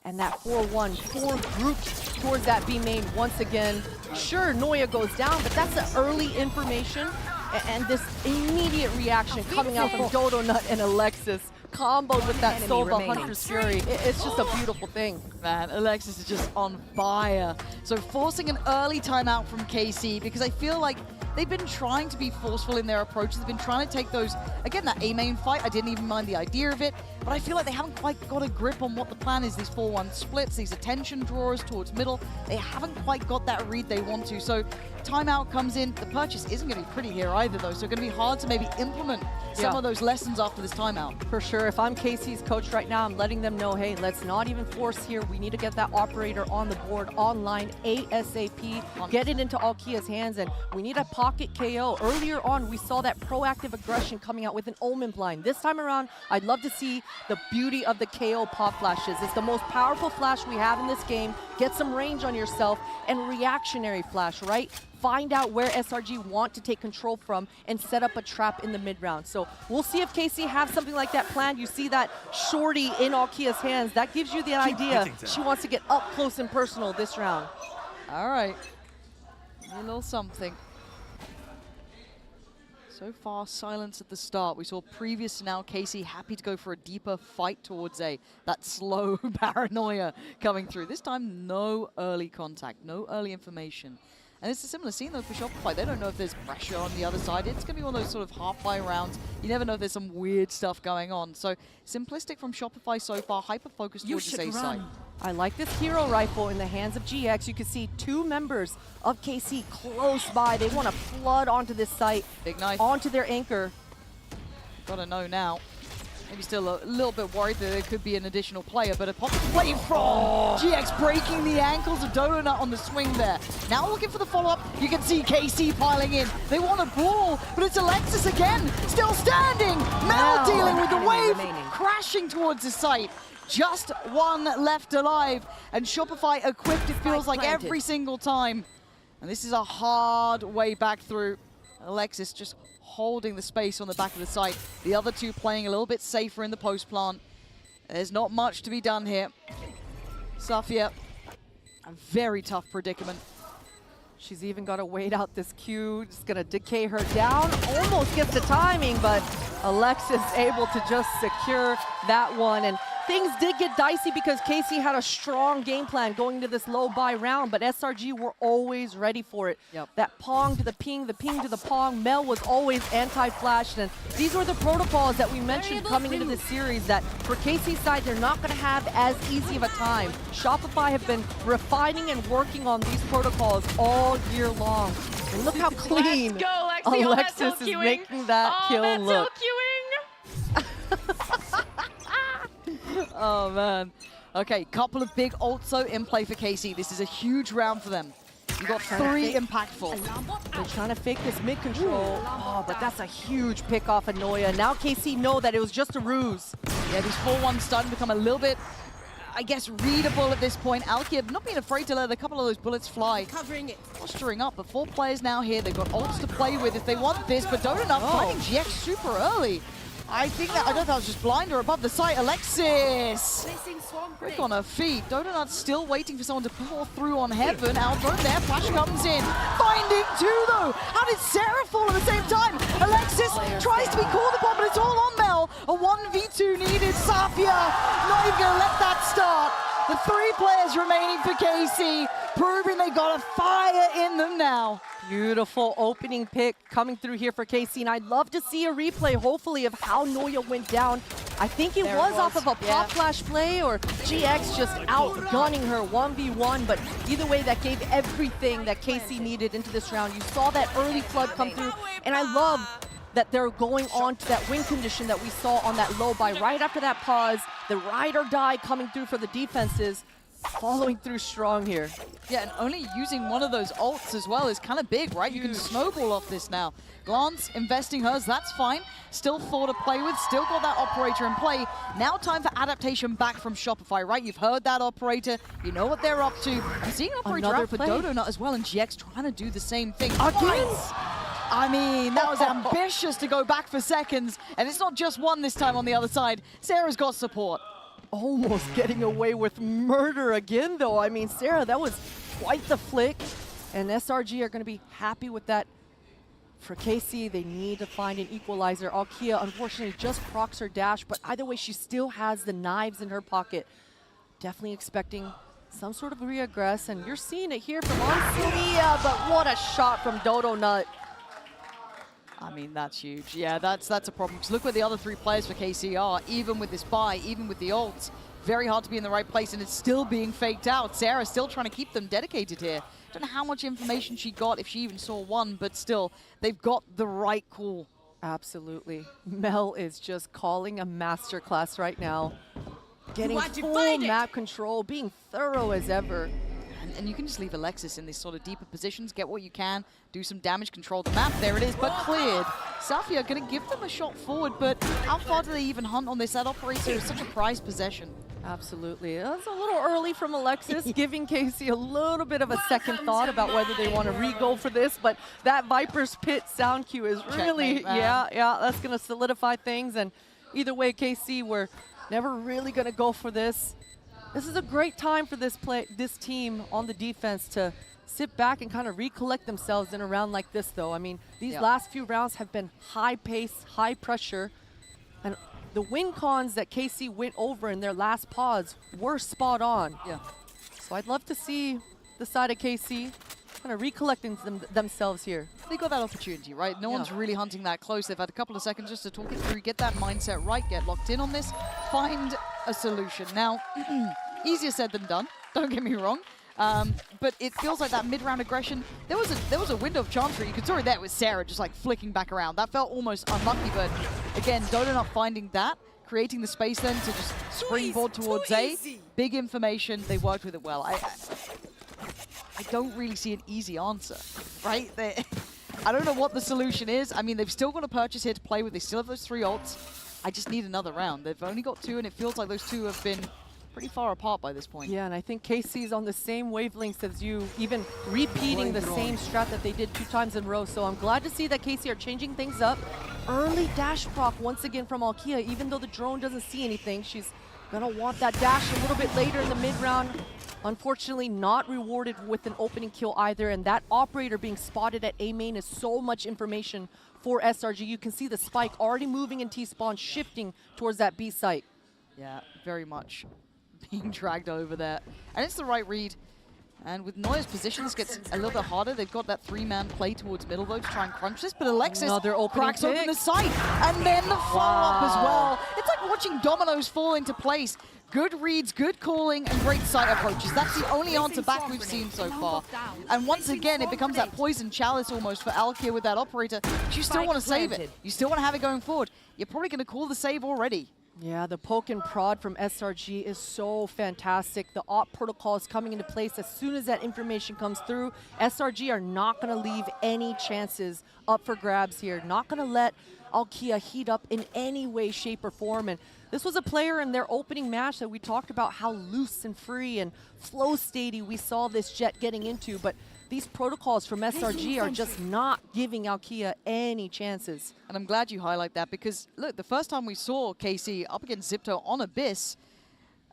And that 4-1, 4 groups towards that B main once again. Sure, Noya goes down, but that's the early information and this immediate reaction coming out from Dodonut and Alexis, comboed with that Sova Hunter's Fury. It's just a beautiful thing. Man, Alexis is just on fire. So forcing an early timeout from KC, because I feel like they've been trying to be forceful in their approaches. They've been trying to take those, again, that A main fight, I didn't even mind the idea of it, but I feel like they haven't quite got a grip on what the plan is. These 4-1 splits, these attention drawers towards middle, they haven't quite got that read they want to. So timeout comes in. The purchase isn't going to be pretty here either, though, so it's going to be hard to maybe implement some of those lessons after this timeout. For sure. If I'm KC's coach right now, I'm letting them know, hey, let's not even force here. We need to get that operator on the board online ASAP. Get it into Alkia's hands, and we need a pocket KO. Earlier on, we saw that proactive aggression coming out with an Omen blind. This time around, I'd love to see the beauty of the KO pop flashes. It's the most powerful flash we have in this game. Get some range on yourself, and reactionary flash, right? Find out where SRG want to take control from and set up a trap in the mid-round. So we'll see if KC have something like that planned. You see that shorty in Alkia's hands. That gives you the idea she wants to get up close and personal this round. All right. A little something. So far, silence at the start. We saw previous to now KC happy to go for a deeper fight towards A. That slow paranoia coming through. This time, no early contact, no early information. And it's a similar scene though for Shopify. They don't know if there's pressure on the other side. It's going to be one of those sort of half-buy rounds. You never know if there's some weird stuff going on. So simplistic from Shopify so far, hyper-focused towards the A side. I like this hero rifle in the hands of GX. You can see 2 members of KC close by. They want to flood onto this site, big knife onto their anchor. Gotta know now. Maybe still a little bit worried that there could be an additional player, but a pocket play from GX breaking the ankles of Donut on the swing there. Now looking for the follow-up. You can see KC piling in. They want a brawl, but it's Alexis again, still standing. Mel dealing with the wave, crashing towards the site. Just one left alive, and Shopify equipped, it feels like every single time. And this is a hard way back through. Alexis just holding the space on the back of the site. The other 2 playing a little bit safer in the post plant. There's not much to be done here. Safia, a very tough predicament. She's even got to wait out this Q. Just going to decay her down. Almost gets the timing, but Alexis able to just secure that one. And things did get dicey because KC had a strong game plan going into this low buy round, but SRG were always ready for it. That Pong to the ping to the Pong. Mel was always anti-flash, and these were the protocols that we mentioned coming into this series that for KC's side, they're not going to have as easy of a time. Shopify have been refining and working on these protocols all year long. And look how clean Alexis is making that kill look. Oh, man. Okay, couple of big ults in play for KC. This is a huge round for them. You got 3 impactful. They're trying to fake this mid control. Oh, but that's a huge pick off of Noya. Now KC know that it was just a ruse. Yeah, these 4-1s starting to become a little bit, I guess, readable at this point. Alkia not being afraid to let a couple of those bullets fly. Covering it. Posturing up, but 4 players now here. They've got ults to play with if they want this, but don't enough finding GX super early. I think that, I don't know if that was just blind or above the site. Alexis! Quick on her feet. Donut's still waiting for someone to pour through on Heaven. Outthrown there, Flash comes in. Finding 2 though! How did Sarah fall at the same time? Alexis tries to be called upon, but it's all on Mel. A 1v2 needed. Safia not even gonna let that start. The 3 players remaining for KC, proving they got a fire in them now. Beautiful opening pick coming through here for KC, and I'd love to see a replay, hopefully, of how Noya went down. I think it was off of a pop flash play, or GX just outgunning her 1v1, but either way, that gave everything that KC needed into this round. You saw that early flood come through, and I love that they're going on to that win condition that we saw on that low buy. Right after that pause, the ride or die coming through for the defenses, following through strong here. Yeah, and only using one of those ults as well is kind of big, right? You can snowball off this now. Glance investing hers, that's fine. Still 4 to play with, still got that operator in play. Now time for adaptation back from Shopify, right? You've heard that operator, you know what they're up to. I'm seeing operator out for Donut as well, and GX trying to do the same thing. Again? I mean, that was ambitious to go back for seconds, and it's not just one this time on the other side. Sarah's got support. Almost getting away with murder again, though. I mean, Sarah, that was quite the flick. And SRG are going to be happy with that. For KC, they need to find an equalizer. Alkia, unfortunately, just procs her dash, but either way, she still has the knives in her pocket. Definitely expecting some sort of re-aggress, and you're seeing it here from Ansulia, but what a shot from Dodo Nut. I mean, that's huge. Yeah, that's a problem. Because look where the other 3 players for KC are, even with this buy, even with the ults. Very hard to be in the right place, and it's still being faked out. Sarah's still trying to keep them dedicated here. Don't know how much information she got, if she even saw one, but still, they've got the right call. Absolutely. Mel is just calling a masterclass right now. Getting full map control, being thorough as ever. And you can just leave Alexis in these sort of deeper positions, get what you can, do some damage, control the map. There it is, but cleared. Safia going to give them a shot forward, but how far do they even hunt on this? That operator is such a prized possession. Absolutely. That's a little early from Alexis, giving Casey a little bit of a second thought about whether they want to re-go for this, but that Viper's Pit sound cue is really, yeah, that's going to solidify things. And either way, KC, we're never really going to go for this. This is a great time for this team on the defense to sit back and kind of recollect themselves in a round like this, though. I mean, these last few rounds have been high pace, high pressure, and the win cons that KC went over in their last pods were spot on. Yeah. So I'd love to see the side of KC kind of recollecting themselves here. They got that opportunity, right? No one's really hunting that close. They've had a couple of seconds just to talk it through, get that mindset right, get locked in on this, find a solution. Now, easier said than done, don't get me wrong. But it feels like that mid-round aggression, there was a window of chance where you could saw it there with Sarah just like flicking back around. That felt almost unlucky, but again, Dodo not finding that, creating the space then to just springboard towards A. Big information, they worked with it well. I don't really see an easy answer, right? I don't know what the solution is. I mean, they've still got a purchase here to play with. They still have those 3 ults. I just need another round. They've only got 2, and it feels like those 2 have been pretty far apart by this point. Yeah, and I think KC's on the same wavelengths as you, even repeating the same strat that they did 2 times in a row. So I'm glad to see that KC are changing things up. Early dash proc once again from Alkia, even though the drone doesn't see anything. She's gonna want that dash a little bit later in the mid-round. Unfortunately, not rewarded with an opening kill either, and that operator being spotted at A main is so much information for SRG. You can see the spike already moving in T-spawn, shifting towards that B site. Yeah, very much being dragged over there. And it's the right read. And with Neuer's position, this gets a little bit harder. They've got that 3-man play towards middle though to try and crunch this, but Alexis cracks open the site, and then the follow-up as well. It's like watching dominoes fall into place. Good reads, good calling, and great site approaches. That's the only answer back we've seen so far. And once again, it becomes that poison chalice almost for Alkia with that operator. But you still want to save it. You still want to have it going forward. You're probably going to call the save already. Yeah, the poke and prod from SRG is so fantastic. The op protocol is coming into place as soon as that information comes through. SRG are not going to leave any chances up for grabs here. Not going to let Alkia heat up in any way, shape, or form. And this was a player in their opening match that we talked about how loose and free and flow statey we saw this Jet getting into. But these protocols from SRG are just not giving Alkia any chances. And I'm glad you highlight that because, look, the first time we saw KC up against Zipto on Abyss,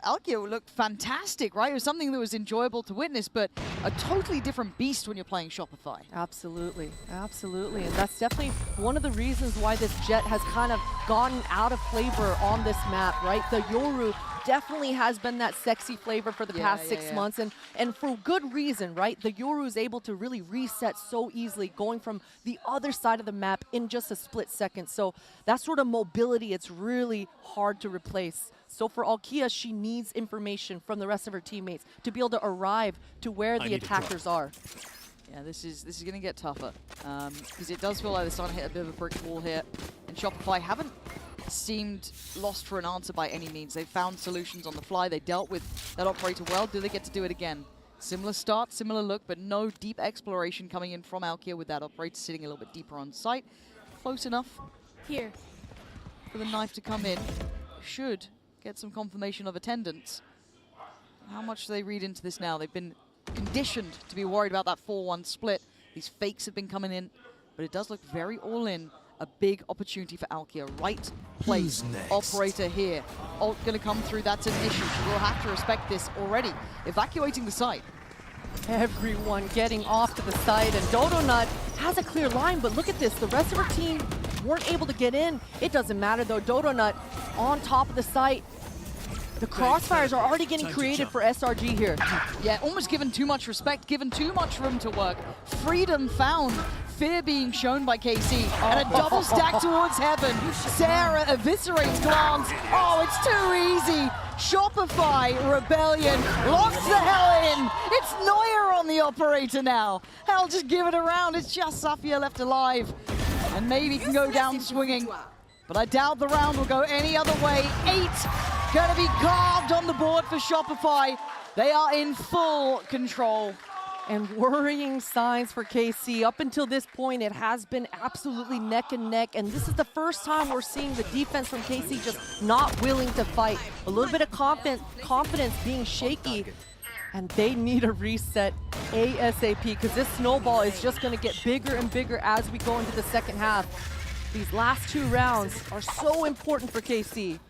Alkia looked fantastic, right? It was something that was enjoyable to witness, but a totally different beast when you're playing Shopify. Absolutely, absolutely. And that's definitely one of the reasons why this Jet has kind of gotten out of flavor on this map, right? The Yoru definitely has been that sexy flavor for the past 6 months, and for good reason, right? The Yoru is able to really reset so easily, going from the other side of the map in just a split second. So that sort of mobility, it's really hard to replace. So for Alkia, she needs information from the rest of her teammates to be able to arrive to where the attackers are. Yeah, this is going to get tougher because it does feel like they're starting to hit a bit of a brick wall here. And Shopify haven't seemed lost for an answer by any means. They found solutions on the fly. They dealt with that operator well. Do they get to do it again? Similar start, similar look, but no deep exploration coming in from Alkia with that operator sitting a little bit deeper on site. Close enough here for the knife to come in. Should get some confirmation of attendance. How much do they read into this now? They've been conditioned to be worried about that 4-1 split. These fakes have been coming in, but it does look very all-in. A big opportunity for Alkia. Right place. Operator here. Ult going to come through. That's an issue. We'll have to respect this already. Evacuating the site. Everyone getting off to the side, and Dodonut has a clear line, but look at this. The rest of her team weren't able to get in. It doesn't matter though. Dodonut on top of the site. The crossfires are already getting created for SRG here. Yeah, almost given too much respect, given too much room to work. Freedom found fear being shown by KC. And a double stack towards heaven. Sarah eviscerates Glance. Oh, it's too easy. Shopify Rebellion locks the hell in. It's Neuer on the operator now. Hell, just give it around. It's just Safia left alive. And maybe can go down swinging. But I doubt the round will go any other way. 8 gonna be carved on the board for Shopify. They are in full control. And worrying signs for KC. Up until this point, it has been absolutely neck and neck. And this is the first time we're seeing the defense from KC just not willing to fight. A little bit of confidence being shaky. And they need a reset ASAP because this snowball is just going to get bigger and bigger as we go into the second half. These last 2 rounds are so important for KC.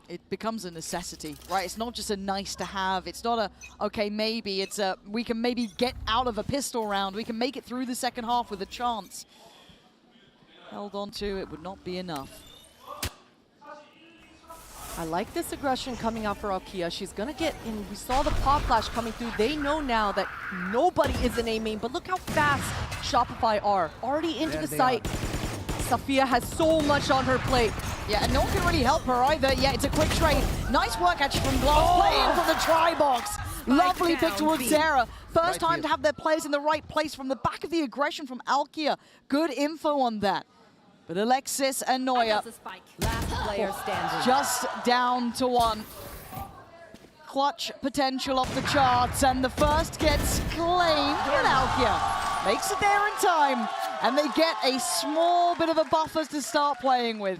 It becomes a necessity, right? It's not just a nice to have. It's not a, okay, maybe. It's a, we can maybe get out of a pistol round. We can make it through the second half with a chance. Held on to, it would not be enough. I like this aggression coming out for Alkia. She's gonna get in. We saw the pop flash coming through. They know now that nobody is in A main, but look how fast Shopify are. Already into the site. Safia has so much on her plate. Yeah, and no one can really help her either. Yeah, it's a quick trade. Nice work actually from Glass playing from the try box. Lovely pick towards Sarah. First time to have their players in the right place from the back of the aggression from Alkia. Good info on that. But Alexis and Neuer Last player standing. just down to 1. Clutch potential off the charts, and the first gets claimed, and Alkia makes it there in time, and they get a small bit of a buffer to start playing with.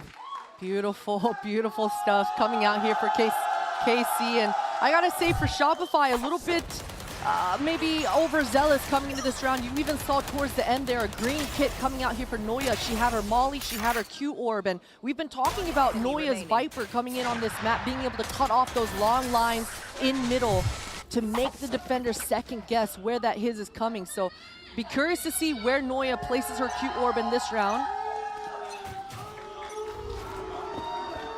Beautiful, beautiful stuff coming out here for KC. And I gotta say, for Shopify, a little bit maybe overzealous coming into this round. You even saw towards the end there a green kit coming out here for Neuer. She had her Molly, she had her Q orb, and we've been talking about Neuer's Viper coming in on this map, being able to cut off those long lines in middle to make the defenders second guess where that his is coming. So be curious to see where Neuer places her Q orb in this round.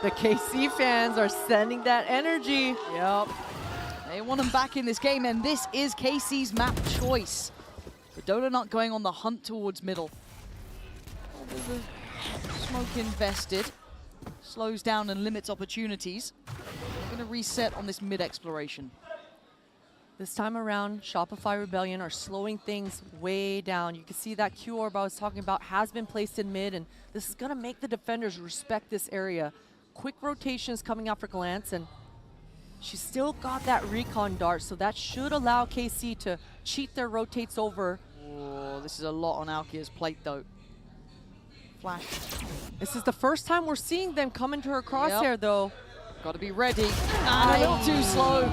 The KC fans are sending that energy. Yep. They want them back in this game, and this is KC's map choice. The Dota not going on the hunt towards middle. Oh, there's a smoke invested. Slows down and limits opportunities. They're going to reset on this mid exploration. This time around, Shopify Rebellion are slowing things way down. You can see that Q orb I was talking about has been placed in mid, and this is going to make the defenders respect this area. Quick rotations coming out for Glance, and she's still got that recon dart, so that should allow KC to cheat their rotates over. Oh, this is a lot on Alkia's plate, though. Flash. This is the first time we're seeing them come into her crosshair, though. Got to be ready. And a little too slow.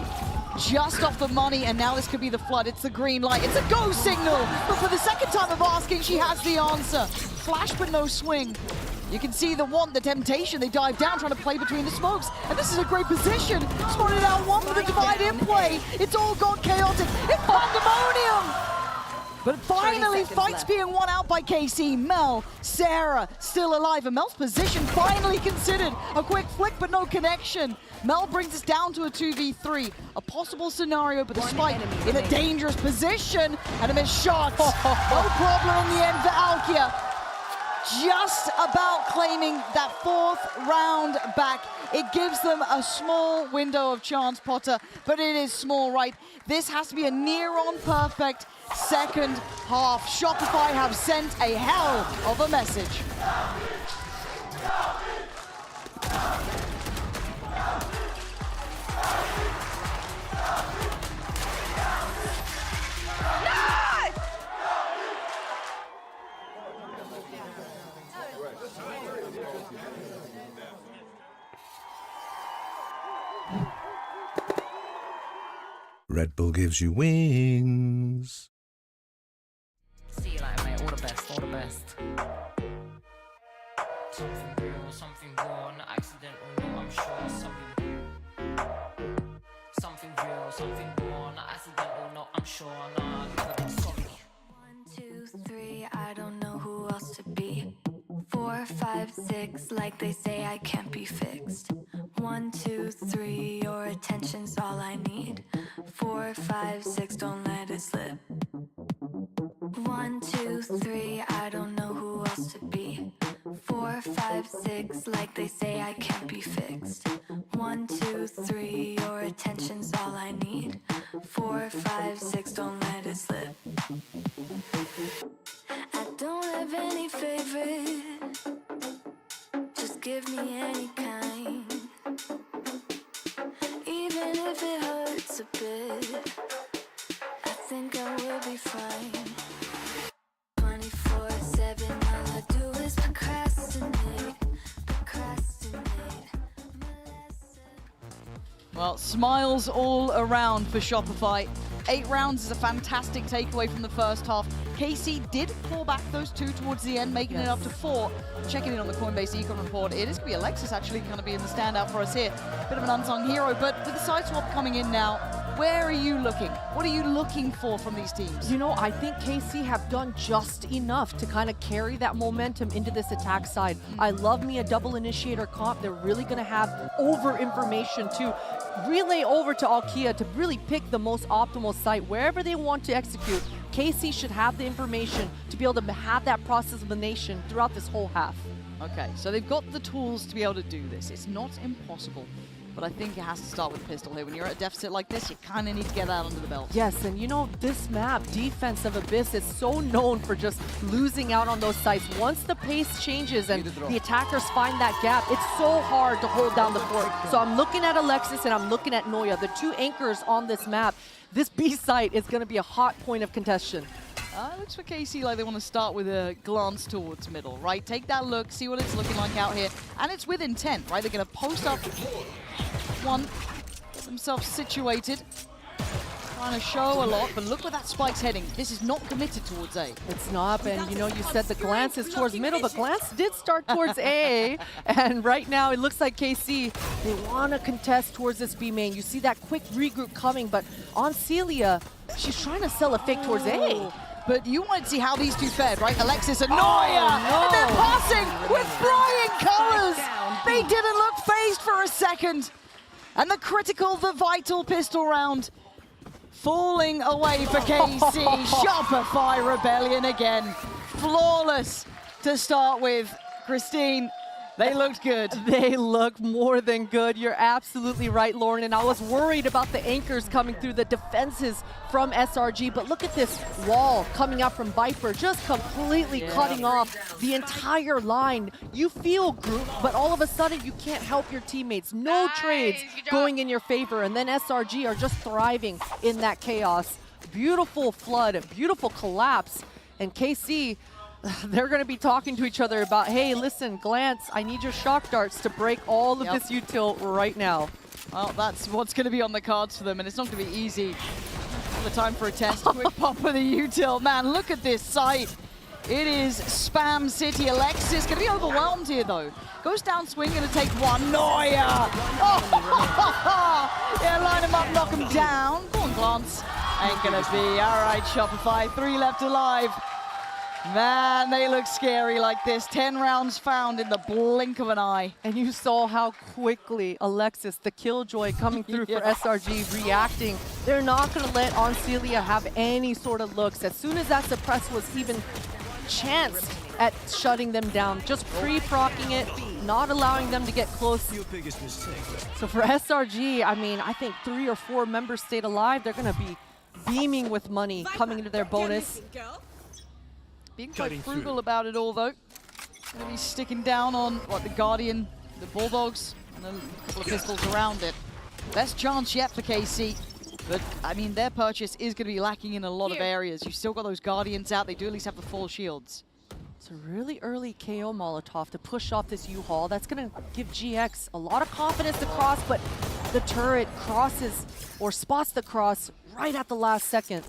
Just off the money, and now this could be the flood. It's the green light. It's a go signal. But for the second time of asking, she has the answer. Flash, but no swing. You can see the want, the temptation. They dive down, trying to play between the smokes. And this is a great position. Spotted out one for the divide in play. It's all gone chaotic. It's pandemonium. But finally, fights being won out by KC. Mel, Sarah, still alive. And Mel's position finally considered. A quick flick, but no connection. Mel brings us down to a 2v3. A possible scenario, but the spike in a dangerous position. And a missed shot. No problem in the end for Alkia. Just about claiming that 4th round back. It gives them a small window of chance, Potter, but it is small, right? This has to be a near-on perfect second half. Shopify have sent a hell of a message. Red Bull gives you wings. See you later, mate. All the best, all the best. Something real, something raw, not accidental, no, I'm sure. Something real, something raw, not accidental, no, I'm sure. Nah, never been sorry. 1, 2, 3, I don't know who else to be. 4, 5, 6, like they say I can't be fixed. 1, 2, 3, your attention's all I need. 4, 5, 6, don't let it slip. 1, 1, 2, 3, I don't know who else to be. 4, 5, 6, like they say I can't be fixed. 1, 2, 3, your attention's all I need. 4, 5, 6, don't let it slip. I don't have any favorite, just give me any kind. Even if it hurts a bit, I think I will be fine. 24/7, all I do is procrastinate, procrastinate. Well, smiles all around for Shopify. 8 rounds is a fantastic takeaway from the first half. KC did claw back those 2 towards the end, making it up to 4. Checking in on the Coinbase econ report, it is going to be Alexis actually going to be in the standout for us here. Bit of an unsung hero, but with the side swap coming in now, where are you looking? What are you looking for from these teams? You know, I think KC have done just enough to kind of carry that momentum into this attack side. I love me a double initiator comp. They're really going to have over information to relay over to Alkia to really pick the most optimal site wherever they want to execute. KC should have the information to be able to have that process of elimination throughout this whole half. Okay, so they've got the tools to be able to do this. It's not impossible, but I think it has to start with pistol here. When you're at a deficit like this, you kind of need to get that under the belt. Yes, and you know, this map, Defense of Abyss, is so known for just losing out on those sites. Once the pace changes and the attackers find that gap, it's so hard to hold down the fort. So I'm looking at Alexis and I'm looking at Noya, the 2 anchors on this map. This B site is going to be a hot point of contention. It looks for KC like they want to start with a glance towards middle, right? Take that look, see what it's looking like out here. And it's with intent, right? They're going to post up one, themselves situated. Trying to show a lot, but look where that spike's heading. This is not committed towards A. It's not, and you know, you said the glance is towards middle, but glance did start towards A. And right now, it looks like KC, they want to contest towards this B main. You see that quick regroup coming, but on Celia, she's trying to sell a fake towards A. But you want to see how these two fared, right? Alexis and Noya! And they're passing with flying colors! They didn't look phased for a second. And the critical, the vital pistol round falling away for KC. Shopify Rebellion again. Flawless to start with. Christine, they looked good. They look more than good. You're absolutely right, Lauren. And I was worried about the anchors coming through the defenses from SRG. But look at this wall coming out from Viper, just completely cutting off the entire line. You feel group, but all of a sudden you can't help your teammates. No trades going in your favor. And then SRG are just thriving in that chaos. Beautiful flood, beautiful collapse. And KC, they're going to be talking to each other about, hey, listen, Glance, I need your shock darts to break all of this util right now. Well, that's what's going to be on the cards for them, and it's not going to be easy. The time for a test. Quick pop of the util. Man, look at this site. It is Spam City. Alexis going to be overwhelmed here, though. Goes down swing, going to take one. Noya! Oh, yeah, line him up, knock him down. Go on, Glance. Ain't going to be. All right, Shopify. 3 left alive. Man, they look scary like this. 10 rounds found in the blink of an eye. And you saw how quickly Alexis, the killjoy coming through for SRG, reacting. They're not going to let Celia have any sort of looks. As soon as that suppress was even chanced at shutting them down, just pre-procking it, not allowing them to get close. So for SRG, I mean, I think 3 or 4 members stayed alive. They're going to be beaming with money coming into their bonus. Being quite frugal about it all, though. Gonna be sticking down on, what, the Guardian, the Bulldogs, and then a couple of pistols around it. Best chance yet for KC. But, I mean, their purchase is going to be lacking in a lot of areas. You've still got those Guardians out. They do at least have the full shields. It's a really early KO Molotov to push off this U-Haul. That's going to give GX a lot of confidence to cross, but the turret crosses or spots the cross right at the last second.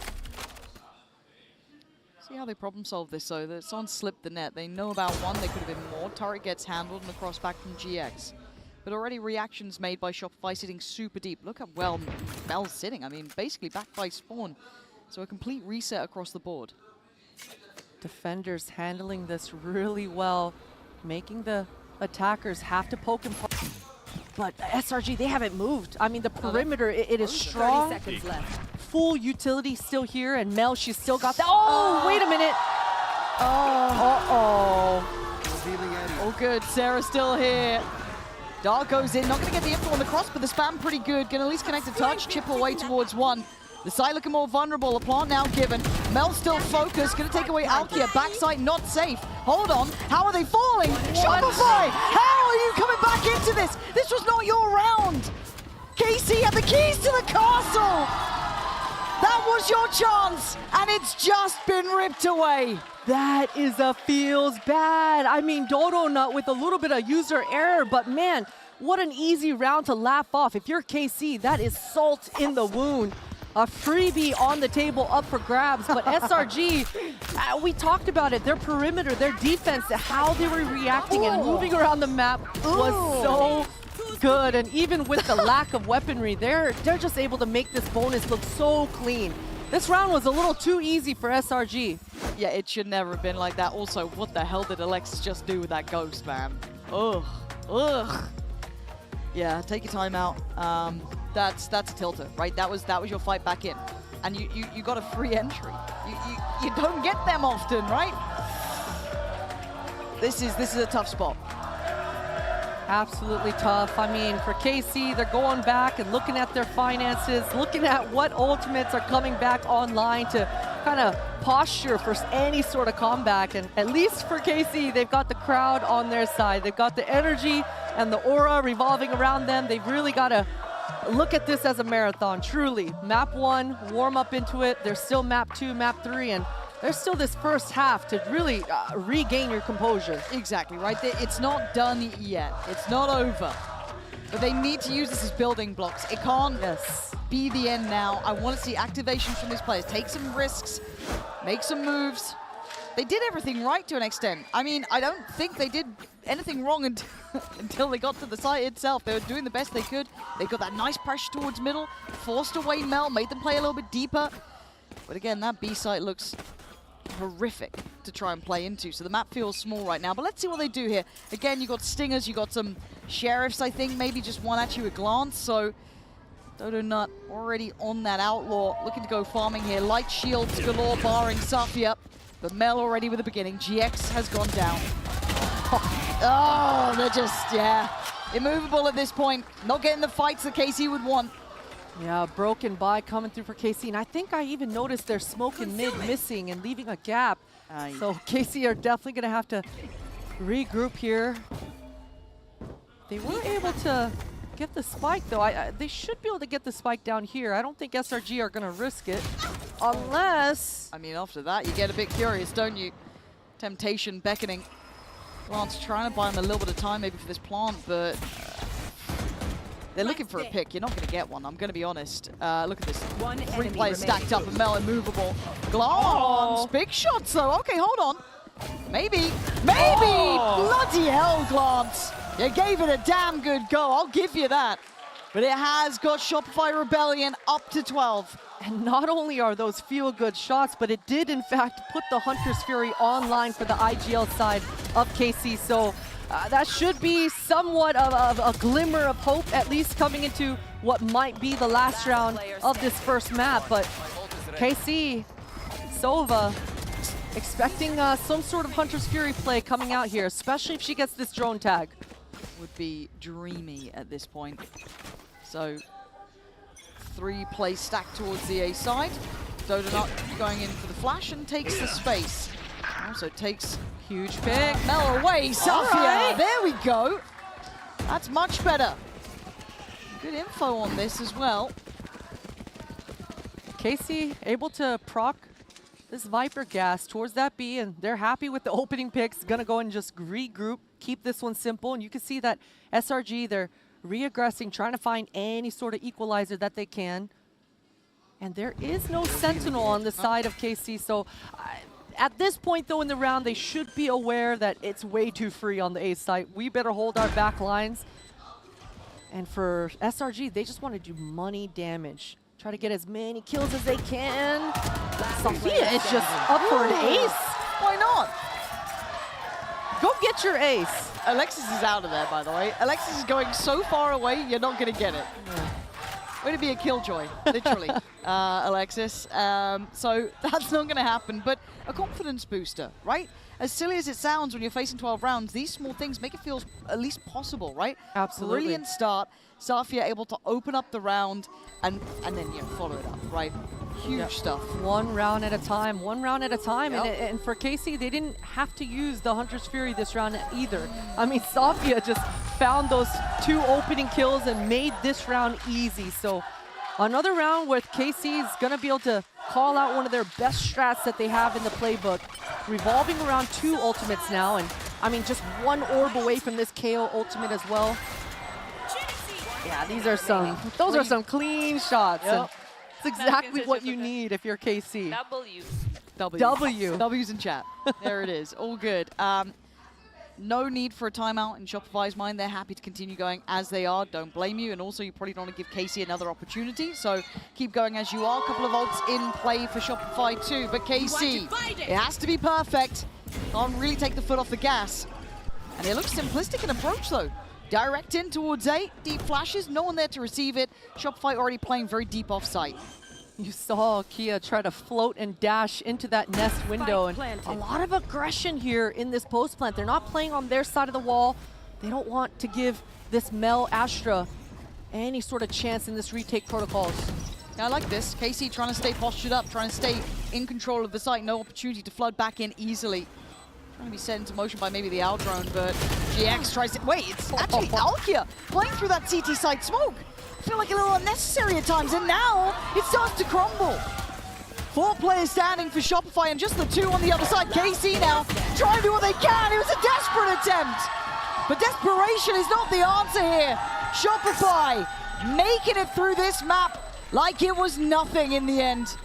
See how they problem solve this, though. That someone slipped the net. They know about one, there could have been more. Turret gets handled and the cross back from GX. But already reactions made by Shopify sitting super deep. Look how well Mel's sitting. I mean, basically backed by Spawn. So a complete reset across the board. Defenders handling this really well, making the attackers have to poke and poke. But SRG, they haven't moved. I mean, the perimeter, it is strong. 30 seconds left. full utility still here, and Mel, she's still got that. Oh, wait a minute. Oh, good. Sarah's still here. Dark goes in, not going to get the info on the cross, but the spam pretty good. Going to at least connect a touch, chip away towards one. The side looking more vulnerable, a plant now given. Mel still focused, going to take away Alkia. Backside not safe. Hold on, how are they falling? Shopify, how are you coming back into this? This was not your round. KC had the keys to the castle. That was your chance, and it's just been ripped away. That is a feels bad. I mean, Dodo Nut with a little bit of user error, but man, what an easy round to laugh off. If you're KC, that is salt in the wound. A freebie on the table up for grabs, but SRG, we talked about it, their perimeter, their defense, how they were reacting and moving around the map was so good. And even with the lack of weaponry, they're just able to make this bonus look so clean. This round was a little too easy for SRG. Yeah, it should never have been like that. Also, what the hell did Alexis just do with that ghost, man? Ugh. Yeah, take your time out. That's a tilter, right? That was your fight back in, and you got a free entry. You don't get them often, right? This is a tough spot. Absolutely tough. I mean, for KC, they're going back and looking at their finances, looking at what ultimates are coming back online to kind of posture for any sort of comeback. And at least for KC, they've got the crowd on their side. They've got the energy and the aura revolving around them. They've really got to look at this as a marathon, truly. Map 1, warm up into it. There's still map 2, map 3, and there's still this first half to really regain your composure. Exactly, right? It's not done yet. It's not over. But they need to use this as building blocks. It can't be the end now. I want to see activation from these players. Take some risks, make some moves. They did everything right to an extent. I mean, I don't think they did anything wrong until they got to the site itself. They were doing the best they could. They got that nice pressure towards middle, forced away Mel, made them play a little bit deeper. But again, that B site looks horrific to try and play into. So the map feels small right now, but let's see what they do here. Again, you got Stingers, you got some Sheriffs, I think, maybe just one at you a glance. So Dodo Nut already on that Outlaw, looking to go farming here. Light shields galore, barring Safia. But Mel already with the beginning. GX has gone down. Oh, they're just, immovable at this point. Not getting the fights that KC would want. Yeah, broken by coming through for KC. And I think I even noticed their smoke in mid missing and leaving a gap. So KC are definitely going to have to regroup here. They were able to get the spike, though. They should be able to get the spike down here. I don't think SRG are going to risk it. Unless... I mean, after that, you get a bit curious, don't you? Temptation beckoning. Glance trying to buy him a little bit of time maybe for this plant, but they're looking for a pick. You're not going to get one, I'm going to be honest. Look at this. 3 players stacked up and Mel immovable. Glance, big shots though. Okay, hold on. Maybe. Bloody hell, Glance. You gave it a damn good go, I'll give you that. But it has got Shopify Rebellion up to 12. And not only are those feel-good shots, but it did, in fact, put the Hunter's Fury online for the IGL side of KC. So that should be somewhat of a glimmer of hope, at least coming into what might be the last round of this first map. But KC, Sova, expecting some sort of Hunter's Fury play coming out here, especially if she gets this drone tag. Would be dreamy at this point. So 3 plays stacked towards the A side. Dodo Nut going in for the flash and takes the space. Also takes huge pick. Mel away, Safia. There we go. That's much better. Good info on this as well. KC able to proc this Viper gas towards that B, and they're happy with the opening picks. Gonna go and just regroup, keep this one simple. And you can see that SRG, they're re-aggressing, trying to find any sort of equalizer that they can. And there is no Sentinel on the side of KC, so at this point though in the round, they should be aware that it's way too free on the A side. We better hold our back lines. And for SRG, they just want to do money damage. Try to get as many kills as they can. Safia is just up for an ace. Why not? Go get your ace. Alexis is out of there, by the way. Alexis is going so far away, you're not going to get it. Yeah. Way to be a killjoy, literally, Alexis. So that's not going to happen, but a confidence booster, right? As silly as it sounds when you're facing 12 rounds, these small things make it feel at least possible, right? Absolutely. Brilliant start. Safia able to open up the round and then follow it up, right? Huge stuff. One round at a time, Yep. And for KC, they didn't have to use the Hunter's Fury this round either. I mean, Safia just found those 2 opening kills and made this round easy. So another round where KC is going to be able to call out one of their best strats that they have in the playbook, revolving around 2 ultimates now. And I mean, just 1 orb away from this KO ultimate as well. Yeah, those are some clean shots. Yep. And it's exactly what you need if you're KC. W's in chat. There it is. All good. No need for a timeout in Shopify's mind. They're happy to continue going as they are. Don't blame you. And also, you probably don't want to give KC another opportunity. So keep going as you are. A couple of ults in play for Shopify too. But KC, it has to be perfect. Can't really take the foot off the gas. And it looks simplistic in approach though. Direct in towards A, deep flashes, no one there to receive it. Shopify already playing very deep off site. You saw Kia try to float and dash into that nest window, and a lot of aggression here in this post plant. They're not playing on their side of the wall. They don't want to give this Mel Astra any sort of chance in this retake protocols. Yeah, I like this. KC trying to stay postured up, trying to stay in control of the site. No opportunity to flood back in easily. Trying to be set into motion by maybe the Owl drone, but GX tries to... Wait, it's actually Alkia playing through that CT side smoke. I feel like a little unnecessary at times, and now it starts to crumble. 4 players standing for Shopify and just the 2 on the other side. KC now trying to do what they can. It was a desperate attempt. But desperation is not the answer here. Shopify making it through this map like it was nothing in the end.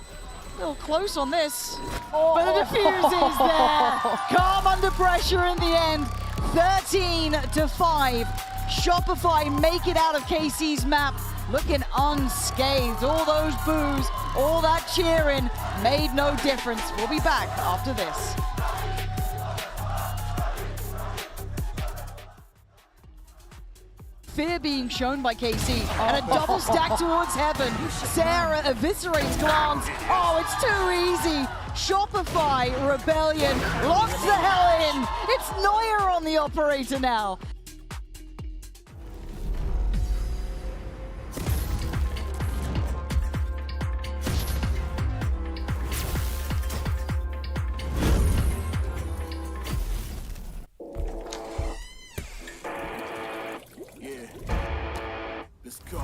A little close on this, but the defuse is there. Calm under pressure in the end. 13-5. Shopify make it out of KC's map, looking unscathed. All those boos, all that cheering made no difference. We'll be back after this. Fear being shown by KC, and a double stack towards heaven. Sarah eviscerates glance. Oh, it's too easy. Shopify Rebellion locks the hell in. It's Neuer on the operator now. Let's go.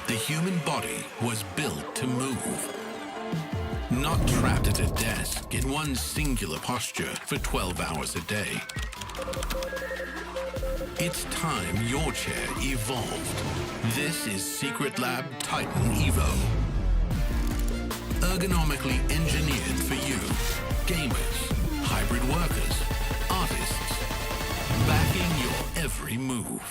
The human body was built to move. Not trapped at a desk in one singular posture for 12 hours a day. It's time your chair evolved. This is Secretlab Titan Evo. Ergonomically engineered for you, gamers, hybrid workers, artists, backing your every move.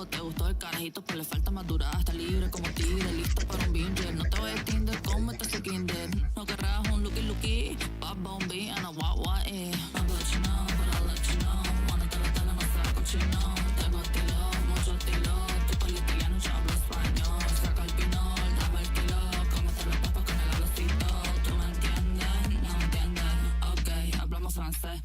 Te gustó el carajito, pero le falta madurar. Está libre como tigre, listo para un binge. No te vayas Tinder, cómete ese kinder. No querrás un looky, pop bombi, and a what, eh. I got you now, but I'll let you know. Wanna te la tele, no sea cochino. Tengo estilo, mucho estilo. Tu palito ya no hablo español. Saca el pinol, dame el kilo. Cómete la papa con el alocito. Tú me entiendes, no me entiendes. Ok, hablamos francés.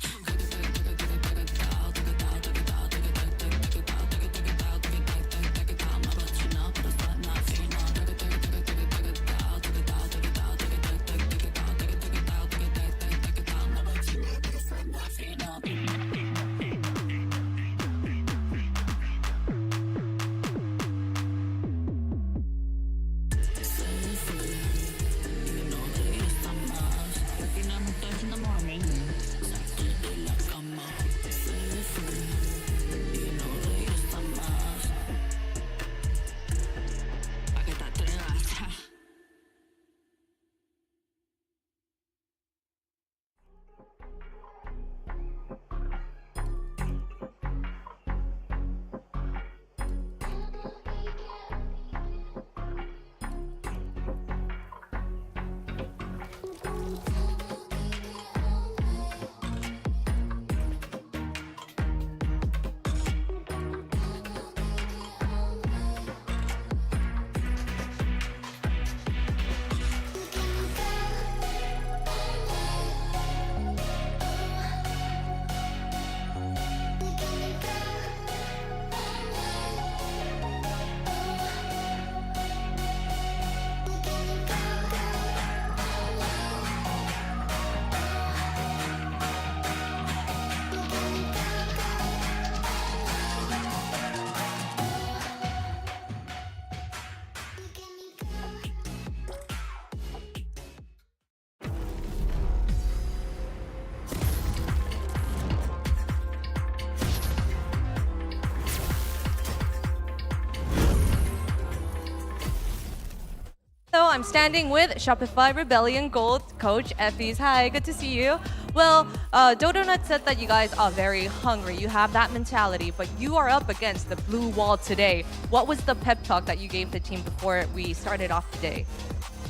I'm standing with Shopify Rebellion Gold coach Effie's. Hi, good to see you. Well, Dodonut said that you guys are very hungry. You have that mentality, but you are up against the blue wall today. What was the pep talk that you gave the team before we started off today?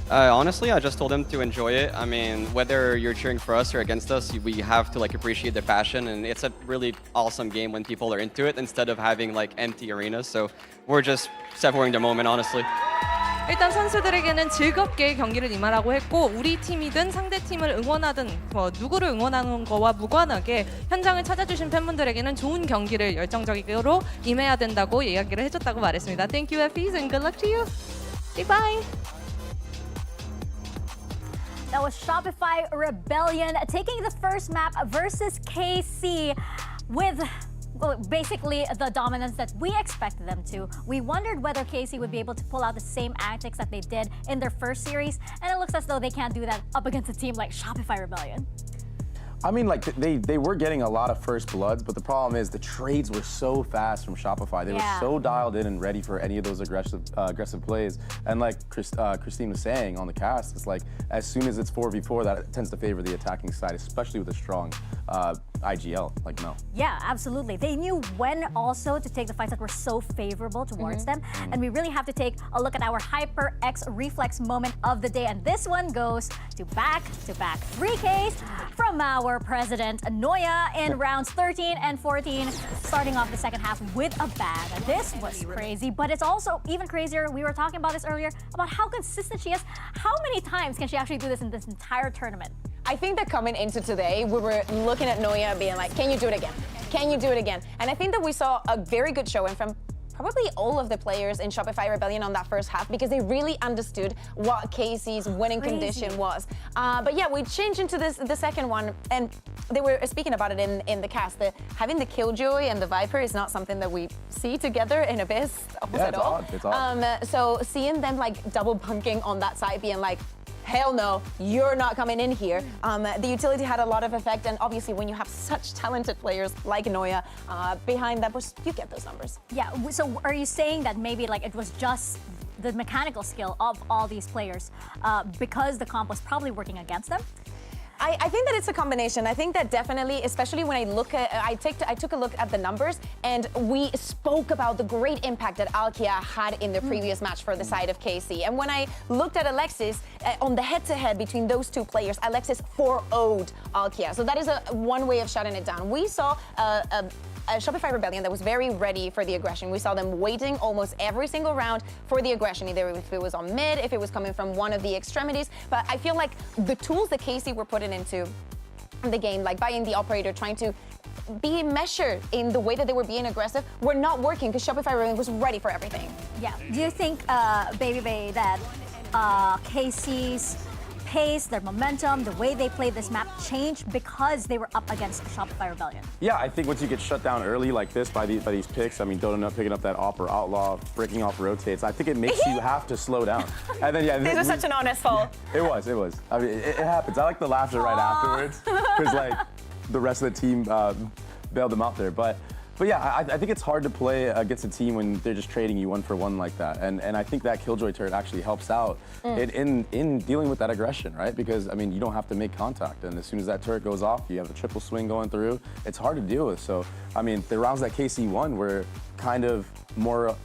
Honestly, I just told them to enjoy it. I mean, whether you're cheering for us or against us, we have to like appreciate the passion, and it's a really awesome game when people are into it instead of having like empty arenas. So we're just savoring the moment, honestly. 일단 선수들에게는 즐겁게 경기를 임하라고 했고 우리 팀이든 상대 팀을 응원하든 누구를 응원하는 거와 무관하게 현장을 찾아주신 팬분들에게는 좋은 경기를 열정적으로 임해야 된다고 이야기를 해줬다고 말했습니다. Thank you, Effie, and good luck to you. Goodbye. That was Shopify Rebellion taking the first map versus KC with basically the dominance that we expected them to. We wondered whether KC would be able to pull out the same antics that they did in their first series, and it looks as though they can't do that up against a team like Shopify Rebellion. I mean, like, they were getting a lot of first bloods, but the problem is the trades were so fast from Shopify. They were so dialed in and ready for any of those aggressive plays. And like Christine was saying on the cast, it's like, as soon as it's 4v4, that tends to favor the attacking side, especially with a strong IGL like Mel. Yeah, absolutely. They knew when also to take the fights that were so favorable towards them. And we really have to take a look at our HyperX reflex moment of the day. And this one goes to back-to-back 3Ks from our president, Noya, in rounds 13 and 14, starting off the second half with a bag. This was crazy, but it's also even crazier. We were talking about this earlier, about how consistent she is. How many times can she actually do this in this entire tournament? I think that coming into today, we were looking at Noya being like, can you do it again? Can you do it again? And I think that we saw a very good showing from probably all of the players in Shopify Rebellion on that first half because they really understood what KC's winning condition was. But yeah, we changed into the second one, and they were speaking about it in the cast. Having the Killjoy and the Viper is not something that we see together in Abyss at all. It's odd. So seeing them like double bunking on that side, being like, hell no, you're not coming in here. The utility had a lot of effect, and obviously when you have such talented players like Noya behind that, you get those numbers. Yeah, so are you saying that maybe like it was just the mechanical skill of all these players because the comp was probably working against them? I think that it's a combination. I think that definitely, especially when I look at, I took a look at the numbers, and we spoke about the great impact that Alkia had in the previous match for the side of KC. And when I looked at Alexis on the head-to-head between those two players, Alexis 4-0'd Alkia. So that is one way of shutting it down. We saw a Shopify Rebellion that was very ready for the aggression. We saw them waiting almost every single round for the aggression, either if it was on mid, if it was coming from one of the extremities. But I feel like the tools that KC were putting into the game, like buying the operator, trying to be measured in the way that they were being aggressive, were not working because Shopify Rebellion was ready for everything. Yeah. Do you think, Baby Bay, that KC's pace, their momentum, the way they played this map changed because they were up against Shopify Rebellion? Yeah, I think once you get shut down early like this by these picks, I mean, Donut picking up that Op or Outlaw, breaking off rotates, I think it makes you have to slow down. And then This was such an honest fall. It was. I mean, it happens. I like the laughter right afterwards because like the rest of the team bailed them out there. But yeah, I think it's hard to play against a team when they're just trading you one for one like that. And I think that Killjoy turret actually helps out in dealing with that aggression, right? Because, I mean, you don't have to make contact. And as soon as that turret goes off, you have a triple swing going through. It's hard to deal with. So, I mean, the rounds that KC won were kind of more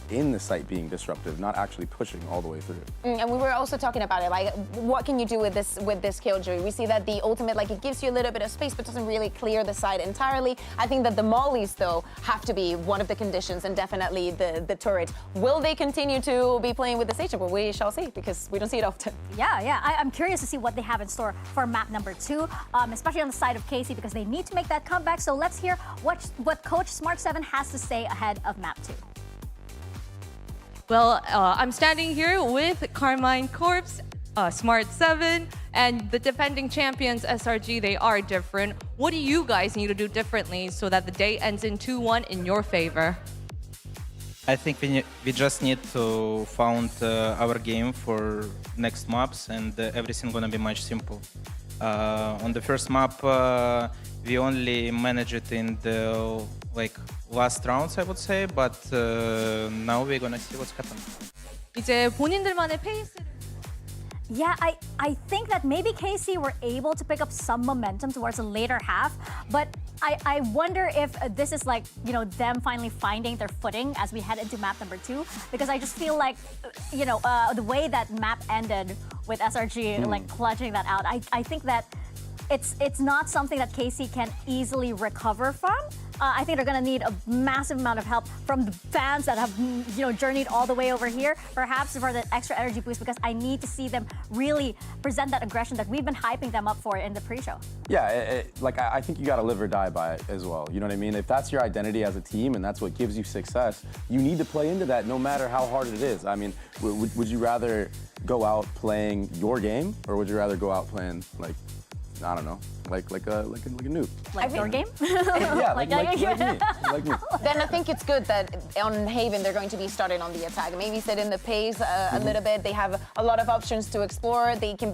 in the site being disruptive, not actually pushing all the way through. And we were also talking about it, like, what can you do with this Killjoy? We see that the ultimate, like, it gives you a little bit of space, but doesn't really clear the side entirely. I think that the mollies, though, have to be one of the conditions, and definitely the turret. Will they continue to be playing with the stage? Well, we shall see, because we don't see it often. Yeah. I'm curious to see what they have in store for map number 2, especially on the side of KC, because they need to make that comeback. So let's hear what Coach Smart7 has to say ahead of map 2. Well, I'm standing here with Carmine Corpse, Smart7, and the defending champions, SRG. They are different. What do you guys need to do differently so that the day ends in 2-1 in your favor? I think we just need to found our game for next maps, and everything gonna be much simple. On the first map, we only managed it in the last rounds, I would say, but now we're gonna see what's happening. 이제 본인들만의 페이스를 Yeah, I think that maybe KC were able to pick up some momentum towards the later half, but I wonder if this is like, you know, them finally finding their footing as we head into map number 2, because I just feel like, you know, the way that map ended with SRG like clutching that out, I think that it's not something that KC can easily recover from. I think they're going to need a massive amount of help from the fans that have, you know, journeyed all the way over here, perhaps for the extra energy boost, because I need to see them really present that aggression that we've been hyping them up for in the pre-show. Yeah, like I think you got to live or die by it as well. You know what I mean? If that's your identity as a team and that's what gives you success, you need to play into that no matter how hard it is. I mean, would you rather go out playing your game, or would you rather go out playing, like, I don't know, like a noob? Like your game? Yeah, like me. Then I think it's good that on Haven they're going to be starting on the attack. Maybe set in the pace a little bit. They have a lot of options to explore. They can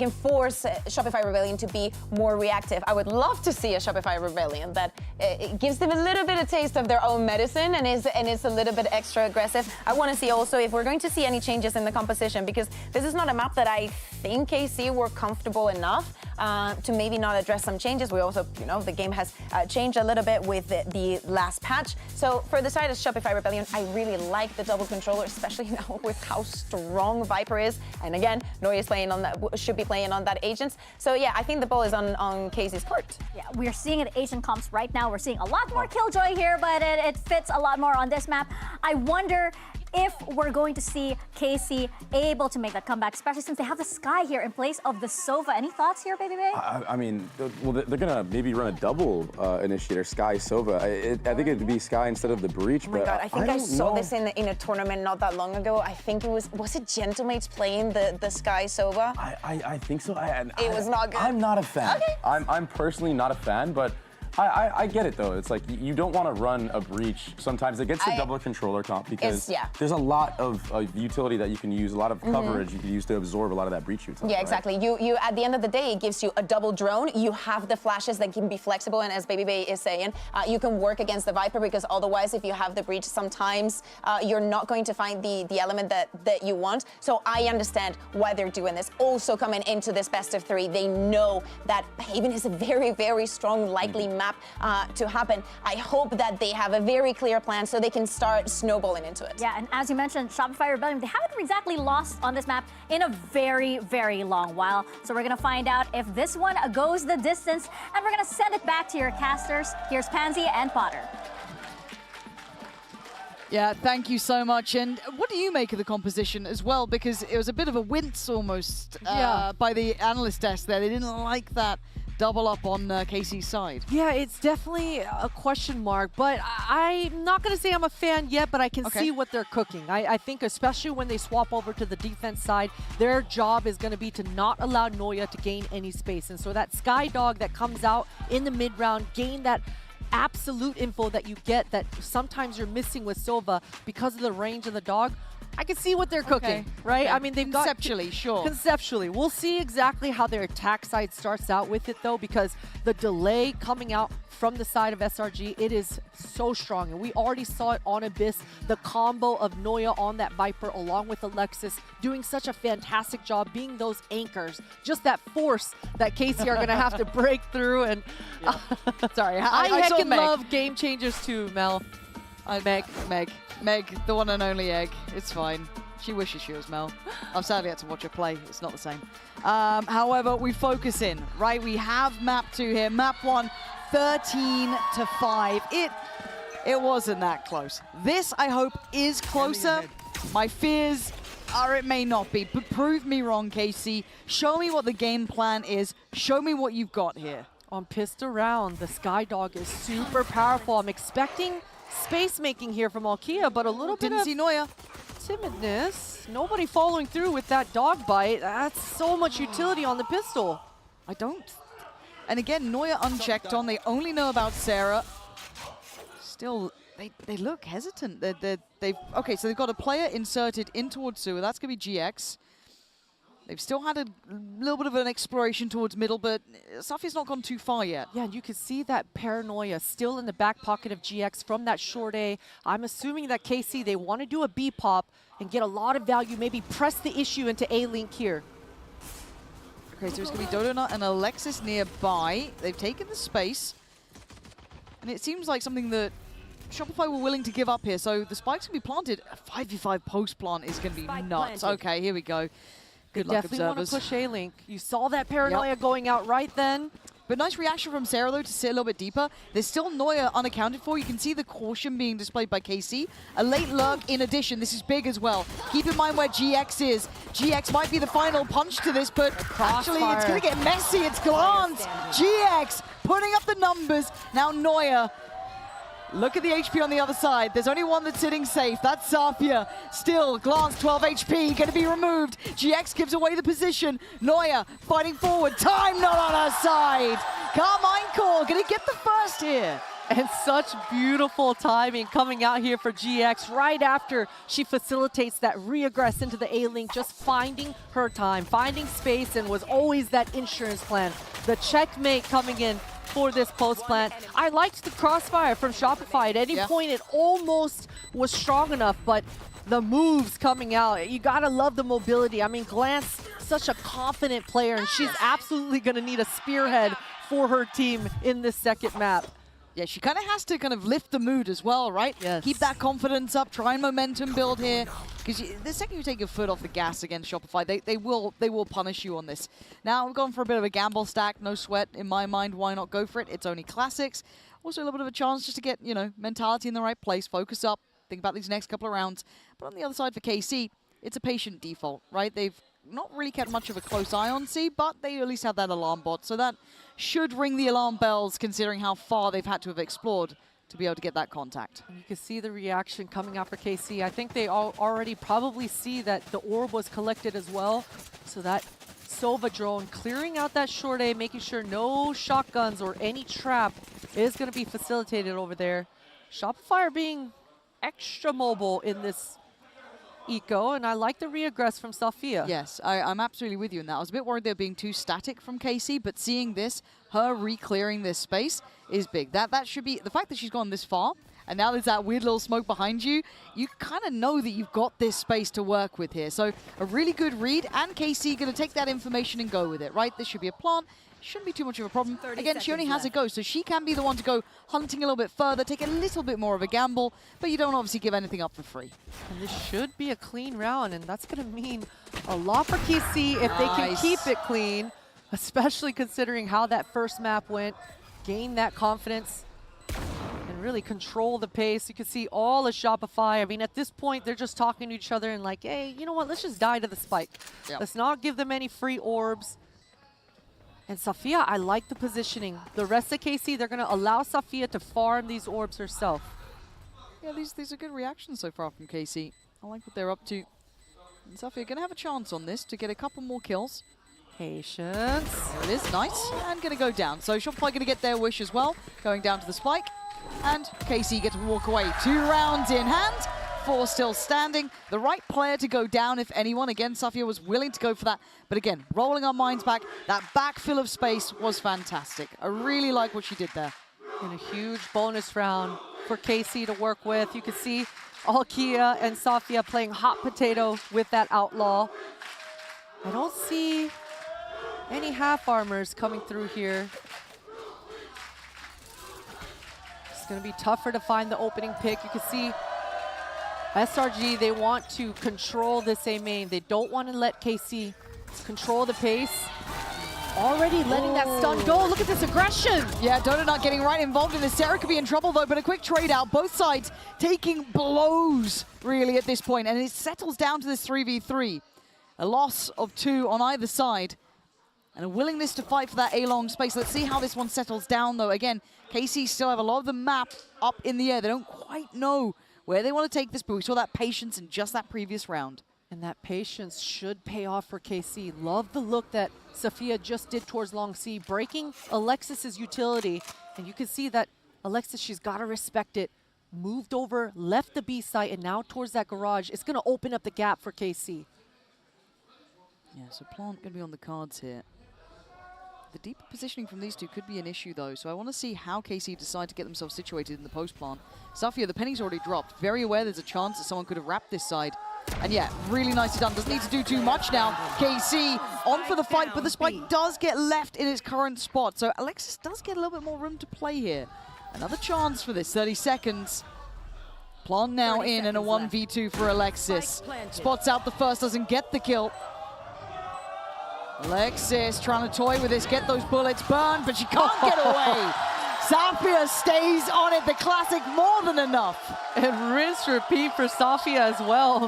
force Shopify Rebellion to be more reactive. I would love to see a Shopify Rebellion that it gives them a little bit of taste of their own medicine and is a little bit extra aggressive. I want to see also if we're going to see any changes in the composition, because this is not a map that I think KC were comfortable enough to maybe not address some changes. We also, you know, the game has changed a little bit with the last patch. So for the side of Shopify Rebellion, I really like the double controller, especially now with how strong Viper is. And again, Noya is playing on that, should be playing on that Agents. So yeah, I think the ball is on KC's court. Yeah, we're seeing it Asian comps right now. We're seeing a lot more Killjoy here, but it fits a lot more on this map. I wonder if we're going to see KC able to make that comeback, especially since they have the Sky here in place of the Sova. Any thoughts here, Baby Bay? I mean, well, they're gonna maybe run a double initiator, Sky Sova. I think it'd be Sky instead of the Breach. Oh my God, I think I saw this in a tournament not that long ago. I think it was it Gentlemates playing the Sky Sova? I think so. It was not good. I'm not a fan. Okay. I'm personally not a fan, but I get it though. It's like you don't want to run a Breach sometimes against the double controller comp, because there's a lot of utility that you can use, a lot of coverage you can use to absorb a lot of that Breach utility. Yeah, exactly. Right? You at the end of the day, it gives you a double drone. You have the flashes that can be flexible, and as Baby Bay is saying, you can work against the Viper, because otherwise, if you have the Breach, sometimes you're not going to find the element that you want. So I understand why they're doing this. Also coming into this best of 3, they know that Haven is a very, very strong, likely map to happen. I hope that they have a very clear plan so they can start snowballing into it. Yeah, and as you mentioned, Shopify Rebellion, they haven't exactly lost on this map in a very, very long while. So we're gonna find out if this one goes the distance, and we're gonna send it back to your casters. Here's Pansy and Potter. Yeah, thank you so much. And what do you make of the composition as well? Because it was a bit of a wince almost by the analyst desk there. They didn't like that double up on KC's side. Yeah, it's definitely a question mark, but I'm not going to say I'm a fan yet, but I can see what they're cooking. I think especially when they swap over to the defense side, their job is going to be to not allow Noya to gain any space. And so that Sky Dog that comes out in the mid-round, gain that absolute info that you get that sometimes you're missing with Sova because of the range of the dog. I can see what they're cooking, right? I mean, they've got... Conceptually, sure. Conceptually. We'll see exactly how their attack side starts out with it, though, because the delay coming out from the side of SRG, it is so strong. And we already saw it on Abyss, the combo of Noya on that Viper along with Alexis doing such a fantastic job being those anchors. Just that force that KC are going to have to break through. And sorry, I heckin' love game changers too, Mel. Meg, the one and only Egg. It's fine. She wishes she was Mel. I've sadly had to watch her play. It's not the same. However, we focus in, right? We have map 2 here. Map 1, 13-5. It wasn't that close. This, I hope, is closer. My fears are it may not be, but prove me wrong, KC. Show me what the game plan is. Show me what you've got here. On Pistol Round, the Sky Dog is super powerful. I'm expecting space making here from Alkia, but a little bit of Noya. Timidness. Nobody following through with that dog bite. That's so much utility on the pistol. I don't. And again, Noya unchecked on. They only know about Sarah. Still, they look hesitant. Okay, so they've got a player inserted in towards sewer. That's going to be GX. They've still had a little bit of an exploration towards middle, but Safi's not gone too far yet. Yeah, and you can see that paranoia still in the back pocket of GX from that short A. I'm assuming that KC, they want to do a B pop and get a lot of value, maybe press the issue into A-Link here. Okay, so it's going to be Dodonut and Alexis nearby. They've taken the space. And it seems like something that Shopify were willing to give up here. So the spike's going to be planted. A 5v5 post plant is going to be nuts. planted. Okay, here we go. Good luck, Definitely want to observers. push A-Link. You saw that paranoia going out right then. But nice reaction from Sarah, though, to sit a little bit deeper. There's still Neuer unaccounted for. You can see the caution being displayed by KC. A late lurk in addition. This is big as well. Keep in mind where GX is. GX might be the final punch to this, but actually it's going to get messy. It's Glance. GX putting up the numbers. Now Neuer. Look at the HP on the other side. There's only one that's sitting safe. That's Safia. Still, Glance, 12 HP, going to be removed. GX gives away the position. Neuer fighting forward. Time not on her side. Carmine Core going to get the first here. And such beautiful timing coming out here for GX right after she facilitates that reaggress into the A-Link, just finding her time, finding space, and was always that insurance plan. The checkmate coming in for this post plant. I liked the crossfire from Shopify. At any point, it almost was strong enough, but the moves coming out, you gotta love the mobility. I mean, Glance, such a confident player, and she's absolutely gonna need a spearhead for her team in this second map. Yeah, she kind of has to lift the mood as well, right? Yes. Keep that confidence up, try and momentum build here. Because the second you take your foot off the gas against Shopify, they will punish you on this. Now, we've gone for a bit of a gamble stack, no sweat in my mind. Why not go for it? It's only classics. Also a little bit of a chance just to get, mentality in the right place, focus up, think about these next couple of rounds. But on the other side for KC, it's a patient default, right? They've not really kept much of a close eye on C, but they at least have that alarm bot. So that should ring the alarm bells considering how far they've had to have explored to be able to get that contact. You can see the reaction coming out for KC. I think they already probably see that the orb was collected as well. So that Sova drone clearing out that short A, making sure no shotguns or any trap is going to be facilitated over there. Shopify are being extra mobile in this eco, and I like the reaggress from Safia. Yes, I'm absolutely with you in that. I was a bit worried they're being too static from KC, but seeing this, her re-clearing this space is big. That should be, the fact that she's gone this far, and now there's that weird little smoke behind you, you kind of know that you've got this space to work with here. So a really good read, and KC going to take that information and go with it, right? This should be a plant. Shouldn't be too much of a problem. Again, she only has a go, so she can be the one to go hunting a little bit further, take a little bit more of a gamble, but you don't obviously give anything up for free. And this should be a clean round, and that's going to mean a lot for KC if they can keep it clean, especially considering how that first map went, gain that confidence, and really control the pace. You can see all of Shopify. I mean, at this point, they're just talking to each other and like, hey, you know what, let's just die to the spike. Yep. Let's not give them any free orbs. And Safia, I like the positioning. The rest of KC, they're going to allow Safia to farm these orbs herself. Yeah, these are good reactions so far from KC. I like what they're up to. And Safia going to have a chance on this to get a couple more kills. Patience. There it is, nice. And going to go down. So Shopify going to get their wish as well, going down to the spike. And KC get to walk away. 2 rounds in hand. 4 still standing. The right player to go down, if anyone. Again, Safia was willing to go for that. But again, rolling our minds back, that backfill of space was fantastic. I really like what she did there. And a huge bonus round for KC to work with. You can see Alkia and Safia playing hot potato with that outlaw. I don't see any half armors coming through here. It's going to be tougher to find the opening pick. You can see SRG, they want to control this A main. They don't want to let KC control the pace. Already letting that stun go. Look at this aggression. Yeah, Dodo not getting right involved in this. Sarah could be in trouble though, but a quick trade out. Both sides taking blows really at this point, and it settles down to this 3v3. A loss of 2 on either side, and a willingness to fight for that A-long space. Let's see how this one settles down though. Again, KC still have a lot of the map up in the air. They don't quite know where they want to take this, but we saw that patience in just that previous round. And that patience should pay off for KC. Love the look that Safia just did towards Long C, breaking Alexis's utility. And you can see that Alexis, she's got to respect it. Moved over, left the B site, and now towards that garage. It's going to open up the gap for KC. Yeah, so plant going to be on the cards here. The deeper positioning from these two could be an issue though, so I want to see how KC decide to get themselves situated in the post plant. Safia, the penny's already dropped. Very aware there's a chance that someone could have wrapped this side. And yeah, really nicely done. Doesn't need to do too much now. KC on for the fight, but the spike does get left in its current spot. So Alexis does get a little bit more room to play here. Another chance for this, 30 seconds. Plant now in and a 1v2 for Alexis. Spots out the first, doesn't get the kill. Alexis trying to toy with this, get those bullets burned, but she can't get away. Safia stays on it, the classic more than enough. And rinse repeat for Safia as well.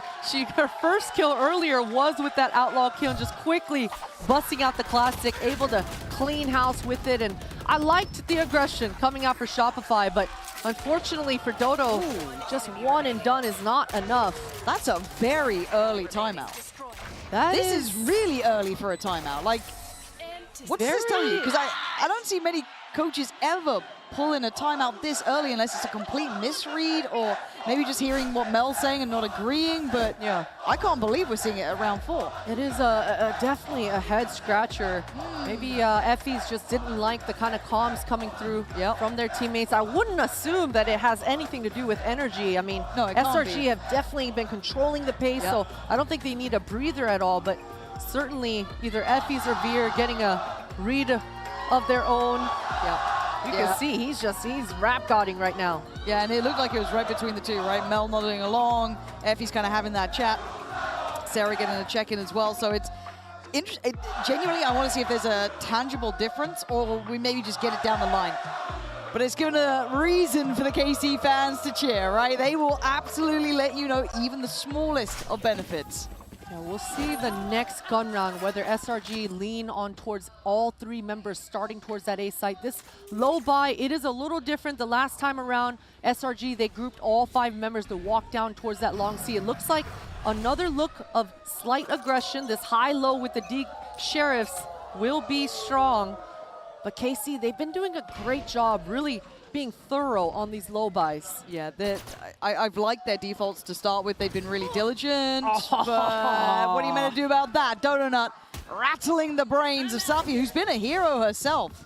Her first kill earlier was with that outlaw kill, and just quickly busting out the classic, able to clean house with it. And I liked the aggression coming out for Shopify, but unfortunately for Dodo, just one and done is not enough. That's a very early timeout. This is really early for a timeout. Like, what does this tell you? Because I don't see many coaches ever pull in a timeout this early unless it's a complete misread or maybe just hearing what Mel's saying and not agreeing. But yeah, I can't believe we're seeing it at round 4. It is definitely a head scratcher. Maybe Effie's just didn't like the kind of comms coming through from their teammates. I wouldn't assume that it has anything to do with energy. I mean, no, SRG have definitely been controlling the pace, so I don't think they need a breather at all. But certainly either Effie's or Veer getting a read of their own. You can see he's rap godding right now. Yeah, and it looked like it was right between the two, right? Mel nodding along, Effie's kind of having that chat. Sarah getting a check-in as well. So it's genuinely, I want to see if there's a tangible difference or we maybe just get it down the line. But it's given a reason for the KC fans to cheer, right? They will absolutely let you know even the smallest of benefits. Yeah, we'll see the next gun round, whether SRG lean on towards all 3 members starting towards that A site. This low buy, it is a little different. The last time around, SRG, they grouped all 5 members to walk down towards that long C. It looks like another look of slight aggression. This high-low with the D Sheriffs will be strong. But KC, they've been doing a great job really being thorough on these low buys. Yeah, I've liked their defaults to start with. They've been really diligent, but what are you meant to do about that? Donut rattling the brains of Safi, who's been a hero herself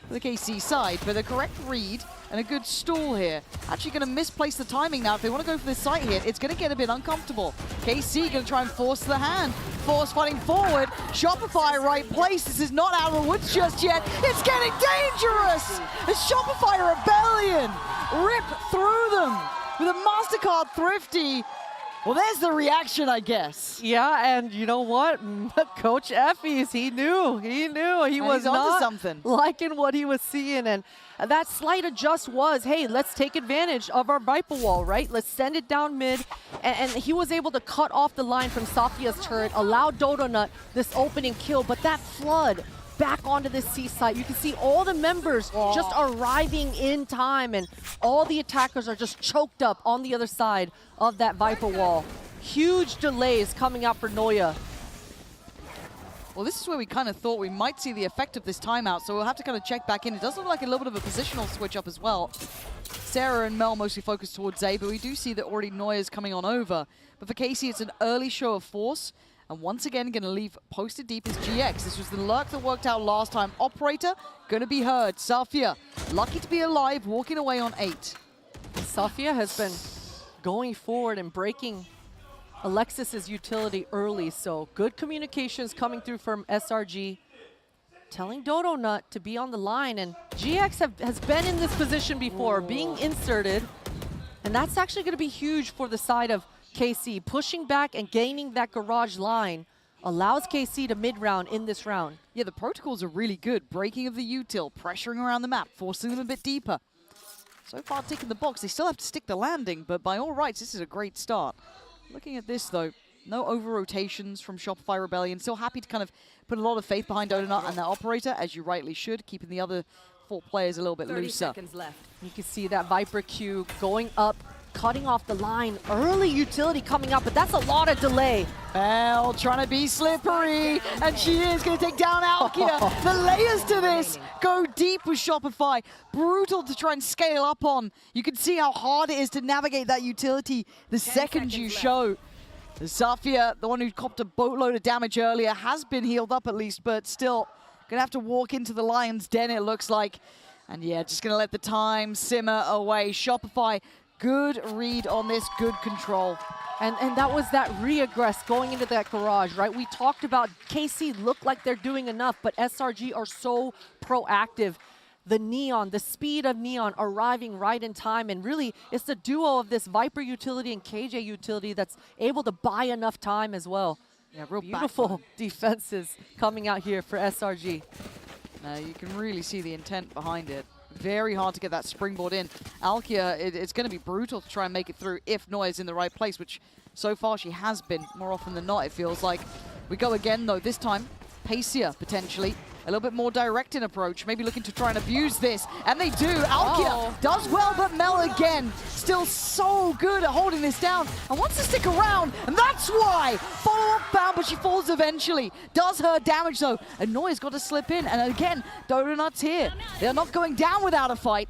for the KC side, but a correct read and a good stall here. Actually going to misplace the timing now. If they want to go for this site hit, it's going to get a bit uncomfortable. KC going to try and force the hand. Force fighting forward. Shopify right place. This is not out of the woods just yet. It's getting dangerous. The Shopify Rebellion rip through them with a Mastercard Thrifty. Well, there's the reaction, I guess. Yeah, and you know what? Coach Effie's, he knew. He was not liking what he was seeing. And that slight adjust was, hey, let's take advantage of our Viper wall, right? Let's send it down mid. And he was able to cut off the line from Safia's turret, allow Dodonut this opening kill. But that flood back onto this C site, you can see all the members just arriving in time, and all the attackers are just choked up on the other side of that Viper wall. Huge delays coming out for Noya. Well, this is where we kind of thought we might see the effect of this timeout, so we'll have to kind of check back in. It does look like a little bit of a positional switch up as well. Sarah and Mel mostly focused towards A, but we do see that already Noya's coming on over. But for Casey, it's an early show of force. And once again, going to leave posted deep is GX. This was the lurk that worked out last time. Operator, going to be heard. Safia, lucky to be alive, walking away on 8. Safia has been going forward and breaking Alexis's utility early, so good communications coming through from SRG, telling Dodonut to be on the line, and GX has been in this position before, being inserted, and that's actually going to be huge for the side of KC. Pushing back and gaining that garage line allows KC to mid-round in this round. Yeah, the protocols are really good. Breaking of the util, pressuring around the map, forcing them a bit deeper. So far ticking the box. They still have to stick the landing, but by all rights, this is a great start. Looking at this, though, no over-rotations from Shopify Rebellion. Still happy to kind of put a lot of faith behind Dodonut and that operator, as you rightly should, keeping the other 4 players a little bit 30 looser. seconds left. You can see that Viper Q going up, cutting off the line. Early utility coming up, but that's a lot of delay. Bell trying to be slippery, and she is going to take down Alkia. The layers to this go deep with Shopify. Brutal to try and scale up on. You can see how hard it is to navigate that utility the second you show. Safia, the one who copped a boatload of damage earlier, has been healed up at least, but still going to have to walk into the lion's den, it looks like. And yeah, just going to let the time simmer away. Shopify Good read on this, good control. And that was that re-aggress going into that garage, right? We talked about KC look like they're doing enough, but SRG are so proactive. The Neon, the speed of Neon arriving right in time, and really it's the duo of this Viper utility and KJ utility that's able to buy enough time as well. Yeah, real beautiful defenses coming out here for SRG. Now you can really see the intent behind it. Very hard to get that springboard in. Alkia, it's going to be brutal to try and make it through if Noya's in the right place, which so far she has been more often than not, it feels like. We go again, though, this time, pacier, potentially. A little bit more direct in approach, maybe looking to try and abuse this. And they do. Alkia does well, but Mel again, still so good at holding this down and wants to stick around. And that's why. Follow-up bound, but she falls eventually. Does her damage, though. And Noya's got to slip in. And again, Donut's here. They're not going down without a fight.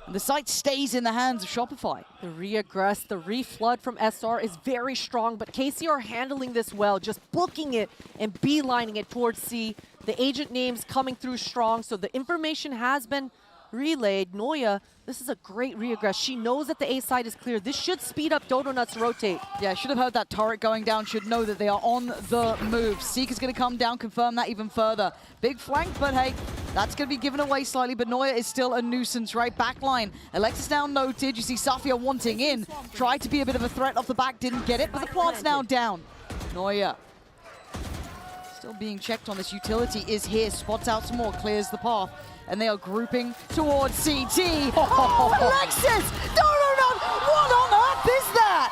And the site stays in the hands of Shopify. The re-aggress, the re-flood from SR is very strong, but KC are handling this well, just booking it and beelining it towards C. The agent names coming through strong, so the information has been relayed. Noya, this is a great re-aggress. She knows that the A side is clear. This should speed up Donut's rotate. Yeah, should have heard that turret going down, should know that they are on the move. Seek is going to come down, confirm that even further. Big flank, but hey, that's going to be given away slightly, but Noya is still a nuisance, right? Backline. Alexis now noted. You see Safia wanting in. Tried to be a bit of a threat off the back, didn't get it, but the plant's now down. Noya still being checked on this utility is here. Spots out some more, clears the path. And they are grouping towards CT. Oh, Alexis! No! What on earth is that?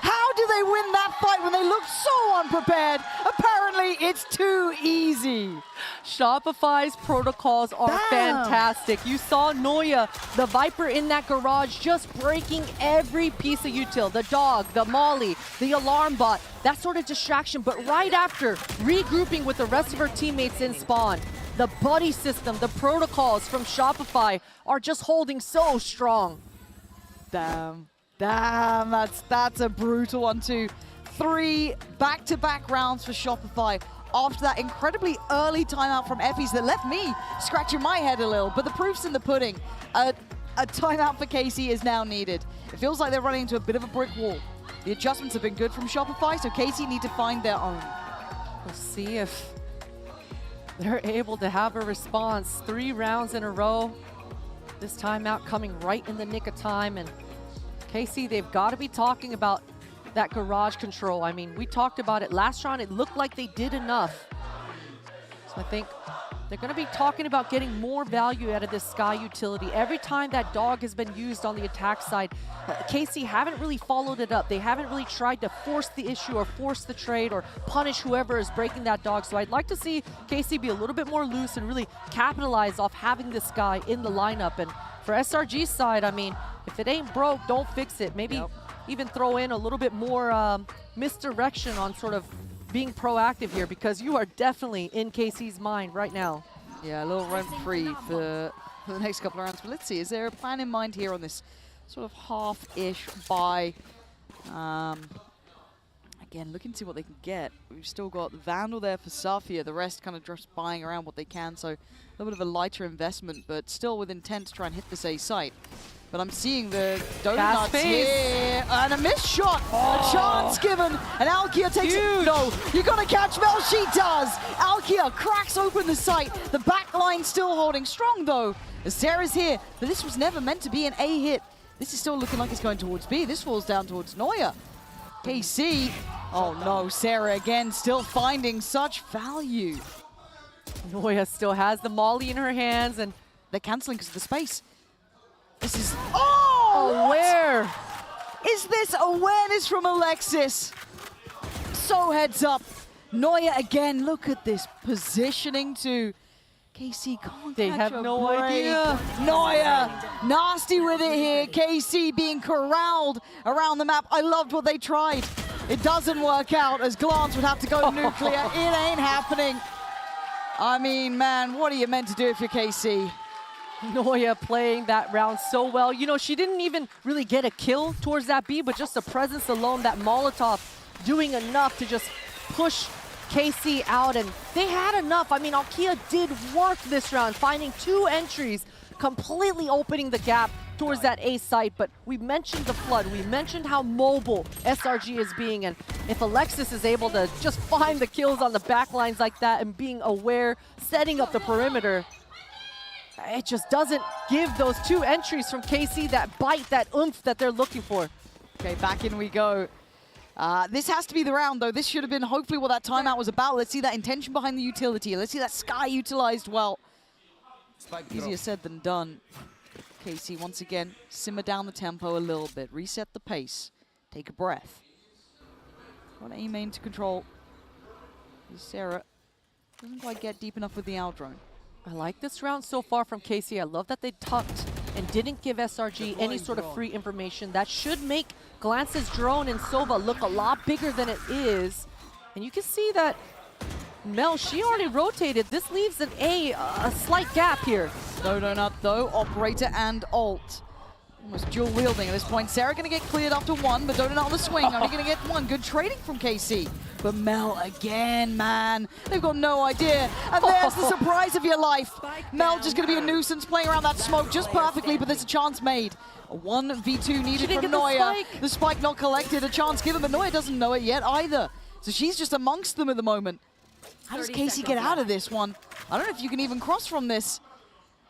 How do they win that fight when they look so unprepared? Apparently, it's too easy. Shopify's protocols are fantastic. You saw Noya, the Viper in that garage, just breaking every piece of util. The dog, the molly, the alarm bot, that sort of distraction. But right after, regrouping with the rest of her teammates in spawn. The buddy system, the protocols from Shopify are just holding so strong. Damn, that's a brutal one too. 3 back-to-back rounds for Shopify after that incredibly early timeout from Effie's that left me scratching my head a little, but the proof's in the pudding. A timeout for KC is now needed. It feels like they're running into a bit of a brick wall. The adjustments have been good from Shopify, so KC need to find their own. We'll see if they're able to have a response. 3 rounds in a row. This timeout coming right in the nick of time. And KC, they've got to be talking about that garage control. I mean, we talked about it last round. It looked like they did enough. So I think they're going to be talking about getting more value out of this Sky utility. Every time that dog has been used on the attack side, KC haven't really followed it up. They haven't really tried to force the issue or force the trade or punish whoever is breaking that dog. So I'd like to see KC be a little bit more loose and really capitalize off having this guy in the lineup. And for SRG's side, I mean, if it ain't broke, don't fix it. Maybe even throw in a little bit more misdirection on sort of being proactive here, because you are definitely in KC's mind right now. Yeah, a little rent-free for the next couple of rounds. But let's see, is there a plan in mind here on this sort of half-ish buy? Again, looking to see what they can get. We've still got Vandal there for Safia. The rest kind of just buying around what they can. So a little bit of a lighter investment, but still with intent to try and hit this A site. But I'm seeing the donuts here, and a missed shot, a chance given, and Alkia takes it. No, you gotta catch Mel, she does. Alkia cracks open the site. The back line still holding strong though. Sarah's here, but this was never meant to be an A hit. This is still looking like it's going towards B. This falls down towards Noya. KC, oh no, Sarah again, still finding such value. Noya still has the molly in her hands, and they're canceling because of the space. This is, oh, where is this awareness from Alexis? So heads up. Noya again, look at this positioning to KC can't They catch have a no break. idea. Noya, nasty with it here. KC being corralled around the map. I loved what they tried. It doesn't work out as Glance would have to go nuclear. It ain't happening. I mean, man, what are you meant to do if you're KC? Noya playing that round so well. You know, she didn't even really get a kill towards that B, but just the presence alone, that Molotov doing enough to just push KC out, and they had enough. I mean, Alkia did work this round, finding 2 entries, completely opening the gap. towards that A site, but we mentioned the flood. We mentioned how mobile SRG is being, and if Alexis is able to just find the kills on the back lines like that and being aware, setting up the perimeter, it just doesn't give those two entries from KC that bite, that oomph that they're looking for. Okay, back in we go. This has to be the round, though. This should have been hopefully what that timeout was about. Let's see that intention behind the utility. Let's see that Sky utilized well. Easier said than done. KC, once again, simmer down the tempo a little bit. Reset the pace. Take a breath. Got A main to control. Sarah doesn't quite get deep enough with the out drone. I like this round so far from KC. I love that they tucked and didn't give SRG any sort of free information. That should make Glance's drone and Sova look a lot bigger than it is. And you can see that Mel, she already rotated. This leaves a slight gap here. Donut though, operator and ult. Almost dual wielding at this point. Sarah gonna get cleared after one, but Donut on the swing, only gonna get one. Good trading from KC. But Mel again, man. They've got no idea. And there's the surprise of your life. Mel just gonna be a nuisance, playing around that smoke just perfectly, but there's a chance made. A 1v2 needed from Noya. The spike not collected, a chance given, but Noya doesn't know it yet either. So she's just amongst them at the moment. How does KC get out of this one? I don't know if you can even cross from this.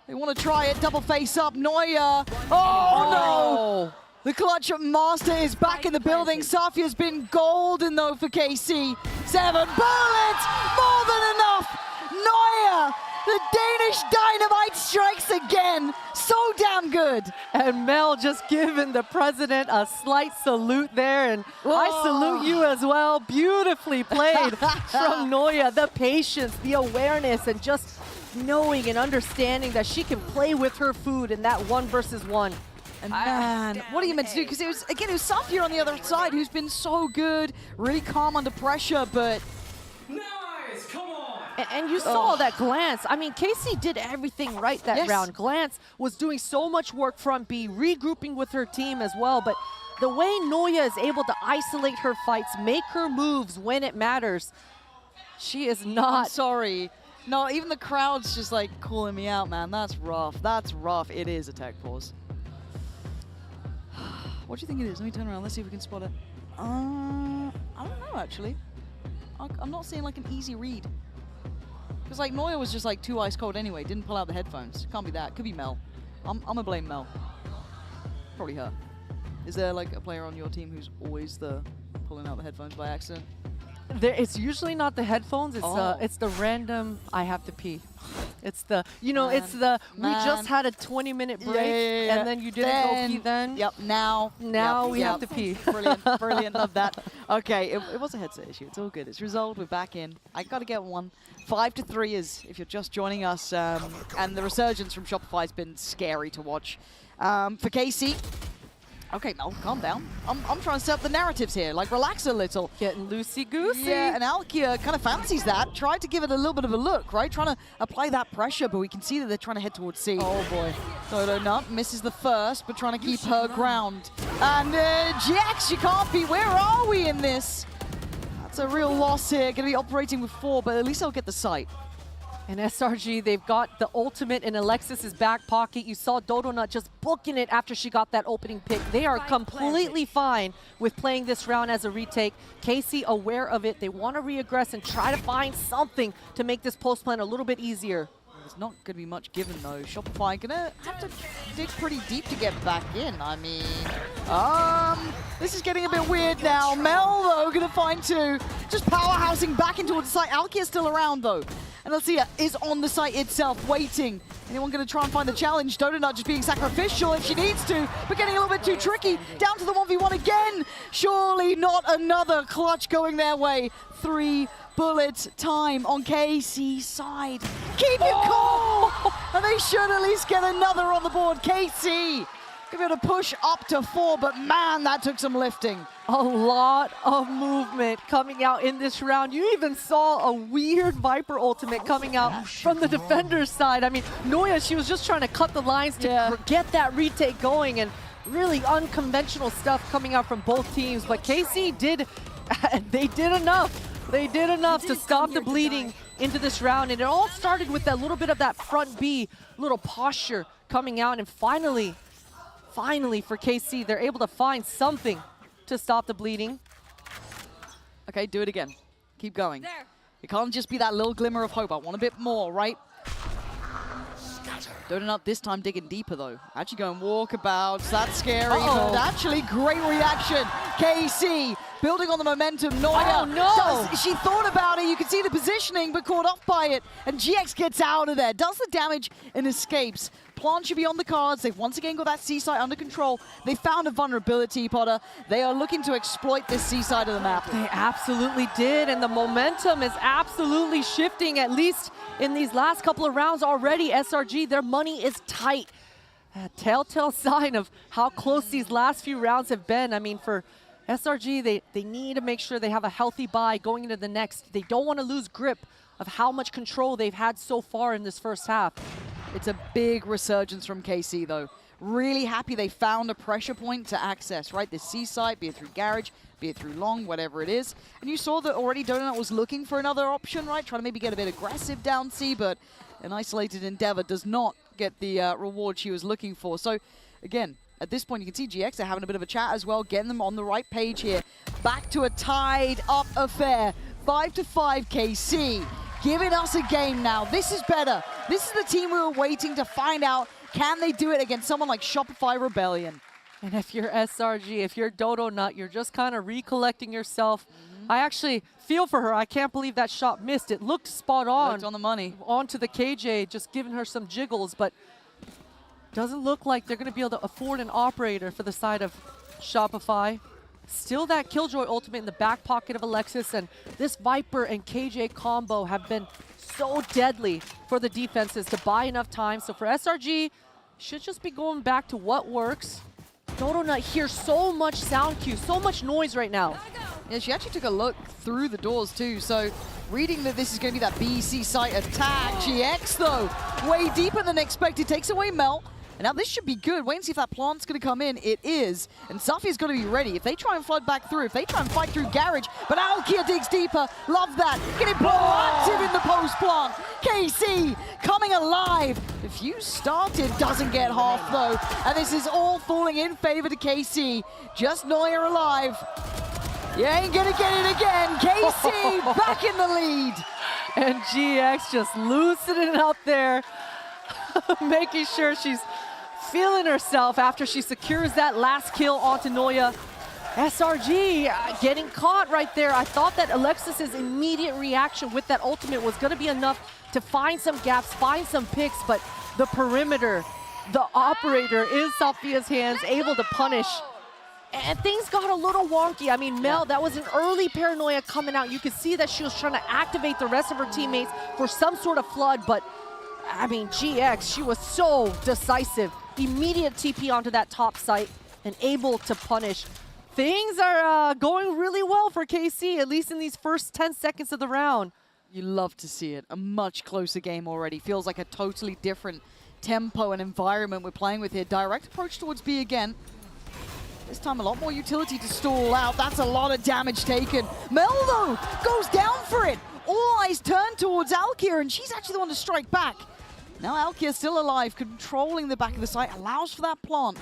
They want to try it, double face up, Noya. Oh no! The clutch master is back in the building. Safia's been golden though for KC. 7 bullets, more than enough. Noya, the Danish dynamite strikes again. So damn good. And Mel just giving the president a slight salute there, and I salute you as well. Beautifully played from Noya. The patience, the awareness, and just knowing and understanding that she can play with her food in that 1 versus 1. And man, what are you meant to do? Because it was Safia on the other side who's been so good, really calm under pressure, but... Nice, come on! And you saw that Glance. I mean, KC did everything right that round. Glance was doing so much work front B, regrouping with her team as well, but the way Noya is able to isolate her fights, make her moves when it matters, she is not... I'm sorry. No, even the crowd's just like calling me out, man. That's rough. That's rough. It is a tech pause. What do you think it is? Let me turn around. Let's see if we can spot it. I don't know, actually. I'm not seeing like an easy read. Because like Noya was just like too ice cold anyway. Didn't pull out the headphones. Can't be that. Could be Mel. I'm gonna blame Mel. Probably her. Is there like a player on your team who's always the pulling out the headphones by accident? It's usually not the headphones. It's the random. I have to pee. It's the we just had a 20-minute break and then you didn't go pee then. Yep. Now we have to pee. Brilliant. Love that. Okay, it was a headset issue. It's all good. It's resolved. We're back in. I gotta get one. 5-3 is if you're just joining us, and the resurgence from Shopify has been scary to watch. For KC. Okay, Mel, calm down. I'm trying to set up the narratives here. Like, relax a little. Getting loosey-goosey. Yeah, and Alkia kind of fancies that. Tried to give it a little bit of a look, right? Trying to apply that pressure, but we can see that they're trying to head towards C. Oh, boy. Dodo Nut misses the first, but trying to keep her ground. And Jax, you can't be. Where are we in this? That's a real loss here. Going to be operating with 4, but at least they'll get the sight. And SRG, they've got the ultimate in Alexis's back pocket. You saw Dodonut just booking it after she got that opening pick. They are completely fine with playing this round as a retake. KC aware of it. They want to re-aggress and try to find something to make this post plan a little bit easier. There's not going to be much given, though. Shopify going to have to dig pretty deep to get back in. I mean, this is getting a bit weird now. Mel, though, going to find 2. Just powerhousing back into the site. Alkia's still around, though. And Alcia is on the site itself, waiting. Anyone going to try and find the challenge? Donut just being sacrificial if she needs to, but getting a little bit too tricky. Down to the 1v1 again. Surely not another clutch going their way. 3 bullet time on KC's side. Keep it cool! And they should at least get another on the board. KC Give it a push up to 4, but man, that took some lifting. A lot of movement coming out in this round. You even saw a weird Viper ultimate coming out from the defender's side. I mean, Noya, she was just trying to cut the lines to get that retake going, and really unconventional stuff coming out from both teams. But KC did, they did enough. They did enough to stop the bleeding into this round, and it all started with that little bit of that front B, little posture coming out, and finally finally for KC, they're able to find something to stop the bleeding. Okay, do it again. Keep going. It can't just be that little glimmer of hope. I want a bit more, right? Donut this time digging deeper though. Actually going walkabouts. That's scary, but actually great reaction. KC building on the momentum. Noya, she thought about it. You can see the positioning, but caught off by it. And GX gets out of there, does the damage and escapes. Plant should be on the cards. They've once again got that C site under control. They found a vulnerability, Potter. They are looking to exploit this C side of the map. They absolutely did, and the momentum is absolutely shifting, at least in these last couple of rounds already. SRG, their money is tight. A telltale sign of how close these last few rounds have been. I mean, for SRG, they need to make sure they have a healthy buy going into the next. They don't want to lose grip of how much control they've had so far in this first half. It's a big resurgence from KC, though. Really happy they found a pressure point to access, right? This C site, be it through Garage, be it through Long, whatever it is. And you saw that already Donut was looking for another option, right? Trying to maybe get a bit aggressive down C, but an isolated endeavor does not get the reward she was looking for. So, again, at this point, you can see GX are having a bit of a chat as well, getting them on the right page here. Back to a tied-up affair. 5-5 KC. Giving us a game now. This is better. This is the team we were waiting to find out, can they do it against someone like Shopify Rebellion? And if you're SRG, if you're Dodo Nut, you're just kind of recollecting yourself. I actually feel for her. I can't believe that shot missed. It looked spot on. Looked on the money. Onto the KJ, just giving her some jiggles, but doesn't look like they're going to be able to afford an operator for the side of Shopify. Still that Killjoy ultimate in the back pocket of Alexis, and this Viper and KJ combo have been so deadly for the defenses to buy enough time. So for SRG, should just be going back to what works. Dodo Nut hears so much sound cue, so much noise right now. Yeah, she actually took a look through the doors too, so reading that this is going to be that BC site attack. GX though, way deeper than expected, takes away Mel. And now this should be good. Wait and see if that plant's going to come in. It is. And Safia's going to be ready. If they try and flood back through, if they try and fight through Garage, but Alkia digs deeper. Love that. Getting proactive in the post plant. KC coming alive. The fuse started, doesn't get half though. And this is all falling in favor to KC. Just Noya alive. You ain't going to get it again. KC back in the lead. And GX just loosening up there, making sure she's feeling herself after she secures that last kill onto Noya. SRG getting caught right there. I thought that Alexis's immediate reaction with that ultimate was going to be enough to find some gaps, find some picks, but the perimeter, the operator in Safia's hands, able to punish. And things got a little wonky. I mean, Mel, that was an early paranoia coming out. You could see that she was trying to activate the rest of her teammates for some sort of flood, but I mean, GX, she was so decisive. Immediate TP onto that top site and able to punish. Things are going really well for KC, at least in these first 10 seconds of the round. You love to see it. A much closer game already. Feels like a totally different tempo and environment we're playing with here. Direct approach towards B again. This time a lot more utility to stall out. That's a lot of damage taken. Mel, though, goes down for it. All eyes turn towards Alkia, and she's actually the one to strike back. Now Alkia still alive, controlling the back of the site, allows for that plant.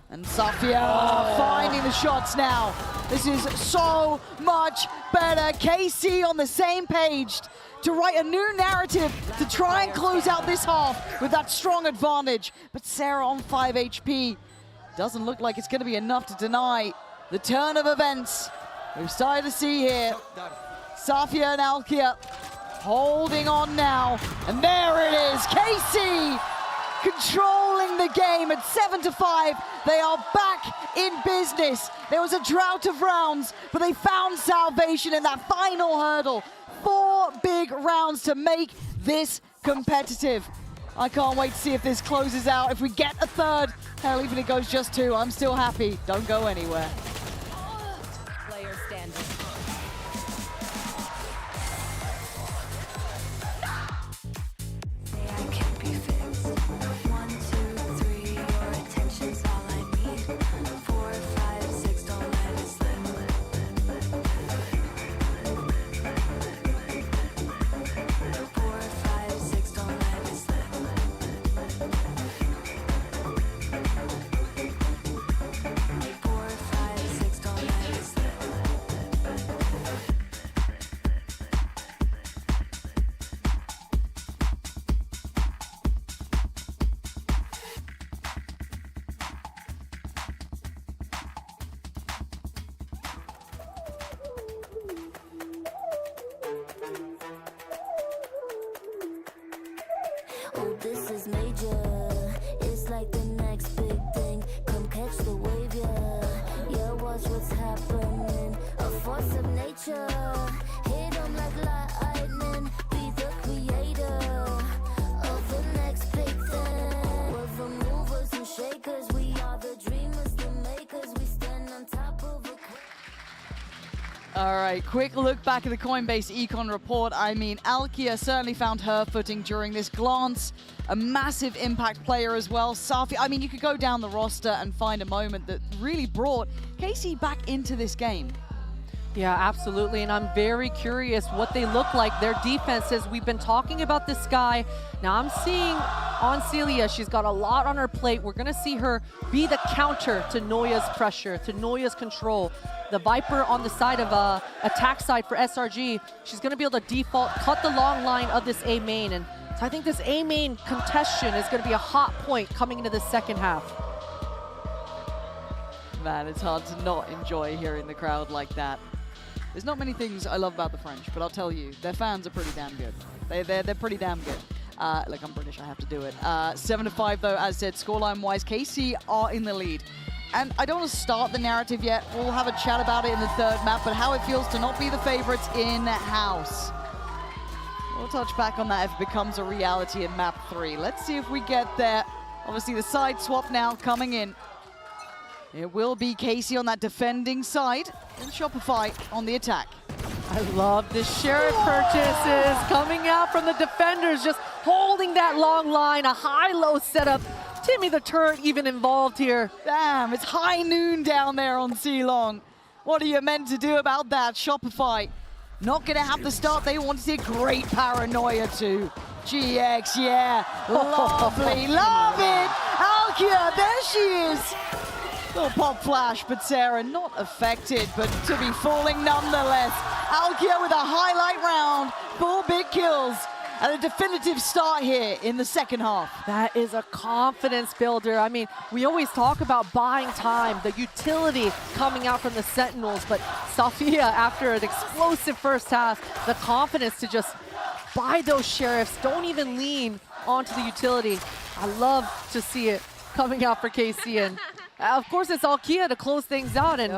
And Safia finding the shots now. This is so much better. KC on the same page to write a new narrative to try and close out this half with that strong advantage. But Sarah on 5 HP. Doesn't look like it's going to be enough to deny the turn of events we've started to see here. Safia and Alkia holding on now, and there it is. KC controlling the game at 7-5. They are back in business. There was a drought of rounds, but they found salvation in that final hurdle. 4 big rounds to make this competitive. I can't wait to see if this closes out. If we get a third, hell, even if it goes just 2, I'm still happy. Don't go anywhere. Player standing. Oh, this is major. It's like the next big thing. Come catch the wave, yeah. Yeah, watch what's happening. A force of nature. Hit 'em like lightning. Be the creator of the next big thing. We're the movers and shakers. We are the dreamers, the makers. We stand on top of a... All right, quick look back at the Coinbase Econ report. I mean, Alkia certainly found her footing during this glance. A massive impact player as well. Safi, I mean, you could go down the roster and find a moment that really brought KC back into this game. Yeah, absolutely, and I'm very curious what they look like, their defenses. We've been talking about this guy. Now I'm seeing on Celia, she's got a lot on her plate. We're gonna see her be the counter to Noya's pressure, to Noya's control. The Viper on the side of attack side for SRG, she's gonna be able to default, cut the long line of this A main, and so I think this A main contestation is gonna be a hot point coming into the second half. Man, it's hard to not enjoy hearing the crowd like that. There's not many things I love about the French, but I'll tell you, their fans are pretty damn good. They're pretty damn good. Look, I'm British, I have to do it. 7-5 though, as said, scoreline-wise, KC are in the lead. And I don't want to start the narrative yet. We'll have a chat about it in the third map, but how it feels to not be the favorites in-house. We'll touch back on that if it becomes a reality in map 3. Let's see if we get there. Obviously, the side swap now coming in. It will be KC on that defending side, and Shopify on the attack. I love the Sheriff purchases coming out from the defenders, just holding that long line, a high-low setup. Timmy the Turret even involved here. Damn, it's high noon down there on Ceylon. What are you meant to do about that? Shopify not gonna have the start they wanted. Great paranoia too. GX, yeah, lovely, love it. Alkia, there she is. Little pop flash, but Sarah not affected, but to be falling nonetheless. Alkia with a highlight round, 4 big kills, and a definitive start here in the second half. That is a confidence builder. I mean, we always talk about buying time, the utility coming out from the Sentinels, but Safia, after an explosive first half, the confidence to just buy those Sheriffs, don't even lean onto the utility. I love to see it coming out for KC, and of course it's Alkia to close things out, and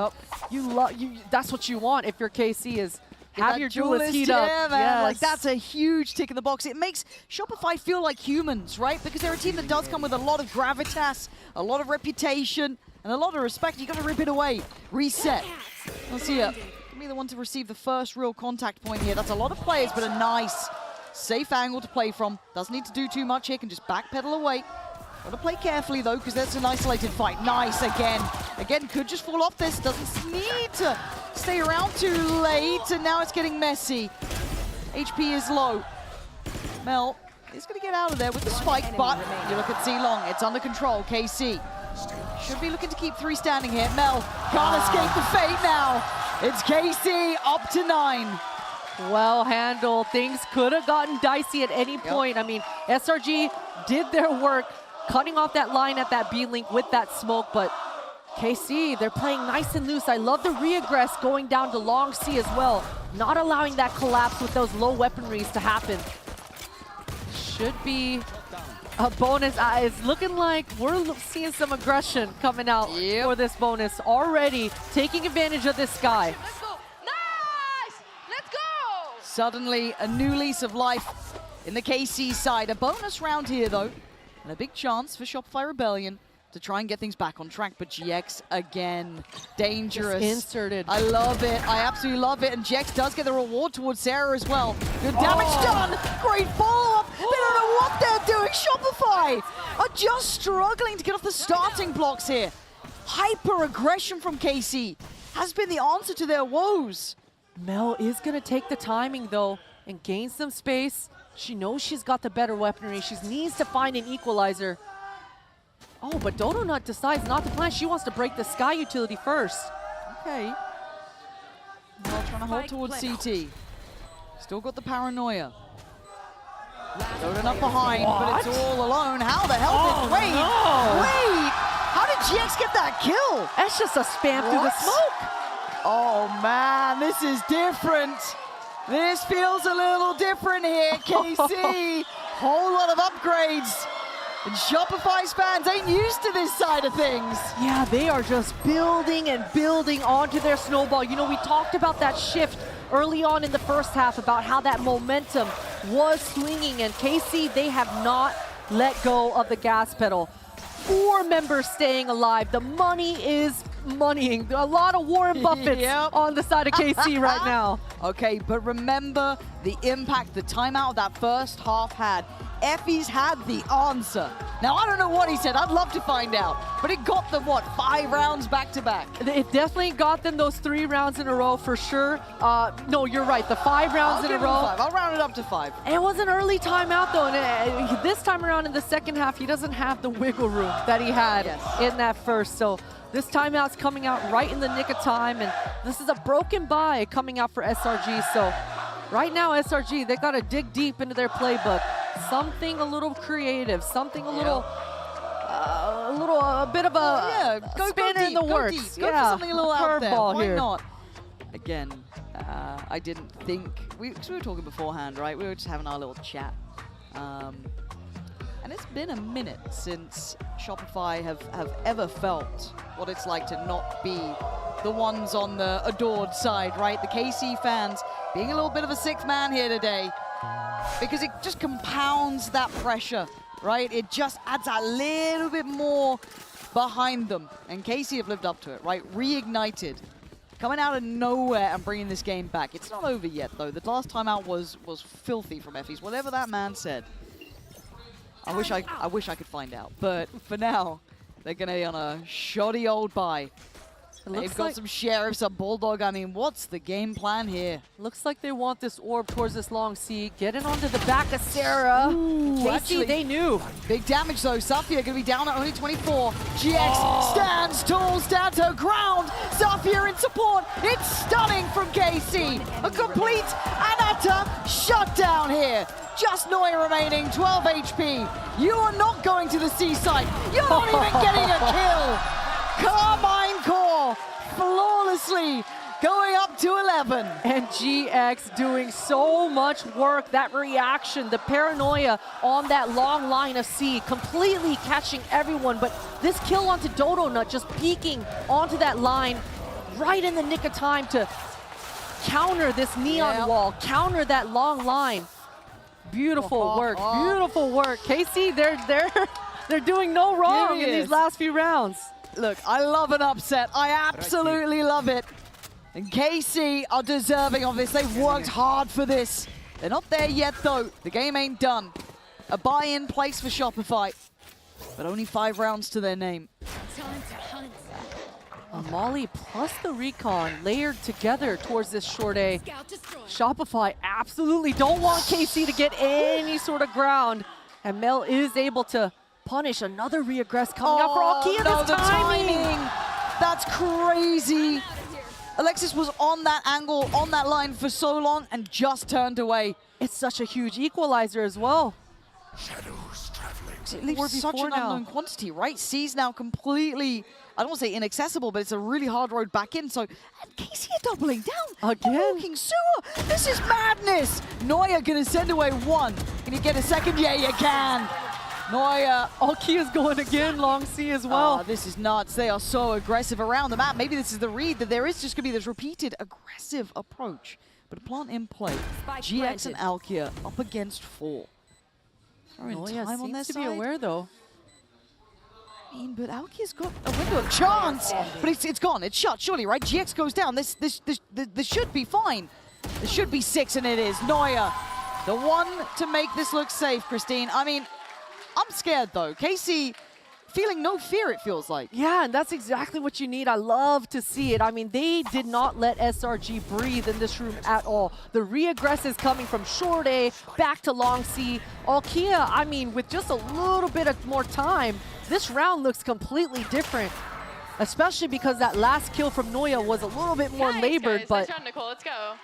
that's what you want if you're KC, is have your duelist heat up. Yeah, man. Yes. Like, that's a huge tick in the box. It makes Shopify feel like humans, right? Because they're a team that does come with a lot of gravitas, a lot of reputation, and a lot of respect. You got to rip it away. Reset. Let's see it. Give me the one to receive the first real contact point here. That's a lot of players, but a nice, safe angle to play from. Doesn't need to do too much here. Can just backpedal away. Got to play carefully though, because that's an isolated fight. Nice again. Again, could just fall off this. Doesn't need to stay around too late, and now it's getting messy. HP is low. Mel is going to get out of there with the spike, but you look at Zilong. It's under control. KC should be looking to keep 3 standing here. Mel can't escape the fate now. It's KC up to 9. Well handled. Things could have gotten dicey at any point. I mean, SRG did their work, cutting off that line at that B-link with that smoke, but KC, they're playing nice and loose. I love the re-aggress going down to long C as well, not allowing that collapse with those low weaponries to happen. Should be a bonus. It's looking like we're seeing some aggression coming out for this bonus already, taking advantage of this sky. Let's go. Nice! Let's go! Suddenly, a new lease of life in the KC side. A bonus round here, though, and a big chance for Shopify Rebellion to try and get things back on track. But GX, again, dangerous. Just inserted. I love it. I absolutely love it. And GX does get the reward towards Sarah as well. Good damage done. Great follow-up. They don't know what they're doing. Shopify are just struggling to get off the starting blocks here. Hyper-aggression from KC has been the answer to their woes. Mel is going to take the timing, though, and gain some space. She knows she's got the better weaponry. She needs to find an equalizer. Oh, but Donut decides not to plan. She wants to break the Sky utility first. Okay. Well, trying to hold towards CT. Still got the paranoia. Donut up behind, but it's all alone. How the hell did... Wait! No. Wait! How did GX get that kill? That's just a spam through the smoke. Oh, man, this is different. This feels a little different here. KC Whole lot of upgrades. And Shopify's fans ain't used to this side of things. Yeah, they are just building and building onto their snowball. You know, we talked about that shift early on in the first half about how that momentum was swinging, and KC, they have not let go of the gas pedal. 4 members staying alive. The money is moneying. A lot of Warren Buffett's on the side of KC right now. Okay, but remember the impact the timeout of that first half had. Effie's had the answer. Now, I don't know what he said. I'd love to find out. But it got them, what, 5 rounds back to back? It definitely got them those 3 rounds in a row for sure. No, you're right. The 5 rounds in a row. I'll round it up to 5. And it was an early timeout, though. And this time around in the second half, he doesn't have the wiggle room that he had in that first. So this timeout's coming out right in the nick of time. And this is a broken buy coming out for SRG. So right now, SRG, they got to dig deep into their playbook. Something a little creative, something a little, a bit of a spanner in the works. Go for something a little out there. Why here. not? Again, I didn't think, because we were talking beforehand, right? We were just having our little chat. And it's been a minute since Shopify have ever felt what it's like to not be the ones on the adored side, right? The KC fans being a little bit of a 6th man here today, because it just compounds that pressure, right? It just adds a little bit more behind them. And KC have lived up to it, right? Reignited, coming out of nowhere and bringing this game back. It's not over yet, though. The last time out was filthy from Effie's, whatever that man said. I wish I could find out. But for now, they're going to be on a shoddy old bye. They've got some Sheriff, some Bulldog. I mean, what's the game plan here? Looks like they want this orb towards this long C. Getting onto the back of Sarah. Ooh, actually, they knew. Big damage, though. Safia going to be down at only 24. GX stands tall, stands her ground. Safia in support. It's stunning from KC. A complete and utter shutdown here. Just Noya remaining, 12 HP. You are not going to the seaside. You're not even getting a kill. Carmine Core flawlessly going up to 11. And GX doing so much work. That reaction, the paranoia on that long line of C, completely catching everyone. But this kill onto Dodo Nut, just peeking onto that line right in the nick of time to counter this neon wall, counter that long line. Beautiful work, beautiful work. KC, they're doing no wrong in these last few rounds. Look, I love an upset. I absolutely love it. And KC are deserving of this. They've worked hard for this. They're not there yet, though. The game ain't done. A buy-in place for Shopify, but only 5 rounds to their name. Molly plus the recon layered together towards this short A. Shopify absolutely don't want KC to get any sort of ground. And Mel is able to punish another reaggress coming out for Alkia. The timing. That's crazy. Alexis was on that angle, on that line for so long and just turned away. It's such a huge equalizer as well. Shadows traveling. It leaves such an unknown quantity, right? C's now completely, I don't want to say inaccessible, but it's a really hard road back in. So, and KC are doubling down. Again. Walking sewer. This is madness. Noya gonna send away 1. Can you get a second? Yeah, you can. Noya. Alkia's going again, long C as well. Oh, this is nuts. They are so aggressive around the map. Maybe this is the read that there is just gonna be this repeated aggressive approach. But a plant in play. GX and Alkia up against 4. Noya Time on their seems to side. be aware though. I mean, but Alkia's got a window of chance, but it's gone. It's shut, surely, right? GX goes down. This should be fine. There should be 6, and it is. Noya, the one to make this look safe, Christine. I mean, I'm scared, though. KC feeling no fear, it feels like. Yeah, and that's exactly what you need. I love to see it. I mean, they did not let SRG breathe in this room at all. The re-aggress is coming from short A, back to long C. Alkia, I mean, with just a little bit of more time, this round looks completely different. Especially because that last kill from Noya was a little bit more labored, but Nice round, Nicole. Let's go.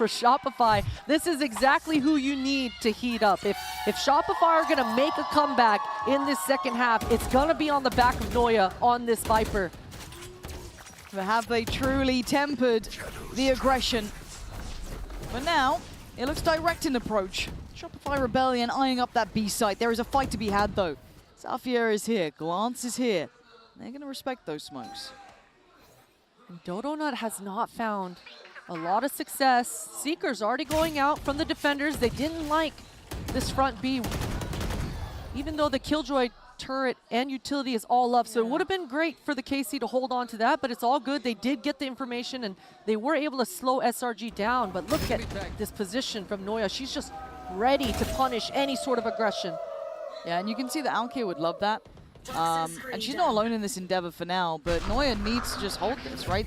for Shopify, this is exactly who you need to heat up. If Shopify are gonna make a comeback in this second half, it's gonna be on the back of Noya on this Viper. But have they truly tempered the aggression? But now, it looks direct in approach. Shopify Rebellion eyeing up that B site. There is a fight to be had, though. Safia is here. Glance is here. They're going to respect those smokes. And Dodonut has not found a lot of success. Seeker's already going out from the defenders. They didn't like this front B, even though the Killjoy turret and utility is all up. So it would have been great for the KC to hold on to that, but it's all good. They did get the information and they were able to slow SRG down. But look at this position from Noya. She's just ready to punish any sort of aggression. Yeah, and you can see that Alkia would love that. And she's not alone in this endeavor for now, but Noya needs to just hold this, right?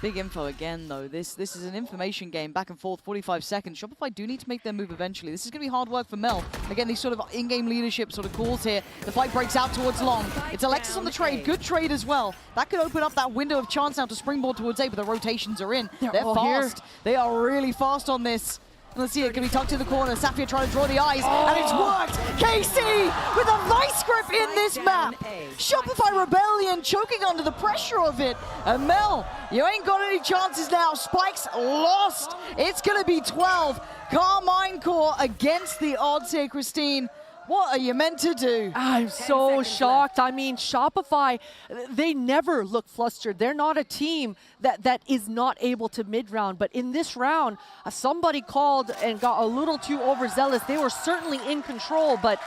Big info again, though. This is an information game, back and forth, 45 seconds. Shopify do need to make their move eventually. This is going to be hard work for Mel. Again, these sort of in-game leadership sort of calls here. The fight breaks out towards Long. It's Alexis on the trade. Good trade as well. That could open up that window of chance now to springboard towards A, but the rotations are in. They're fast. Here. They are really fast on this. Let's see, it can be tucked in the corner. Safia trying to draw the eyes, and it's worked! KC with a vice grip in this map! Shopify Rebellion choking under the pressure of it. And Mel, you ain't got any chances now. Spike's lost. It's gonna be 12. Carmine Core against the odds here, Christine. What are you meant to do? I'm so shocked. I mean, Shopify, they never look flustered. They're not a team that is not able to mid-round. But in this round, somebody called and got a little too overzealous. They were certainly in control, but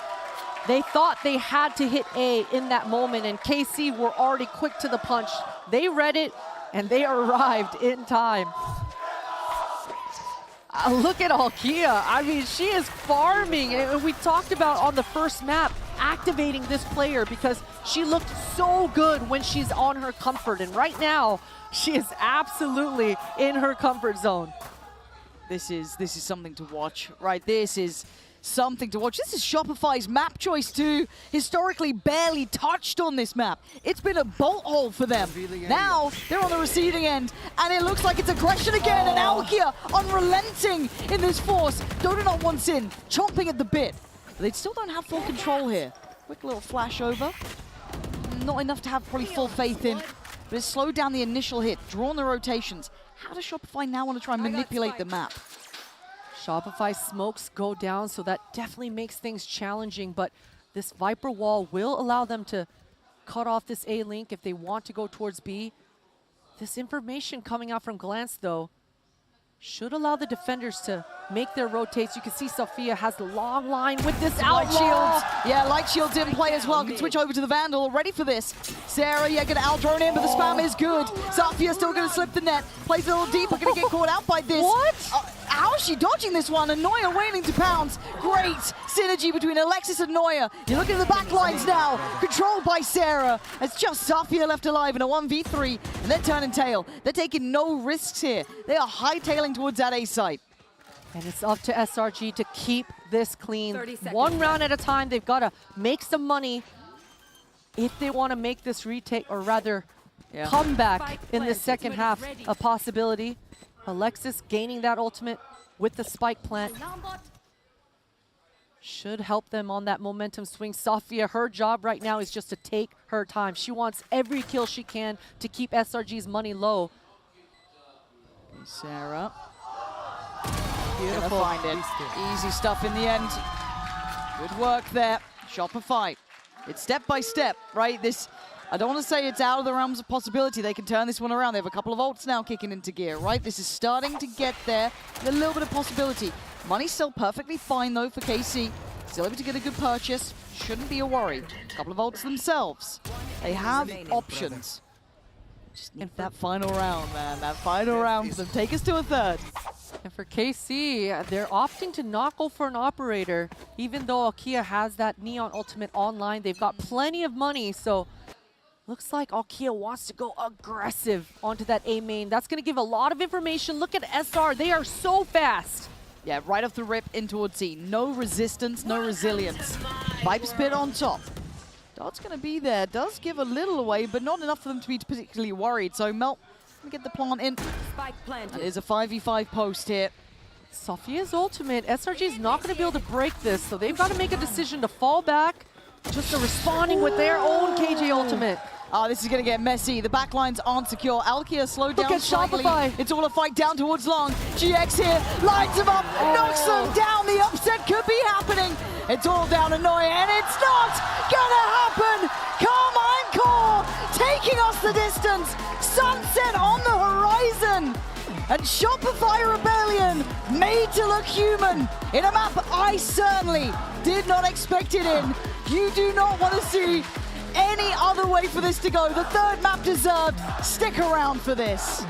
they thought they had to hit A in that moment, and KC were already quick to the punch. They read it, and they arrived in time. Look at Alkia. I mean, she is farming. And we talked about on the first map activating this player because she looked so good when she's on her comfort. And right now, she is absolutely in her comfort zone. This is something to watch, right? This is something to watch. This is Shopify's map choice too. Historically barely touched on this map. It's been a bolt hole for them. Now they're on the receiving end, and it looks like it's aggression again, and Alkia unrelenting in this force. Dodonut wants in, chomping at the bit. But they still don't have full control here. Quick little flash over. Not enough to have probably full faith in, but it's slowed down the initial hit, drawn the rotations. How does Shopify now want to try and manipulate the map? Shopify smokes go down, so that definitely makes things challenging, but this Viper wall will allow them to cut off this A link if they want to go towards B. This information coming out from Glance, though, should allow the defenders to make their rotates. You can see Sophia has the long line with this Light outlaw. Shield. Yeah, Light Shield didn't play as well. Can switch over to the Vandal. Ready for this. Sarah, yeah, gonna out-drone in, but the spam is good. Sophia still gonna slip the net. Plays a little deeper, gonna get caught out by this. What? How is she dodging this one? And Noya waiting to pounce. Great synergy between Alexis and Noya. You look at the back lines now. Controlled by Sarah. It's just Sophia left alive in a 1v3. And they're turning tail. They're taking no risks here. They are hightailing towards that A site. And it's up to SRG to keep this clean. One round at a time. They've got to make some money if they want to make this retake, or rather comeback in the second half a possibility. Alexis gaining that ultimate with the spike plant should help them on that momentum swing. Sophia, her job right now is just to take her time. She wants every kill she can to keep SRG's money low. Sarah. Beautiful. Gonna find it. Easy stuff in the end. Good work there. Shopify. It's step by step, right? This, I don't want to say it's out of the realms of possibility. They can turn this one around. They have a couple of ults now kicking into gear, right? This is starting to get there. A little bit of possibility. Money's still perfectly fine, though, for KC. Still able to get a good purchase. Shouldn't be a worry. A couple of ults themselves. They have options. Just need that final round, man. That final round for them. Take us to a third. And for KC, they're opting to not go for an operator. Even though Alkia has that Neon ultimate online, they've got plenty of money, so looks like Alkia wants to go aggressive onto that A main. That's going to give a lot of information. Look at SR. They are so fast. Yeah, right off the rip in towards C. No resistance, no resilience. Viper Spit on top. Dot's going to be there. Does give a little away, but not enough for them to be particularly worried. So Melt, let me get the plant in. That is a 5v5 post here. Sophia's ultimate. SRG is not going to be able to break this, so they've got to make a decision to fall back. Just responding with their own KJ ultimate. Oh, this is going to get messy. The backlines aren't secure. Alkia slowed Look down at slightly. Shopify. It's all a fight down towards long. GX here lines him up, knocks them down. The upset could be happening. It's all down to Noya, and it's not gonna happen. Carmine Core taking us the distance. Sunset on the horizon. And Shopify Rebellion made to look human in a map I certainly did not expect it in. You do not want to see any other way for this to go. The third map deserved. Stick around for this.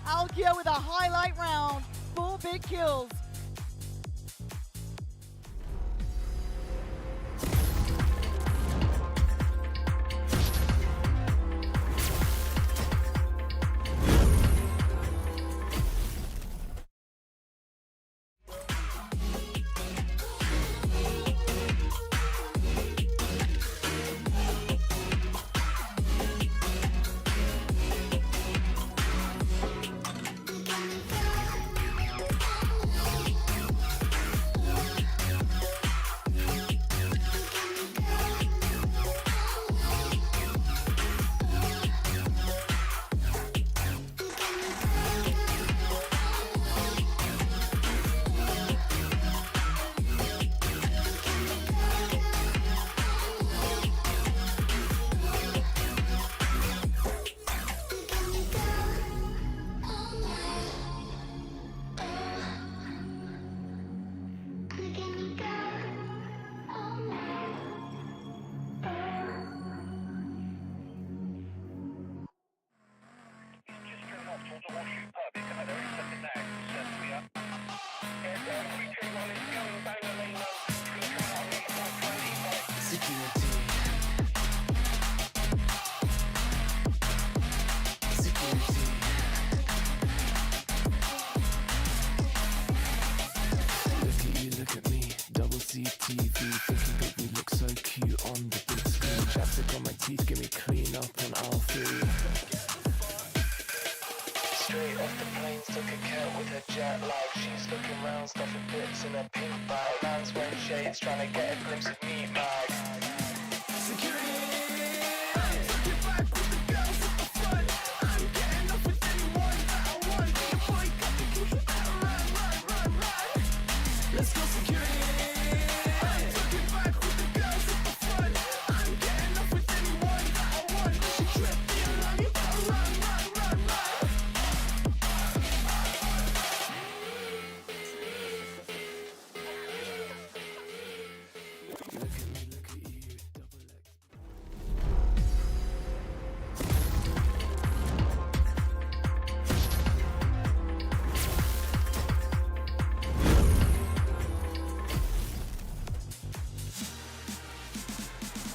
Alkia with a highlight round. 4 big kills. Trying to get a glimpse of me, bag.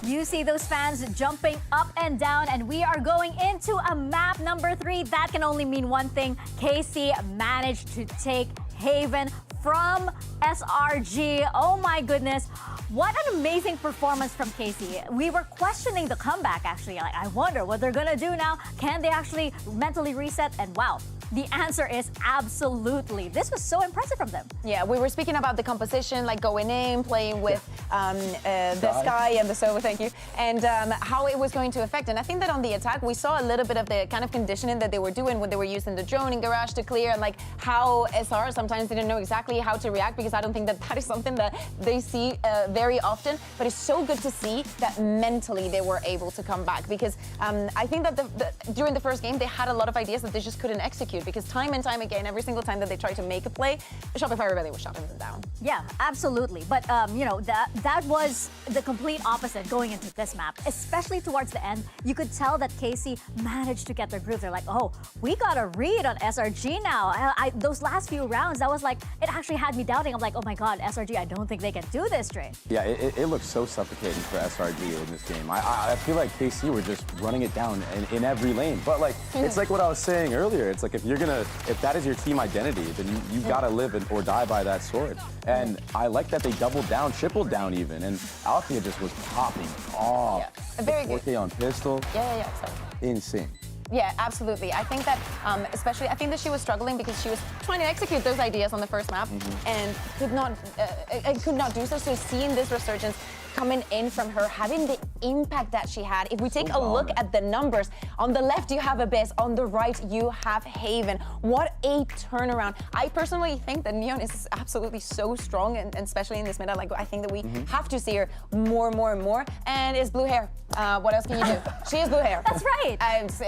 You see those fans jumping up and down, and we are going into a map number 3. That can only mean one thing. KC managed to take Haven from SRG. Oh my goodness. What an amazing performance from KC. We were questioning the comeback, actually. Like, I wonder what they're gonna do now. Can they actually mentally reset? And wow, the answer is absolutely. This was so impressive from them. Yeah, we were speaking about the composition, like going in, playing with the Sky and the Sova, thank you, and how it was going to affect. And I think that on the attack, we saw a little bit of the kind of conditioning that they were doing when they were using the drone in Garage to clear, and like how SR sometimes didn't know exactly how to react, because I don't think that that is something that they see very often. But it's so good to see that mentally they were able to come back, because I think that during the first game, they had a lot of ideas that they just couldn't execute, because time and time again, every single time that they tried to make a play, Shopify Rebellion was shutting them down. Yeah, absolutely. But you know, that was the complete opposite going into this map, especially towards the end. You could tell that KC managed to get their groove. They're like, oh, we got a read on SRG now. Those last few rounds, that was like, it actually had me doubting. I'm like, oh my God, SRG, I don't think they can do this straight. Yeah, it looks so suffocating for SRG in this game. I feel like KC were just running it down in every lane. But like, it's like what I was saying earlier. It's like, if that is your team identity, then you gotta live or die by that sword. And I like that they doubled down, tripled down even, and Althea just was popping off. Yeah, very 4K on pistol. Yeah, sorry. Insane. Yeah, absolutely. I think that, especially, I think that she was struggling because she was trying to execute those ideas on the first map and could not do so. So seeing this resurgence coming in from her, having the impact that she had. If we take a look at the numbers, on the left you have Abyss, on the right you have Haven. What a turnaround. I personally think that Neon is absolutely so strong, and especially in this meta, like I think that we have to see her more and more. And it's blue hair. What else can you do? She has blue hair. That's right.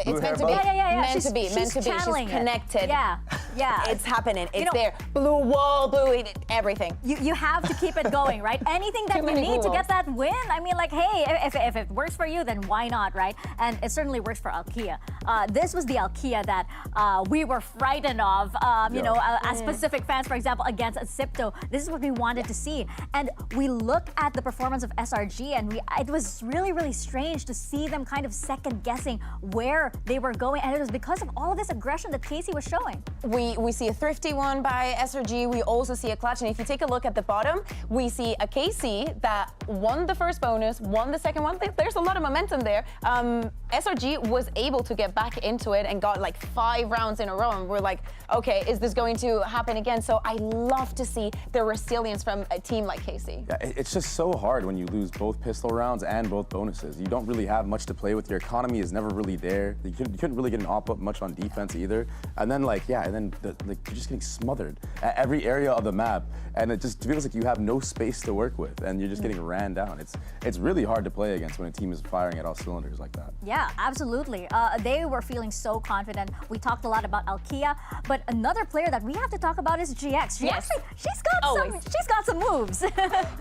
It's meant to be. Yeah. Meant to be. She's channeling She's connected. It. Yeah. It's happening. It's there. Blue wall, blue, everything. You have to keep it going, right? Anything that you need to get that win. I mean, like, hey, if it works for you, then why not, right? And it certainly works for Alkia. This was the Alkia that we were frightened of, you know, as Pacific fans, for example, against Sipto. This is what we wanted to see. And we look at the performance of SRG, and it was really strange to see them kind of second guessing where they were going. And it was because of all of this aggression that Casey was showing. We see a thrifty one by SRG. We also see a clutch. And if you take a look at the bottom, we see a Casey that won the first bonus, won the second one. There's a lot of momentum there. SRG was able to get back into it and got like 5 rounds in a row. And we're like, okay, is this going to happen again? So I love to see the resilience from a team like Casey. Yeah, it's just so hard when you lose both pistol rounds and both bonuses. You don't really have much to play with. Your economy is never really there. You couldn't really get an op up much on defense either. And then you're just getting smothered at every area of the map. And it just feels like you have no space to work with, and you're just getting ran down. It's really hard to play against when a team is firing at all cylinders like that. Yeah, absolutely. They were feeling so confident. We talked a lot about Alkia, but another player that we have to talk about is GX. She's got some moves.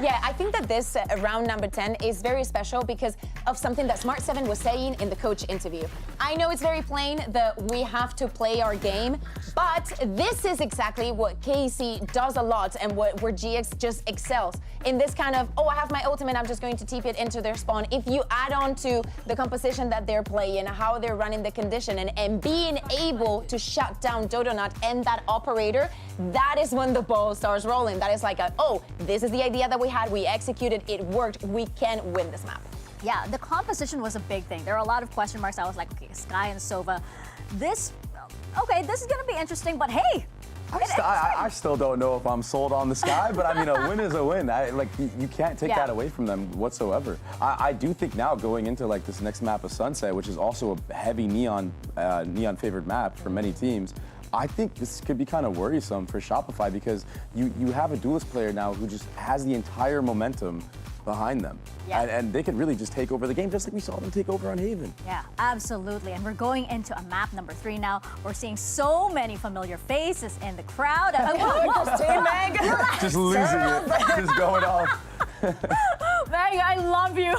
Yeah, I think that this round number 10 is very special because of something that Smart7 was saying in the coach interview. I know it's very plain that we have to play our game, but this is exactly what KC does a lot and where GX just excels. In this kind of, I have my ultimate, I'm just going to TP it into their spawn. If you add on to the composition that they're playing, how they're running the condition, and being able to shut down Dodonut and that operator, that is when the ball starts rolling. That is like this is the idea that we had, we executed, it worked, we can win this map. Yeah, the composition was a big thing. There were a lot of question marks. I was like, okay, Sky and Sova. This is gonna be interesting, but hey, I still don't know if I'm sold on the Sky, but I mean, a win is a win. You can't take that away from them whatsoever. I do think now going into like this next map of Sunset, which is also a heavy neon favored map for many teams, I think this could be kind of worrisome for Shopify because you have a duelist player now who just has the entire momentum behind them. Yeah. And they could really just take over the game just like we saw them take over on Haven. Yeah, absolutely. And we're going into a map number 3 now. We're seeing so many familiar faces in the crowd. Just losing it, just going off. Maggie, I love you.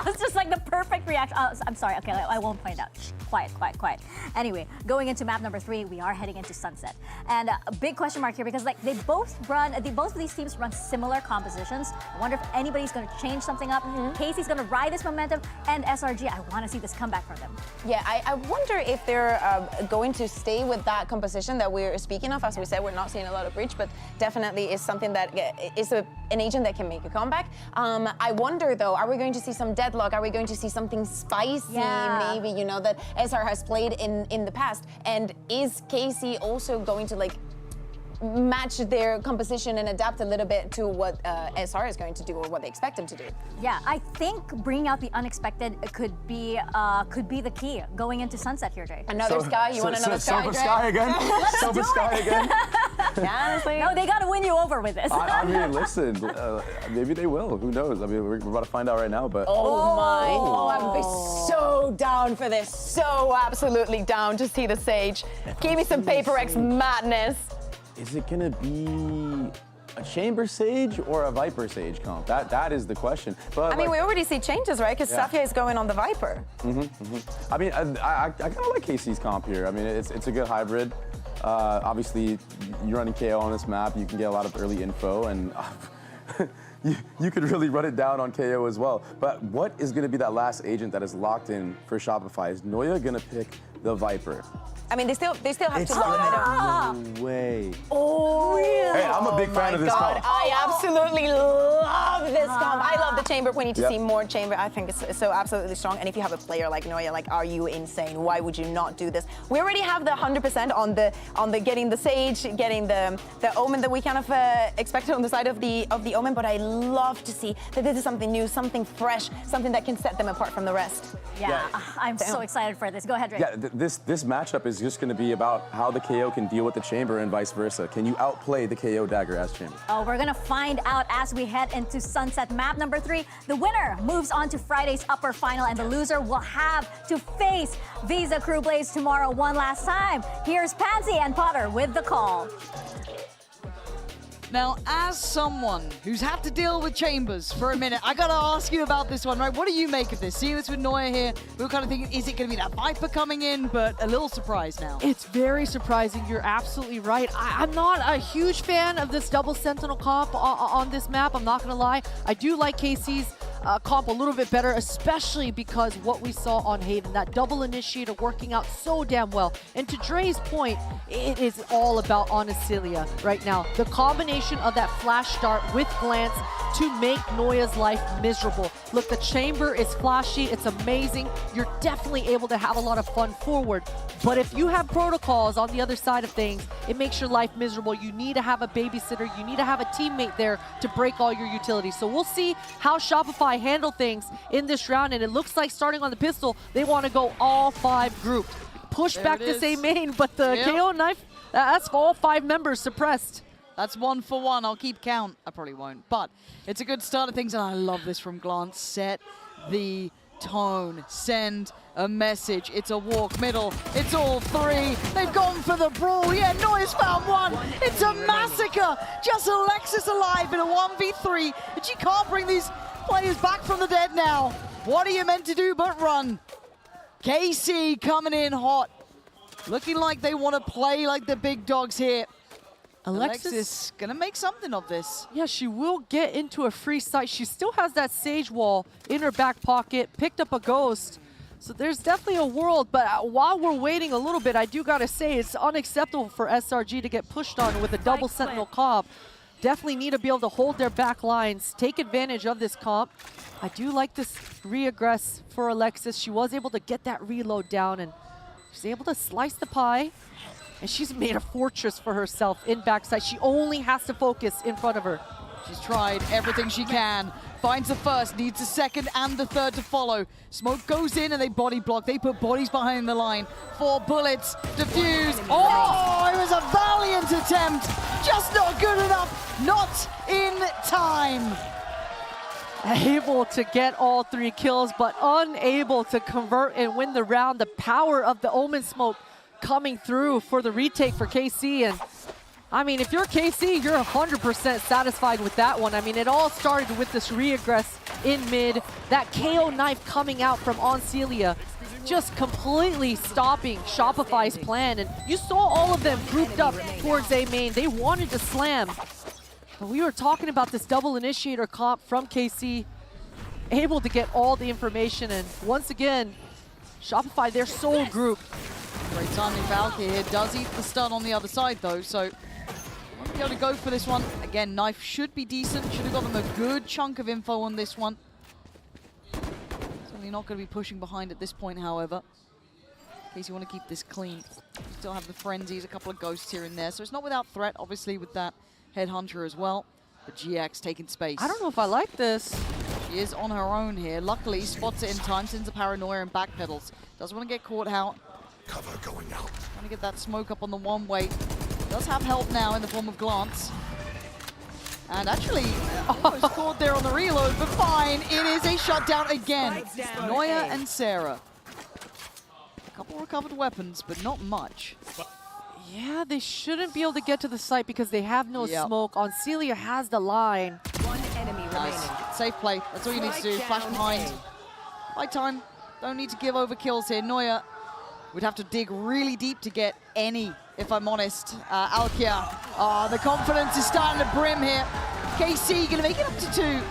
That's just like the perfect reaction. I'm sorry, okay, I won't point out. Shh, quiet. Anyway, going into map number 3, we are heading into Sunset. And a big question mark here because like both of these teams run similar compositions. I wonder if anybody's gonna change something up. Casey's gonna ride this momentum, and SRG, I wanna see this comeback from them. Yeah, I wonder if they're going to stay with that composition that we're speaking of. As we said, we're not seeing a lot of breach, but definitely is something that is an agent that can make a comeback. I wonder though, are we going to see some deadlock? Are we going to see something spicy, maybe, you know, that SR has played in the past? And is Casey also going to like match their composition and adapt a little bit to what SR is going to do or what they expect him to do? Yeah, I think bringing out the unexpected could be the key going into Sunset here, Jay. Another Sky? You want another Sky, Jay? Sky again? Silver Sky again? Honestly. No, they got to win you over with this. I mean, listen, maybe they will. Who knows? I mean, we're about to find out right now, but... I would be so down for this. So absolutely down to see the Sage. Give me some PaperX madness. Is it gonna be a Chamber Sage or a Viper Sage comp? That is the question. But I mean, we already see changes, right? Because Safia is going on the Viper. I mean, I kind of like KC's comp here. I mean, it's a good hybrid. Obviously, you're running KO on this map. You can get a lot of early info, and you could really run it down on KO as well. But what is going to be that last agent that is locked in for Shopify? Is Noya going to pick the Viper? I mean, they still have It's to lock. no way. Oh, really? Hey, I'm a big fan of this comp. I absolutely love this comp. I love the chamber. We need to see more chamber. I think it's so absolutely strong. And if you have a player like Noya, like, are you insane? Why would you not do this? We already have the 100% on the getting the Sage, getting the Omen that we kind of expected on the side of the Omen. But I love to see that this is something new, something fresh, something that can set them apart from the rest. Yeah, I'm so excited for this. Go ahead, Ray. Yeah, this matchup is just going to be about how the KO can deal with the chamber and vice versa. Can you outplay the KO dagger as chamber? Oh, we're gonna find out as we head into Sunset Map number 3. The winner moves on to Friday's upper final, and the loser will have to face Visa Crew Blaze tomorrow one last time. Here's Pansy and Potter with the call. Now, as someone who's had to deal with chambers for a minute, I gotta ask you about this one, right? What do you make of this? Seeing this with Noya here, we were kind of thinking, is it gonna be that Viper coming in? But a little surprised now. It's very surprising. You're absolutely right. I'm not a huge fan of this double Sentinel comp on this map. I'm not gonna lie. I do like KC's comp a little bit better, especially because what we saw on Haven, that double initiator working out so damn well. And to Dre's point, it is all about Onicilia right now. The combination of that flash start with glance to make Noya's life miserable. Look, the chamber is flashy, it's amazing. You're definitely able to have a lot of fun forward. But if you have protocols on the other side of things, it makes your life miserable. You need to have a babysitter, you need to have a teammate there to break all your utilities. So we'll see how Shopify handle things in this round, and it looks like starting on the pistol, they want to go all 5 grouped. Push There back it this A is. main, but the KO knife, that's all 5 members suppressed. That's 1 for 1. I'll keep count. I probably won't. But it's a good start of things, and I love this from Glance. Set the tone. Send a message. It's a walk middle. It's all 3. They've gone for the brawl. Yeah, Noya's found 1. It's a massacre. Just Alexis alive in a 1v3. And she can't bring these players back from the dead now. What are you meant to do but run? KC coming in hot. Looking like they want to play like the big dogs here. Alexis gonna make something of this. Yeah, she will get into a free site. She still has that Sage wall in her back pocket, picked up a Ghost. So there's definitely a world, but while we're waiting a little bit, I do gotta say it's unacceptable for SRG to get pushed on with a double Sentinel comp. Definitely need to be able to hold their back lines, take advantage of this comp. I do like this re-aggress for Alexis. She was able to get that reload down, and she's able to slice the pie. And she's made a fortress for herself in backside. She only has to focus in front of her. She's tried everything she can. Finds the first, needs the second and the third to follow. Smoke goes in and they body block. They put bodies behind the line. 4 bullets, defuse. Oh, it was a valiant attempt. Just not good enough. Not in time. Able to get all 3 kills, but unable to convert and win the round. The power of the Omen smoke coming through for the retake for KC. And I mean, if you're KC, you're 100% satisfied with that one. I mean, it all started with this re-aggress in mid, that KO knife coming out from Oncelia, just completely stopping Shopify's plan. And you saw all of them grouped up towards A main. They wanted to slam. But we were talking about this double initiator comp from KC, able to get all the information. And once again, Shopify, their sole group. Great timing, Valkyrie here does eat the stun on the other side though, so won't be able to go for this one. Again, knife should be decent, should have got them a good chunk of info on this one. Certainly not going to be pushing behind at this point, however. In case you want to keep this clean. You still have the frenzies, a couple of ghosts here and there, so it's not without threat, obviously, with that Headhunter as well. But GX taking space. I don't know if I like this. She is on her own here. Luckily, spots it in time, sends a paranoia and backpedals. Doesn't want to get caught out. Cover going out. Trying to get that smoke up on the one-way. Does have help now in the form of Glance. And actually, was caught there on the reload, but fine. It is a shutdown again. Noya and Sarah. A couple recovered weapons, but not much. Yeah, they shouldn't be able to get to the site because they have no smoke. Oncelia has the line. One enemy remaining. Safe play. That's all you need to do. Flash behind. Right time. Don't need to give over kills here. Noya would have to dig really deep to get any, if I'm honest. Alkia, the confidence is starting to brim here. KC gonna make it up to 2.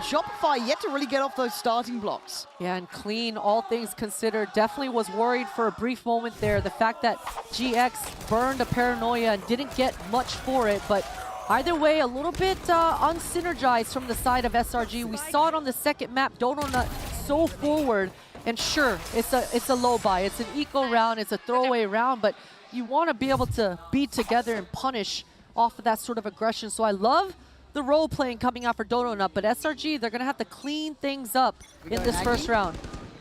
Shopify yet to really get off those starting blocks. Yeah, and clean, all things considered. Definitely was worried for a brief moment there. The fact that GX burned a paranoia and didn't get much for it, but either way, a little bit unsynergized from the side of SRG. We saw it on the second map, Donut so forward, and sure, it's a low buy. It's an eco round, it's a throwaway round, but you want to be able to be together and punish off of that sort of aggression. So I love the role playing coming out for Donut, but SRG, they're going to have to clean things up in this first round.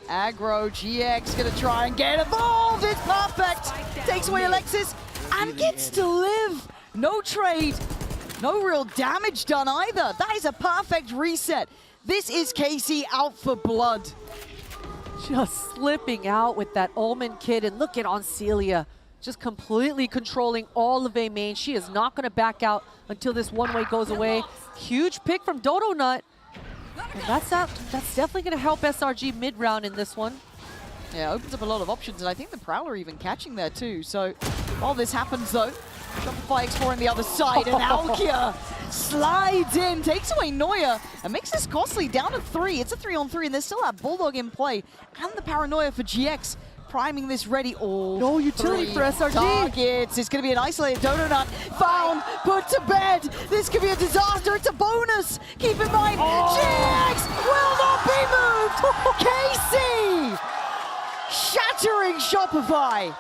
Aggro, GX gonna try and get involved. It's perfect. Takes away Alexis and gets to live. No trade, no real damage done either. That is a perfect reset. This is KC out for blood. Just slipping out with that OMEN kid, and look at Celia. Just completely controlling all of A main. She is not going to back out until this one-way goes away. Huge pick from Donut. And that's definitely going to help SRG mid-round in this one. Yeah, opens up a lot of options, and I think the Prowler even catching there too. So while this happens though, Shopify exploring the other side, and Alkia slides in, takes away Noya, and makes this costly down to 3. It's a 3-on-3, and there's still that Bulldog in play, and the paranoia for GX. Priming this ready. All no utility for SRG. Targets. It's going to be an isolated Donut. Found, put to bed. This could be a disaster. It's a bonus. Keep in mind, GX will not be moved. KC shattering Shopify.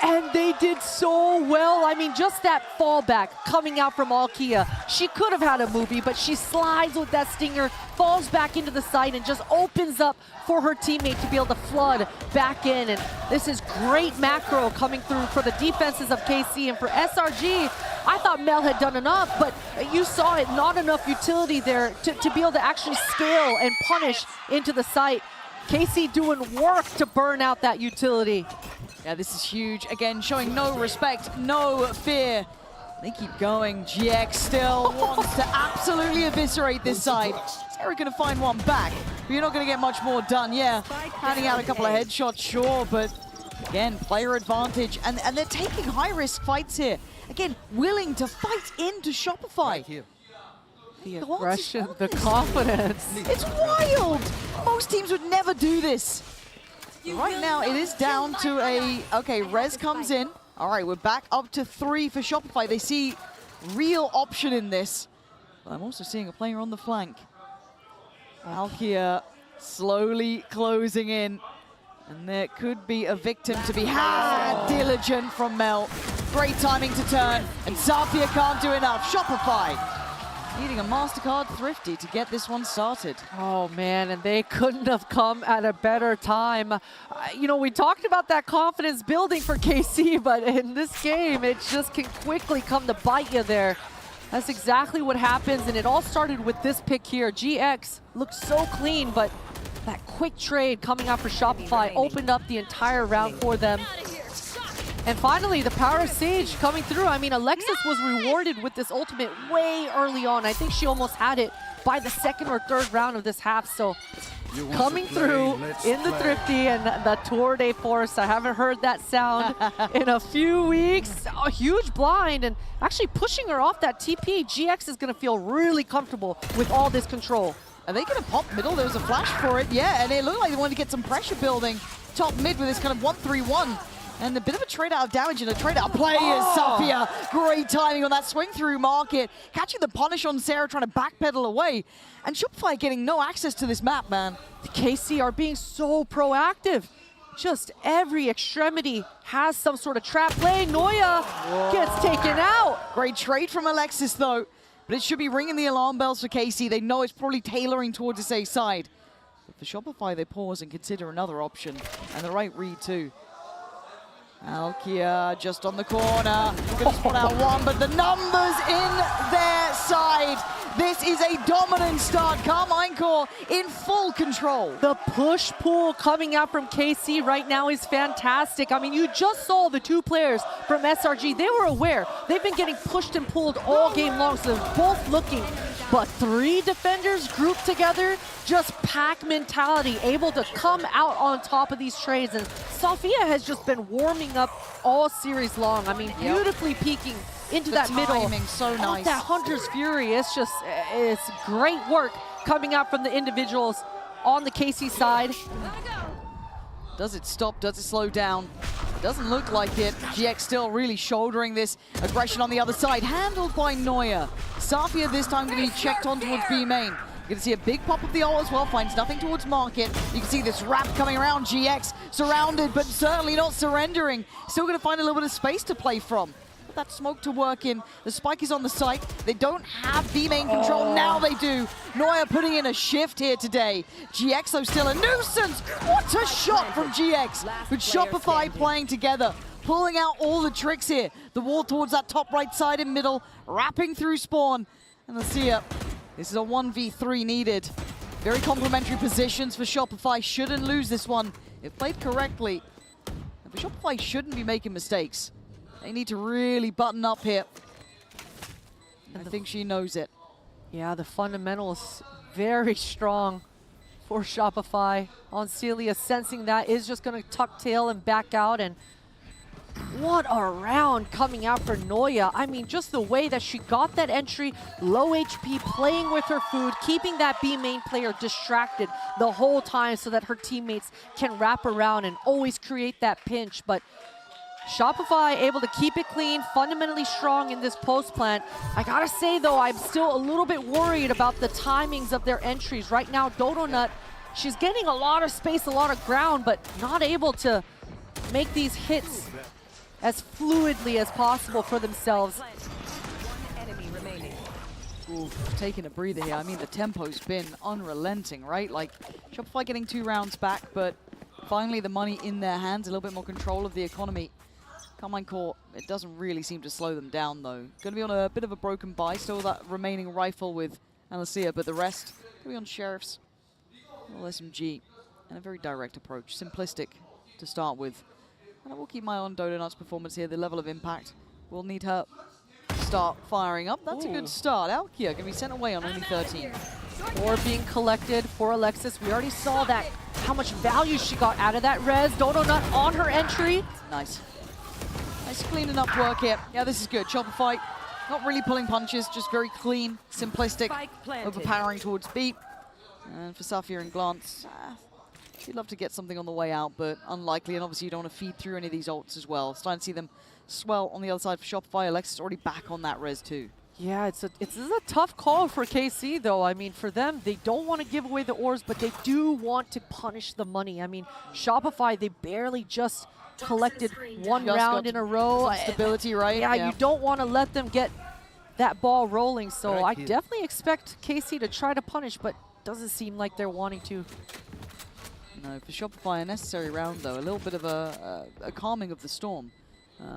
And they did so well. I mean, just that fallback coming out from Alkia. She could have had a movie, but she slides with that stinger, falls back into the site, and just opens up for her teammate to be able to flood back in. And this is great macro coming through for the defenses of KC. And for SRG, I thought Mel had done enough, but you saw it, not enough utility there to be able to actually scale and punish into the site. KC doing work to burn out that utility. Yeah, this is huge. Again, showing no respect, no fear. They keep going. GX still wants to absolutely eviscerate this side. Is Eric going to find one back? But you're not going to get much more done. Yeah, handing out a couple of headshots, sure, but again, player advantage. And they're taking high-risk fights here. Again, willing to fight into Shopify. The aggression, the confidence. It's wild! Most teams would never do this. Right now, it is down to a... Okay, Rez comes in. All right, we're back up to 3 for Shopify. They see real option in this. But I'm also seeing a player on the flank. Alkia slowly closing in. And there could be a victim to be had. Diligent from Mel. Great timing to turn. And Zafia can't do enough. Shopify needing a Mastercard Thrifty to get this one started. Oh man, and they couldn't have come at a better time. You know, we talked about that confidence building for KC, but in this game, it just can quickly come to bite you there. That's exactly what happens, and it all started with this pick here. GX looked so clean, but that quick trade coming out for Shopify opened up the entire round for them. And finally, the power of Sage coming through. I mean, Alexis was rewarded with this ultimate way early on. I think she almost had it by the second or third round of this half. So coming through in the Thrifty and the Tour de Force. I haven't heard that sound in a few weeks. A huge blind and actually pushing her off that TP. GX is going to feel really comfortable with all this control. Are they going to pop middle? There was a flash for it, yeah, and it looked like they wanted to get some pressure building top mid with this kind of 1-3-1. And a bit of a trade out of damage and a trade out play is Zafia. Great timing on that swing through market. Catching the punish on Sarah, trying to backpedal away. And Shopify getting no access to this map, man. The KC are being so proactive. Just every extremity has some sort of trap play. Noya gets taken out. Great trade from Alexis, though. But it should be ringing the alarm bells for KC. They know it's probably tailoring towards the safe side. But for Shopify, they pause and consider another option. And the right read, too. Alkia just on the corner, gonna spot out one, but the numbers in their side. This is a dominant start. Carmine Core in full control. The push-pull coming out from KC right now is fantastic. I mean, you just saw the two players from SRG. They were aware. They've been getting pushed and pulled all game long, so they're both looking. But 3 defenders grouped together, just pack mentality, able to come out on top of these trades. And Zafia has just been warming up all series long. I mean, beautifully peeking into The that middle. timing, so of nice. that Hunter's Fury. It's just, it's great work coming out from the individuals on the KC side. Does it stop? Does it slow down? Doesn't look like it. GX still really shouldering this aggression on the other side. Handled by Neuer. Safia this time going to be checked on towards B main. You're going to see a big pop of the ult as well. Finds nothing towards market. You can see this wrap coming around. GX surrounded, but certainly not surrendering. Still going to find a little bit of space to play from. That smoke to work in. The spike is on the site. They don't have B main control. Now they do. Neuer putting in a shift here today. GX though still a nuisance. What a shot from GX. With Shopify playing together. Pulling out all the tricks here. The wall towards that top right side and middle. Wrapping through spawn. And let's see it. This is a 1v3 needed. Very complementary positions for Shopify. Shouldn't lose this one if played correctly. And for Shopify shouldn't be making mistakes. They need to really button up here. I think she knows it. Yeah, the fundamentals very strong for Shopify. On Celia, sensing that, is just going to tuck tail and back out. And what a round coming out for Neuer. I mean, just the way that she got that entry, low HP, playing with her food, keeping that B main player distracted the whole time so that her teammates can wrap around and always create that pinch. But Shopify able to keep it clean, fundamentally strong in this post plant. I gotta say though, I'm still a little bit worried about the timings of their entries. Right now, Dodonut, she's getting a lot of space, a lot of ground, but not able to make these hits as fluidly as possible for themselves. Ooh, taking a breather here. I mean, the tempo's been unrelenting, right? Like, Shopify getting 2 rounds back, but finally the money in their hands, a little bit more control of the economy. Carmine Core, it doesn't really seem to slow them down, though. Going to be on a bit of a broken buy, still that remaining rifle with Alicia, but the rest going to be on Sheriffs, a little SMG, and a very direct approach. Simplistic to start with. And I will keep my eye on Dodonut's performance here. The level of impact will need her to start firing up. That's a good start. Alkia going to be sent away on only 13. 4 being collected for Alexis. We already saw that, how much value she got out of that res. Dodonut on her entry. Nice. Nice cleaning up work here. Yeah, this is good. Shopify, not really pulling punches, just very clean, simplistic, overpowering towards B. And for Safia and Glance, she'd love to get something on the way out, but unlikely. And obviously you don't want to feed through any of these ults as well. Starting to see them swell on the other side for Shopify. Alexis already back on that res too. Yeah, it's a tough call for KC though. I mean, for them, they don't want to give away the ores, but they do want to punish the money. I mean, Shopify, they barely just collected 1 round in a row. Some stability, right? Yeah, you don't want to let them get that ball rolling. So I definitely expect KC to try to punish, but doesn't seem like they're wanting to. No, for Shopify, a necessary round though. A little bit of a calming of the storm.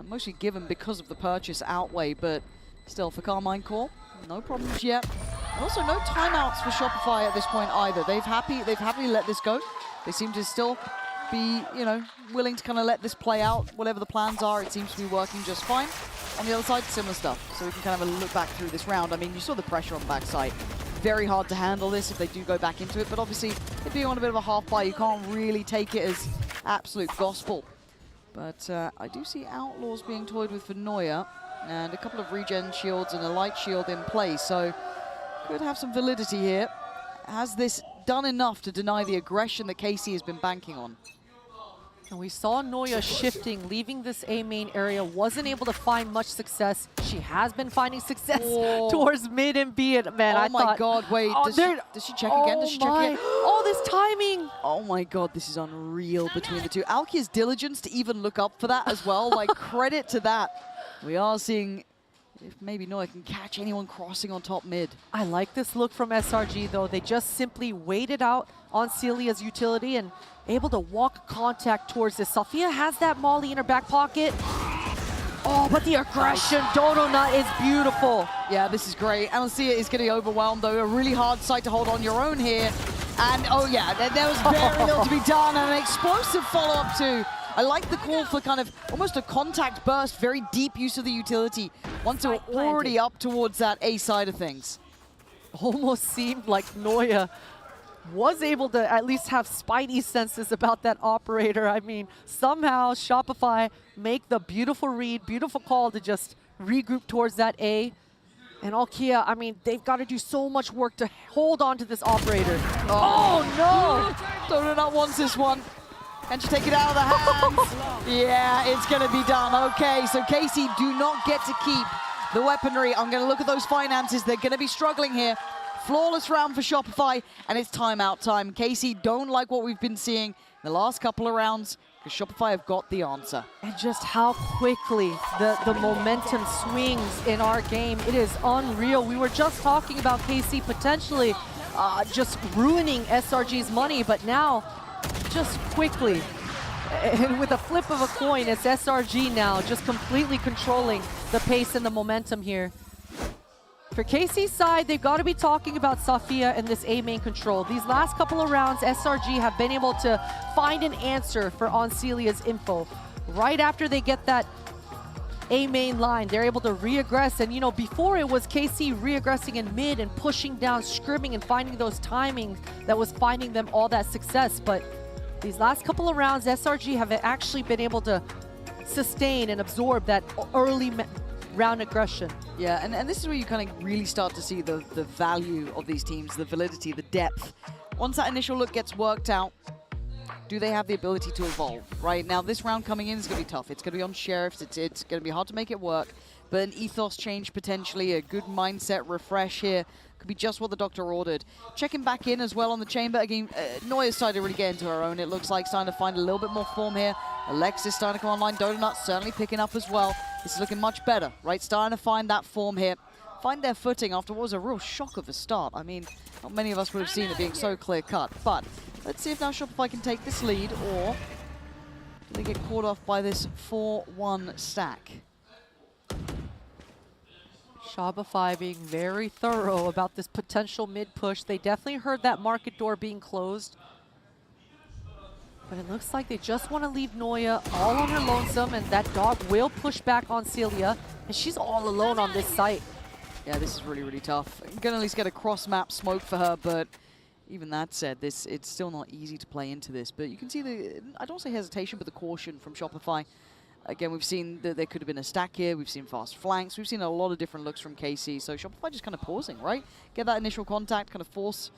Mostly given because of the purchase outweigh, but still for Carmine Core, no problems yet. And also no timeouts for Shopify at this point either. They've happily let this go. They seem to still be, you know, willing to kind of let this play out. Whatever the plans are, it seems to be working just fine. On the other side, similar stuff. So we can kind of look back through this round. I mean, you saw the pressure on the backside. Very hard to handle this if they do go back into it, but obviously, if you're on a bit of a half buy, you can't really take it as absolute gospel. But I do see Outlaws being toyed with for Neuer, and a couple of regen shields and a light shield in play, so could have some validity here. Has this done enough to deny the aggression that KC has been banking on? And we saw Neuer shifting, leaving this A main area, wasn't able to find much success. She has been finding success towards mid and B. And man, oh my God, wait, does she check again? Does she check again? Oh, this timing! Oh my God, this is unreal between the two. Alkia's diligence to even look up for that as well, like credit to that. We are seeing if maybe Neuer can catch anyone crossing on top mid. I like this look from SRG though. They just simply waited out on Celia's utility and able to walk contact towards this. Safia has that molly in her back pocket. Oh, but the aggression, Dodonut is beautiful. Yeah, this is great. Alicia is getting overwhelmed though. A really hard site to hold on your own here. And oh yeah, there was very little to be done, and an explosive follow-up too. I like the call for kind of almost a contact burst, very deep use of the utility once they were already up towards that A side of things. Almost seemed like Neuer was able to at least have spidey senses about that operator. I mean, somehow Shopify make the beautiful read, beautiful call to just regroup towards that A. And Alkia, I mean, they've got to do so much work to hold on to this operator. Oh no! Donut wants this one. Can she take it out of the hands? Yeah, it's going to be done. Okay, so Casey do not get to keep the weaponry. I'm going to look at those finances. They're going to be struggling here. Flawless round for Shopify, and it's timeout time. Casey don't like what we've been seeing in the last couple of rounds, because Shopify have got the answer. And just how quickly the momentum swings in our game. It is unreal. We were just talking about KC potentially just ruining SRG's money, but now just quickly, and with a flip of a coin, it's SRG now just completely controlling the pace and the momentum here. For KC's side, they've got to be talking about Safia and this A main control. These last couple of rounds, SRG have been able to find an answer for Oncelia's info. Right after they get that A main line, they're able to re-aggress. And, you know, before it was KC re-aggressing in mid and pushing down, scrimming and finding those timings that was finding them all that success. But these last couple of rounds, SRG have actually been able to sustain and absorb that early round aggression. Yeah, and this is where you kind of really start to see the value of these teams, the validity, the depth. Once that initial look gets worked out, do they have the ability to evolve? Right now, this round coming in is going to be tough. It's going to be on Sheriffs. It's going to be hard to make it work. But an ethos change potentially, a good mindset refresh here. Could be just what the doctor ordered. Checking back in as well on the chamber. Again, Noya's starting to really get into her own. It looks like starting to find a little bit more form here. Alexis starting to come online. Donut certainly picking up as well. This is looking much better, right? Starting to find that form here. Find their footing after what was a real shock of a start. I mean, not many of us would have seen it being so clear-cut. But let's see if now Shopify can take this lead, or do they get caught off by this 4-1 stack? Shopify being very thorough about this potential mid-push. They definitely heard that market door being closed. But it looks like they just want to leave Noya all on her lonesome, and that dog will push back on Celia, and she's all alone on this site. Yeah, this is really, really tough. I'm gonna at least get a cross-map smoke for her, but even that said, it's still not easy to play into this. But you can see the, I don't say hesitation, but the caution from Shopify. Again, we've seen that there could have been a stack here. We've seen fast flanks. We've seen a lot of different looks from KC. So Shopify just kind of pausing, right? Get that initial contact, kind of force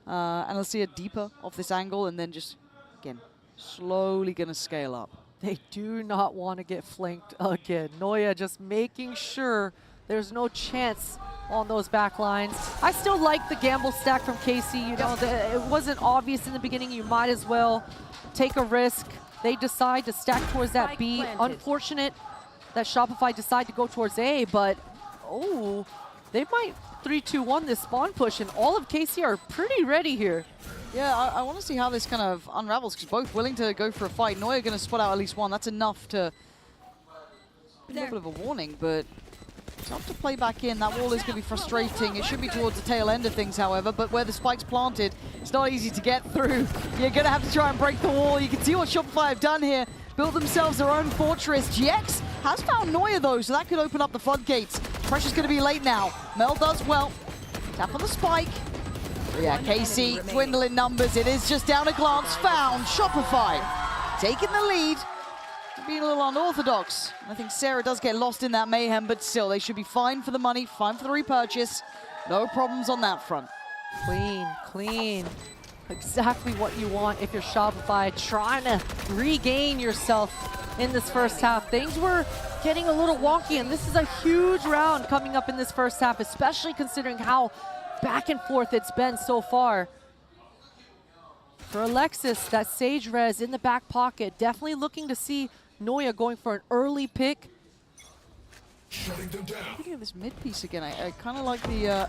Analysia deeper off this angle, and then just, again, slowly going to scale up. They do not want to get flanked again. Noya just making sure there's no chance on those back lines. I still like the gamble stack from KC. You know, it wasn't obvious in the beginning. You might as well take a risk. They decide to stack towards that B. Unfortunate that Shopify decide to go towards A, but oh, they might 3-2-1 this spawn push, and all of KC are pretty ready here. Yeah, I want to see how this kind of unravels, because both willing to go for a fight. Noya going to spot out at least one. That's enough to be a little bit of a warning, but it's tough to play back in. That wall is going to be frustrating. It should be towards the tail end of things, however, but where the spike's planted, it's not easy to get through. You're going to have to try and break the wall. You can see what Shopify have done here. Built themselves their own fortress. GX has found Noya, though, so that could open up the floodgates. Pressure's going to be late now. Mel does well. Tap on the spike. Yeah, KC dwindling numbers. It is just down a glance found. Shopify taking the lead. Being a little unorthodox. I think Sarah does get lost in that mayhem, but still, they should be fine for the money, fine for the repurchase. No problems on that front. Clean, clean. Exactly what you want if you're Shopify, trying to regain yourself in this first half. Things were getting a little wonky, and this is a huge round coming up in this first half, especially considering how back and forth it's been so far. For Alexis, that Sage Res in the back pocket, definitely looking to see Noya going for an early pick. Looking at this mid piece again, I kind of like the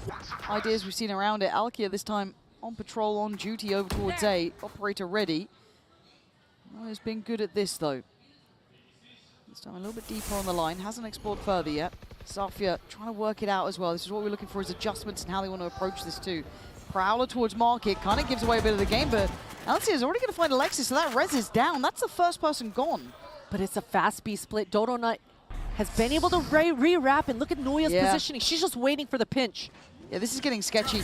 ideas we've seen around it. Alkia this time on patrol, on duty over towards A, operator ready. Noya's been good at this though. This time a little bit deeper on the line, hasn't explored further yet. Safia trying to work it out as well. This is what we're looking for, is adjustments and how they want to approach this too. Prowler towards market, kind of gives away a bit of the game, but Alcia is already going to find Alexis, so that res is down. That's the first person gone. But it's a fast B split. Dodo Nut has been able to re-wrap, and look at Noya's positioning. She's just waiting for the pinch. Yeah, this is getting sketchy.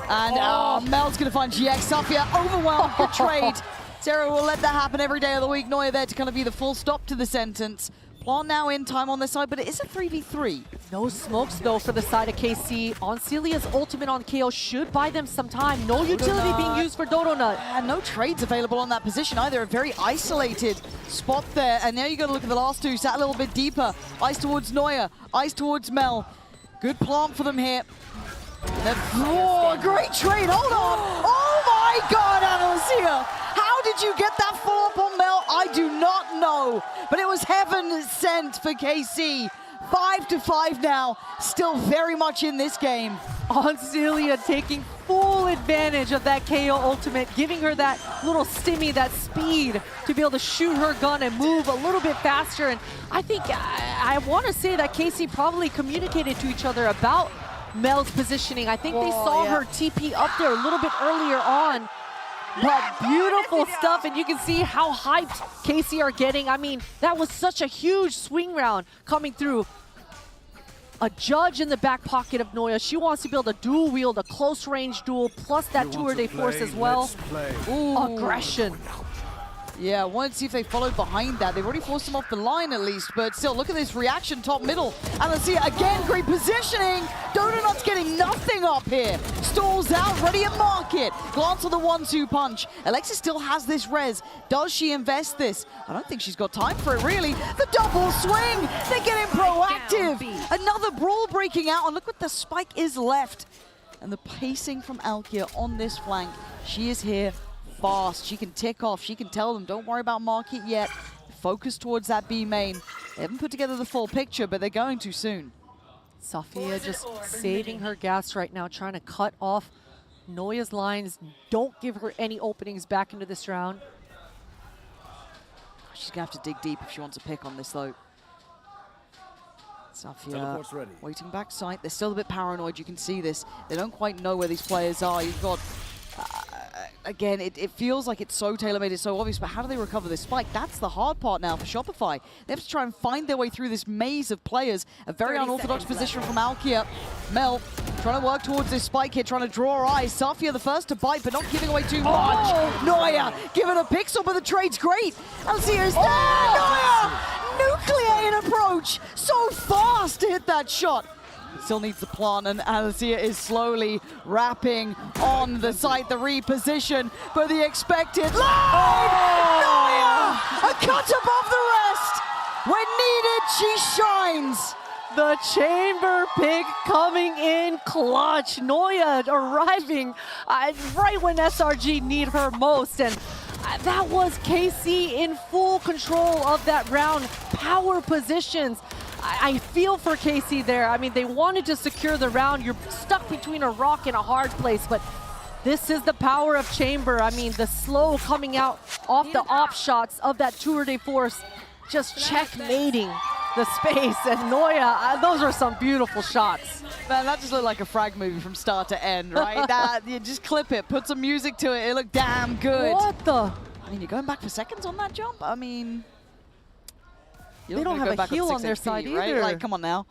And Mel's going to find GX. Safia overwhelmed. Good trade. Sarah will let that happen every day of the week. Noya there to kind of be the full stop to the sentence. Plant now in time on their side, but it is a 3v3. No smokes, though, for the side of KC. On Celia's ultimate on KO should buy them some time. No utility being used for Donut. And no trades available on that position either. A very isolated spot there. And now you got to look at the last two. Sat a little bit deeper. Ice towards Neuer. Ice towards Mel. Good plant for them here. Oh, great trade. Hold on. Oh my God, Analcia. How did you get that follow-up on Mel? I do not know. But it was heaven sent for KC. 5-5 now, still very much in this game. Celia taking full advantage of that KO ultimate, giving her that little stimmy, that speed to be able to shoot her gun and move a little bit faster. And I think, I want to say that KC probably communicated to each other about Mel's positioning. I think they saw her TP up there a little bit earlier on. But beautiful stuff, and you can see how hyped KC are getting. I mean, that was such a huge swing round coming through. A judge in the back pocket of Noya. She wants to be able to dual wield a close range duel, plus that Tour de Force as well. Ooh. Aggression. Yeah, I wanted to see if they followed behind that. They've already forced him off the line at least, but still, look at this reaction top middle. And let's see, again, great positioning. Donut's getting nothing up here. Stalls out, ready at market. Glance on the 1-2 punch. Alexis still has this res. Does she invest this? I don't think she's got time for it, really. The double swing. They're getting proactive. Another brawl breaking out, and look what the spike is left. And the pacing from Alkia on this flank. She is here fast. She can tick off. She can tell them, don't worry about market yet. Focus towards that B main. They haven't put together the full picture, but they're going to soon. Sophia just saving her gas right now, trying to cut off Noya's lines. Don't give her any openings back into this round. She's going to have to dig deep if she wants a pick on this, though. Sophia waiting back sight. They're still a bit paranoid. You can see this. They don't quite know where these players are. You've got... again, it feels like it's so tailor-made, it's so obvious, but how do they recover this spike? That's the hard part now for Shopify. They have to try and find their way through this maze of players. A very unorthodox position from Alkia. Mel trying to work towards this spike here, trying to draw eyes. Safia the first to bite, but not giving away too much. Neuer giving a pixel, but the trade's great. Alcia is there! Neuer! Nuclear in approach! So fast to hit that shot. Still needs the plant, and Alcia is slowly wrapping on the site, the reposition, but the expected line! Neuer! A cut above the rest! When needed, she shines! The chamber pick coming in clutch. Noya arriving right when SRG need her most, and that was KC in full control of that round. Power positions. I feel for KC there. I mean, they wanted to secure the round. You're stuck between a rock and a hard place, but this is the power of chamber. I mean, the slow coming out off the op shots of that Tour de Force, just checkmating the space. And Noya, those are some beautiful shots. Man, that just looked like a frag movie from start to end, right? That, you just clip it, put some music to it. It looked damn good. What the? I mean, you're going back for seconds on that jump? I mean... They don't have a heal on their side either. Right? Like, come on now.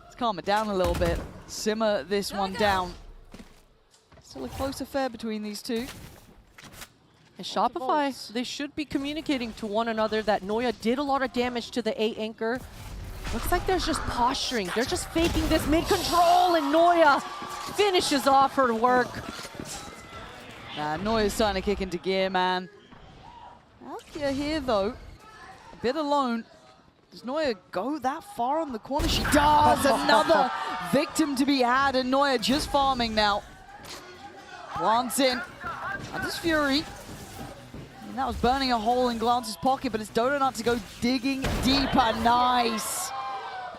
Let's calm it down a little bit. Simmer this one down. Still a close affair between these two. And Shopify, they should be communicating to one another that Noya did a lot of damage to the A anchor. Looks like there's just posturing. They're just faking this mid-control, and Noya finishes off her work. Noya's starting to kick into gear, man. Alkia here, though. A bit alone. Does Noya go that far on the corner? She does! Another victim to be had, and Noya just farming now. Glance in. And this Fury. And that was burning a hole in Glance's pocket, but it's Donut to go digging deeper. Nice.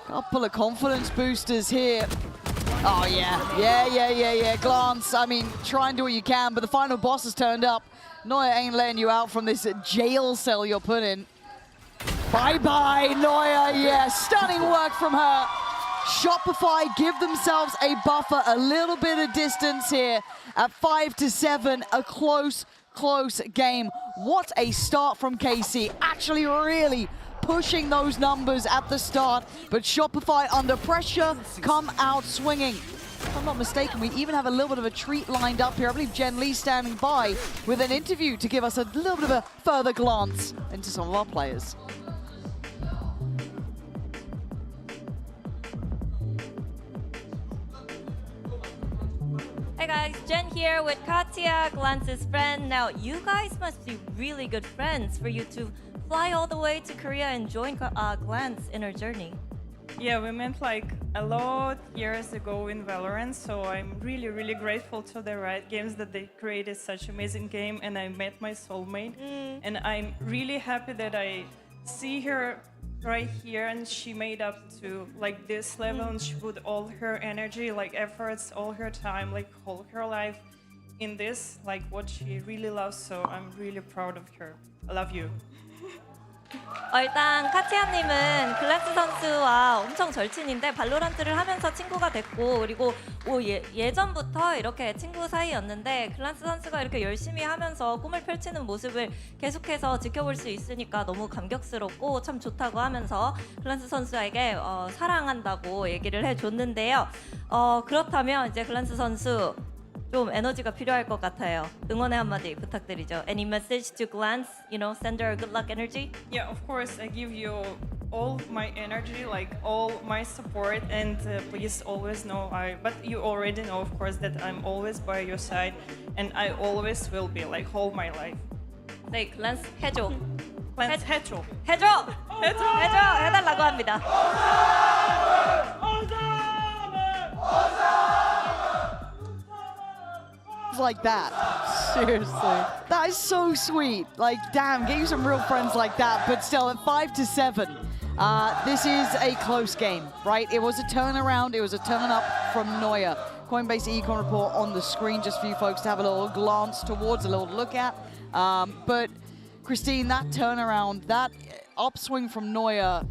Couple of confidence boosters here. Oh, yeah. Yeah. Glance, I mean, try and do what you can, but the final boss has turned up. Noya ain't letting you out from this jail cell you're put in. Bye-bye, Noya. Yeah, stunning work from her. Shopify give themselves a buffer, a little bit of distance here at 5-7, a close game. What a start from KC. Actually really pushing those numbers at the start, but Shopify under pressure come out swinging. If I'm not mistaken, we even have a little bit of a treat lined up here. I believe Jen Lee standing by with an interview to give us a little bit of a further glance into some of our players. Hey guys, Jen here with Katya, Glance's friend. Now, you guys must be really good friends for you to fly all the way to Korea and join Glance in her journey. Yeah, we met like a lot years ago in Valorant, so I'm really, really grateful to the Riot Games that they created such amazing game, and I met my soulmate. And I'm really happy that I see her right here, and she made up to like this level, and she put all her energy, like efforts, all her time, like whole her life in this, like what she really loves. So I'm really proud of her. I love you. 일단 카티아님은 글란스 선수와 엄청 절친인데 발로란트를 하면서 친구가 됐고, 그리고 예전부터 이렇게 친구 사이였는데 글란스 선수가 이렇게 열심히 하면서 꿈을 펼치는 모습을 계속해서 지켜볼 수 있으니까 너무 감격스럽고 참 좋다고 하면서 글란스 선수에게 사랑한다고 얘기를 해줬는데요. 그렇다면 이제 글란스 선수 좀 에너지가 필요할 것 같아요. 응원의 한마디 부탁드리죠. Any message to Glance? You know, send her good luck energy? Yeah, of course, I give you all my energy, like all my support, and please always know but you already know, of course, that I'm always by your side, and I always will be, like, all my life. 네, Glance 해줘. Glance 해줘. 해달라고 합니다. Like that. Seriously. That is so sweet. Like, damn, get you some real friends like that. But still, at 5-7, this is a close game, right? It was a turnaround. It was a turn up from Neuer. Coinbase econ report on the screen just for you folks to have a little glance towards, a little look at. But Christine, that turnaround, that upswing from Neuer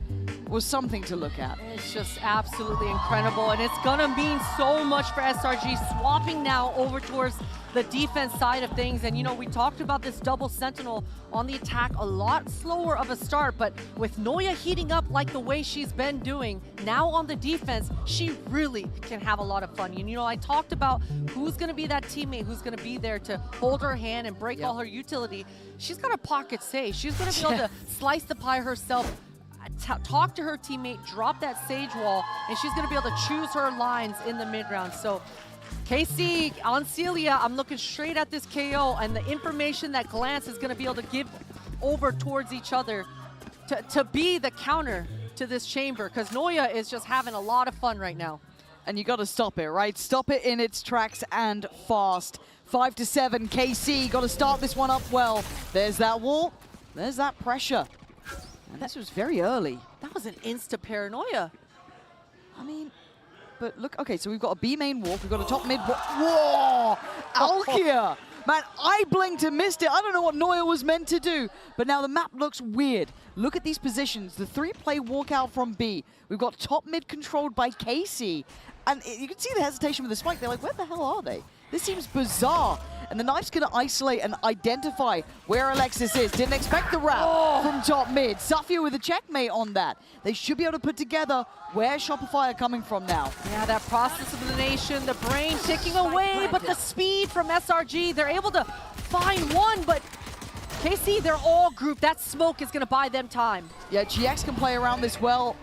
was something to look at. It's just absolutely incredible, and it's gonna mean so much for SRG, swapping now over towards the defense side of things. And you know, we talked about this double sentinel on the attack, a lot slower of a start, but with Neuer heating up like the way she's been doing, now on the defense, she really can have a lot of fun. And you know, I talked about who's gonna be that teammate, who's gonna be there to hold her hand and break all her utility. She's got a pocket save. She's gonna be able to slice the pie herself, talk to her teammate, drop that sage wall, and she's going to be able to choose her lines in the mid-round. So KC on Celia, I'm looking straight at this KO, and the information that Glance is going to be able to give over towards each other to be the counter to this chamber, because Neuer is just having a lot of fun right now. And you got to stop it, right? Stop it in its tracks and fast. 5-7, KC, got to start this one up well. There's that wall, there's that pressure. And this was very early. That was an insta-paranoia. I mean, but look, okay, so we've got a B main walk, we've got a top mid walk. Whoa! Alkia! Man, I blinked and missed it. I don't know what Neuer was meant to do, but now the map looks weird. Look at these positions. The 3-play walkout from B. We've got top mid controlled by KC. And you can see the hesitation with the spike. They're like, where the hell are they? This seems bizarre. And the knife's going to isolate and identify where Alexis is. Didn't expect the wrap from top mid. Safia with a checkmate on that. They should be able to put together where Shopify are coming from now. Yeah, that process of elimination, the brain ticking away, but the speed from SRG, they're able to find one, but KC, they're all grouped. That smoke is going to buy them time. Yeah, GX can play around this well.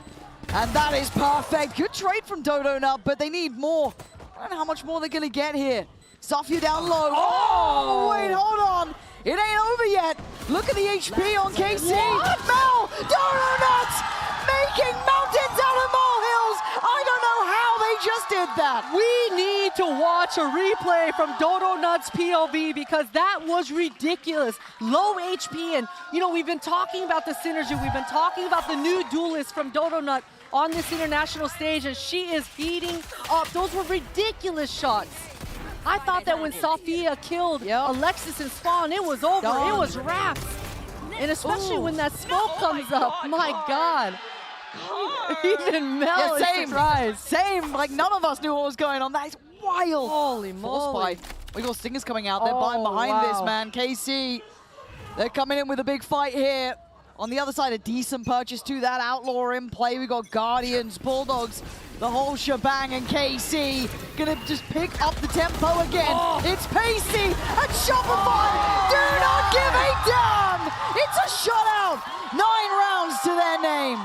And that is perfect. Good trade from Dodonut, but they need more. I don't know how much more they're going to get here. Safia down low. Oh, wait, hold on. It ain't over yet. Look at the HP on KC. Mel, Donuts making mountains out of molehills. I don't know how they just did that. We need to watch a replay from Dodonut's POV because that was ridiculous. Low HP, and you know, we've been talking about the synergy. We've been talking about the new duelist from Dodonut on this international stage, and she is heating up. Those were ridiculous shots. I thought that when Safia killed Alexis and Spawn, it was over. It was wrapped. And especially when that smoke comes up, my God. Even Mel is surprised. Same, like none of us knew what was going on. That is wild. Holy moly. We got Stingers coming out. They're behind this, man. KC, they're coming in with a big fight here. On the other side, a decent purchase to that Outlaw in play. We got Guardians, Bulldogs, the whole shebang, and KC gonna just pick up the tempo again. It's Pacey and Shopify. Do not give a damn. It's a shutout. 9 rounds to their name.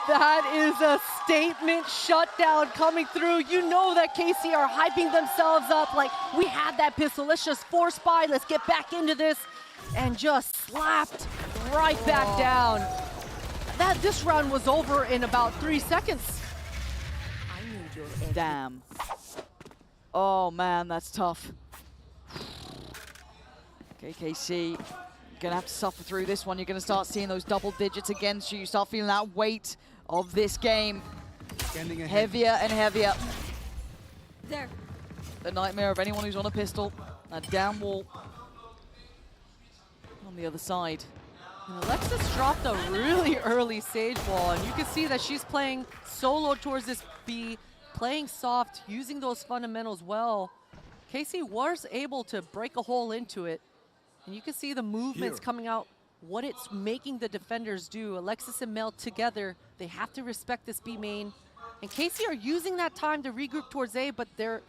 That is a statement shutdown coming through. You know that KC are hyping themselves up like, we had that pistol, let's just force buy, let's get back into this, and just slapped right back down. This round was over in about 3 seconds. Damn. Oh man, that's tough. KKC, gonna have to suffer through this one. You're gonna start seeing those double digits against you. You start feeling that weight of this game. Heavier and heavier. There. The nightmare of anyone who's on a pistol. That down wall. On the other side. Alexis dropped a really early Sage wall, and you can see that she's playing solo towards this B, playing soft, using those fundamentals well. KC was able to break a hole into it, and you can see the movements coming out, what it's making the defenders do. Alexis and Mel together, they have to respect this B main. And KC are using that time to regroup towards A, but they're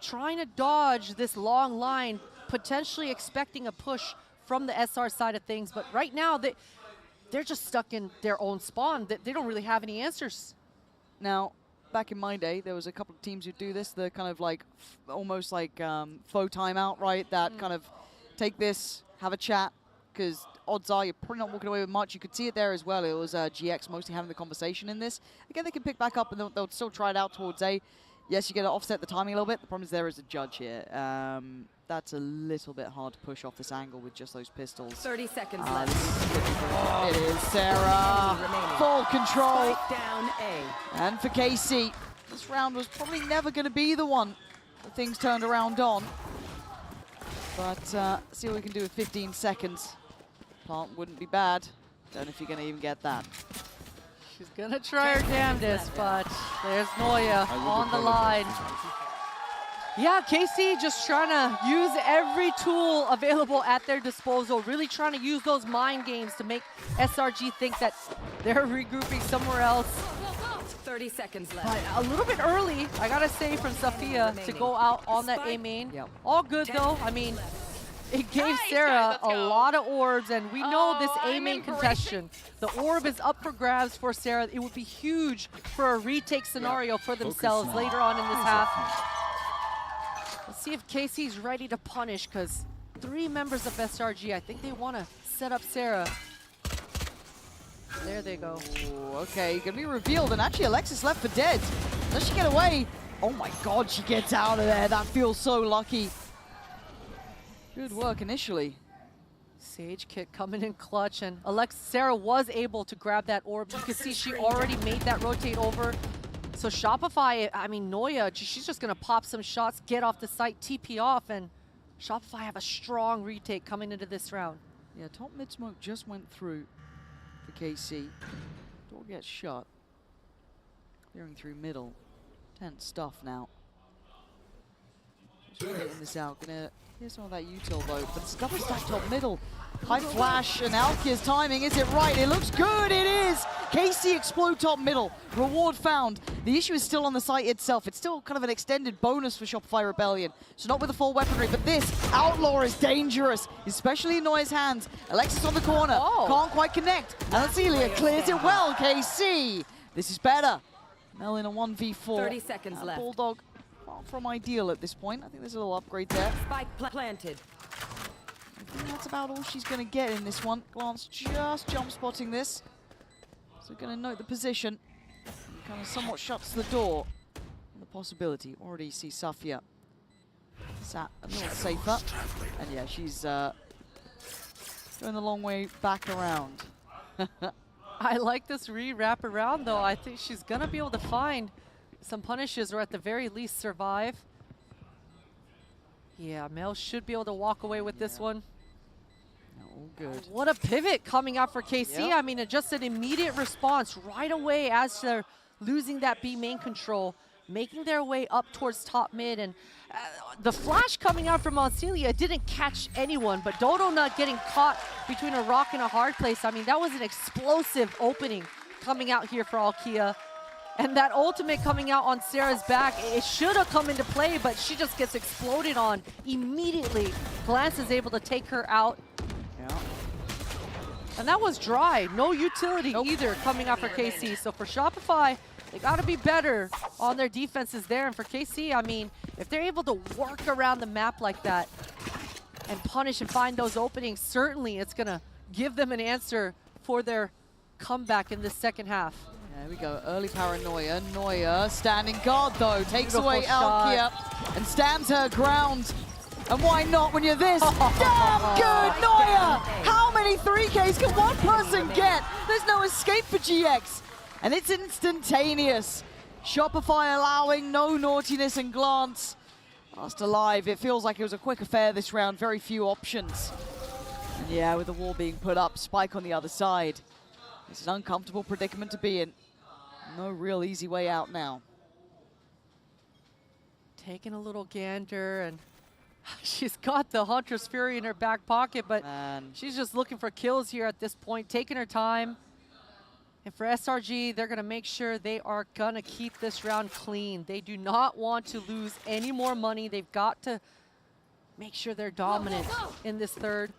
trying to dodge this long line, potentially expecting a push from the SR side of things. But right now, they're just stuck in their own spawn. They don't really have any answers. Now, back in my day, there was a couple of teams who do this, the kind of like, almost like faux timeout, right? That kind of take this, have a chat, because odds are you're probably not walking away with much. You could see it there as well. It was GX mostly having the conversation in this. Again, they can pick back up and they'll still try it out towards A. Yes, you get to offset the timing a little bit. The problem is there is a judge here. That's a little bit hard to push off this angle with just those pistols. 30 seconds left. It is Sarah. Full control. Spike down A. And for KC, this round was probably never going to be the one that things turned around on. But see what we can do with 15 seconds. Plant wouldn't be bad. Don't know if you're going to even get that. She's gonna try her damnedest, but there's Noya on the line. Yeah, KC just trying to use every tool available at their disposal, really trying to use those mind games to make SRG think that they're regrouping somewhere else. 30 seconds left. But a little bit early, I gotta say, from Safia to go out on that A main. All good though. I mean, it gave Sarah a lot of orbs, and we know this A main contestation. The orb is up for grabs for Sarah. It would be huge for a retake scenario for themselves later on in this half. Let's see if KC's ready to punish, because 3 members of SRG, I think they want to set up Sarah. There they go. Ooh, okay, gonna be revealed, and actually Alexis left for dead. Does she get away? Oh my god, she gets out of there. That feels so lucky. Good work initially. Sage kit coming in clutch, and Sarah was able to grab that orb. You can see she already made that rotate over. So Shopify, I mean, Noya, she's just gonna pop some shots, get off the site, TP off, and Shopify have a strong retake coming into this round. Yeah, top mid smoke just went through for KC. Door gets shut. Clearing through middle. Tense stuff now. Just getting this out. Gonna hear some of that util though, but it's double stack top middle. High flash and Alkia's timing. Is it right? It looks good. It is. KC explode top middle. Reward found. The issue is still on the site itself. It's still kind of an extended bonus for Shopify Rebellion. So not with the full weaponry, but this Outlaw is dangerous, especially in Noya's hands. Alexis on the corner. Can't quite connect. And Celia clears it well. KC. This is better. Mel in a 1v4. 30 seconds left. Bulldog far from ideal at this point. I think there's a little upgrade there. Spike planted. I think that's about all she's going to get in this one. Glance just jump spotting this. So going to note the position. And kind of somewhat shuts the door on the possibility. Already see Safia sat a little safer. And yeah, she's going the long way back around. I like this re-wrap around though. I think she's gonna be able to find some punishes or at the very least survive. Yeah, Mel should be able to walk away with this one. All good. What a pivot coming out for KC. I mean, just an immediate response right away as they're losing that B main control, making their way up towards top mid. And the flash coming out from Celia didn't catch anyone, but Dodo not getting caught between a rock and a hard place. I mean, that was an explosive opening coming out here for Alkia. And that ultimate coming out on Sarah's back, it should have come into play, but she just gets exploded on immediately. Glance is able to take her out. And that was dry. No utility either coming out for KC. So for Shopify, they got to be better on their defenses there. And for KC, I mean, if they're able to work around the map like that and punish and find those openings, certainly it's going to give them an answer for their comeback in the second half. There we go, early paranoia. Neuer standing guard though, takes Beautiful away shot. Alkia and stands her ground. And why not when you're this damn good, Neuer? How many 3Ks can one person get? There's no escape for GX. And it's instantaneous. Shopify allowing no naughtiness and glance. Last alive, it feels like it was a quick affair this round, very few options. And yeah, with the wall being put up, Spike on the other side. It's an uncomfortable predicament to be in. No real easy way out now. Taking a little gander, and she's got the Hunter's Fury in her back pocket, but she's just looking for kills here at this point, taking her time. And for SRG, they're going to make sure they are going to keep this round clean. They do not want to lose any more money. They've got to make sure they're dominant in this third.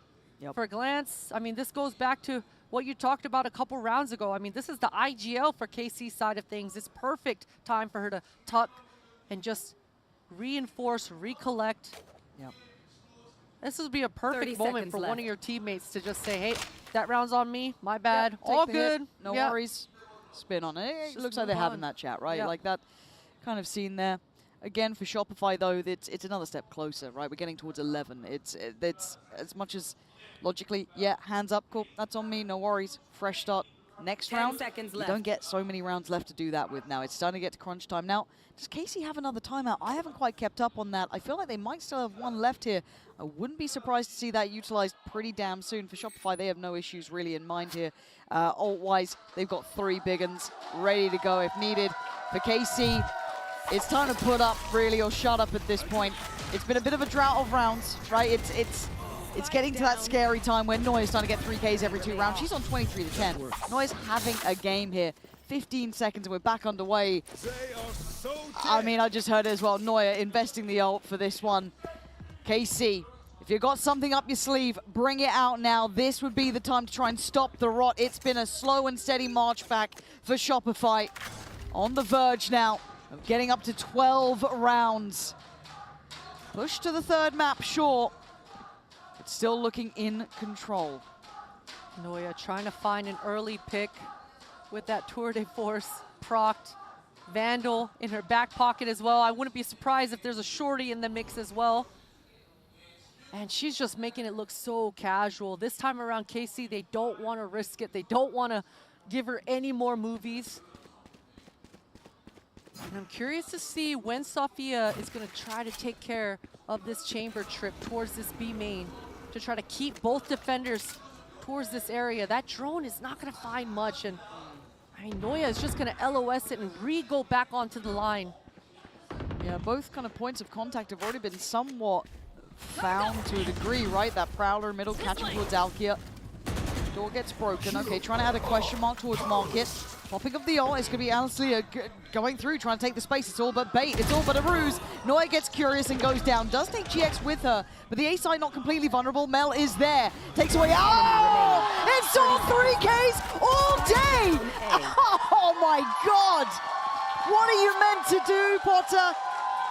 For a glance, I mean, this goes back to what you talked about a couple rounds ago. I mean, this is the IGL for KC side of things. It's perfect time for her to tuck and just reinforce, recollect. This would be a perfect moment for one of your teammates to just say, hey, that round's on me, my bad, all good. No worries. Spin on it. It looks like they're having that chat, right? Like that kind of scene there. Again, for Shopify, though, it's another step closer, right? We're getting towards 11. It's as much as logically, yeah, hands up, cool, that's on me, no worries. Fresh start. Next round, you don't get so many rounds left to do that with now. It's starting to get to crunch time. Now, does KC have another timeout? I haven't quite kept up on that. I feel like they might still have one left here. I wouldn't be surprised to see that utilized pretty damn soon. For Shopify, they have no issues really in mind here. Ult-wise, they've got 3 big uns ready to go if needed. For KC, it's time to put up, really, or shut up at this point. It's been a bit of a drought of rounds, right? It's getting to that scary time when Neuer's starting to get 3Ks every 2 rounds. She's on 23 to 10. Neuer's having a game here. 15 seconds and we're back underway. I mean, I just heard it as well. Neuer investing the ult for this one. KC, if you've got something up your sleeve, bring it out now. This would be the time to try and stop the rot. It's been a slow and steady march back for Shopify. On the verge now of getting up to 12 rounds. Push to the third map, sure. But still looking in control. Neuer trying to find an early pick with that tour de force procced. Vandal in her back pocket as well. I wouldn't be surprised if there's a shorty in the mix as well. And she's just making it look so casual. This time around, KC, they don't want to risk it. They don't want to give her any more movies. And I'm curious to see when Sophia is going to try to take care of this chamber trip towards this B main to try to keep both defenders towards this area. That drone is not going to find much, and I mean, Neuer is just going to LOS it and go back onto the line. Yeah, both kind of points of contact have already been somewhat found to a degree, right? That Prowler middle catching towards Alkia. Door gets broken. Okay, trying to add a question mark towards Market. Popping up the ult. It's going to be Alistair going through, trying to take the space. It's all but bait. It's all but a ruse. Neuer gets curious and goes down. Does take GX with her, but the A side not completely vulnerable. Mel is there. Takes away. Oh! It's all 3Ks all day! Oh my God! What are you meant to do, Potter?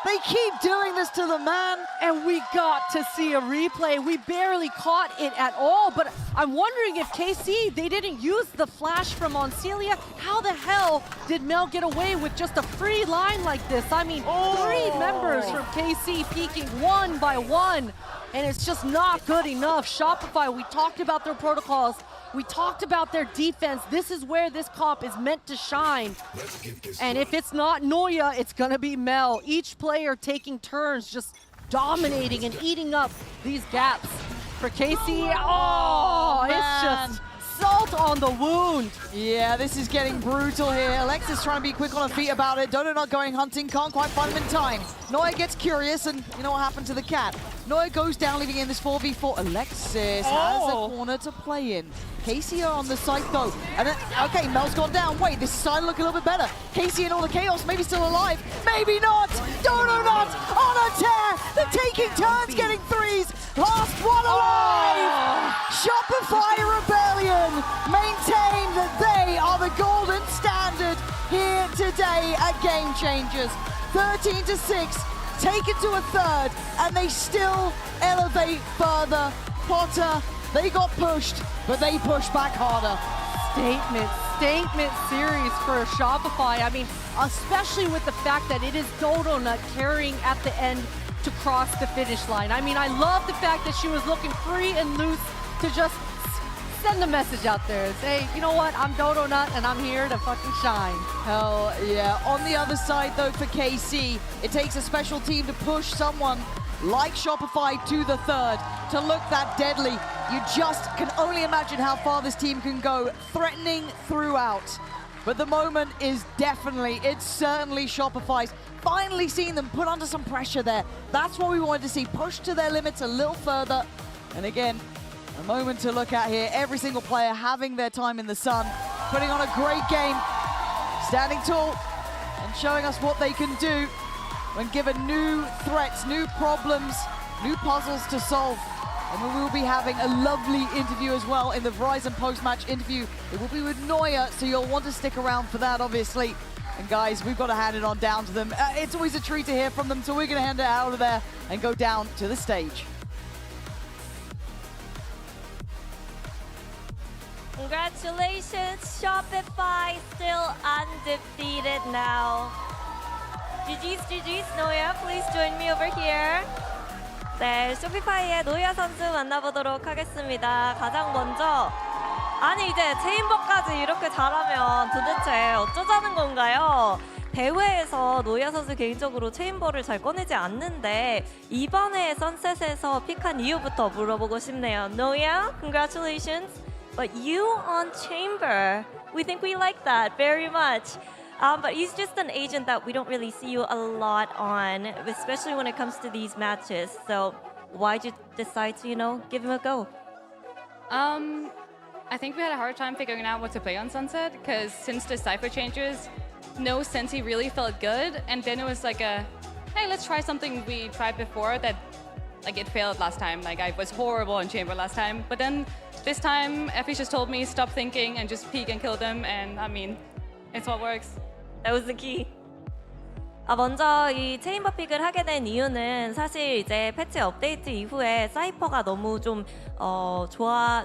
They keep doing this to the man. And we got to see a replay. We barely caught it at all, but I'm wondering if KC, they didn't use the flash from Oncelia. How the hell did Mel get away with just a free line like this? I mean, 3 members from KC peeking one by one, and it's just not good enough. Shopify, we talked about their protocols. We talked about their defense. This is where this comp is meant to shine. And if it's not Neuer, it's gonna be Mel. Each player taking turns, just dominating and eating up these gaps. For KC, oh, it's just salt on the wound. Yeah, this is getting brutal here. Alexis trying to be quick on her feet about it. Dodo not going hunting, can't quite find him in time. Neuer gets curious, and you know what happened to the cat? Noya goes down, leaving in this 4v4. Alexis has a corner to play in. Casey are on the site though. And then, okay, Mel's gone down. Wait, this is starting to look a little bit better. Casey and all the chaos, maybe still alive. Maybe not. Donut on a tear. They're taking turns getting threes. Last one alive. Shopify Rebellion maintain that they are the golden standard here today at Game Changers. 13-6, take it to a third, and they still elevate further. Potter, they got pushed, but they pushed back harder. Statement series for Shopify. I mean, especially with the fact that it is Donut carrying at the end to cross the finish line. I mean, I love the fact that she was looking free and loose to just send a message out there and say, you know what, I'm Donut and I'm here to fucking shine. Hell yeah. On the other side though for KC, it takes a special team to push someone like Shopify to the third to look that deadly. You just can only imagine how far this team can go, threatening throughout. But the moment is it's certainly Shopify's. Finally seeing them put under some pressure there. That's what we wanted to see, pushed to their limits a little further. And again, a moment to look at here. Every single player having their time in the sun, putting on a great game, standing tall and showing us what they can do when given new threats, new problems, new puzzles to solve. And we will be having a lovely interview as well in the Verizon post-match interview. It will be with Noya, so you'll want to stick around for that, obviously. And guys, we've got to hand it on down to them. It's always a treat to hear from them, so we're going to hand it out of there and go down to the stage. Congratulations, Shopify, still undefeated now. GG's, Noya, please join me over here. 네, 쇼피파이의 노야 선수 만나보도록 하겠습니다. 가장 먼저, 아니 이제 체인버까지 이렇게 잘하면 도대체 어쩌자는 건가요? 대회에서 노야 선수 개인적으로 체인버를 잘 꺼내지 않는데 이번에 선셋에서 픽한 이유부터 물어보고 싶네요. 노야, congratulations. But you on chamber, we think we like that very much. But he's just an agent that we don't really see you a lot on, especially when it comes to these matches. So why'd you decide to, give him a go? I think we had a hard time figuring out what to play on Sunset because since the Cypher changes, no Sensi really felt good. And then it was like hey, let's try something we tried before that, it failed last time. I was horrible in Chamber last time. But then this time, Effie just told me stop thinking and just peek and kill them. And I mean, it's what works. That was the key. 먼저 이 체인버 픽을 하게 된 이유는 사실 이제 패치 업데이트 이후에 사이퍼가 너무 좀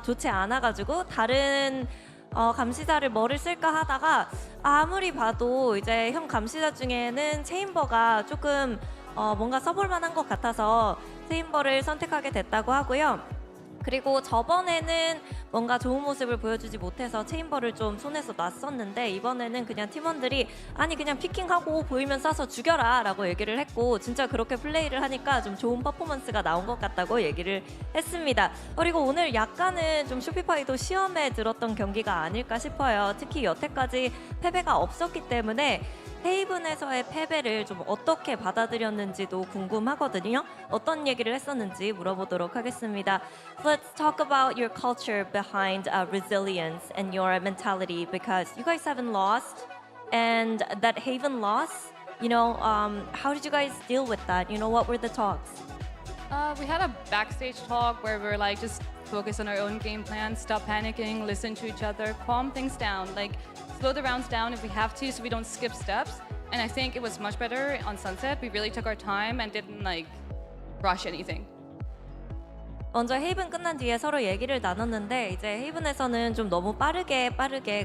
좋지 않아가지고 다른 감시자를 뭐를 쓸까 하다가 아무리 봐도 이제 형 감시자 중에는 체인버가 조금 뭔가 써볼 만한 것 같아서 체인버를 선택하게 됐다고 하고요. 그리고 저번에는 뭔가 좋은 모습을 보여주지 못해서 체인버를 좀 손에서 놨었는데 이번에는 그냥 팀원들이 아니 그냥 피킹하고 보이면 쏴서 죽여라 라고 얘기를 했고 진짜 그렇게 플레이를 하니까 좀 좋은 퍼포먼스가 나온 것 같다고 얘기를 했습니다. 그리고 오늘 약간은 좀 쇼피파이도 시험에 들었던 경기가 아닐까 싶어요. 특히 여태까지 패배가 없었기 때문에 헤이븐에서의 패배를 좀 어떻게 받아들였는지도 궁금하거든요. 어떤 얘기를 했었는지 물어보도록 하겠습니다. Let's talk about your culture behind resilience and your mentality because you guys haven't lost and that Haven loss, how did you guys deal with that? What were the talks? We had a backstage talk where we were just focus on our own game plan, stop panicking, listen to each other, calm things down, slow the rounds down if we have to so we don't skip steps. And I think it was much better on Sunset. We really took our time and didn't rush anything. 먼저 헤이븐 끝난 뒤에 서로 얘기를 나눴는데 이제 헤이븐에서는 좀 너무 빠르게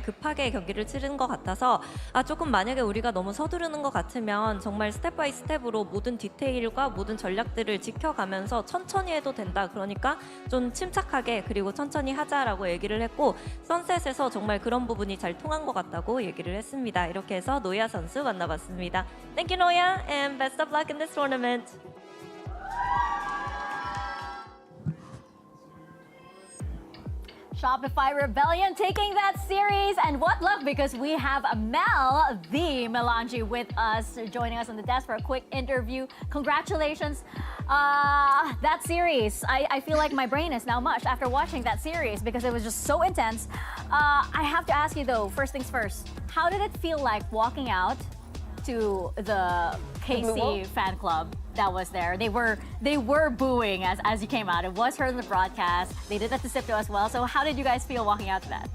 급하게 경기를 치른 것 같아서 조금 만약에 우리가 너무 서두르는 것 같으면 정말 스텝 바이 스텝으로 모든 디테일과 모든 전략들을 지켜가면서 천천히 해도 된다. 그러니까 좀 침착하게 그리고 천천히 하자라고 얘기를 했고 선셋에서 정말 그런 부분이 잘 통한 것 같다고 얘기를 했습니다. 이렇게 해서 노야 선수 만나봤습니다. Thank you, Noya, and best of luck in this tournament. Shopify Rebellion taking that series, and what luck because we have Mel, the Melange, with us, joining us on the desk for a quick interview. Congratulations. That series, I feel like my brain is now mush after watching that series because it was just so intense. I have to ask you though, first things first, how did it feel like walking out to the KC fan club that was there? They were booing as you came out. It was heard in the broadcast. They did that to Sipto as well. So how did you guys feel walking out to that?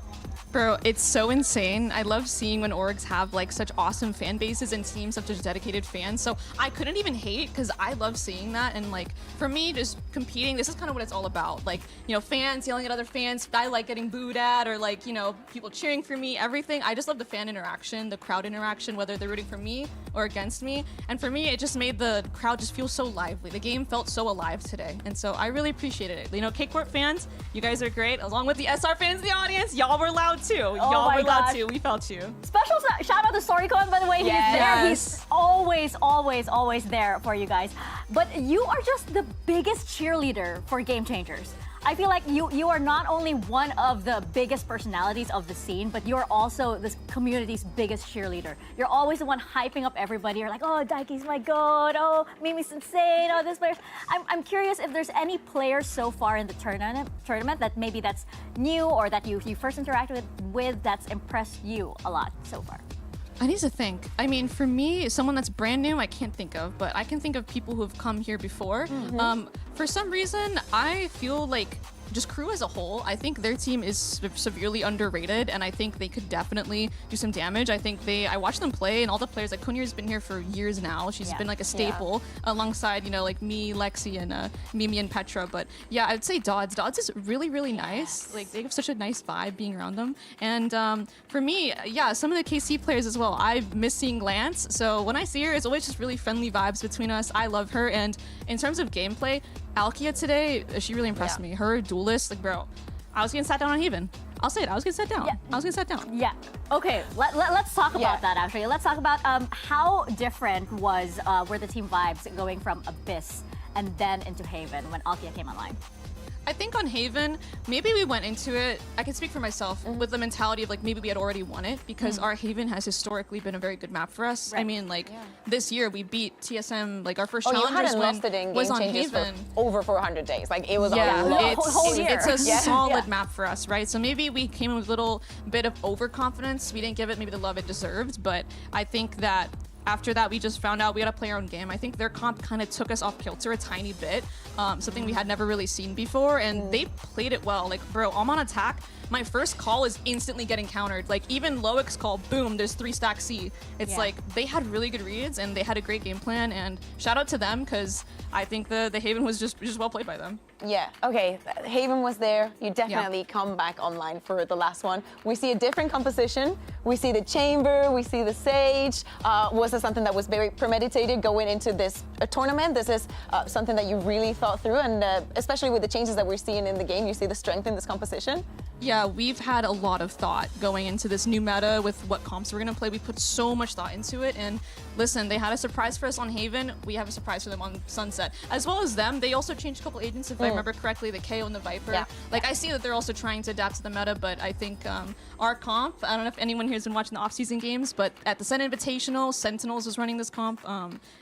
Bro, it's so insane. I love seeing when orgs have like such awesome fan bases and teams of such dedicated fans. So I couldn't even hate because I love seeing that. And like for me, just competing, this is kind of what it's all about. Like, you know, fans yelling at other fans. I like getting booed at, or like, you know, people cheering for me, everything. I just love the fan interaction, the crowd interaction, whether they're rooting for me or against me. And for me, it just made the crowd just feel so lively. The game felt so alive today. And so I really appreciated it. You know, K-Corp fans, you guys are great. Along with the SR fans in the audience, y'all were loud too. Y'all were loud too. We felt you. Special shout out to Storycon, by the way. Yes. He's there. He's always there for you guys. But you are just the biggest cheerleader for Game Changers. I feel like you are not only one of the biggest personalities of the scene, but you're also this community's biggest cheerleader. You're always the one hyping up everybody. You're like, oh, Daiki's my god. Oh, Mimi's insane. Oh, this player. I'm curious if there's any players so far in the tournament that maybe that's new or that you first interacted with that's impressed you a lot so far. I need to think. I mean, for me, someone that's brand new, I can't think of, but I can think of people who have come here before. For some reason, I feel like just crew as a whole, I think their team is severely underrated, and I think they could definitely do some damage. I watched them play, and all the players, like Kunir's been here for years now. She's been like a staple alongside, you know, like me, Lexi, and Mimi and Petra. But yeah, I'd say Dodds. Dodds is really, really nice. Like they have such a nice vibe being around them. And for me, yeah, some of the KC players as well. I miss seeing Lance. So when I see her, it's always just really friendly vibes between us. I love her. And in terms of gameplay, Alkia today, she really impressed me. Her duelist, like, bro, I was getting sat down on Haven. I'll say it, I was getting sat down. I was getting sat down. Yeah. Okay, let's talk about that actually. Let's talk about how different were the team vibes going from Abyss and then into Haven when Alkia came online? I think on Haven, maybe we went into it, I can speak for myself, with the mentality of like maybe we had already won it because our Haven has historically been a very good map for us. I mean, like this year we beat TSM, like our first challengers win was on Haven. For over 400 days. Like it was it's a solid map for us, right? So maybe we came in with a little bit of overconfidence. We didn't give it maybe the love it deserved, but I think that after that, we just found out we had to play our own game. I think their comp kind of took us off kilter a tiny bit, something we had never really seen before, and they played it well. Like, bro, I'm on attack. My first call is instantly getting countered. Like, even Loic's call, boom, there's 3 stack C. It's like, they had really good reads, and they had a great game plan, and shout out to them, because I think the Haven was just well played by them. Yeah, okay, Haven was there. You definitely come back online for the last one. We see a different composition. We see the Chamber, we see the Sage. Was this something that was very premeditated going into this tournament? This is something that you really thought through, and especially with the changes that we're seeing in the game, you see the strength in this composition? Yeah, we've had a lot of thought going into this new meta with what comps we're going to play. We put so much thought into it, and listen, they had a surprise for us on Haven. We have a surprise for them on Sunset. As well as them, they also changed a couple agents, if I remember correctly, the KO and the Viper. Like, I see that they're also trying to adapt to the meta, but I think our comp, I don't know if anyone here has been watching the off-season games, but at the Sen Invitational, Sentinels was running this comp,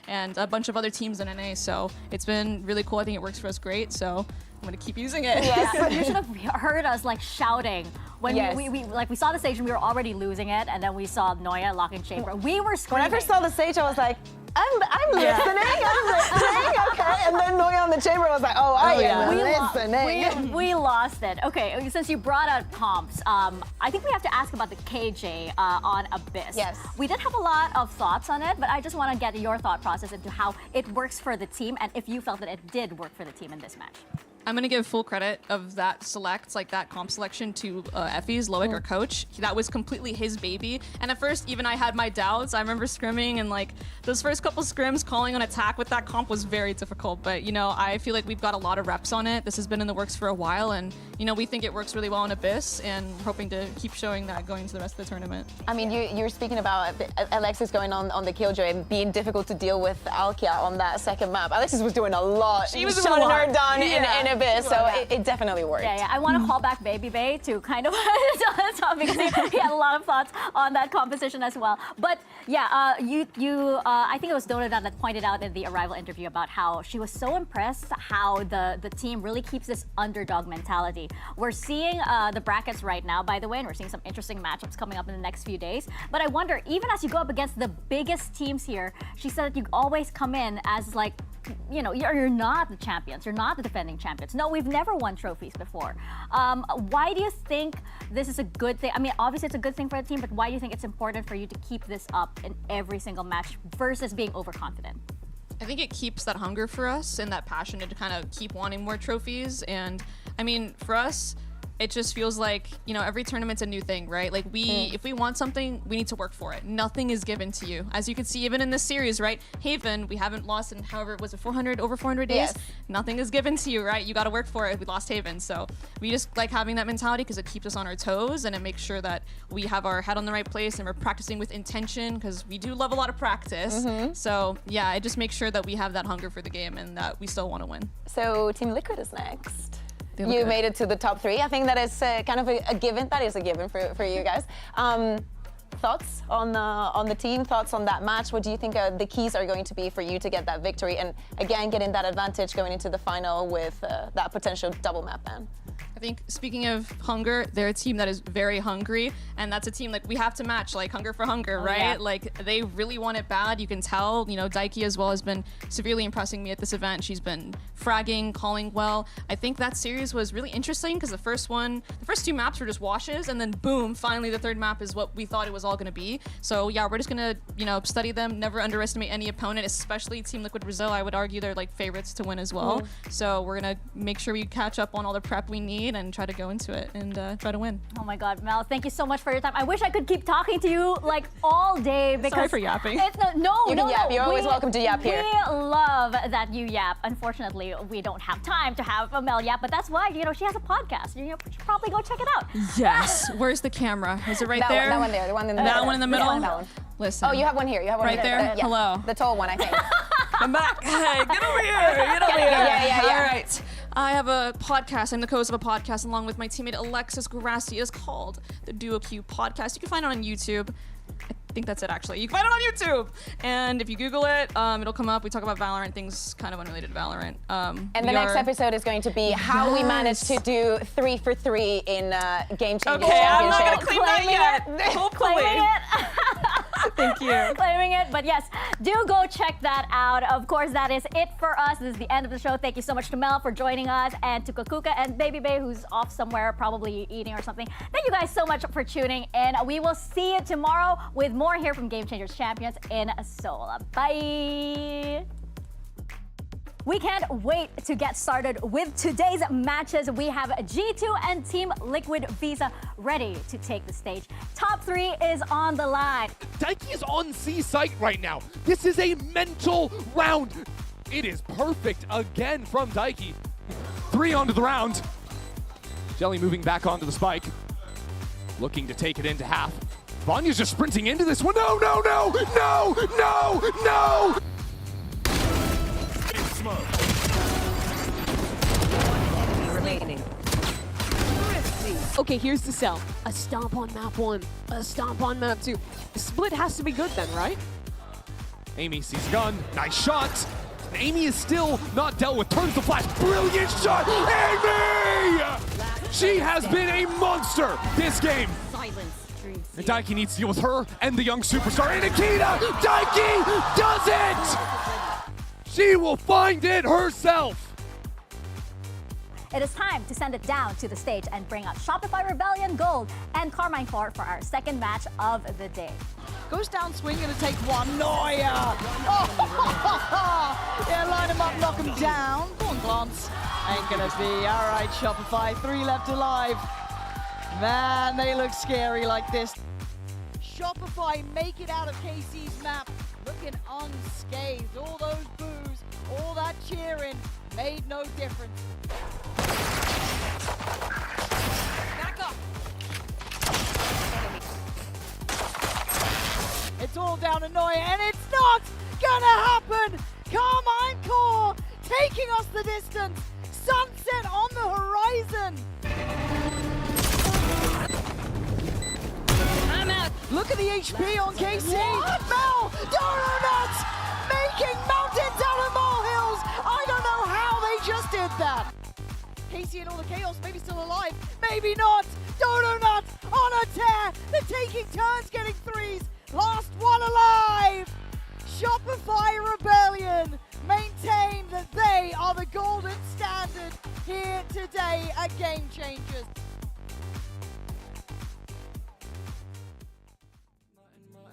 and a bunch of other teams in NA, so it's been really cool. I think it works for us great, so I'm gonna keep using it. Yes, you should have heard us like shouting when we saw the stage and we were already losing it, and then we saw Noya locking Chamber. We were screaming. When I first saw the stage, I was like, I'm listening, I'm listening, okay. And then Noya on the Chamber, I was like, I am listening. We lost it. Okay, since you brought out comps, I think we have to ask about the KJ on Abyss. Yes. We did have a lot of thoughts on it, but I just want to get your thought process into how it works for the team and if you felt that it did work for the team in this match. I'm gonna give full credit of that that comp selection to Effie's, Loic, our coach. That was completely his baby. And at first, even I had my doubts. I remember scrimming, and like those first couple scrims, calling on attack with that comp was very difficult. But you know, I feel like we've got a lot of reps on it. This has been in the works for a while, and you know, we think it works really well in Abyss, and we're hoping to keep showing that going into the rest of the tournament. I mean, you were speaking about Alexis going on the Killjoy and being difficult to deal with Alkia on that second map. Alexis was doing a lot. She was shutting her down in a a bit, so it definitely worked. Yeah. I want to call back Baby Bay to kind of because he had a lot of thoughts on that composition as well. But yeah, I think it was Dota that pointed out in the Arrival interview about how she was so impressed how the team really keeps this underdog mentality. We're seeing the brackets right now, by the way, and we're seeing some interesting matchups coming up in the next few days. But I wonder, even as you go up against the biggest teams here, she said that you always come in as like, you know, you're not the champions, you're not the defending champions. No, we've never won trophies before. Why do you think this is a good thing? I mean, obviously it's a good thing for the team, but why do you think it's important for you to keep this up in every single match versus being overconfident? I think it keeps that hunger for us and that passion to kind of keep wanting more trophies. And I mean, for us, it just feels like, you know, every tournament's a new thing, right? Like if we want something, we need to work for it. Nothing is given to you. As you can see, even in this series, right? Haven, we haven't lost in was it over 400 days? Yes. Nothing is given to you, right? You got to work for it. We lost Haven. So we just like having that mentality because it keeps us on our toes and it makes sure that we have our head on the right place and we're practicing with intention because we do love a lot of practice. So yeah, it just makes sure that we have that hunger for the game and that we still want to win. So Team Liquid is next. You good. made it to the top 3. I think that is kind of a given. That is a given for you guys. Thoughts on the team? Thoughts on that match? What do you think the keys are going to be for you to get that victory and again getting that advantage going into the final with that potential double map ban? I think speaking of hunger, they're a team that is very hungry, and that's a team like we have to match, like hunger for hunger, right? Yeah. Like they really want it bad. You can tell, you know, Daiki as well has been severely impressing me at this event. She's been fragging, calling well. I think that series was really interesting because the first 2 maps were just washes, and then boom, finally the 3rd map is what we thought it was all gonna be. So yeah, we're just gonna, you know, study them, never underestimate any opponent, especially Team Liquid Brazil. I would argue they're like favorites to win as well. So we're gonna make sure we catch up on all the prep we need and try to go into it and try to win. Oh my God, Mel, thank you so much for your time. I wish I could keep talking to you like all day because Sorry for yapping. It's no, You can yap. You're always welcome to yap here. We love that you yap. Unfortunately, we don't have time to have Mel yap, but that's why, you know, she has a podcast. You know, should probably go check it out. Yes. Where's the camera? Is it right that there? That one there. The one in the middle. That one in the middle? That one. Listen. Oh, you have one here. You have one right there? Yeah. Hello. The tall one, I think. I'm back. Hey, get over here. Get over here. Yeah. All right. I have a podcast. I'm the host of a podcast along with my teammate Alexis Grassi. It's called the Duo Q Podcast. You can find it on YouTube. I think that's it, actually. You can find it on YouTube. And if you Google it, it'll come up. We talk about Valorant, things kind of unrelated to Valorant. And the next episode is going to be how we managed to do 3 for 3 in Game Changers Okay, I'm Championship. not going to claim that yet. Hopefully. Claiming it. Thank you. Claiming it, but yes, do go check that out. Of course, that is it for us. This is the end of the show. Thank you so much to Mel for joining us, and to Kakuka and Baby Bay, who's off somewhere, probably eating or something. Thank you guys so much for tuning in. We will see you tomorrow with more here from Game Changers Champions in Seoul. Bye. We can't wait to get started with today's matches. We have G2 and Team Liquid Visa ready to take the stage. Top 3 is on the line. Daiki is on C site right now. This is a mental round. It is perfect again from Daiki. 3 onto the round. Jelly moving back onto the spike. Looking to take it into half. Vanya's just sprinting into this one. No! Remaining. Okay, here's the sell. A stomp on map 1, a stomp on map 2. Split has to be good then, right? Amy sees a gun. Nice shot. Amy is still not dealt with. Turns the flash. Brilliant shot. Amy! She has been a monster this game. And Daiki needs to deal with her and the young superstar. And Nikita! Daiki does it! She will find it herself. It is time to send it down to the stage and bring out Shopify Rebellion Gold and Carmine Core for our second match of the day. Goes down swing, gonna take one. Neuer! Oh, yeah, line him up, knock him down. Go on, glance. Ain't gonna be. All right, Shopify, 3 left alive. Man, they look scary like this. Shopify make it out of KC's map, looking unscathed. All those boos, all that cheering, made no difference. Back up. It's all down to Neuer, and it's not gonna happen! Carmine Core taking us the distance. sunset on the horizon. I'm out. Look at the HP on KC. Mel, Donuts making mountains out of molehills. I don't know how they just did that. KC and all the chaos, maybe still alive, maybe not. Donuts on a tear. They're taking turns getting threes. Last one alive. Shopify Rebellion maintain that they are the golden standard here today at Game Changers.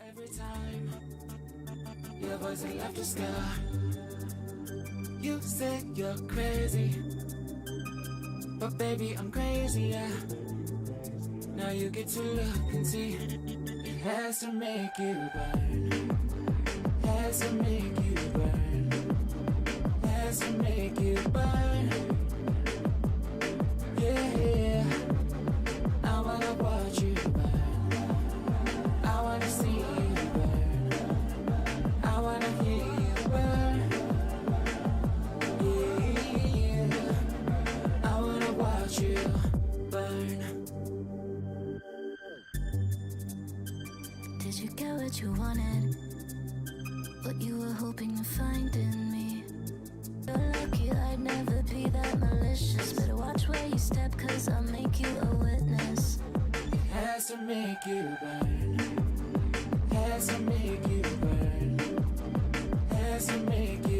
Every time your voice had left a scar. You say you're crazy, but baby I'm crazy, yeah. Now you get to look and see. It has to make you burn. Has to make you burn. Has to make you burn. Yeah, I wanna watch you burn. I wanna see you burn. I wanna hear you burn. Yeah, I wanna watch you burn. Did you get what you wanted? What you were hoping to find in me? You're lucky I'd never be that malicious. Better watch where you step, cause I'll make you a witness. Has to make you burn. Has to make you burn. Has to make you